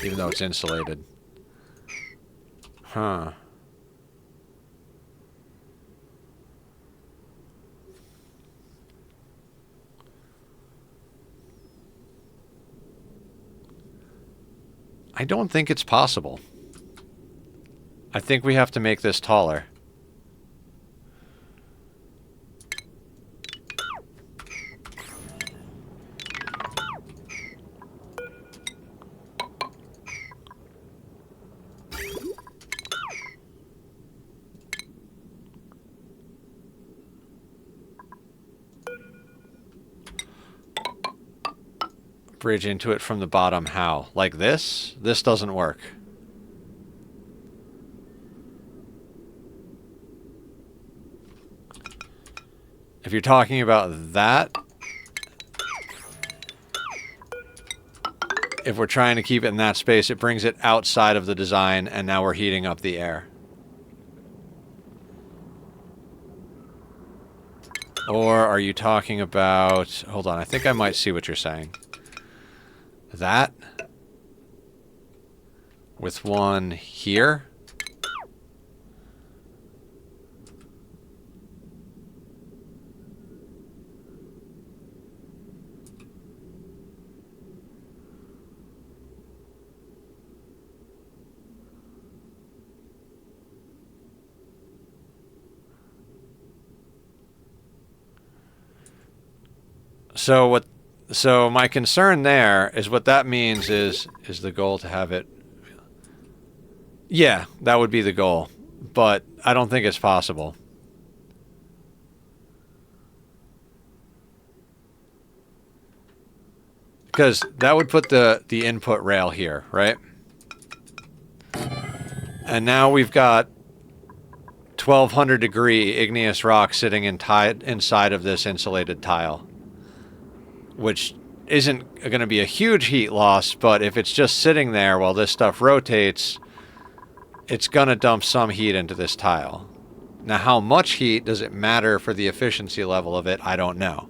Even though it's insulated. Huh. I don't think it's possible. I think we have to make this taller. Bridge into it from the bottom. How? Like this? This doesn't work. If you're talking about that, if we're trying to keep it in that space, it brings it outside of the design, and now we're heating up the air. Or are you talking about... Hold on, I think I might see what you're saying. That with one here. So my concern there is what that means is the goal to have it... Yeah, that would be the goal. But I don't think it's possible. Because that would put the input rail here, right? And now we've got 1200 degree igneous rock sitting inside of this insulated tile. Which isn't going to be a huge heat loss, but if it's just sitting there while this stuff rotates, it's going to dump some heat into this tile. Now, how much heat does it matter for the efficiency level of it? I don't know.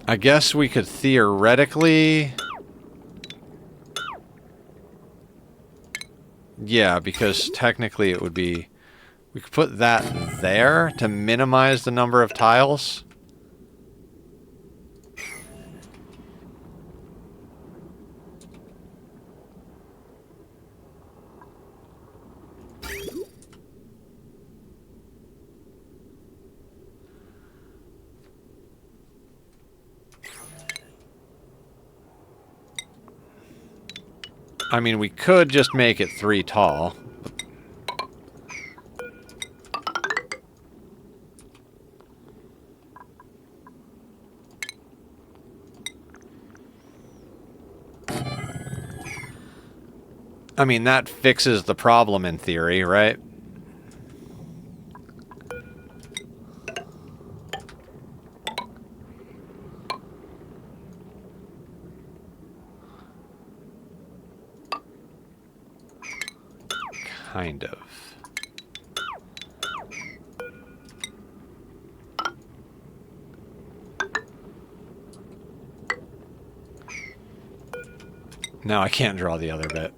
I guess we could theoretically... Yeah, because technically it would be... We could put that there to minimize the number of tiles. I mean, we could just make it 3 tall. I mean, that fixes the problem in theory, right? Kind of. Now I can't draw the other bit.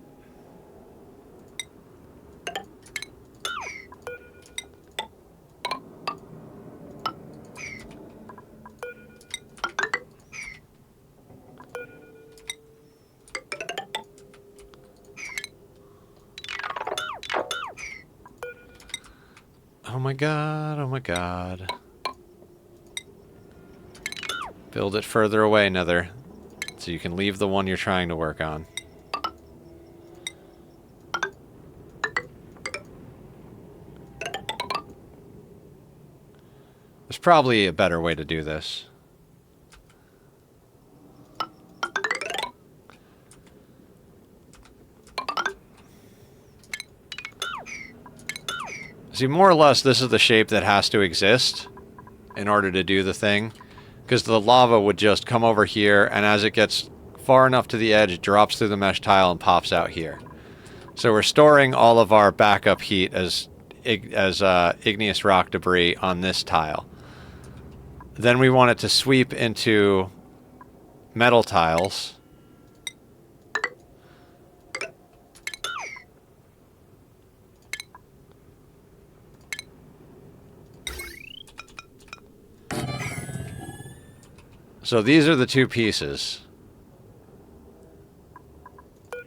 Oh my god, oh my god. Build it further away, Nether, so you can leave the one you're trying to work on. There's probably a better way to do this. See, more or less, this is the shape that has to exist. in order to do the thing. Because the lava would just come over here, and as it gets far enough to the edge, it drops through the mesh tile and pops out here. So we're storing all of our backup heat as igneous rock debris on this tile. Then we want it to sweep into metal tiles. So these are the two pieces.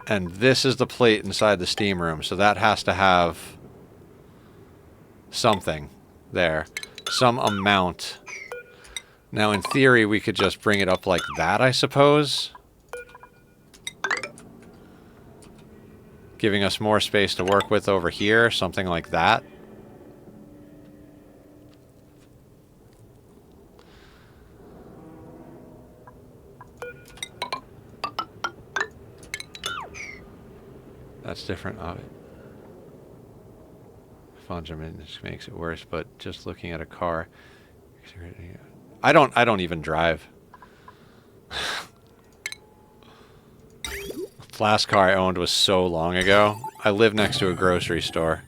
And this is the plate inside the steam room, so that has to have something there. Some amount. Now, in theory, we could just bring it up like that, I suppose. Giving us more space to work with over here, something like that. That's different of it. Funjamin just makes it worse, but just looking at a car. I don't even drive. The last car I owned was so long ago. I live next to a grocery store.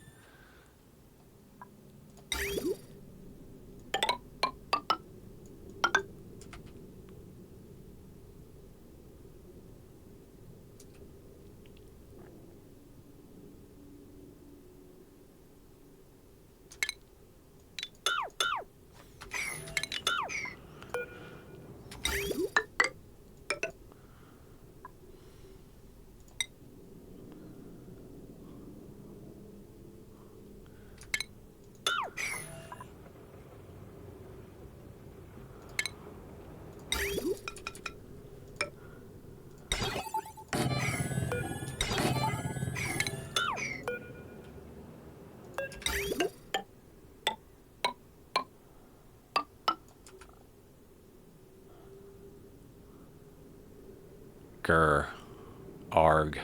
Grr. Arg.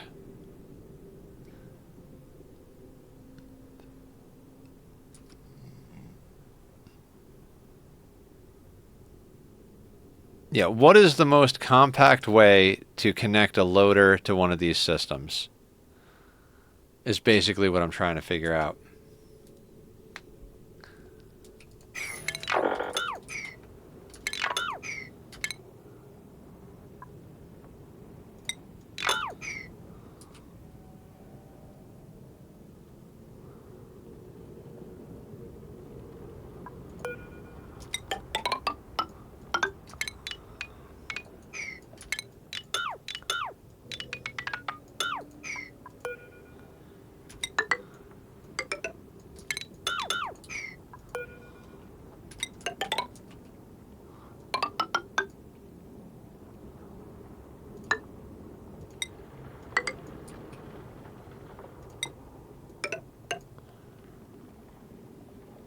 Yeah, what is the most compact way to connect a loader to one of these systems? Is basically what I'm trying to figure out.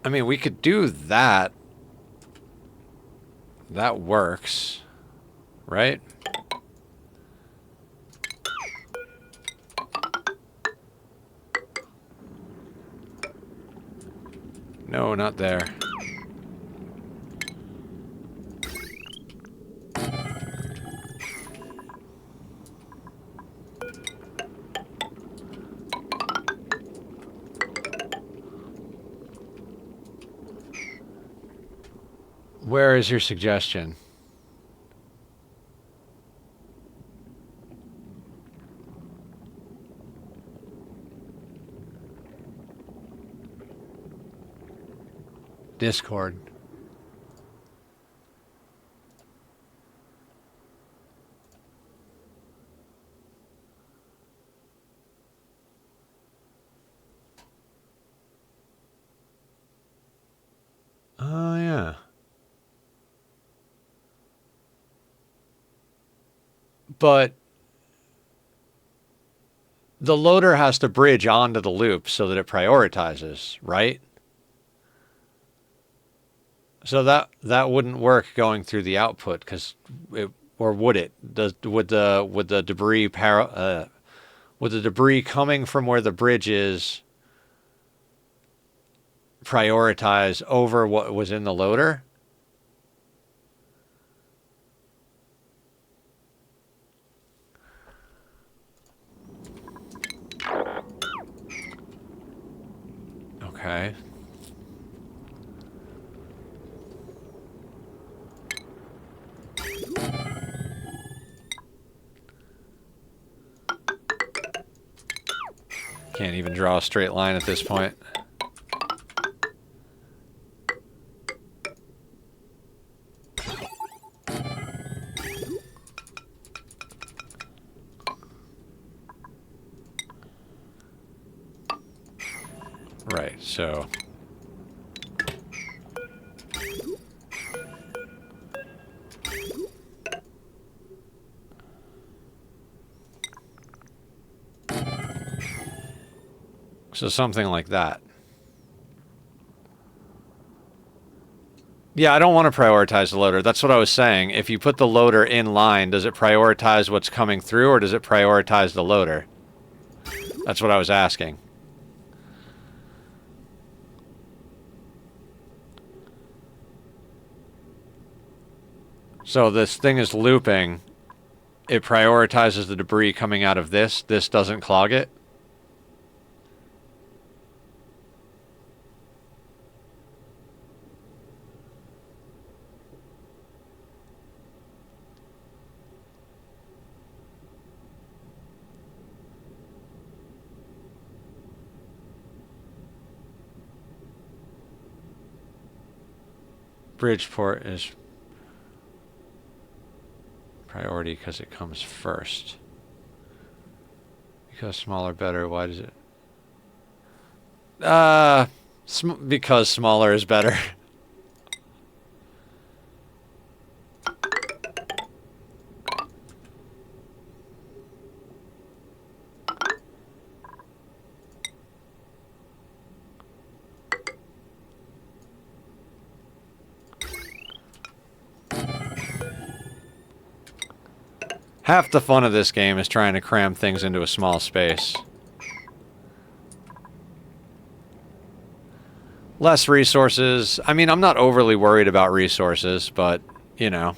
I mean, we could do that. That works, right? No, not there. Where is your suggestion? Discord. Oh, yeah. But the loader has to bridge onto the loop so that it prioritizes, right? So that wouldn't work going through the output, because or would it? Would the debris would the debris coming from where the bridge is prioritize over what was in the loader? Can't even draw a straight line at this point. Right, so... So something like that. Yeah, I don't want to prioritize the loader. That's what I was saying. If you put the loader in line, does it prioritize what's coming through, or does it prioritize the loader? That's what I was asking. So this thing is looping. It prioritizes the debris coming out of this. This doesn't clog it. Bridgeport is priority because it comes first. Because smaller, better. Why does it? Because smaller is better. Half the fun of this game is trying to cram things into a small space. Less resources. I mean, I'm not overly worried about resources, but, you know.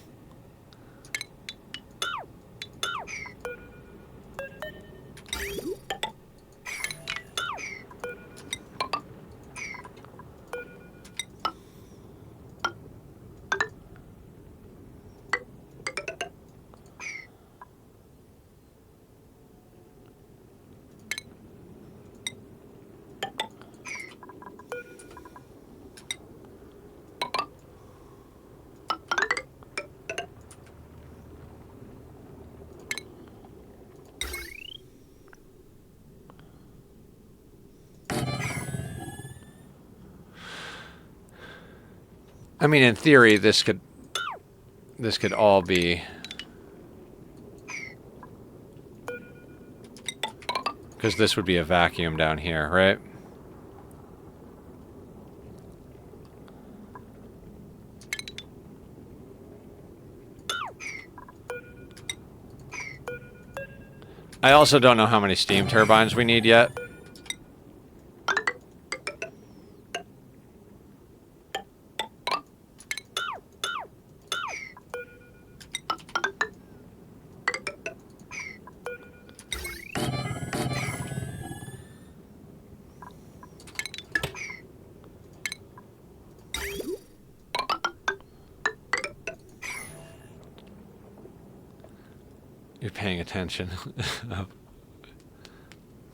I mean, in theory, this could all be... Because this would be a vacuum down here, right? I also don't know how many steam turbines we need yet. You're paying attention.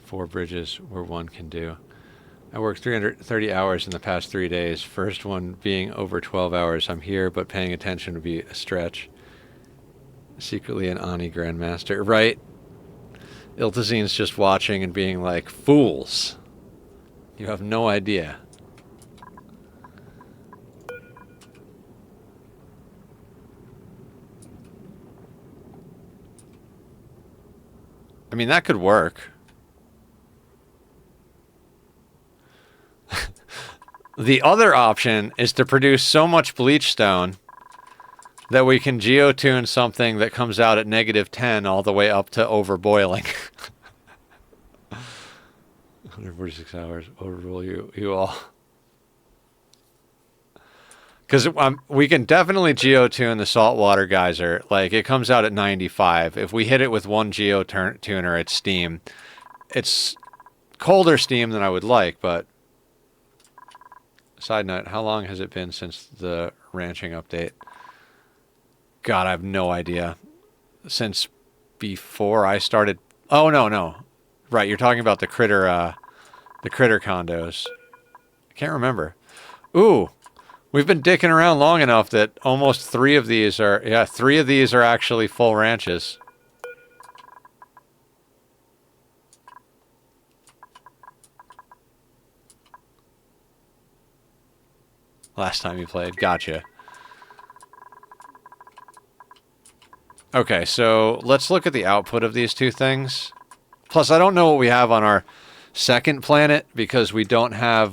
4 bridges where one can do. I worked 330 hours in the past 3 days. First one being over 12 hours. I'm here, but paying attention would be a stretch. Secretly an Ani Grandmaster. Right? Iltazine's just watching and being like, fools. You have no idea. I mean, that could work. The other option is to produce so much bleach stone that we can geotune something that comes out at -10 all the way up to overboiling. 146 hours, overrule you all. Because we can definitely geotune the saltwater geyser. Like, it comes out at 95. If we hit it with one geotuner, it's steam. It's colder steam than I would like, but... Side note, how long has it been since the ranching update? God, I have no idea. Since before I started... Oh, no. Right, you're talking about the critter condos. I can't remember. Ooh, we've been dicking around long enough that almost 3 of these are, yeah, 3 of these are actually full ranches. Last time you played, gotcha. Okay, so let's look at the output of these 2 things. Plus, I don't know what we have on our second planet because we don't have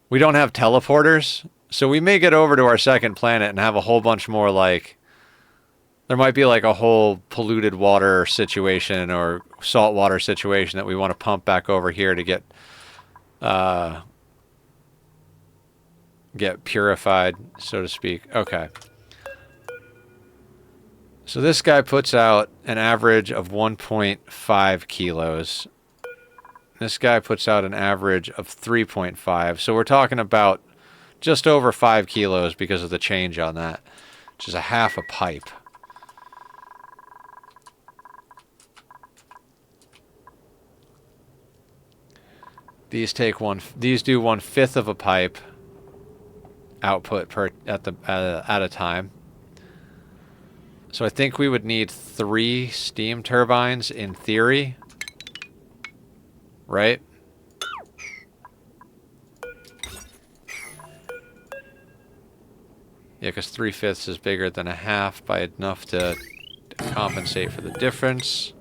teleporters. So we may get over to our second planet and have a whole bunch more, like, there might be like a whole polluted water situation or saltwater situation that we want to pump back over here to get purified, so to speak. Okay. So this guy puts out an average of 1.5 kilos. This guy puts out an average of 3.5. So we're talking about just over 5 kilos because of the change on that, which is a half a pipe. These do 1/5 of a pipe output at a time. So I think we would need 3 steam turbines in theory, right? Yeah, because 3/5 is bigger than a half by enough to compensate for the difference.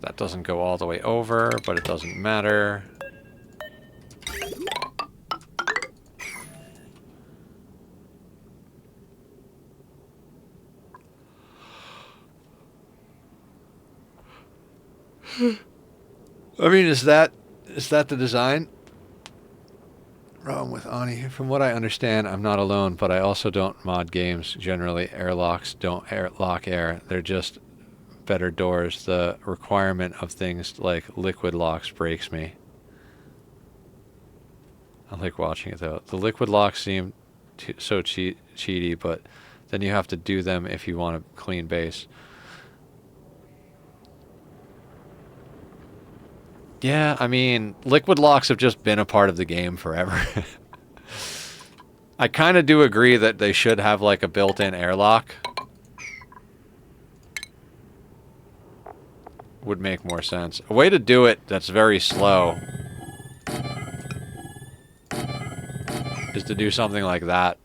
That doesn't go all the way over, but it doesn't matter. I mean, is that the design? Wrong with Ani. From what I understand, I'm not alone, but I also don't mod games. Generally, airlocks don't lock air. They're just better doors. The requirement of things like liquid locks breaks me. I like watching it, though. The liquid locks seem so cheaty, but then you have to do them if you want a clean base. Yeah, I mean, liquid locks have just been a part of the game forever. I kind of do agree that they should have like a built-in airlock. Would make more sense. A way to do it that's very slow is to do something like that.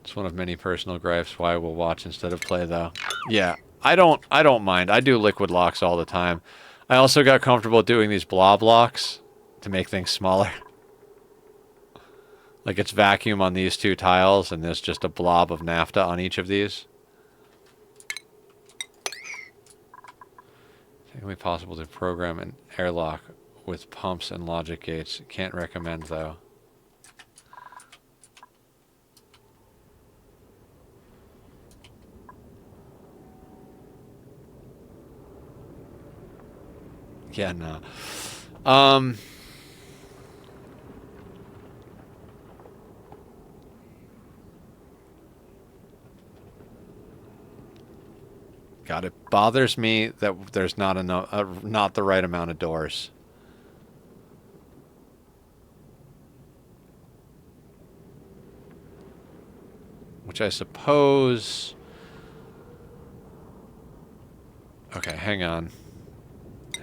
It's one of many personal gripes why I will watch instead of play, though. Yeah. I don't mind. I do liquid locks all the time. I also got comfortable doing these blob locks to make things smaller. Like it's vacuum on these 2 tiles and there's just a blob of naphtha on each of these. It's only possible to program an airlock with pumps and logic gates. Can't recommend, though. Yeah, no. God, it bothers me that there's not enough, not the right amount of doors. Which I suppose... Okay, hang on.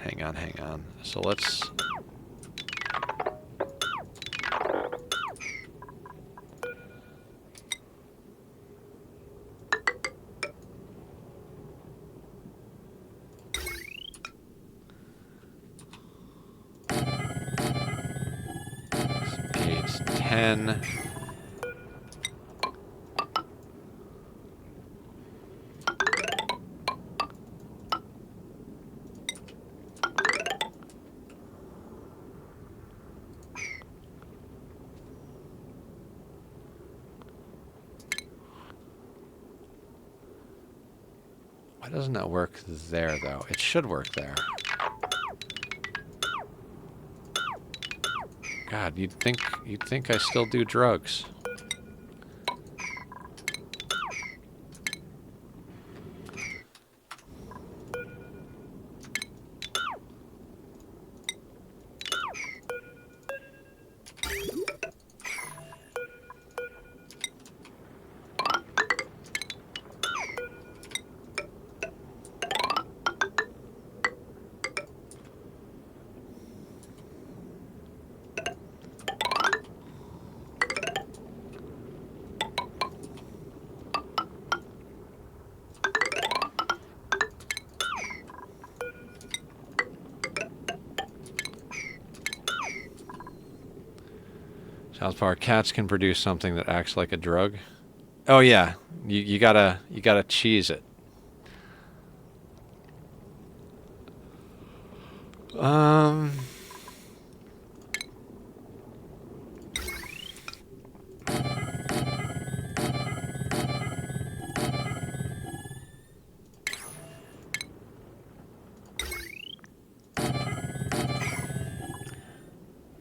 Hang on. So let's... Gates 10. Why doesn't that work there, though? It should work there. God, you'd think I still do drugs. South Park, cats can produce something that acts like a drug. Oh yeah, you gotta cheese it.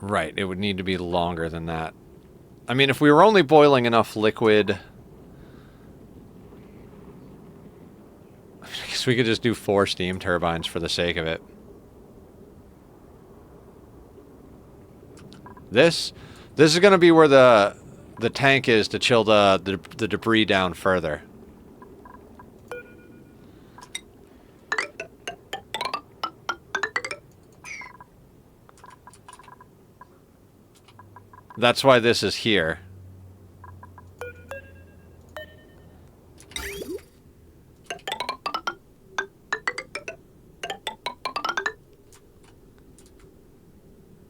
Right, it would need to be longer than that. I mean, if we were only boiling enough liquid, I guess we could just do 4 steam turbines for the sake of it. This is going to be where the tank is to chill the debris down further. That's why this is here.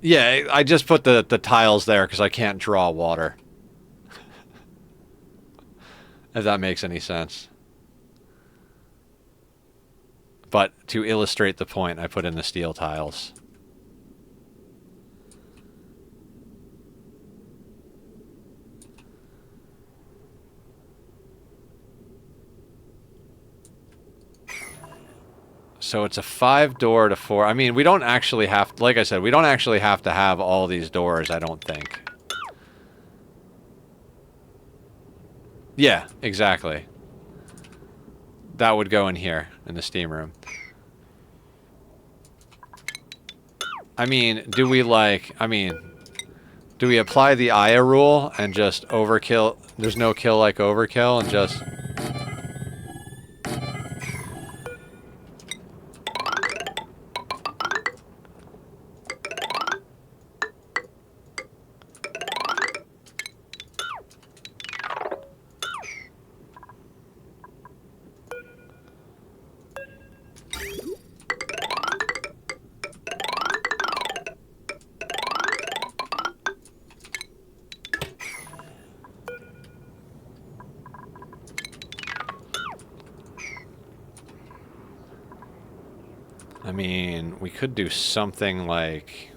Yeah, I just put the tiles there because I can't draw water. If that makes any sense. But to illustrate the point, I put in the steel tiles. So it's a 5-door to 4. I mean, we don't actually have, like I said, we don't actually have to have all these doors, I don't think. Yeah, exactly. That would go in here, in the steam room. I mean, do we apply the Aya rule and just overkill? There's no kill like overkill and just... I mean, we could do something like...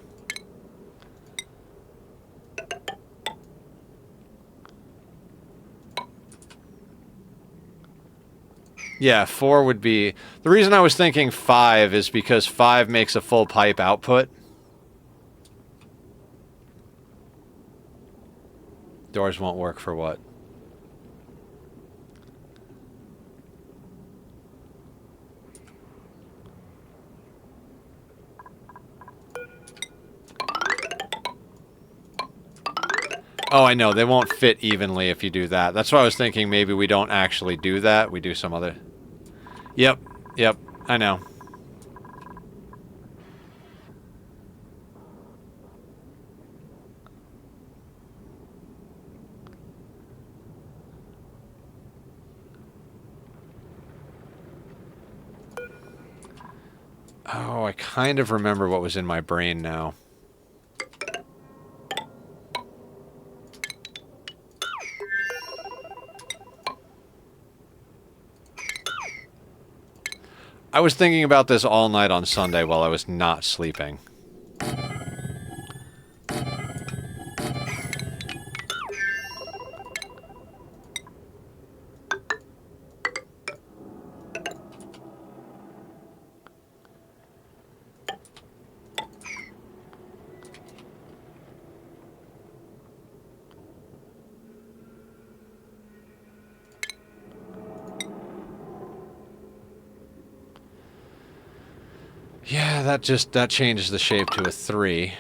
Yeah, 4 would be... The reason I was thinking 5 is because 5 makes a full pipe output. Doors won't work for what? Oh, I know. They won't fit evenly if you do that. That's why I was thinking maybe we don't actually do that. We do some other... Yep. Yep. I know. Oh, I kind of remember what was in my brain now. I was thinking about this all night on Sunday while I was not sleeping. Yeah, that changes the shape to a 3.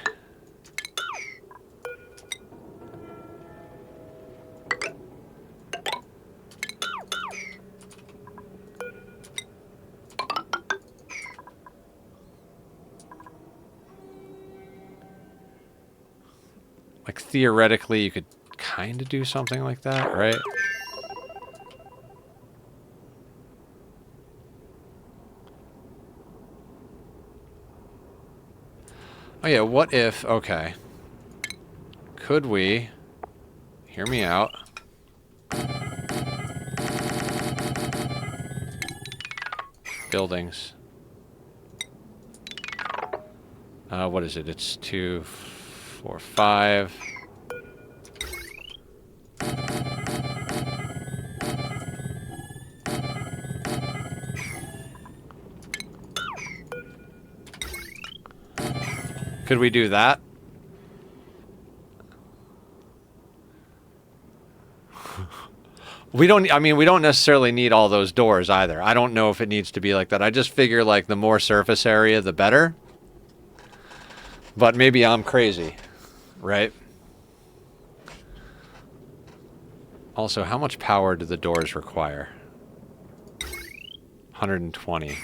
Like, theoretically, you could kind of do something like that, right? Oh yeah, what if... Okay. Could we... Hear me out. Buildings. What is it? It's 2, 4, 5... Could we do that? We don't, I mean, we don't necessarily need all those doors either. I don't know if it needs to be like that. I just figure, like, the more surface area, the better. But maybe I'm crazy, right? Also, how much power do the doors require? 120.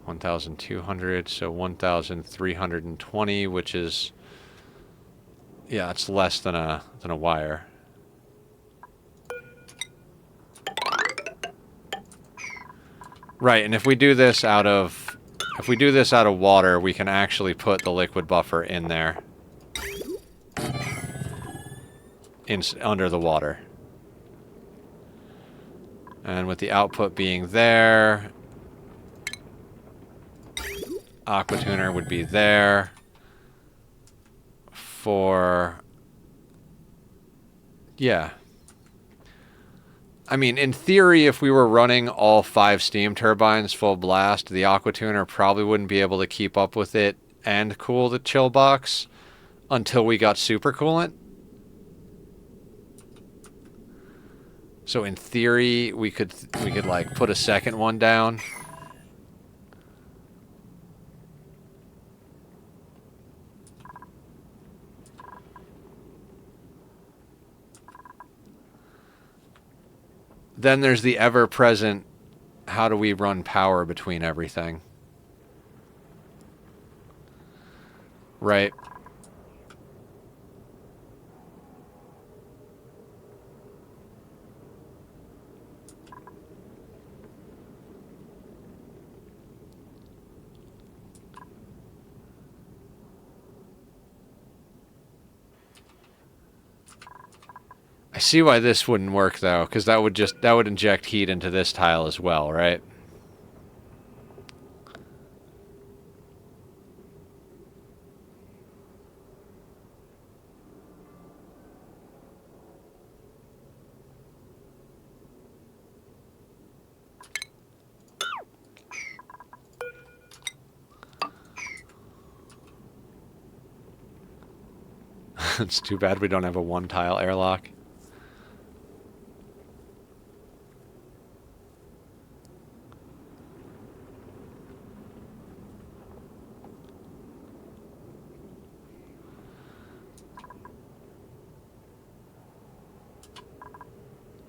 1,200, so 1,320, which is... Yeah, it's less than a wire. Right, and if we do this out of water, we can actually put the liquid buffer in there. Under the water. And with the output being there, aqua tuner would be there for... Yeah. I mean, in theory, if we were running all 5 steam turbines full blast, the aqua tuner probably wouldn't be able to keep up with it and cool the chill box until we got supercoolant. So in theory, we could like put a second one down. Then there's the ever-present, how do we run power between everything? Right. I see why this wouldn't work though, because that would inject heat into this tile as well, right? It's too bad we don't have a 1-tile airlock.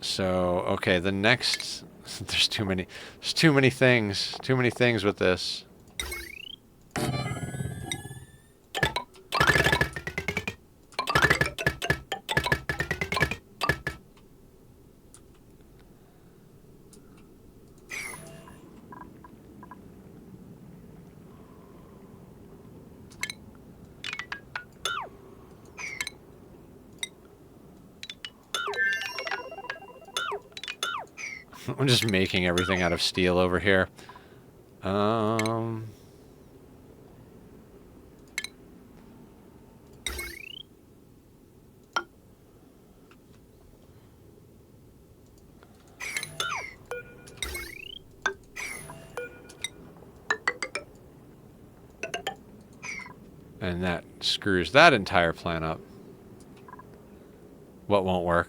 So, okay, the next... There's too many things with this. I'm just making everything out of steel over here. And that screws that entire plan up. What won't work?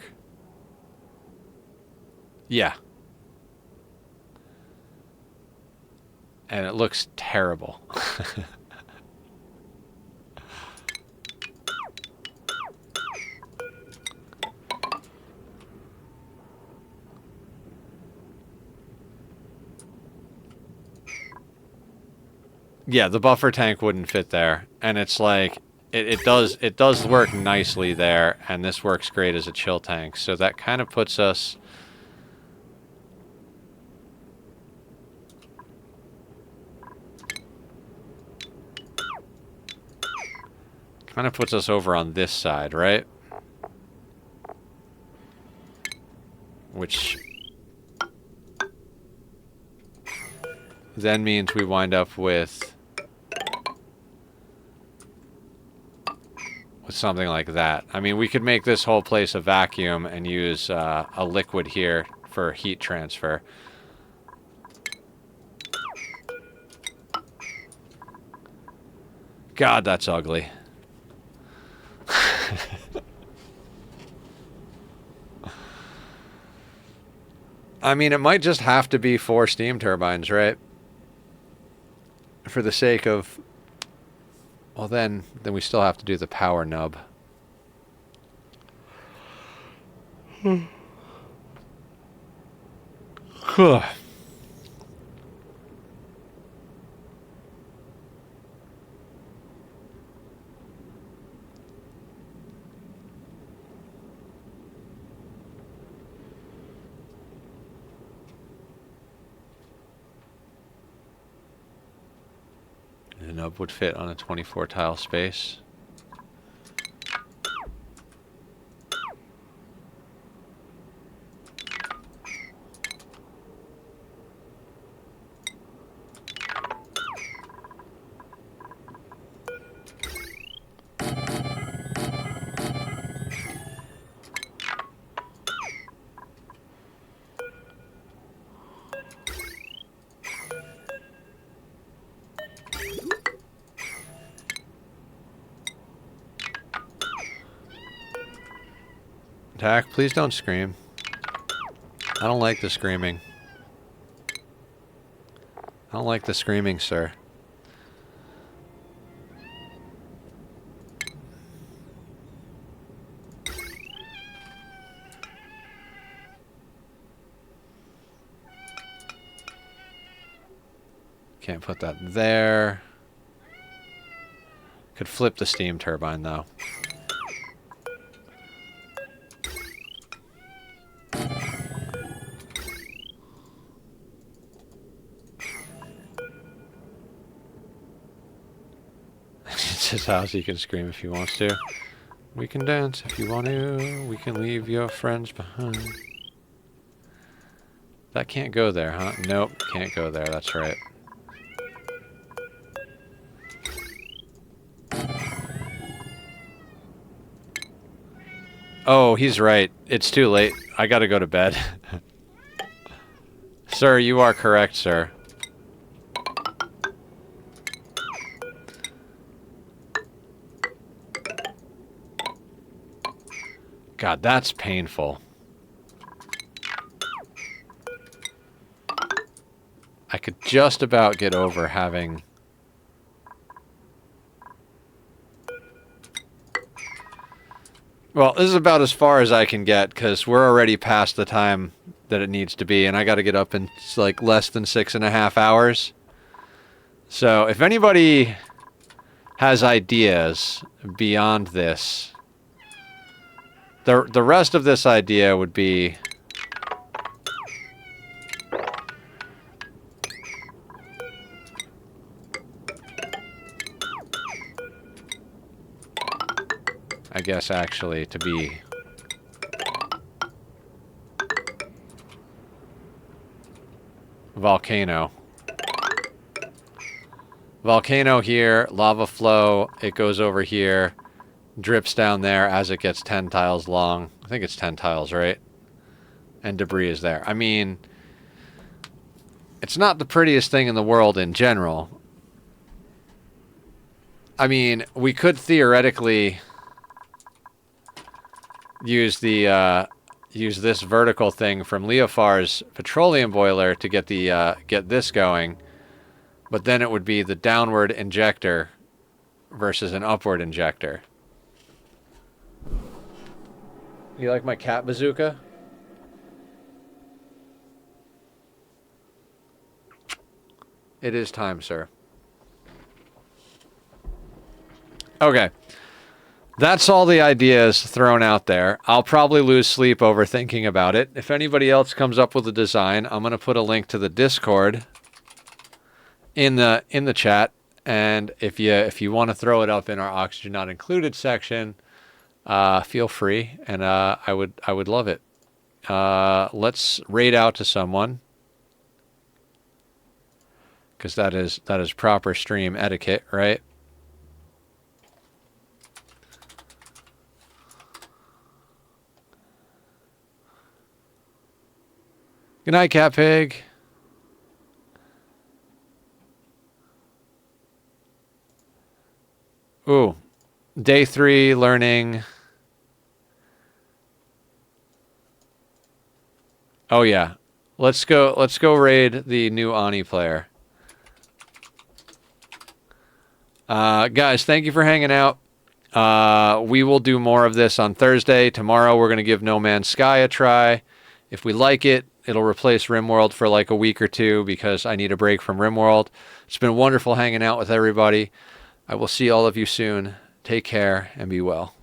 Yeah. And it looks terrible. Yeah, the buffer tank wouldn't fit there. And it's like, it does work nicely there, and this works great as a chill tank. So that kind of puts us... kind of puts us over on this side, right? Which then means we wind up with something like that. I mean, we could make this whole place a vacuum and use a liquid here for heat transfer. God, that's ugly. I mean, it might just have to be 4 steam turbines, right? For the sake of... Well, then we still have to do the power nub. The nub would fit on a 24 tile space. Tack, please don't scream. I don't like the screaming. I don't like the screaming, sir. Can't put that there. Could flip the steam turbine, though. It's his house, he can scream if he wants to. We can dance if you want to. We can leave your friends behind. That can't go there, huh? Nope, can't go there, that's right. Oh, he's right. It's too late. I gotta go to bed. Sir, you are correct, sir. God, that's painful. I could just about get over having... Well, this is about as far as I can get, because we're already past the time that it needs to be, and I gotta get up in, like, less than 6.5 hours. So, if anybody has ideas beyond this... The rest of this idea would be... I guess actually to be... Volcano. Volcano here, lava flow, it goes over here. Drips down there as it gets 10 tiles long. I think it's 10 tiles, right? And debris is there. I mean, it's not the prettiest thing in the world in general. I mean, we could theoretically use the use this vertical thing from Leofar's petroleum boiler to get the get this going. But then it would be the downward injector versus an upward injector. You like my cat bazooka? It is time, sir. Okay. That's all the ideas thrown out there. I'll probably lose sleep over thinking about it. If anybody else comes up with a design, I'm going to put a link to the Discord in the chat. And if you want to throw it up in our Oxygen Not Included section, feel free, and I would love it. Let's raid out to someone, because that is proper stream etiquette, right? Good night, Cat Pig. Ooh, day 3 learning. Oh yeah, let's go raid the new Ani player. Guys, thank you for hanging out. We will do more of this on Thursday. Tomorrow we're going to give No Man's Sky a try. If we like it, it'll replace RimWorld for like a week or two because I need a break from RimWorld. It's been wonderful hanging out with everybody. I will see all of you soon. Take care and be well.